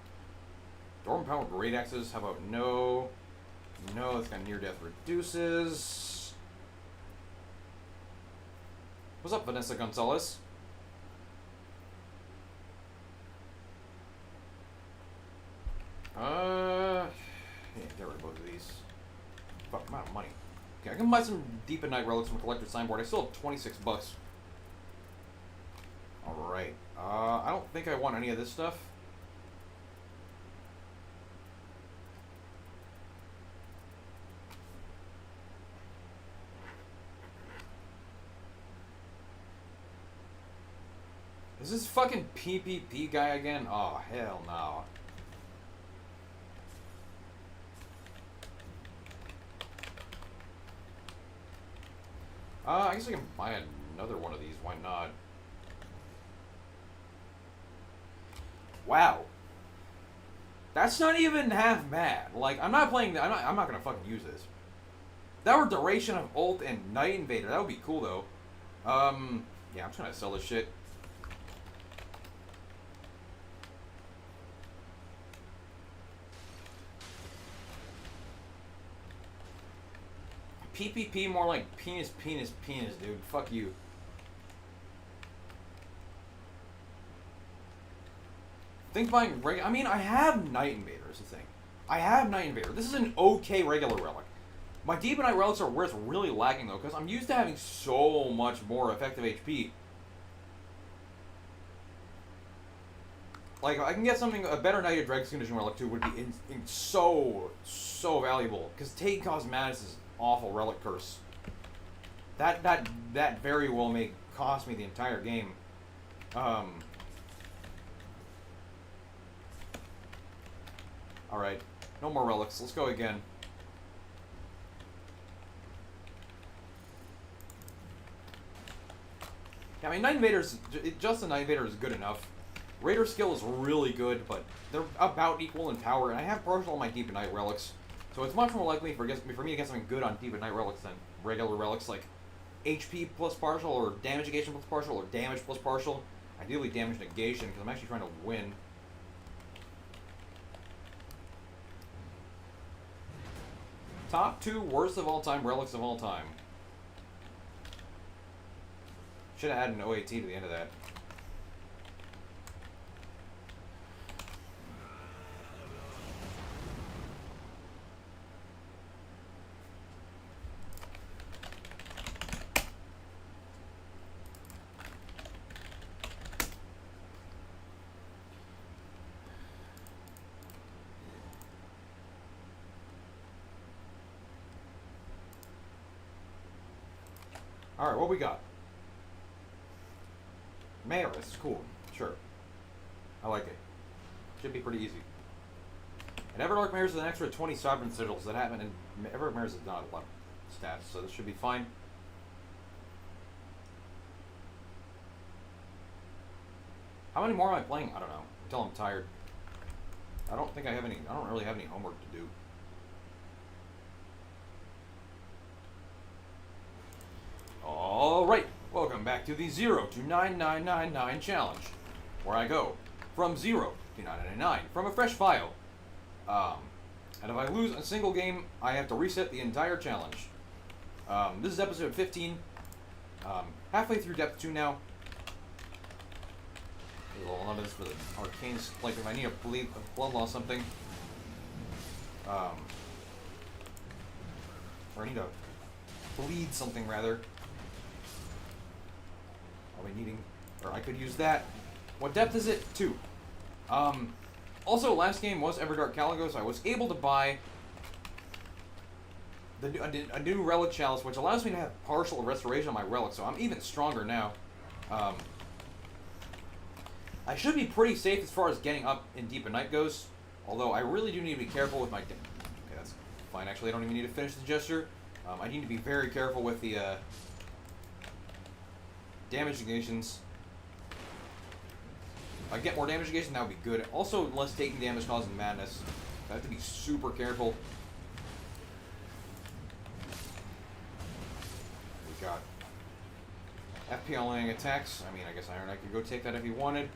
Dorm Power Great Axes, how about no? No, that's got near death reduces. What's up, Vanessa Gonzalez? Yeah, get rid of both of these. Fuck, amount of money. Okay, I can buy some Deep at Night relics from Collector's Signboard. I still have 26 bucks. Alright. I don't think I want any of this stuff. Is this fucking PPP guy again? Oh, hell no. I guess I can buy another one of these. Why not? Wow. That's not even half bad. Like, I'm not playing... I'm not gonna fucking use this. If that were duration of ult and Night Invader, that would be cool, though. Yeah, I'm just gonna sell this shit. PPP more like penis, penis, penis, dude. Fuck you. Think buying regular... I mean, I have Night Invader is the thing. I have Night Invader. This is an okay regular relic. My Deep Night relics are where it's really lacking, though, because I'm used to having so much more effective HP. Like, I can get something... A better Knight of Dregs condition relic, too, would be so valuable. Because Take Cosmetics is awful relic curse. That very well may cost me the entire game. Alright. No more relics. Let's go again. I mean, Night Invaders, just the Night Invader is good enough. Raider skill is really good, but they're about equal in power, and I have partial on my Deep Night relics, so it's much more likely for me to get something good on Deep Night relics than regular relics like HP plus partial, or damage negation plus partial, or damage plus partial. Ideally damage negation, because I'm actually trying to win. Top 2 worst of all time relics of all time. Should have added an OAT to the end of that. Alright, what we got? Mayoress, cool. Sure. I like it. Should be pretty easy. And Everdark Mayoress is an extra 20 Sovereign Sigils that happen, and Everdark Mayoress is not a lot of stats, so this should be fine. How many more am I playing? I don't know. Until I'm tired. I don't really have any homework to do. Alright, welcome back to the 0 to 9999 challenge, where I go from 0 to 999 from a fresh file. And if I lose a single game, I have to reset the entire challenge. This is episode 15. Halfway through depth 2 now. There's a lot of this for the arcane, like if I need a blood loss something. Or I need to bleed something rather. I'll be needing, or I could use that. What depth is it? 2. Also, last game was Everdark Caligo, so I was able to buy a new relic chalice, which allows me to have partial restoration on my relic, so I'm even stronger now. I should be pretty safe as far as getting up in Deep Night goes, although I really do need to be careful with my... Okay, that's fine. Actually, I don't even need to finish the gesture. I need to be very careful with the damage negations. If I get more damage negation, that would be good. Also, less taking damage causing madness. I have to be super careful. We got FPLing attacks. I mean, I guess Iron Knight could go take that if he wanted.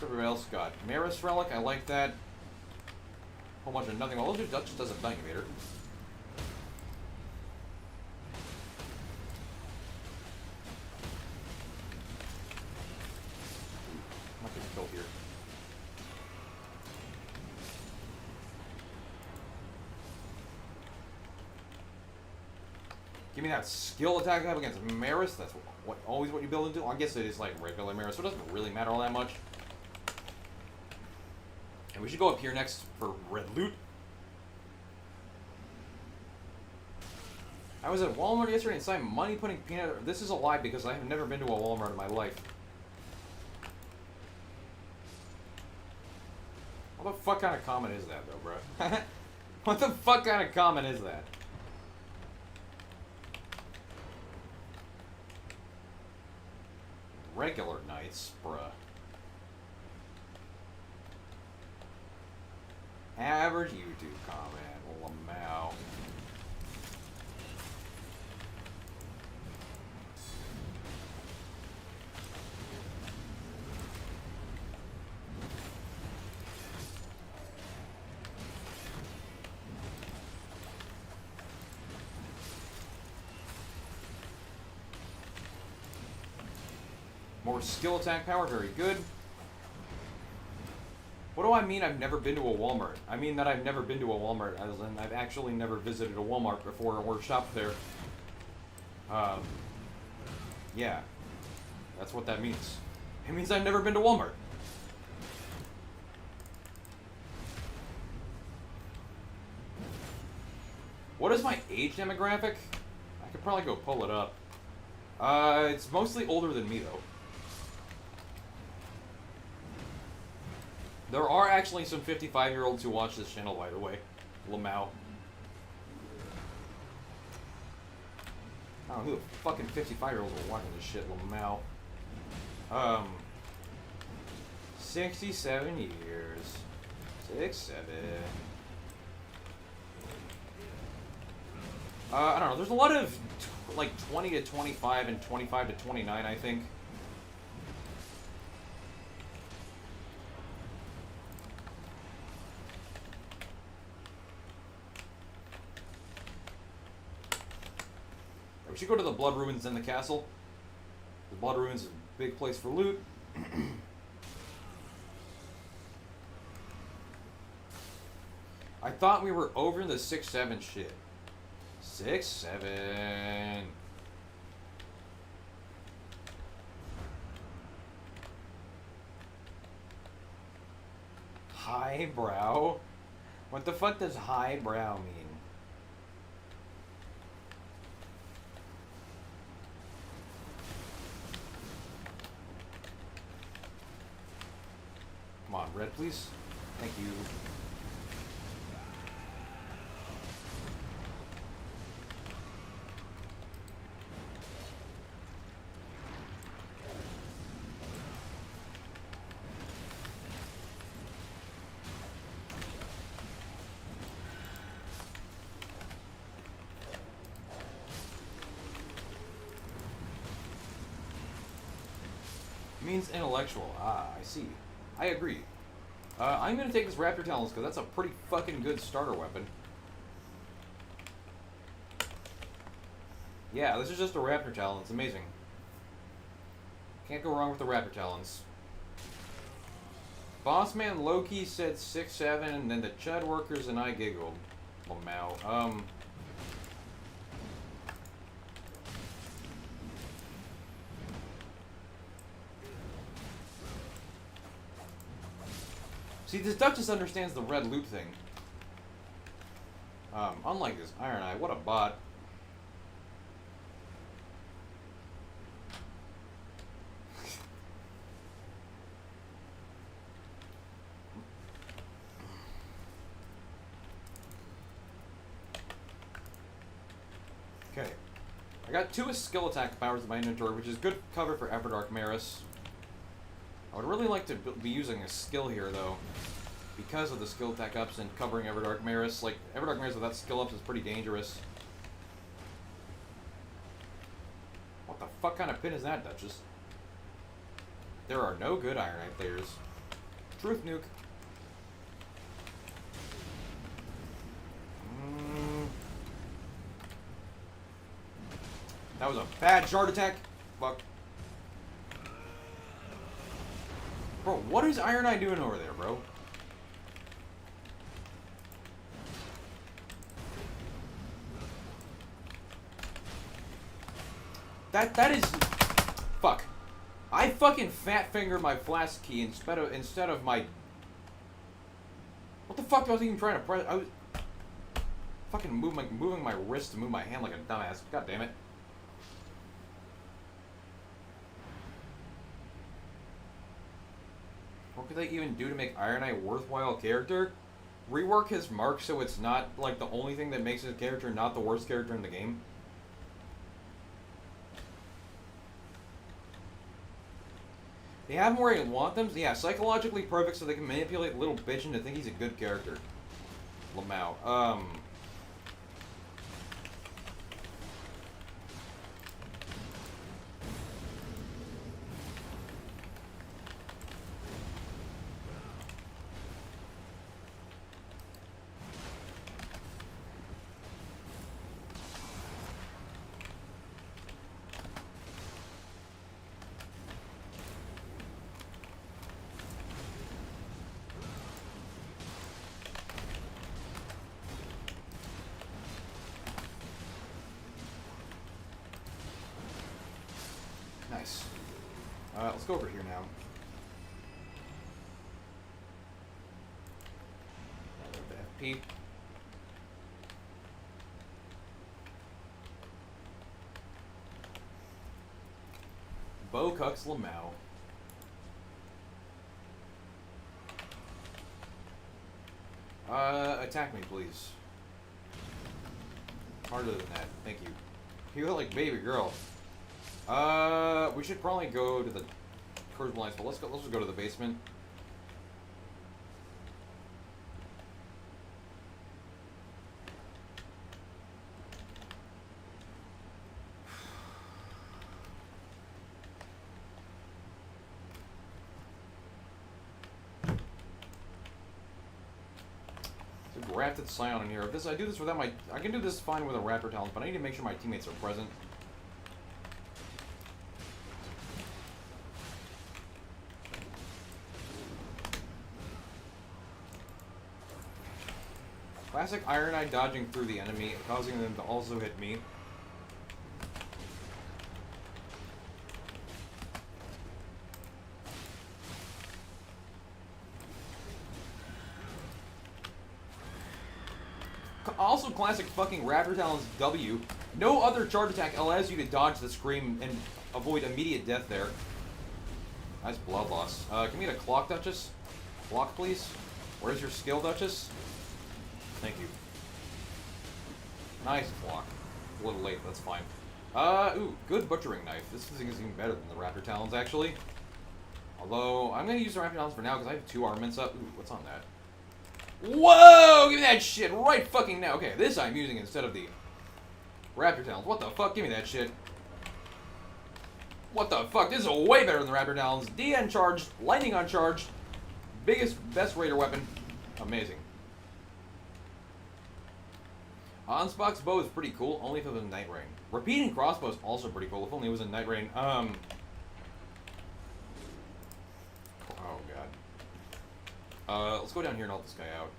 Everybody else got Maris Relic. I like that. Whole bunch of nothing. Well, that just does a Night Invader. I'm not getting killed here. Give me that skill attack I have against Maris. That's always what you build into. I guess it is like regular Maris, so it doesn't really matter all that much. And we should go up here next for red loot. I was at Walmart yesterday and saw money putting peanut. This is a lie because I have never been to a Walmart in my life. What the fuck kind of comment is that, though, bro? What the fuck kind of comment is that? Regular nights, bruh. Average YouTube comment, Lamau. More skill attack power, very good. What do I mean I've never been to a Walmart? I mean that I've never been to a Walmart, as in I've actually never visited a Walmart before or shopped there. Yeah. That's what that means. It means I've never been to Walmart. What is my age demographic? I could probably go pull it up. It's mostly older than me, though. There are actually some 55-year-olds who watch this channel, by the way. Lamau. I don't know who the fucking 55-year-olds are watching this shit, Lamau. 67 years. 67. I don't know. There's a lot of like 20 to 25 and 25 to 29, I think. We should go to the Blood Ruins in the castle. The Blood Ruins is a big place for loot. I thought we were over the 6-7 shit. 6-7. Highbrow? What the fuck does highbrow mean? Come on, red, please. Thank you. Means intellectual. Ah, I see. I agree. I'm gonna take this Raptor Talons because that's a pretty fucking good starter weapon. Yeah, this is just a Raptor Talon. It's amazing. Can't go wrong with the Raptor Talons. Bossman Loki said 6-7, and then the Chud workers and I giggled. Lamau. See, this duck just understands the red loot thing. Unlike this Iron Eye, what a bot. Okay. I got 2 skill attack powers in my inventory, which is good cover for Everdark Maris. I would really like to be using a skill here, though, because of the skill attack ups and covering Everdark Maris. Like, Everdark Maris without skill ups is pretty dangerous. What the fuck kind of pin is that, Duchess? There are no good Iron Knight players. Truth nuke. That was a bad shard attack. Fuck. Bro, what is Iron Eye doing over there, bro? That is... Fuck. I fucking fat fingered my flask key instead of my... What the fuck was I even trying to press? I was... Fucking moving my wrist to move my hand like a dumbass. God damn it. What could they even do to make Iron Eye a worthwhile character? Rework his mark so it's not, like, the only thing that makes his character not the worst character in the game. They have him where I want them? Yeah, psychologically perfect so they can manipulate little bitch into think he's a good character. Lamau. Nice. Let's go over here now. FP. Bo Cucks Lamau. Attack me, please. Harder than that. Thank you. You look like baby girl. We should probably go to the Cruise lines, but let's just go to the basement. Grafted Scion in here. If this, I do this without my... I can do this fine with a Raptor Talent, but I need to make sure my teammates are present. Classic Iron Eye dodging through the enemy, causing them to also hit me. Also, classic fucking Raptor Talon's W. No other charge attack allows you to dodge the scream and avoid immediate death there. Nice blood loss. Can we get a clock, Duchess? Clock, please. Where's your skill, Duchess? Thank you. Nice clock. A little late, that's fine. Ooh, good butchering knife. This thing is even better than the Raptor Talons, actually. Although, I'm gonna use the Raptor Talons for now because I have 2 armaments up. Ooh, what's on that? Whoa! Give me that shit right fucking now. Okay, this I'm using instead of the Raptor Talons. What the fuck? Give me that shit. What the fuck? This is way better than the Raptor Talons. DN charged, lightning uncharged, best raider weapon. Amazing. Onspock's bow is pretty cool, only if it was in Night Rain. Repeating crossbow is also pretty cool, if only it was in Night Rain. Oh god. Let's go down here and help this guy out.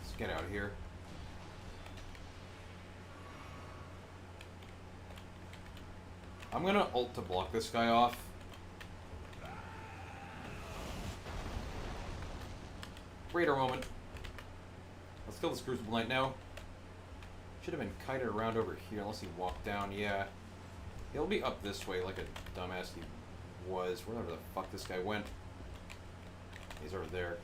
Let's get out of here. I'm gonna ult to block this guy off. Raider moment. Let's kill this Crucible Knight now. Should have been kited around over here unless he walked down. Yeah. He'll be up this way like a dumbass he was. Wherever the fuck this guy went. He's over there.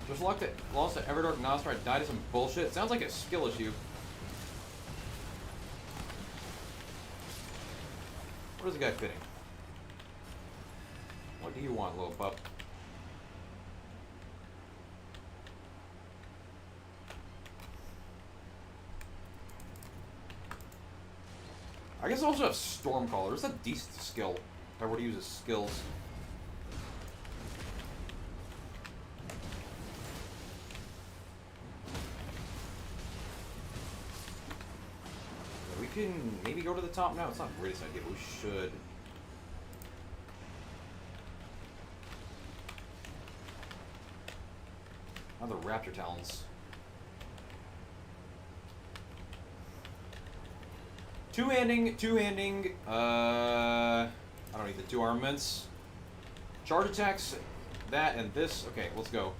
Just lost to Everdark Nostra. Died to some bullshit. It sounds like a skill issue. What is the guy fitting? What do you want, little pup? I guess I also have Stormcaller. It's a decent skill if I were to use his skills. We can maybe go to the top now. It's not the greatest idea, but we should. Another Raptor Talons. Two-handing. I don't need the 2 armaments. Charge attacks, that and this. Okay, let's go.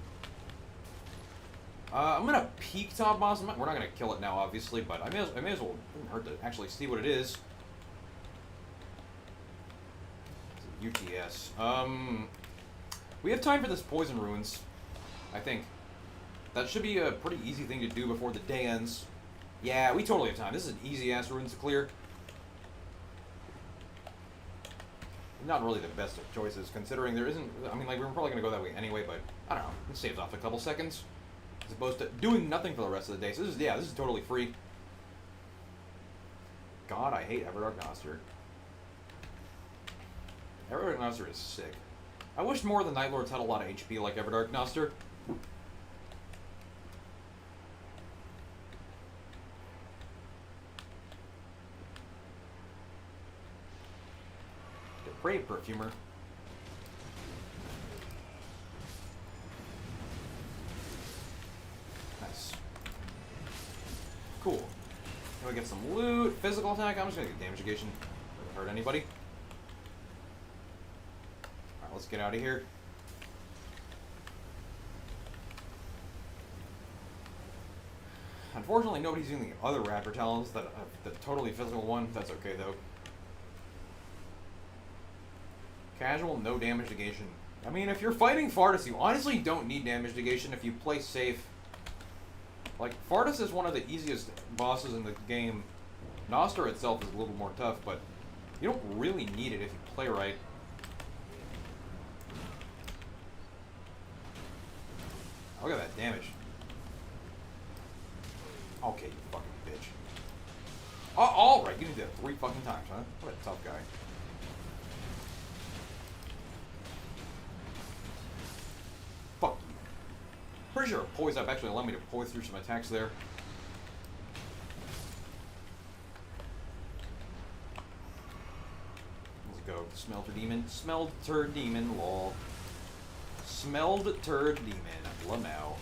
I'm gonna peek top boss. We're not gonna kill it now, obviously, but I may as well. It wouldn't hurt to actually see what it is. It's a UTS. We have time for this poison ruins, I think. That should be a pretty easy thing to do before the day ends. Yeah, we totally have time. This is an easy-ass ruins to clear. Not really the best of choices, considering there isn't... I mean, like, we're probably going to go that way anyway, but, I don't know. It saves off a couple seconds. As opposed to doing nothing for the rest of the day. So this is totally free. God, I hate Everdark Nostra. Everdark Nostra is sick. I wish more of the Night Lords had a lot of HP like Everdark Nostra. Depraved Perfumer. Nice. Cool. Now we get some loot. Physical attack. I'm just gonna get damage negation. Doesn't hurt anybody. Alright, let's get out of here. Unfortunately, nobody's using the other Raptor Talons that have the totally physical one. That's okay, though. Casual, no damage negation. I mean, if you're fighting Fartus, you honestly don't need damage negation if you play safe. Like, Fartus is one of the easiest bosses in the game. Nostra itself is a little more tough, but you don't really need it if you play right. Look at that damage. Okay, you fucking bitch. Oh, alright, you did that 3 fucking times, huh? What a tough guy. Fuck you. Pretty sure poise up actually allowed me to poise through some attacks there. Let's go. Smelter Demon. Smelter Demon, lol. Smelled Turd Demon. Lamau.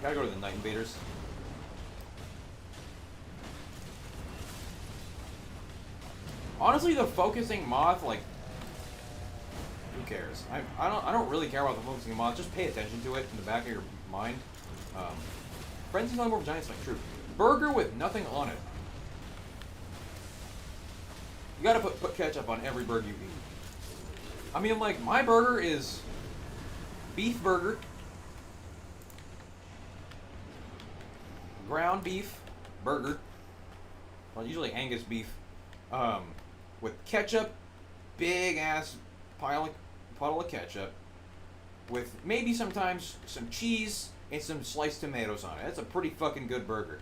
Gotta go to the Night Invaders. Honestly, the focusing moth, like, who cares? I don't really care about the focusing moth. Just pay attention to it in the back of your mind. Friends and more Giants, like, true. Burger with nothing on it. You gotta put ketchup on every burger you eat. I mean, like, my burger is beef burger, ground beef burger, well, usually Angus beef, with ketchup, big ass puddle of ketchup, with maybe sometimes some cheese and some sliced tomatoes on it. That's a pretty fucking good burger.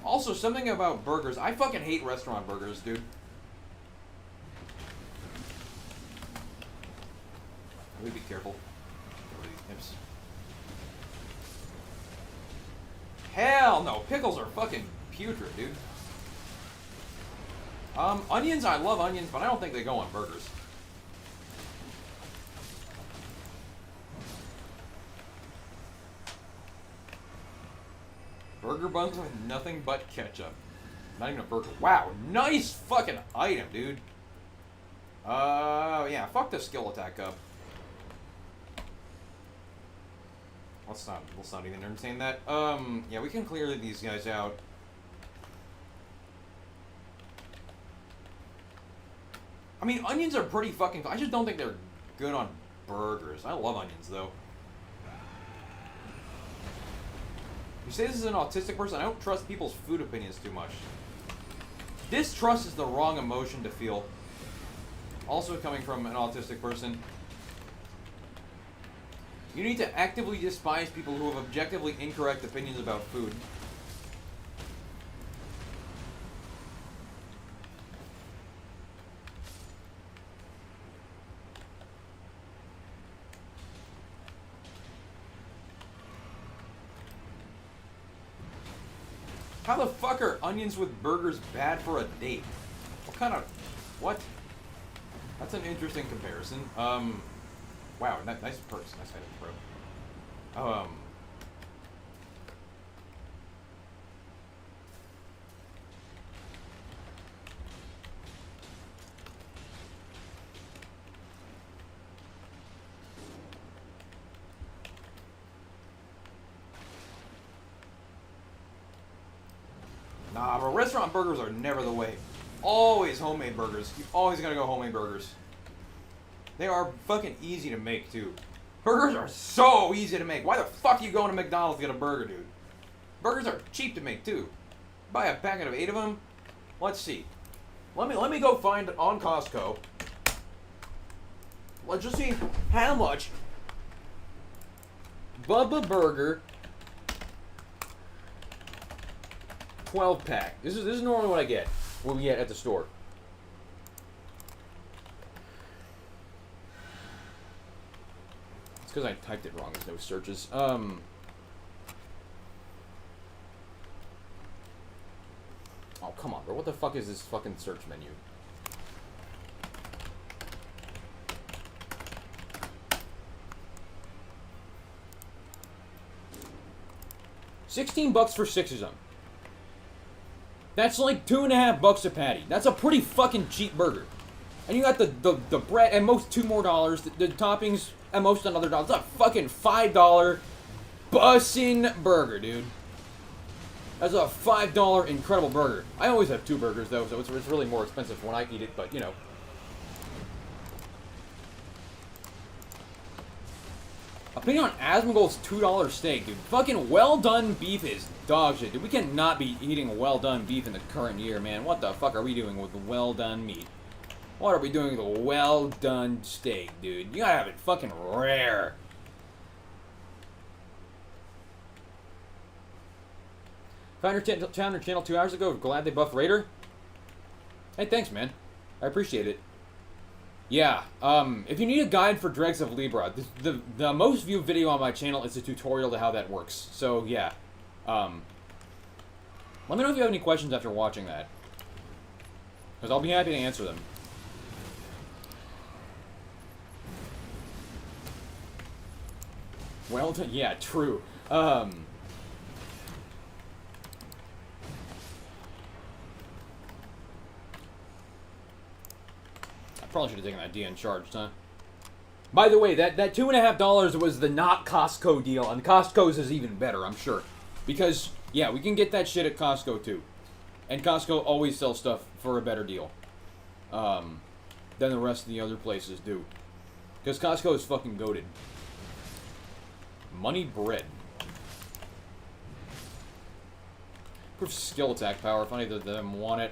Also, something about burgers. I fucking hate restaurant burgers, dude. Let me be careful. Imps. Hell no, pickles are fucking putrid, dude. Onions, I love onions, but I don't think they go on burgers. Burger buns with nothing but ketchup. Not even a burger. Wow, nice fucking item, dude. Yeah, fuck the skill attack up. Let's not even entertain that. Yeah, we can clear these guys out. I mean, onions are pretty fucking... I just don't think they're good on burgers. I love onions, though. You say this is an autistic person? I don't trust people's food opinions too much. Distrust is the wrong emotion to feel. Also coming from an autistic person. You need to actively despise people who have objectively incorrect opinions about food. How the fuck are onions with burgers bad for a date? What kind of... What? That's an interesting comparison. Wow, nice purse. Nice item, bro. Nah, but restaurant burgers are never the way. Always homemade burgers. You always gotta go homemade burgers. They are fucking easy to make, too. Burgers are so easy to make. Why the fuck are you going to McDonald's to get a burger, dude? Burgers are cheap to make, too. Buy a packet of 8 of them. Let's see. Let me go find it on Costco. Let's just see how much Bubba Burger 12 pack. This is normally what I get when we get at the store. It's because I typed it wrong. There's no searches. Oh, come on, bro. What the fuck is this fucking search menu? $16 for 6 of them. That's like $2.50 a patty. That's a pretty fucking cheap burger. And you got the bread at most $2 more. The toppings at most another $1. It's a fucking $5 bussin' burger, dude. That's a $5 incredible burger. I always have 2 burgers, though, so it's really more expensive when I eat it, but, you know. Opinion on Asmongold's $2 steak, dude. Fucking well-done beef is dog shit, dude. We cannot be eating well-done beef in the current year, man. What the fuck are we doing with well-done meat? What are we doing with a well-done steak, dude? You gotta have it fucking rare. Found your channel 2 hours ago. Glad they buffed Raider. Hey, thanks, man. I appreciate it. Yeah, if you need a guide for Dregs of Libra, the most viewed video on my channel is a tutorial to how that works. So, yeah. Let me know if you have any questions after watching that. Because I'll be happy to answer them. Well, yeah, true. I probably should have taken that D uncharged, huh? By the way, that $2.50 was the not Costco deal, and Costco's is even better, I'm sure. Because, yeah, we can get that shit at Costco, too. And Costco always sells stuff for a better deal. Than the rest of the other places do. Because Costco is fucking goated. Money bread. Proof skill attack power. Funny that them want it.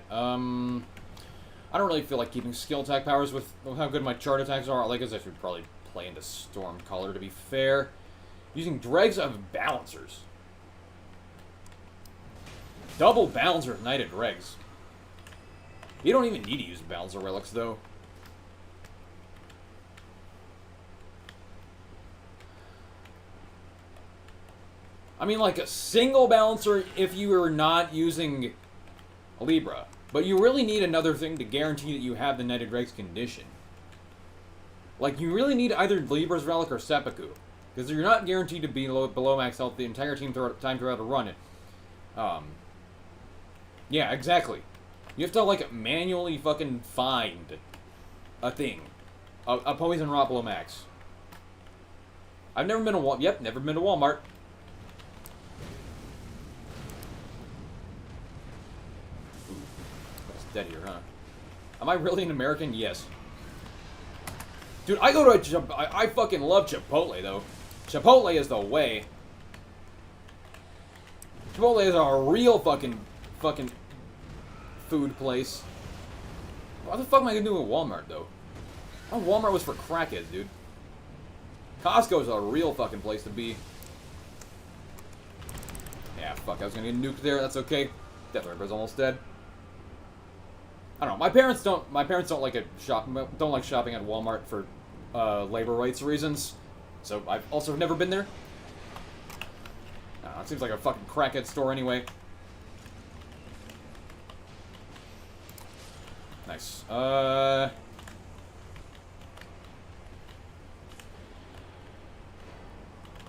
I don't really feel like keeping skill attack powers with how good my chart attacks are. Like, I guess I should probably play into Storm Color, to be fair. Using Dregs of Balancers. Double Balancer with Knighted Dregs. You don't even need to use Balancer Relics, though. I mean, like a single Balancer if you are not using Libra. But you really need another thing to guarantee that you have the Knighted Dregs condition. Like, you really need either Libra's Relic or Seppuku. Because you're not guaranteed to be below max health the entire time throughout to run it. Yeah, exactly. You have to, like, manually fucking find a thing. A Poison Rot below max. I've never been to Walmart. Yep, never been to Walmart. Dead here, huh? Am I really an American? Yes. Dude, I go to I fucking love Chipotle, though. Chipotle is the way. Chipotle is a real fucking food place. What the fuck am I gonna do with Walmart, though? Oh, Walmart was for crackheads, dude. Costco's a real fucking place to be. Yeah, fuck, I was gonna get nuked there. That's okay. Death Ripper's almost dead. I don't know. My parents don't like don't like shopping at Walmart for labor rights reasons. So I've also never been there. It seems like a fucking crackhead store anyway. Nice.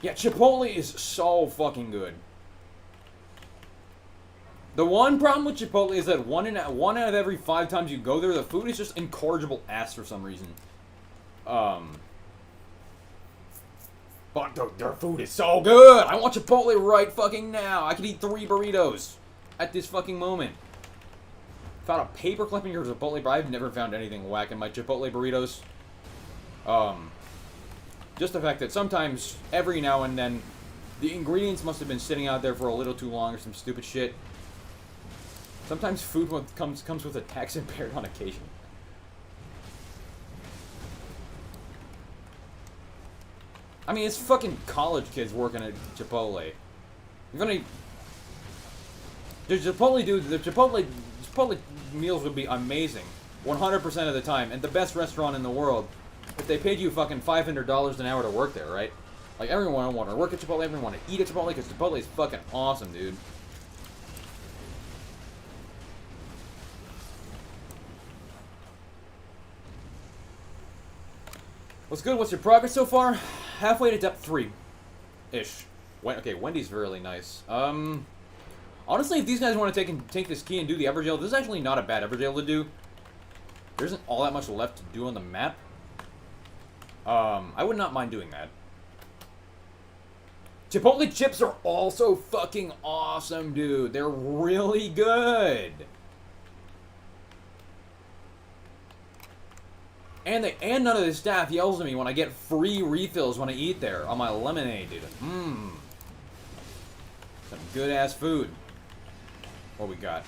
Yeah, Chipotle is so fucking good. The one problem with Chipotle is that one out of every 5 times you go there, the food is just incorrigible ass for some reason. But their food is so good! I want Chipotle right fucking now! I could eat 3 burritos at this fucking moment. Found a paper clipping for Chipotle, but I've never found anything whack in my Chipotle burritos. Just the fact that sometimes, every now and then, the ingredients must have been sitting out there for a little too long or some stupid shit. Sometimes food comes with a tax impaired on occasion. I mean, it's fucking college kids working at Chipotle. You're gonna... The Chipotle meals would be amazing 100% of the time, and the best restaurant in the world if they paid you fucking $500 an hour to work there, right? Like, everyone want to work at Chipotle, everyone want to eat at Chipotle, because Chipotle is fucking awesome, dude. What's good? What's your progress so far? Halfway to depth 3-ish. Okay, Wendy's really nice. Honestly, if these guys want to take this key and do the Everjail, this is actually not a bad Everjail to do. There isn't all that much left to do on the map. I would not mind doing that. Chipotle chips are also fucking awesome, dude. They're really good. And none of the staff yells at me when I get free refills when I eat there on my lemonade, dude. Mmm. Some good-ass food. What we got?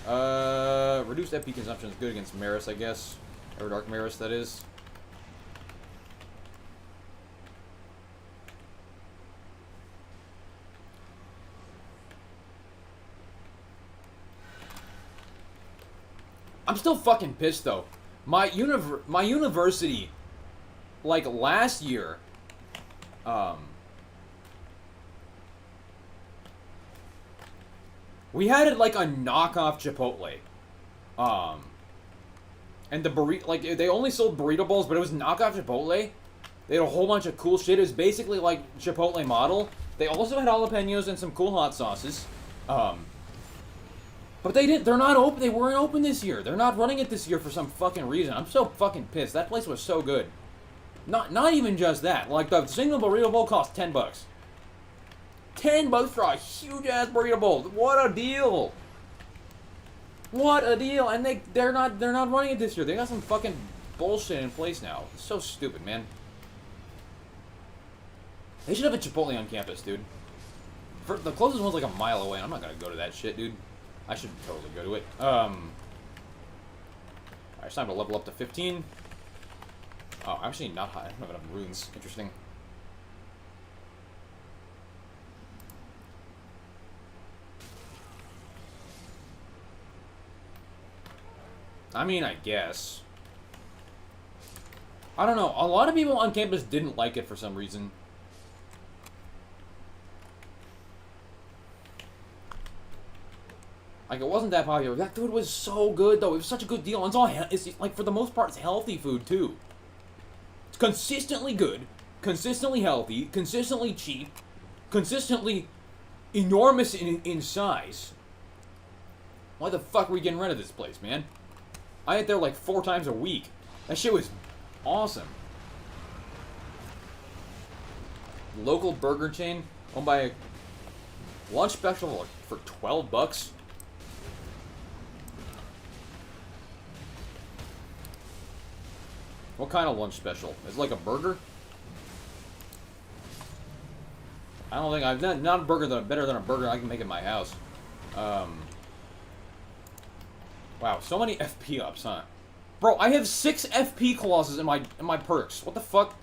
Reduced FP consumption is good against Maris, I guess. Or Dark Maris, that is. I'm still fucking pissed, though. My university, like, last year, we had it like a knockoff Chipotle. And the burrito, like, they only sold burrito bowls, but it was knockoff Chipotle. They had a whole bunch of cool shit. It was basically like Chipotle model. They also had jalapenos and some cool hot sauces. But they're not open. They weren't open this year. They're not running it this year for some fucking reason. I'm so fucking pissed. That place was so good. Not even just that. Like, the single burrito bowl cost $10. $10 for a huge ass burrito bowl. What a deal! What a deal! And they're not running it this year. They got some fucking bullshit in place now. It's so stupid, man. They should have a Chipotle on campus, dude. The closest one's like a mile away. I'm not gonna go to that shit, dude. I should totally go to it. Alright, it's time to level up to 15. Oh, actually not high. I don't have enough runes. Interesting. I mean, I guess. I don't know. A lot of people on campus didn't like it for some reason. Like, it wasn't that popular. That food was so good, though. It was such a good deal. It's like, for the most part, it's healthy food, too. It's consistently good, consistently healthy, consistently cheap, consistently enormous in size. Why the fuck are we getting rid of this place, man? I ate there like 4 times a week. That shit was awesome. Local burger chain owned by a lunch special for $12. What kind of lunch special? Is it like a burger? I don't think I've not a burger that better than a burger I can make in my house. Wow, so many FP ups, huh? Bro, I have 6 FP colossus in my perks. What the fuck?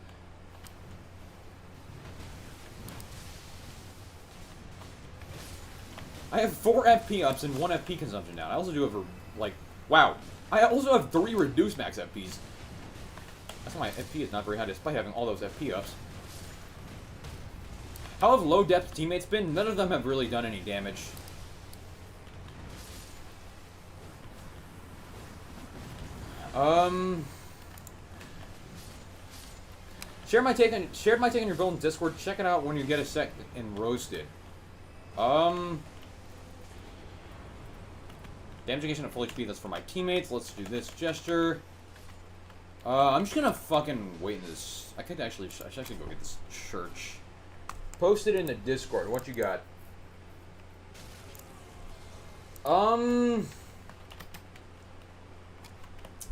I have 4 FP ups and 1 FP consumption down. I also do have like, wow. I also have 3 reduced max FPs. That's why my FP is not very high despite having all those FP ups. How have low depth teammates been? None of them have really done any damage. Shared my take on your build in Discord. Check it out when you get a sec in roasted. Damage negation at full HP. That's for my teammates. Let's do this gesture. I'm just gonna fucking wait in this. I should actually go get this church. Post it in the Discord. What you got?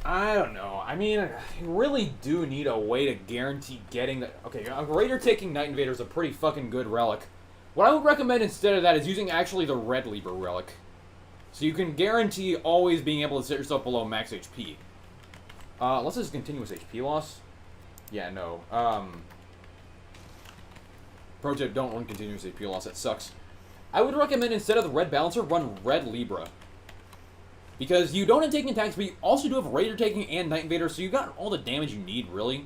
I don't know. I mean, you really do need a way to guarantee getting the... Okay, a Raider taking Night Invader is a pretty fucking good relic. What I would recommend instead of that is using actually the Red Lever relic. So you can guarantee always being able to set yourself below max HP. Unless it's continuous HP loss. Yeah, no. Pro tip, don't run continuous HP loss. That sucks. I would recommend instead of the Red Balancer, run Red Libra. Because you don't have taking attacks, but you also do have Raider taking and Night Invader, so you got all the damage you need, really.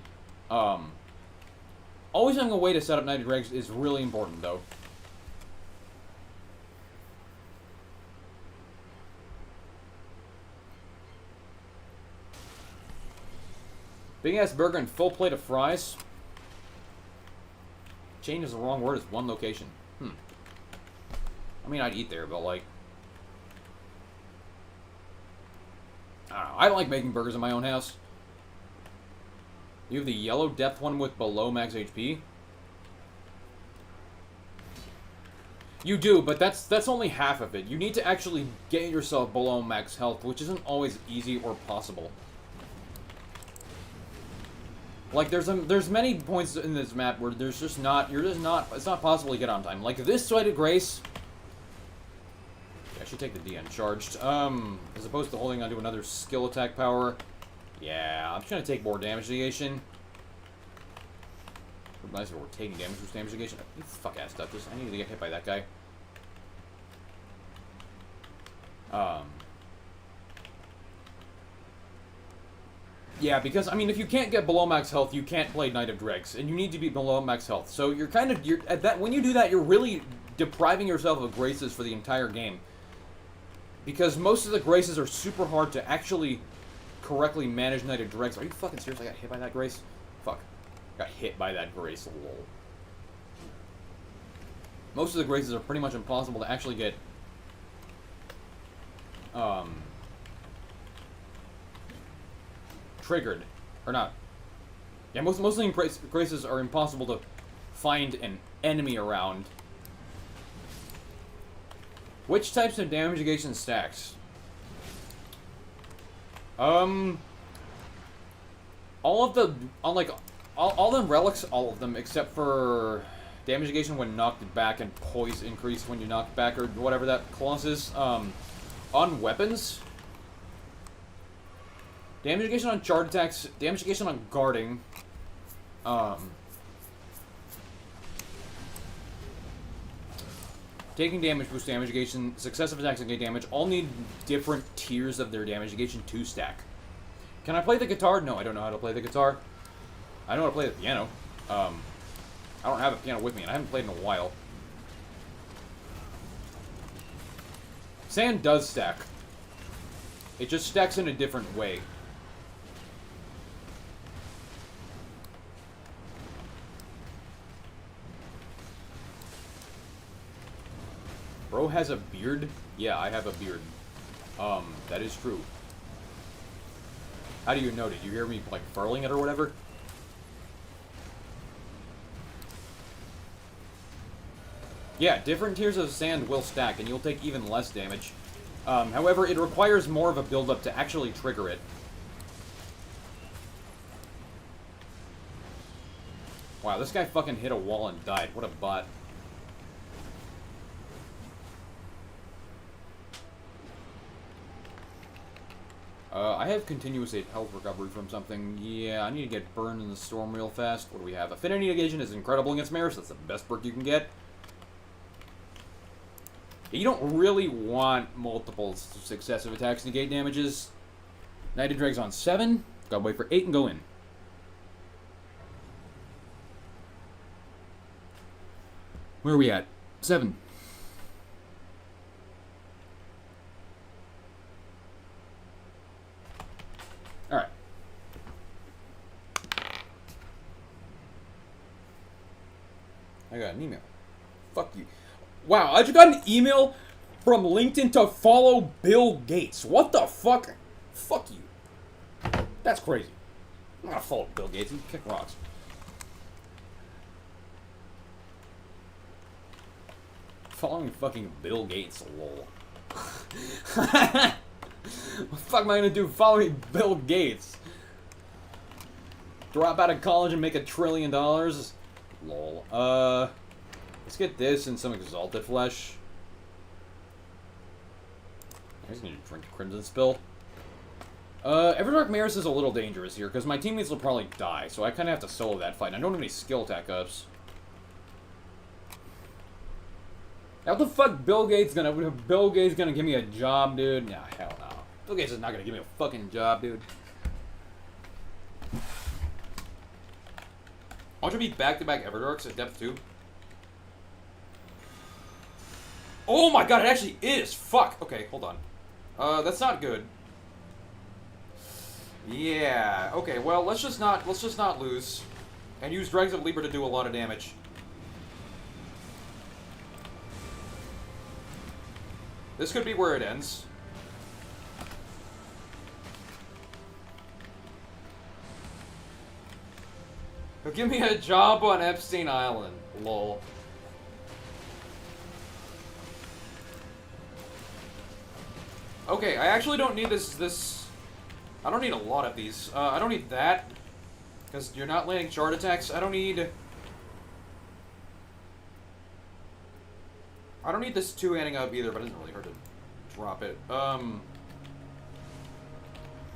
Always having a way to set up Night Dregs is really important, though. Big ass burger and full plate of fries. Chain is the wrong word, it's one location. I mean, I'd eat there, but like... I don't know. I like making burgers in my own house. You have the yellow depth one with below max HP. You do, but that's only half of it. You need to actually get yourself below max health, which isn't always easy or possible. Like, there's many points in this map where it's not possible to get on time. Like, this Sweated Grace... Yeah, I should take the D uncharged. As opposed to holding onto another skill attack power. Yeah, I'm just gonna take more damage negation. Nice that we're taking damage with damage negation. You fuck-ass Duchess. I need to get hit by that guy. Yeah, because, I mean, if you can't get below max health, you can't play Knight of Dregs, and you need to be below max health. So you're when you do that, you're really depriving yourself of graces for the entire game. Because most of the graces are super hard to actually correctly manage Knight of Dregs. Are you fucking serious? I got hit by that grace? Fuck. Got hit by that grace, lol. Most of the graces are pretty much impossible to actually get, triggered. Or not. Yeah, mostly graces are impossible to find an enemy around. Which types of damage negation stacks? All of the, all the relics, all of them, except for damage negation when knocked back and poise increase when you knock back, or whatever that clause is. On weapons, damage negation on charge attacks, damage negation on guarding, taking damage boost damage negation, successive attacks and gain damage, all need different tiers of their damage negation to stack. Can I play the guitar? No, I don't know how to play the guitar. I know how to play the piano. I don't have a piano with me, and I haven't played in a while. Sand does stack. It just stacks in a different way. Bro has a beard? Yeah, I have a beard. That is true. How do you know? Did you hear me, like, furling it or whatever? Yeah, different tiers of sand will stack, and you'll take even less damage. However, it requires more of a build-up to actually trigger it. Wow, this guy fucking hit a wall and died. What a bot. I have continuous 8 health recovery from something. Yeah, I need to get burned in the storm real fast. What do we have? Affinity negation is incredible against mares. That's the best perk you can get. You don't really want multiple successive attacks negate damages. Knight of Dregs on 7. Gotta wait for 8 and go in. Where are we at? 7. Alright. I got an email. Fuck you. Wow, I just got an email from LinkedIn to follow Bill Gates. What the fuck? Fuck you. That's crazy. I'm not gonna follow Bill Gates. He kick rocks. Following fucking Bill Gates, lol. What the fuck am I gonna do following Bill Gates? Drop out of college and make $1 trillion? Lol. Let's get this and some exalted flesh. I just need to drink Crimson Spill. Everdark Maris is a little dangerous here, because my teammates will probably die, so I kind of have to solo that fight. I don't have any skill attack ups. How the fuck Bill Gates gonna give me a job, dude? Nah, hell no. Bill Gates is not gonna give me a fucking job, dude. I want you to be back-to-back Everdarks at depth 2. Oh my god, it actually is! Fuck! Okay, hold on. That's not good. Yeah, okay, well, let's just not lose. And use Dregs of Libra to do a lot of damage. This could be where it ends. He'll give me a job on Epstein Island. Lol. Okay, I actually don't need this... I don't need a lot of these. I don't need that. Because you're not landing shard attacks. I don't need this two-handing up either, but it doesn't really hurt to drop it. I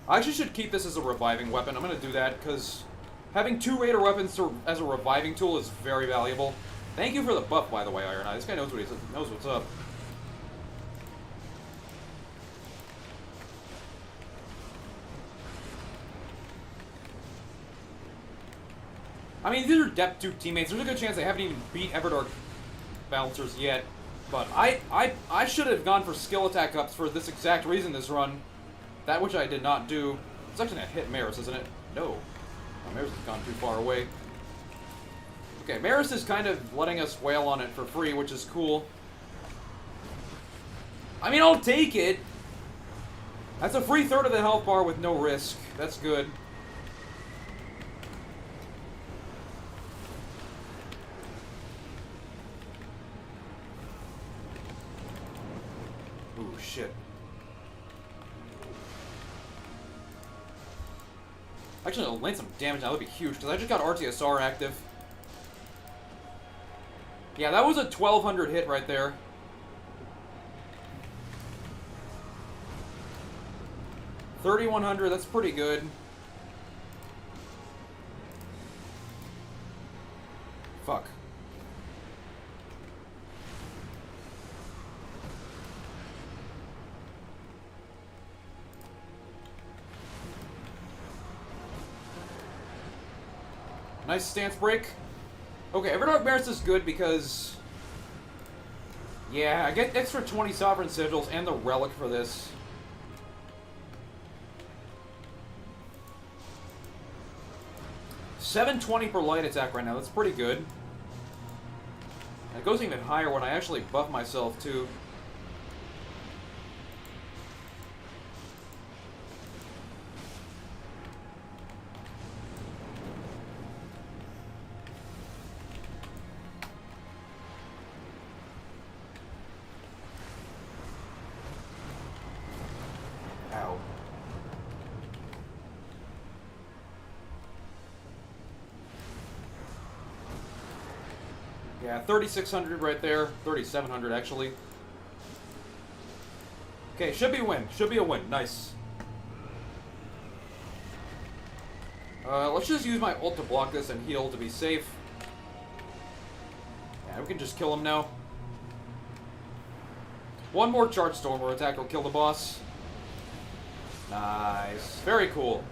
actually should keep this as a reviving weapon. I'm going to do that, because having 2 Raider weapons as a reviving tool is very valuable. Thank you for the buff, by the way, Iron Eye. This guy knows what's up. I mean, these are Depth 2 teammates. There's a good chance they haven't even beat Everdark Balancers yet. But I should have gone for skill attack ups for this exact reason this run. That which I did not do. It's actually gonna hit Maris, isn't it? No. Oh, Maris has gone too far away. Okay, Maris is kind of letting us wail on it for free, which is cool. I mean, I'll take it. That's a free third of the health bar with no risk. That's good. Ooh, shit. Actually, I'll land some damage now. That'd be huge, because I just got RTSR active. Yeah, that was a 1200 hit right there. $3,100, that's pretty good. Fuck. Nice stance break. Okay, Everdark Maris is good because... yeah, I get extra 20 Sovereign Sigils and the Relic for this. $720 per light attack right now, that's pretty good. And it goes even higher when I actually buff myself, too. Ow. Yeah, 3,600 right there. 3,700 actually. Okay, should be a win. Should be a win. Nice. Let's just use my ult to block this and heal to be safe. Yeah, we can just kill him now. One more charge storm or attack will kill the boss. Nice. Very cool.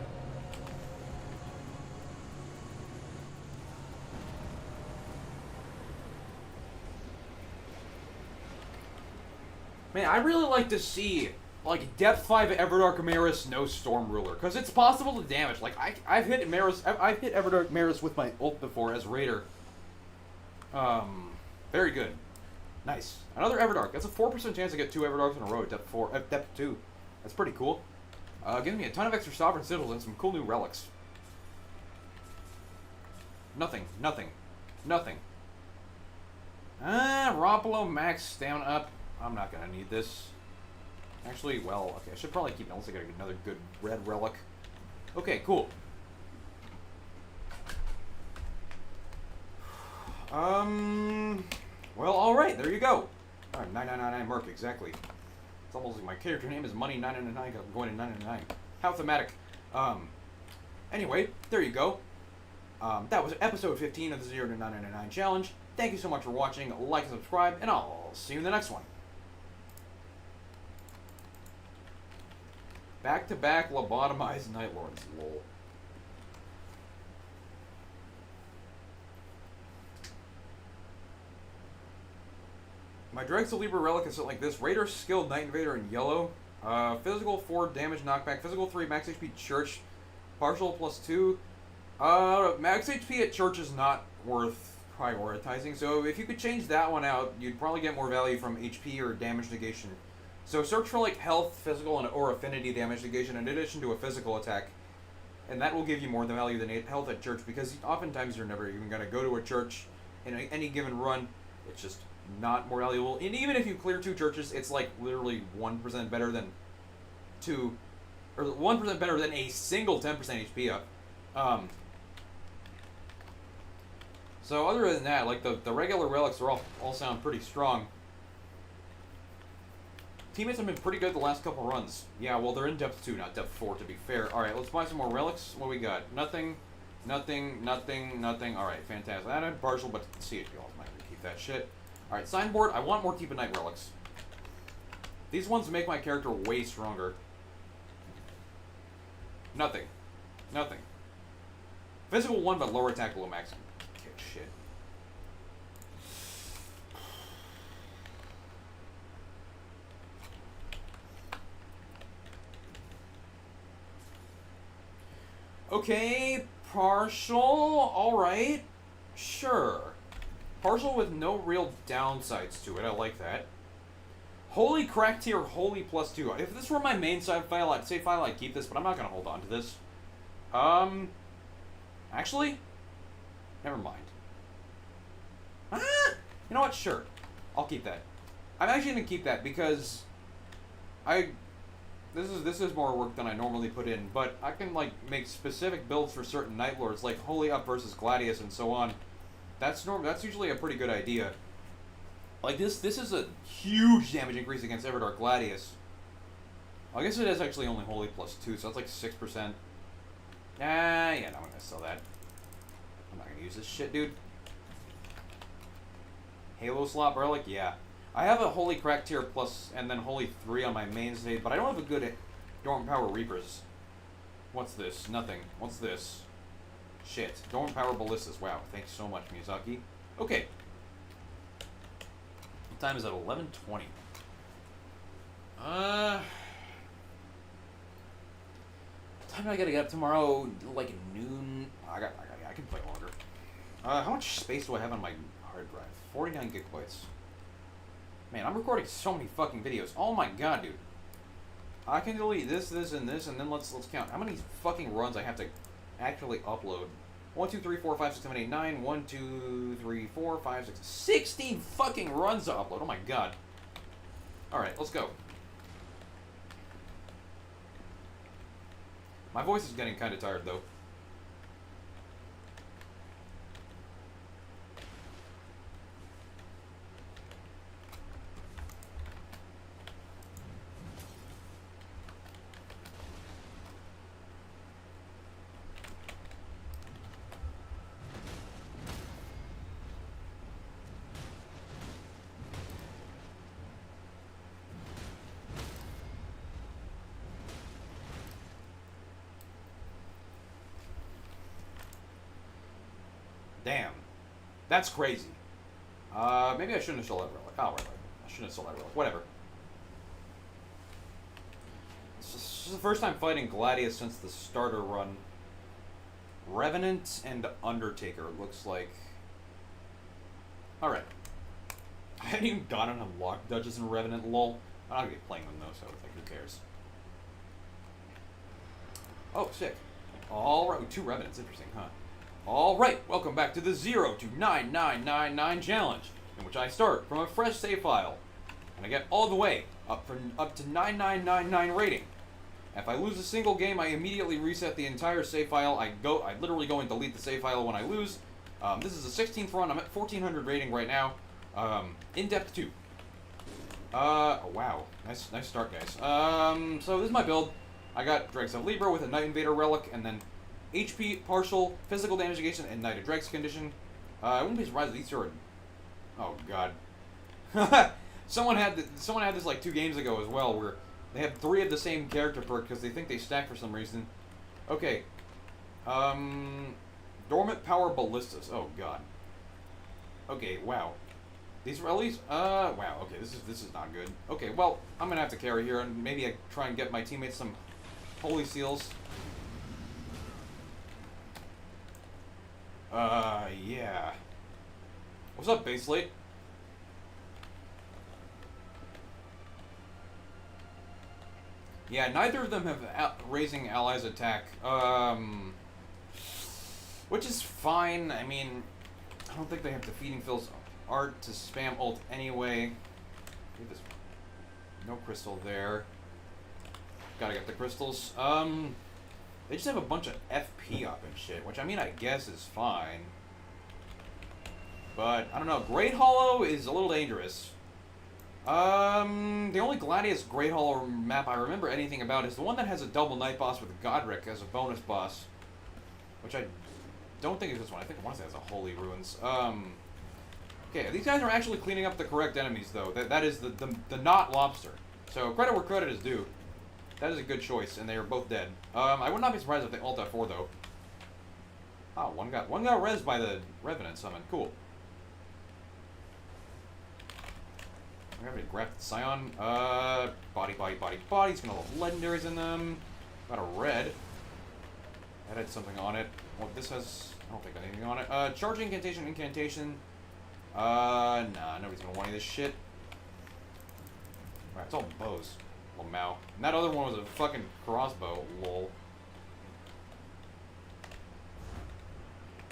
Man, I really like to see, like, Depth 5 Everdark Maris, no Storm Ruler. Because it's possible to damage. Like, I've hit Everdark Maris with my ult before as Raider. Very good. Nice. Another Everdark. That's a 4% chance to get 2 Everdarks in a row at Depth 2. That's pretty cool. Giving me a ton of extra Sovereign Sigils and some cool new relics. Nothing. Nothing. Nothing. Rompolo max down up. I'm not gonna need this. Actually, well, okay, I should probably keep it unless I get another good red relic. Okay, cool. Well, alright, there you go. Alright, 9999 Merc, exactly. It's almost like my character name is Money999 because I'm going to 999. How thematic. Anyway, there you go. That was episode 15 of the 0 to 999 challenge. Thank you so much for watching. Like and subscribe, and I'll see you in the next one. Back-to-back lobotomized Night Lords. Lol. My Drexel Libra relic is like this. Raider skilled Night Invader in yellow. Physical 4 damage knockback. Physical 3 max HP Church. Partial +2. Max HP at Church is not worth prioritizing. So if you could change that one out, you'd probably get more value from HP or damage negation. So search for like health, physical, or affinity damage negation in addition to a physical attack. And that will give you more value than health at Church, because oftentimes you're never even going to go to a church in any given run. It's just not more valuable. And even if you clear 2 churches, it's like literally 1% better than to, or 1% better than a single 10% HP up. So other than that, like the regular relics are all sound pretty strong. Teammates have been pretty good the last couple runs. Yeah, well they're in depth 2, not depth 4 to be fair. Alright, let's buy some more relics. What we got? Nothing, nothing, nothing, nothing. Alright, fantastic. I had partial, but CHP also might keep that shit. Alright, signboard. I want more Deep of Night relics. These ones make my character way stronger. Nothing. Nothing. Physical 1, but lower attack, low max. Kick shit. Okay, partial. Alright. Sure. Partial with no real downsides to it. I like that. Holy crack tier, holy +2. If this were my main side file, I'd keep this, but I'm not going to hold on to this. Actually, never mind. You know what? Sure. I'll keep that. I'm actually going to keep that because this is more work than I normally put in, but I can like make specific builds for certain Night Lords, like Holy Up versus Gladius and so on. That's usually a pretty good idea. Like this is a huge damage increase against Everdark Gladius. Well, I guess it is actually only Holy +2, so that's like 6%. Yeah, no, I'm gonna sell that. I'm not gonna use this shit, dude. Halo slot relic, yeah. I have a Holy Crack tier plus and then Holy 3 on my main stage, but I don't have a good Dormant Power Reapers. What's this? Nothing. What's this? Shit. Dormant Power Ballistas. Wow, thanks so much, Miyazaki. Okay. What time is it? 11:20. Time do I gotta get up tomorrow? Like noon? I can play longer. How much space do I have on my hard drive? 49 gigabytes. Man, I'm recording so many fucking videos. Oh my god, dude. I can delete this, and then let's count how many fucking runs I have to actually upload. 1, 2, 3, 4, 5, 6, 7, 8, 9. 1, 2, 3, 4, 5, 6, 16 fucking runs to upload. Oh my god. Alright, let's go. My voice is getting kind of tired, though. Damn. That's crazy. Maybe I shouldn't have sold that relic. Oh, relic. I shouldn't have sold that relic. Whatever. This is the first time fighting Gladius since the starter run. Revenant and Undertaker, looks like. Alright. I haven't even gotten unlocked Duchess and Revenant, lol. I'm not gonna be playing them though, so like, who cares? Oh, sick. Alright, 2 Revenants. Interesting, huh? Alright, welcome back to the 0 to 9999 challenge, in which I start from a fresh save file, and I get all the way up to 9999 rating. If I lose a single game, I immediately reset the entire save file. I literally go and delete the save file when I lose. This is the 16th run. I'm at 1400 rating right now. In depth 2. Oh wow, nice start, guys. So this is my build. I got Dregs of Libra with a Night Invader relic, and then HP, partial, physical damage negation, and Knight of Dregs condition. I wouldn't be surprised if these are... Oh, God. someone had this like 2 games ago as well, where they had 3 of the same character perk because they think they stack for some reason. Okay. Dormant Power Ballistas. Oh, God. Okay, wow. These rallies? Wow, okay, this is not good. Okay, well, I'm gonna have to carry here, and maybe I try and get my teammates some Holy Seals. Yeah. What's up, Baselate? Yeah, neither of them have raising allies attack. Which is fine. I mean, I don't think they have defeating Phil's art to spam ult anyway. No crystal there. Gotta get the crystals. They just have a bunch of FP up and shit, which I mean I guess is fine. But, I don't know, Great Hollow is a little dangerous. The only Gladius Great Hollow map I remember anything about is the one that has a double night boss with Godric as a bonus boss. Which I don't think is this one. I think one has a Holy Ruins. Okay, these guys are actually cleaning up the correct enemies, though. That is the not lobster. So, credit where credit is due. That is a good choice, and they are both dead. I would not be surprised if they ult F4, though. Oh, one got rezzed by the Revenant summon. Cool. I'm gonna grab the Scion. Body. He's gonna have legendaries in them. Got a red. That had something on it. Well, this has... I don't think anything on it. Charging incantation. Nah, nobody's gonna want any of this shit. Alright, it's all bows. Well, Mao. And that other one was a fucking crossbow. Lol.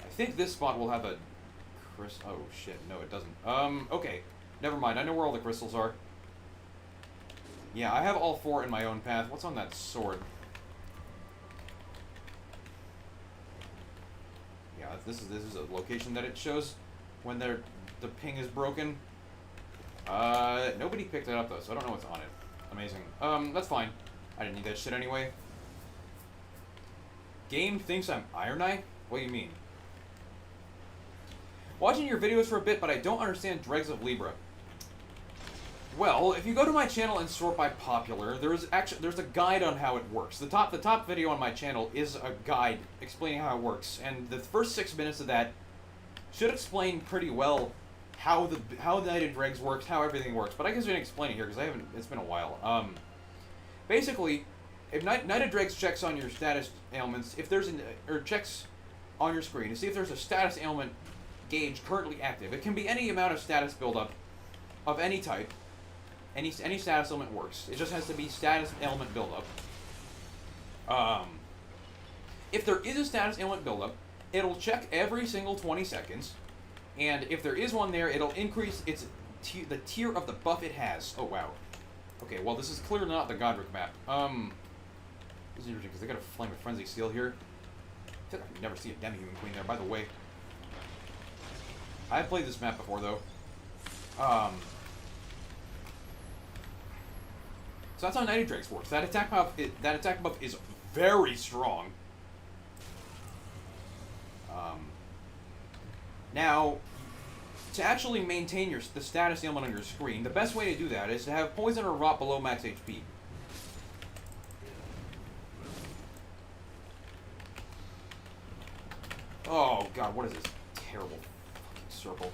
I think this spot will have a... Oh, shit. No, it doesn't. Okay. Never mind. I know where all the crystals are. Yeah, I have all 4 in my own path. What's on that sword? Yeah, this is a location that it shows when the ping is broken. Nobody picked it up though, so I don't know what's on it. Amazing. That's fine. I didn't need that shit anyway. Game thinks I'm Iron Eye? What do you mean? Watching your videos for a bit, but I don't understand Dregs of Libra. Well, if you go to my channel and sort by popular, there's a guide on how it works. The top video on my channel is a guide explaining how it works, and the first 6 minutes of that should explain pretty well how the Knight of Dregs works, how everything works. But I guess I didn't explain it here because it's been a while. Basically, if Knight of Dregs checks on your status ailments, if there's or checks on your screen to see if there's a status ailment gauge currently active. It can be any amount of status buildup of any type. Any status element works. It just has to be status element buildup. If there is a status ailment buildup, it'll check every single 20 seconds, and if there is one there, it'll increase the tier of the buff it has. Oh wow. Okay, well this is clearly not the Godric map. This is interesting because they got a Flame of Frenzy seal here. I feel like I can never see a Demi-Human Queen there. By the way, I've played this map before though. So that's how Knight of Dregs works. That attack buff is very strong. Now, to actually maintain the status ailment on your screen, the best way to do that is to have poison or rot below max HP. Oh god, what is this terrible fucking circle?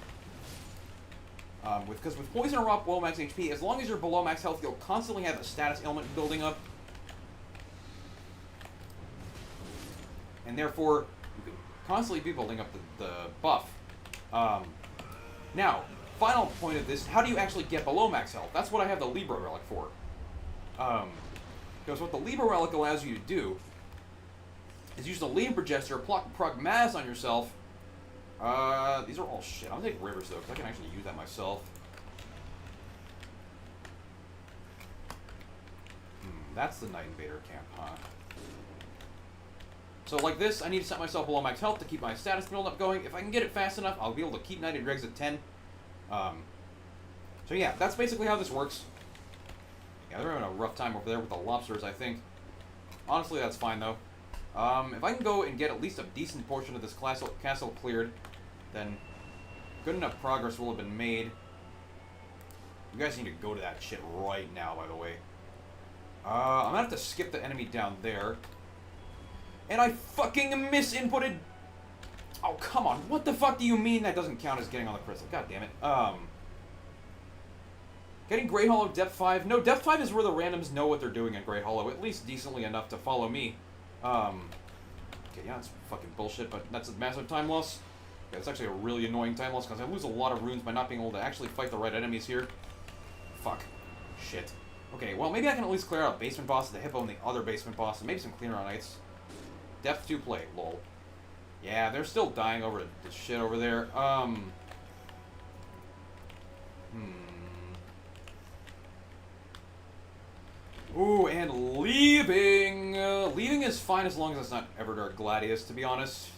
Because with poison or rot below max HP, as long as you're below max health, you'll constantly have a status ailment building up. And therefore, you can constantly be building up the buff. Now, final point of this, how do you actually get below max health? That's what I have the Libra Relic for. Because what the Libra Relic allows you to do is use the Libra Gesture, proc Mass on yourself. These are all shit. I'll take Rivers though, because I can actually use that myself. That's the Night Invader camp, huh? So like this, I need to set myself below max health to keep my status build up going. If I can get it fast enough, I'll be able to keep Knight of Dregs at 10. So yeah, that's basically how this works. Yeah, they're having a rough time over there with the lobsters, I think. Honestly, that's fine though. If I can go and get at least a decent portion of this castle cleared, then good enough progress will have been made. You guys need to go to that shit right now, by the way. I'm gonna have to skip the enemy down there. And I fucking misinputted... Oh, come on. What the fuck do you mean that doesn't count as getting on the crystal? God damn it. Getting Grey Hollow Depth 5. No, Depth 5 is where the randoms know what they're doing in Grey Hollow, at least decently enough to follow me. Okay, yeah, that's fucking bullshit, but that's a massive time loss. Yeah, it's actually a really annoying time loss, because I lose a lot of runes by not being able to actually fight the right enemies here. Fuck. Shit. Okay, well, maybe I can at least clear out basement boss, the Hippo, and the other basement boss, and maybe some cleaner on Knights. Depth 2 play, lol. Yeah, they're still dying over the shit over there. Ooh, and leaving. Leaving is fine as long as it's not Everdark Gladius, to be honest.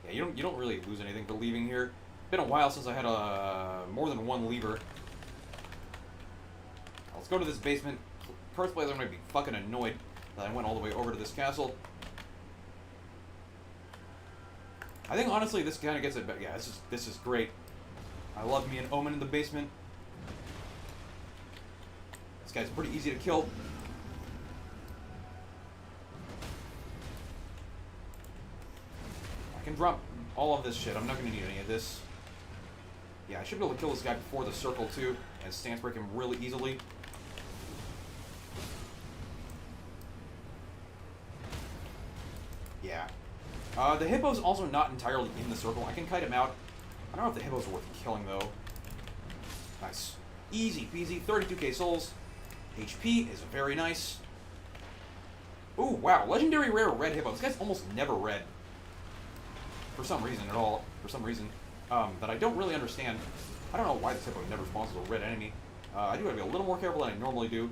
Yeah, you don't really lose anything for leaving here. Been a while since I had more than one lever. Let's go to this basement. First place, I'm gonna be fucking annoyed that I went all the way over to this castle. I think honestly, this kind of gets it. But yeah, this is great. I love me an Omen in the basement. This guy's pretty easy to kill. I can drop all of this shit. I'm not going to need any of this. Yeah, I should be able to kill this guy before the circle, too, and stance break him really easily. Yeah. The hippo's also not entirely in the circle. I can kite him out. I don't know if the hippo's worth killing, though. Nice. Easy peasy. 32k souls. HP is very nice. Ooh, wow. Legendary rare red hippo. This guy's almost never red. For some reason at all. For some reason. That I don't really understand. I don't know why this hippo never spawns as a red enemy. I do have to be a little more careful than I normally do.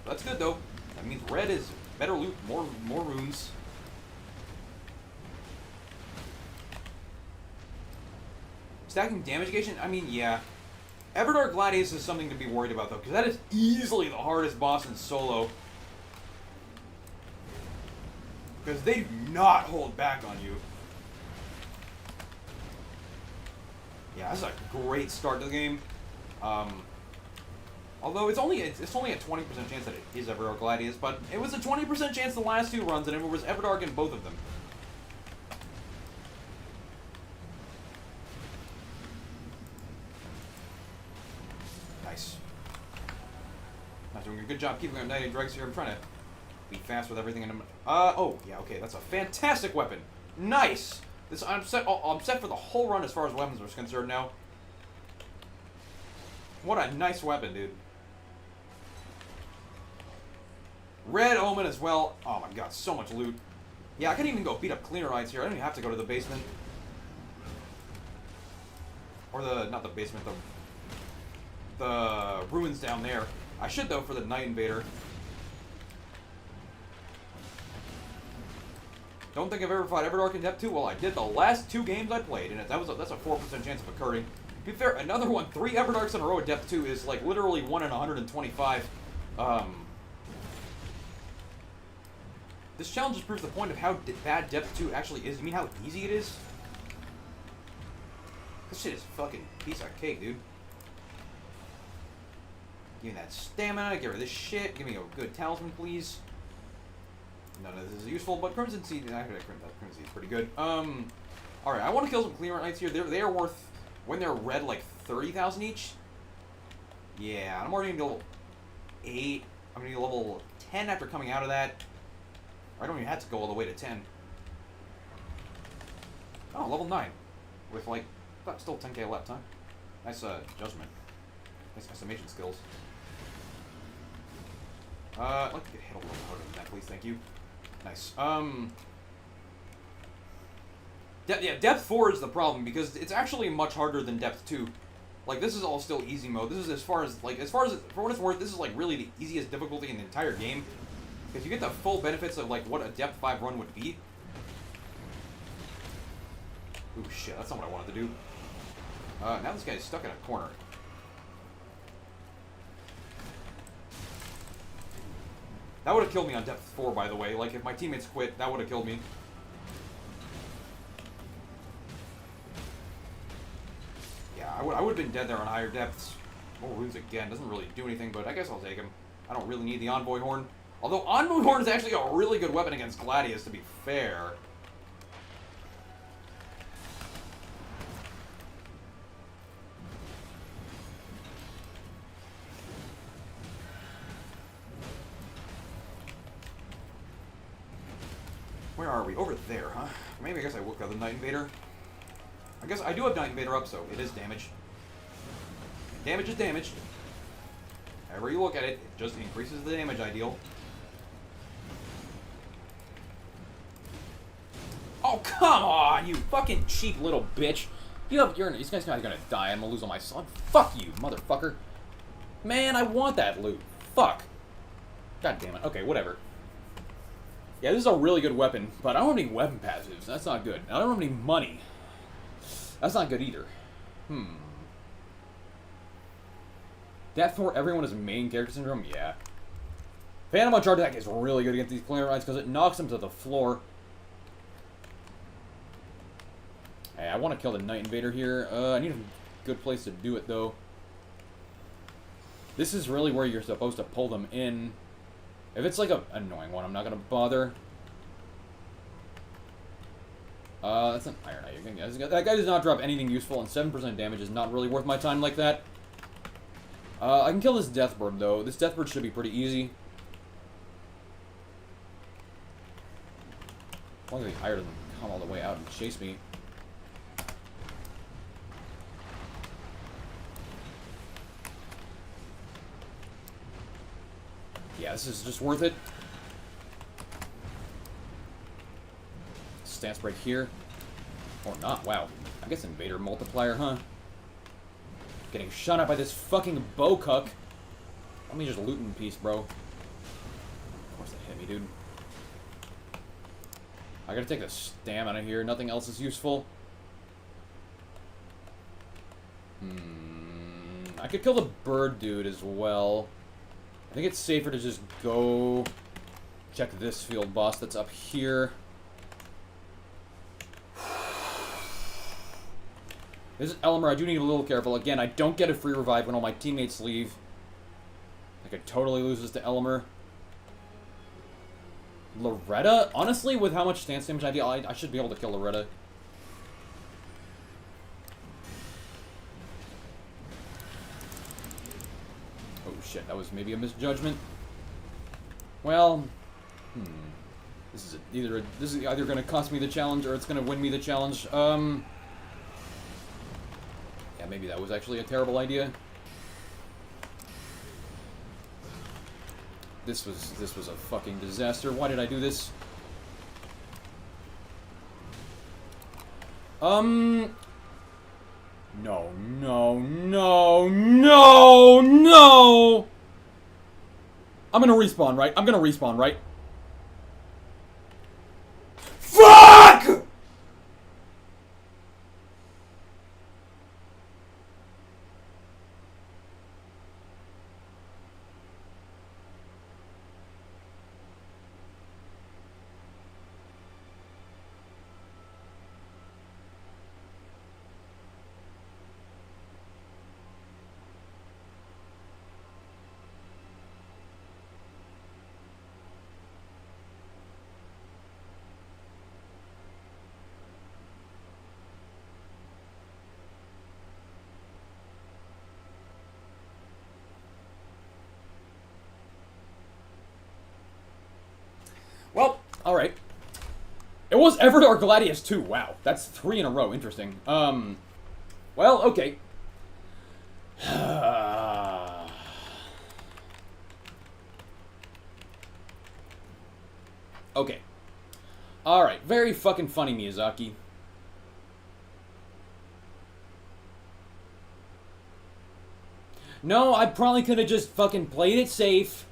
That's good, though. That means red is better loot, more runes. Stacking damage gauge? I mean, yeah. Everdark Gladius is something to be worried about, though, because that is easily the hardest boss in solo. Because they do not hold back on you. Yeah, that's a great start to the game. Although it's only a 20% chance that it is Everdark Gladius, but it was a 20% chance the last two runs, and it was Everdark in both of them. Nice. Not doing a good job keeping up 98 dregs here. I'm trying to be fast with everything in them. Oh, yeah, okay, that's a fantastic weapon. Nice! I'm set for the whole run as far as weapons are concerned now. What a nice weapon, dude. Red Omen as well. Oh my god, so much loot. Yeah, I could even go beat up Cleanerites here. I don't even have to go to the basement. Or not the basement, the ruins down there. I should, though, for the Night Invader. Don't think I've ever fought Everdark in Depth 2. Well, I did the last 2 games I played, and that's a 4% chance of occurring. To be fair, another one, 3 Everdarks in a row at Depth 2 is like literally 1 in 125. This challenge just proves the point of how bad Depth 2 actually is. You mean how easy it is? This shit is fucking piece of cake, dude. Give me that stamina, get rid of this shit, give me a good talisman, please. None of this is useful, but Crimson Seed, Crimson Seed is pretty good. Alright, I want to kill some Cleaner Knights here. They are worth, when they're red, like 30,000 each. Yeah, I'm already gonna be level 8. I'm gonna be level 10 after coming out of that. I don't even have to go all the way to 10. Oh, level 9. With, like, still 10k left, huh? Nice, judgment. Nice estimation skills. I'd like to get hit a little harder than that, please, thank you. Nice. Yeah, Depth 4 is the problem, because it's actually much harder than Depth 2. Like, this is all still easy mode. This is for what it's worth, this is, like, really the easiest difficulty in the entire game. Because you get the full benefits of, like, what a Depth 5 run would be. Ooh, shit, that's not what I wanted to do. Now this guy's stuck in a corner. That would have killed me on Depth 4, by the way. Like, if my teammates quit, that would have killed me. Yeah, I would have been dead there on higher depths. More runes again. Doesn't really do anything, but I guess I'll take him. I don't really need the Envoy Horn. Although Envoy Horn is actually a really good weapon against Gladius, to be fair. Where are we? Over there, huh? Maybe I guess I will go the Night Invader. I guess I do have Night Invader up, so it is damage. Damage is damage. However you look at it, it just increases the damage I deal. Oh, come on, you fucking cheap little bitch. These guys are gonna die. I'm gonna lose all my son. Fuck you, motherfucker. Man, I want that loot. Fuck. God damn it. Okay, whatever. Yeah, this is a really good weapon, but I don't have any weapon passives. That's not good. I don't have any money. That's not good either. Death for everyone is main character syndrome? Yeah. Phantom on charge attack is really good against these clarions because it knocks them to the floor. Hey, I want to kill the Night Invader here. I need a good place to do it, though. This is really where you're supposed to pull them in. If it's like an annoying one, I'm not going to bother. That's an Iron Eye. That guy does not drop anything useful, and 7% damage is not really worth my time like that. I can kill this Deathbird, though. This Deathbird should be pretty easy. As long as the Ire doesn't come all the way out and chase me. Yeah, this is just worth it. Stance break here. Or not, wow. I guess Invader multiplier, huh? Getting shot at by this fucking bowcuck. Let me just loot in peace, bro. Of course they hit me, dude. I gotta take the stamina here. Nothing else is useful. I could kill the bird dude as well. I think it's safer to just go check this field boss that's up here. This is Elmer. I do need to be a little careful. Again, I don't get a free revive when all my teammates leave. I could totally lose this to Elmer. Loretta? Honestly, with how much stance damage I deal, I should be able to kill Loretta. Oh shit, that was maybe a misjudgment. Well, this is either going to cost me the challenge or it's going to win me the challenge. Yeah, maybe that was actually a terrible idea. This was a fucking disaster. Why did I do this? No, no, no, no, no! I'm gonna respawn, right? I'm gonna respawn, right? Fuck! Well, alright. It was Everett or Gladius too. Wow, that's 3 in a row. Interesting. Well, okay. Okay. Alright, very fucking funny, Miyazaki. No, I probably could have just fucking played it safe.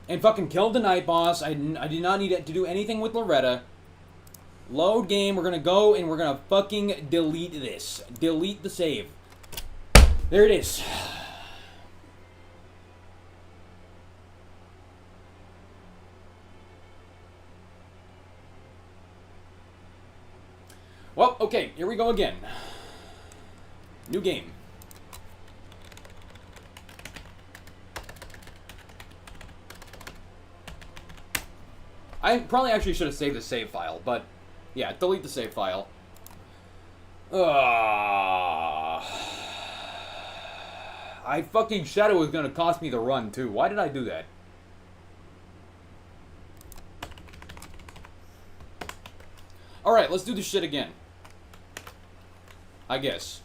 And fucking killed the night boss. I did not need to do anything with Loretta. Load game. We're gonna go and we're gonna fucking delete this. Delete the save. There it is. Well, okay. Here we go again. New game. I probably actually should have saved the save file, but yeah, delete the save file. I fucking said it was gonna cost me the run too. Why did I do that? Alright, let's do this shit again. I guess.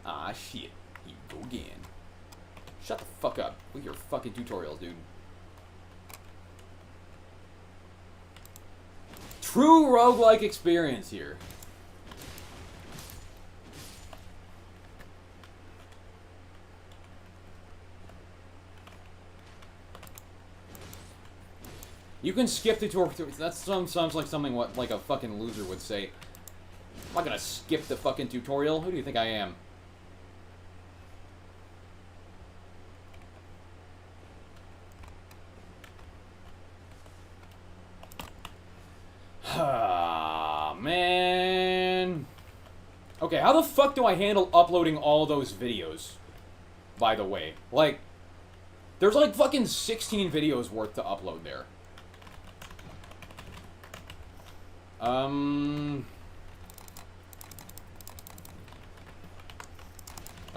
Ah, shit. Here we go again. Shut the fuck up with your fucking tutorials, dude. true roguelike experience here. You can skip tutorial. That sounds like something what like a fucking loser would say. I'm not gonna skip the fucking tutorial. Who do you think I am? Ah, man. Okay, how the fuck do I handle uploading all those videos? By the way, like, there's like fucking 16 videos worth to upload there.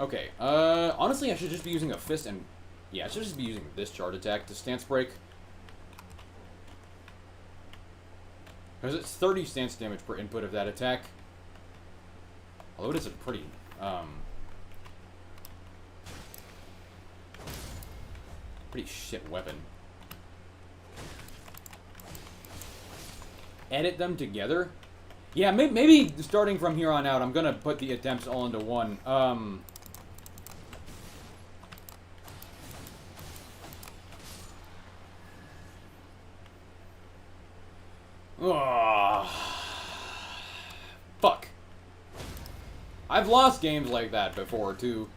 Okay, honestly, I should just be using a fist and... Yeah, I should just be using this charge attack to stance break. Because it's 30 stance damage per input of that attack. Although it is a pretty, pretty shit weapon. Edit them together? Yeah, maybe starting from here on out, I'm gonna put the attempts all into one. Fuck. I've lost games like that before, too.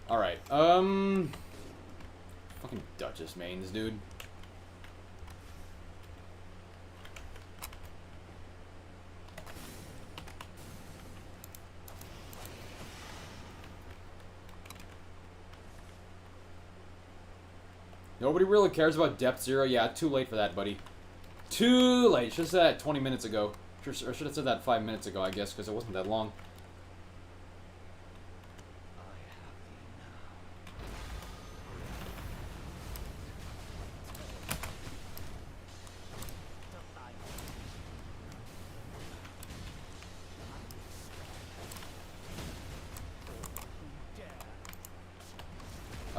Alright, fucking Duchess mains, dude. Nobody really cares about Depth Zero. Yeah, too late for that, buddy. Too late. Should have said that 20 minutes ago. Or should have said that 5 minutes ago, I guess, because it wasn't that long.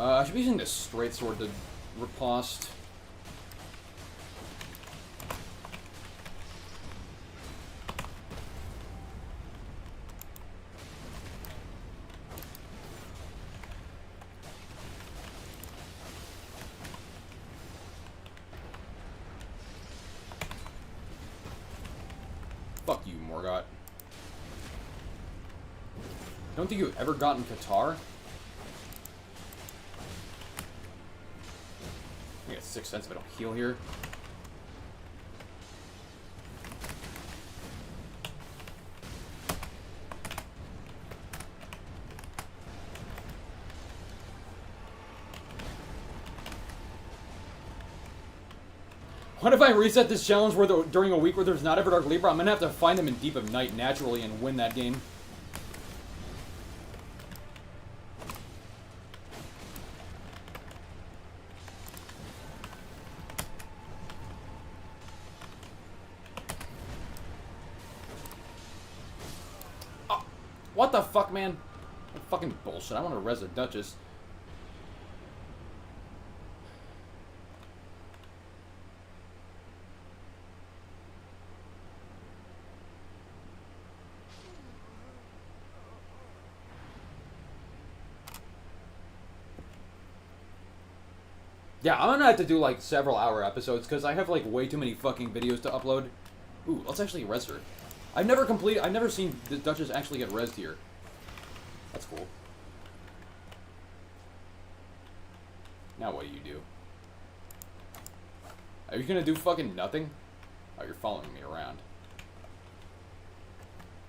I should be using the straight sword to riposte. Fuck you, Morgott. Don't think you've ever gotten Qatar? I get 6 cents if I don't heal here. What if I reset this challenge where during a week where there's not ever Dark Libra? I'm gonna have to find them in Deep of Night naturally and win that game. What the fuck, man? Fucking bullshit. I want to res the Duchess. Yeah, I'm gonna have to do like several hour episodes because I have like way too many fucking videos to upload. Ooh, let's actually res her. I've never seen the Duchess actually get rezzed here. That's cool. Now what do? Are you gonna do fucking nothing? Oh, you're following me around.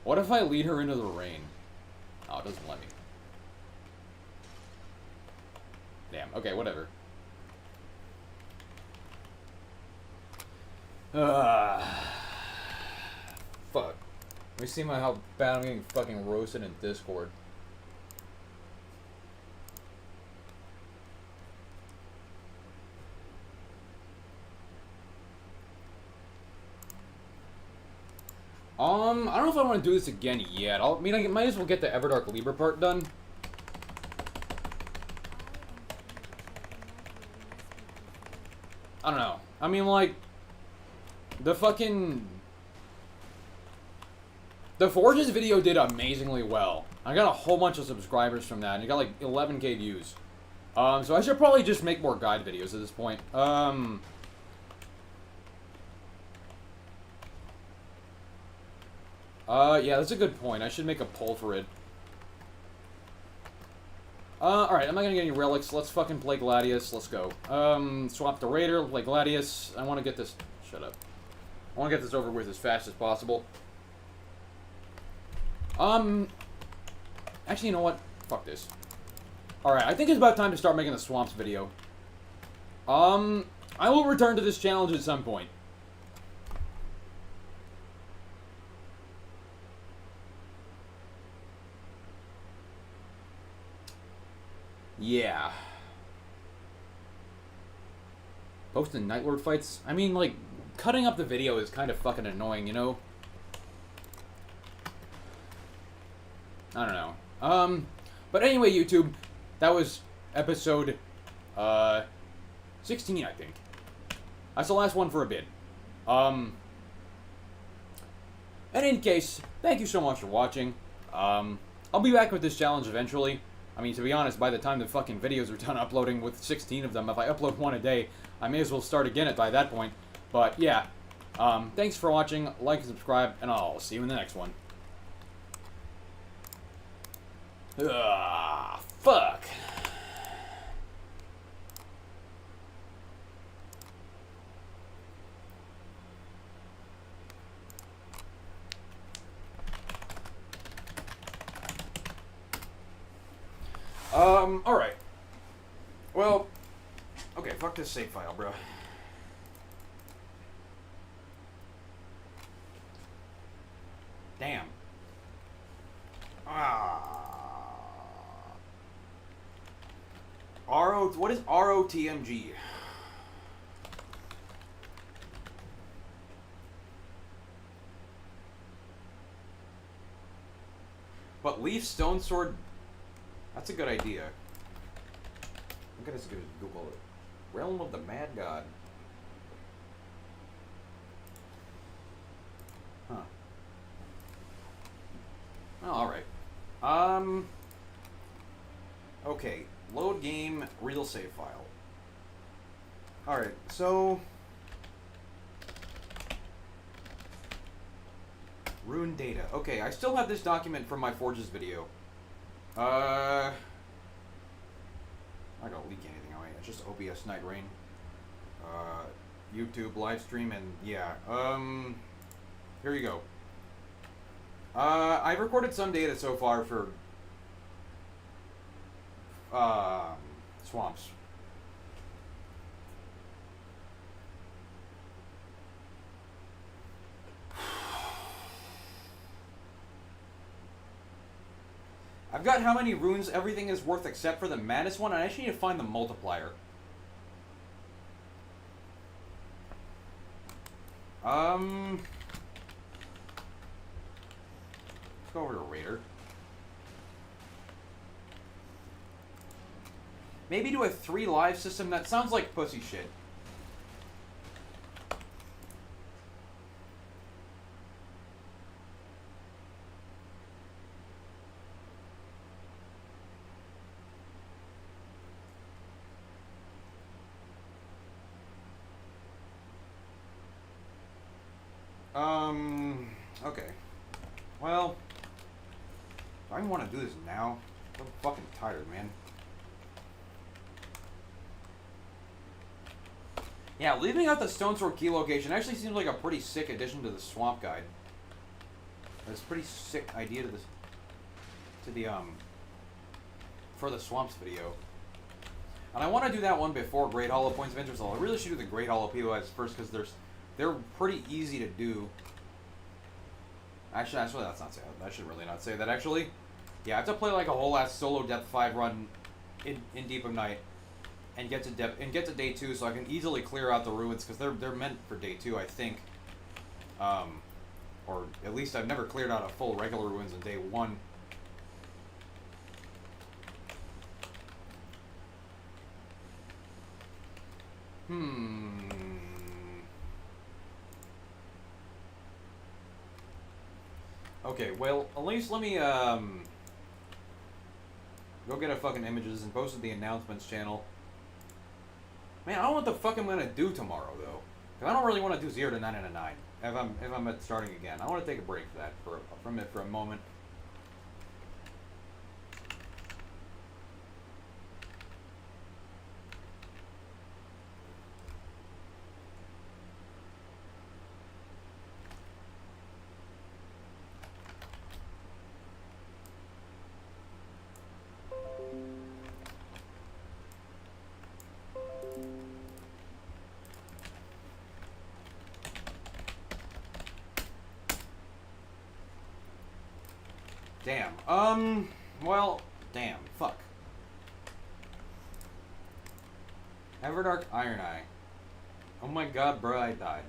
What if I lead her into the rain? Oh, it doesn't let me. Damn, okay, whatever. Fuck. Let me see how bad I'm getting fucking roasted in Discord. I don't know if I want to do this again yet. I might as well get the Everdark Libra part done. I don't know. I mean, like, the Forges video did amazingly well. I got a whole bunch of subscribers from that, and it got like 11k views. So I should probably just make more guide videos at this point. Yeah, that's a good point. I should make a poll for it. Alright, I'm not gonna get any relics. Let's fucking play Gladius. Let's go. Swap the Raider, play Gladius. I want to get this... Shut up. I want to get this over with as fast as possible. Actually, you know what? Fuck this. Alright, I think it's about time to start making the Swamps video. I will return to this challenge at some point. Yeah. Posting Night Lord fights? I mean, like, cutting up the video is kind of fucking annoying, you know? I don't know. But anyway, YouTube, that was episode, 16, I think. That's the last one for a bit. In any case, thank you so much for watching. I'll be back with this challenge eventually. I mean, to be honest, by the time the fucking videos are done uploading with 16 of them, if I upload one a day, I may as well start again by that point. But, yeah. Thanks for watching, like and subscribe, and I'll see you in the next one. Fuck. Alright. Well, okay, fuck this save file, bro. Damn. What is ROTMG? But Leaf Stone Sword, that's a good idea. I'm gonna Google it. Realm of the Mad God. Huh. Oh, alright. Okay. Load game, real save file. Alright, so... Rune data. Okay, I still have this document from my Forges video. I don't leak anything away. It's just OBS Night Rain. YouTube live stream, and yeah. Here you go. I've recorded some data so far for Swamps. I've got how many runes everything is worth except for the Madness one, and I actually need to find the multiplier. Let's go over to Raider. Maybe do a 3 live system? That sounds like pussy shit. Okay. Well, do I even want to do this now? I'm fucking tired, man. Yeah, leaving out the Stone Sword key location actually seems like a pretty sick addition to the Swamp Guide. It's a pretty sick idea for the Swamps video. And I want to do that one before Great Hollow Points of Interest. I really should do the Great Hollow POIs first because they're pretty easy to do. Actually, that's not say that. I should really not say that. Actually, yeah, I have to play like a whole ass solo depth 5 run in Deep of Night and get to day 2, so I can easily clear out the ruins because they're meant for day 2, I think. Or at least I've never cleared out a full regular ruins in day 1. Okay, well, at least let me, go get a fucking images and post it to the announcements channel. Man, I don't know what the fuck I'm gonna do tomorrow, though. 'Cause I don't really want to do 0 to 9 and a 9. If I'm at starting again. I want to take a break for that, from it for a moment. Damn. Well, damn. Fuck. Everdark Iron Eye. Oh my god, bro, I died.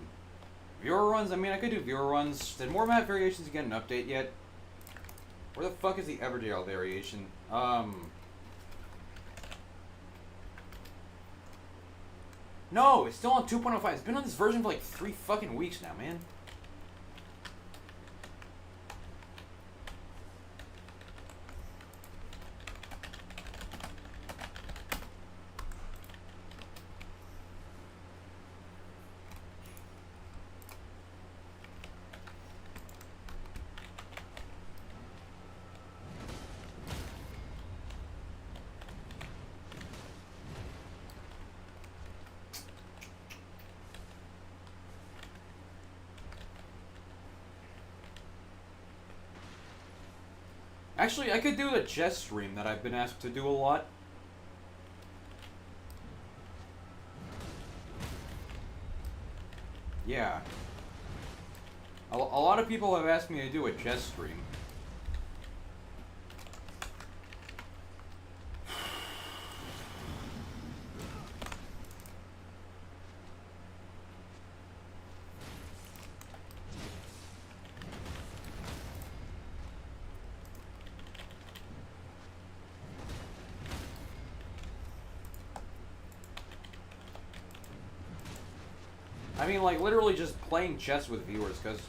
Viewer runs? I mean, I could do viewer runs. Did more map variations get an update yet? Where the fuck is the Everdale variation? No, it's still on 2.05. It's been on this version for like 3 fucking weeks now, man. Actually, I could do the chess stream that I've been asked to do a lot. Yeah. A lot of people have asked me to do a chess stream. I mean, like, literally just playing chess with viewers, because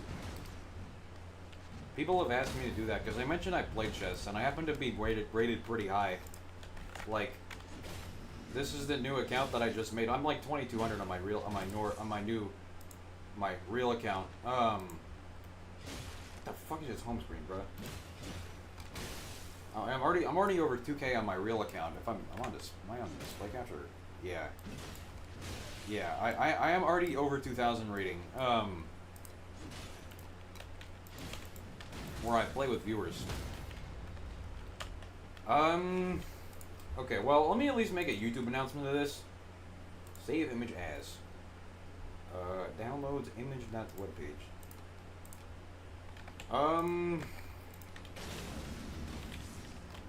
people have asked me to do that, because I mentioned I play chess, and I happen to be rated pretty high. Like, this is the new account that I just made. I'm like 2,200 on my real account. The fuck is this home screen, bro? Oh, I'm already over 2K on my real account. If I'm on this, am I on this display capture? Yeah. Yeah, I am already over 2,000 rating. Where I play with viewers. Okay, well, let me at least make a YouTube announcement of this. Save image as. Downloads image.webpage.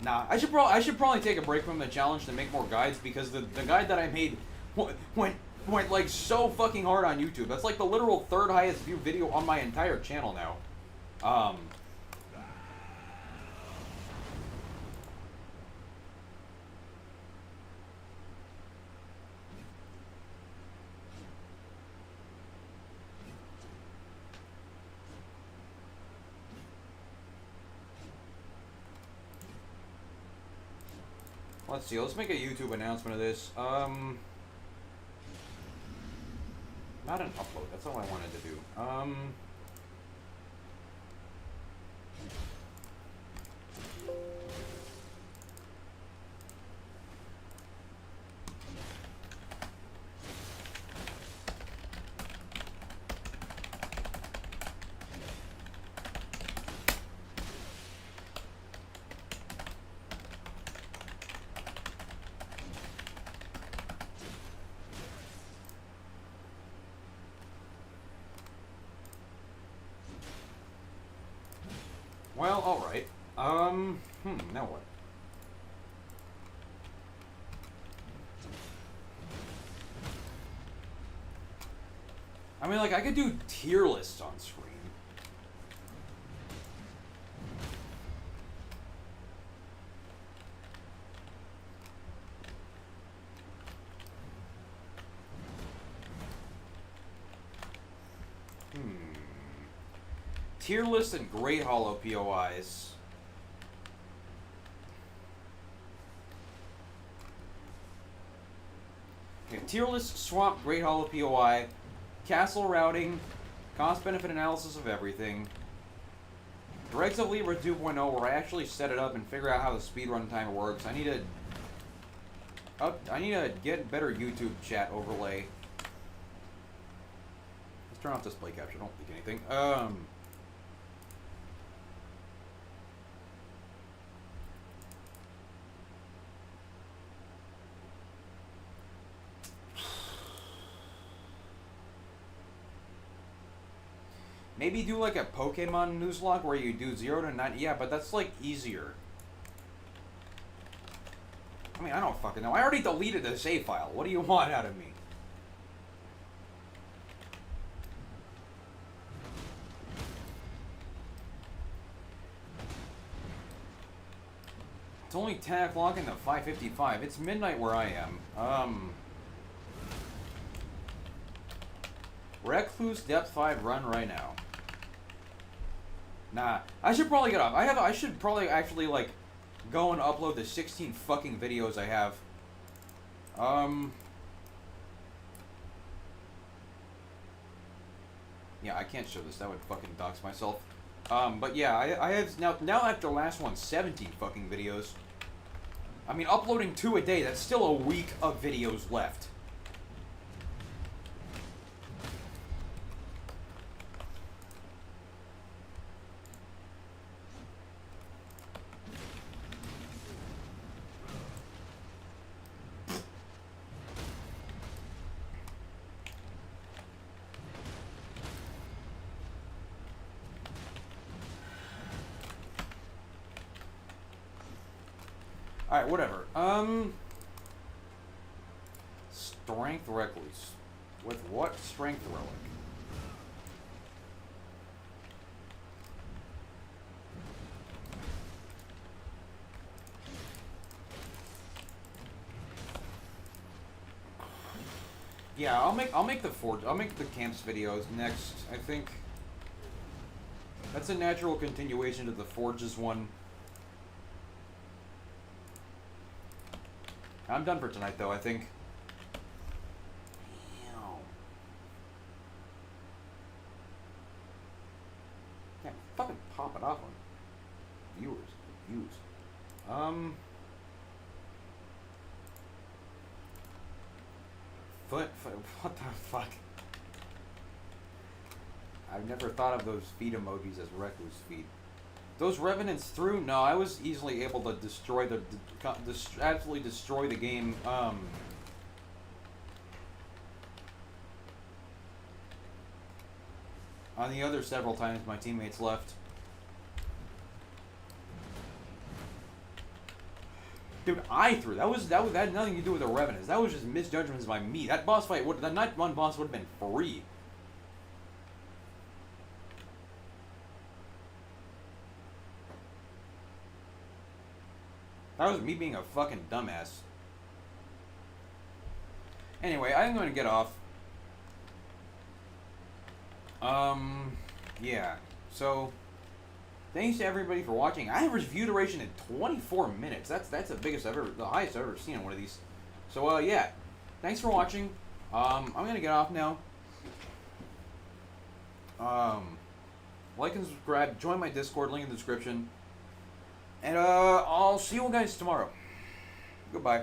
Nah, I should probably take a break from the challenge to make more guides, because the guide that I made went like so fucking hard on YouTube. That's like the literal 3rd highest view video on my entire channel now. Let's see, let's make a YouTube announcement of this. Not an upload, that's all I wanted to do. Well, alright. Now what? I mean, like, I could do tier lists on screen. Tier list and Great Hollow POIs. Okay, tier list, swamp, Great Hollow POI, castle routing, cost-benefit analysis of everything. Dregs of Libra 2.0, where I actually set it up and figure out how the speedrun timer works. I need to get better YouTube chat overlay. Let's turn off display capture. Don't leak anything. Maybe do like a Pokemon Nuzlocke where you do 0 to 9. Yeah, but that's like easier. I mean, I don't fucking know. I already deleted the save file. What do you want out of me? It's only 10 o'clock in the 5:55. It's midnight where I am. Recluse Depth 5 run right now. Nah, I should probably get off. I should probably actually like go and upload the 16 fucking videos I have. Yeah, I can't show this. That would fucking dox myself. But yeah, I have now after the last one, 17 fucking videos. I mean, uploading 2 a day, that's still a week of videos left. Alright, whatever. Strength Recluse. With what strength relic? Yeah, I'll make the camps videos next, I think. That's a natural continuation to the Forges one. I'm done for tonight, though, I think. Can't fucking pop it off on viewers. Views. Foot, what the fuck? I've never thought of those feet emojis as recluse feet. Those revenants through? No, I was easily able to destroy absolutely destroy the game. On the other several times my teammates left. Dude, I threw. That had nothing to do with the revenants. That was just misjudgments by me. That boss fight that night one boss would have been free. That was me being a fucking dumbass. Anyway, I'm going to get off. Yeah. So, thanks to everybody for watching. Average view duration in 24 minutes. That's the highest I've ever seen on one of these. So, yeah. Thanks for watching. I'm going to get off now. Like and subscribe. Join my Discord. Link in the description. And, I'll see you guys tomorrow. Goodbye.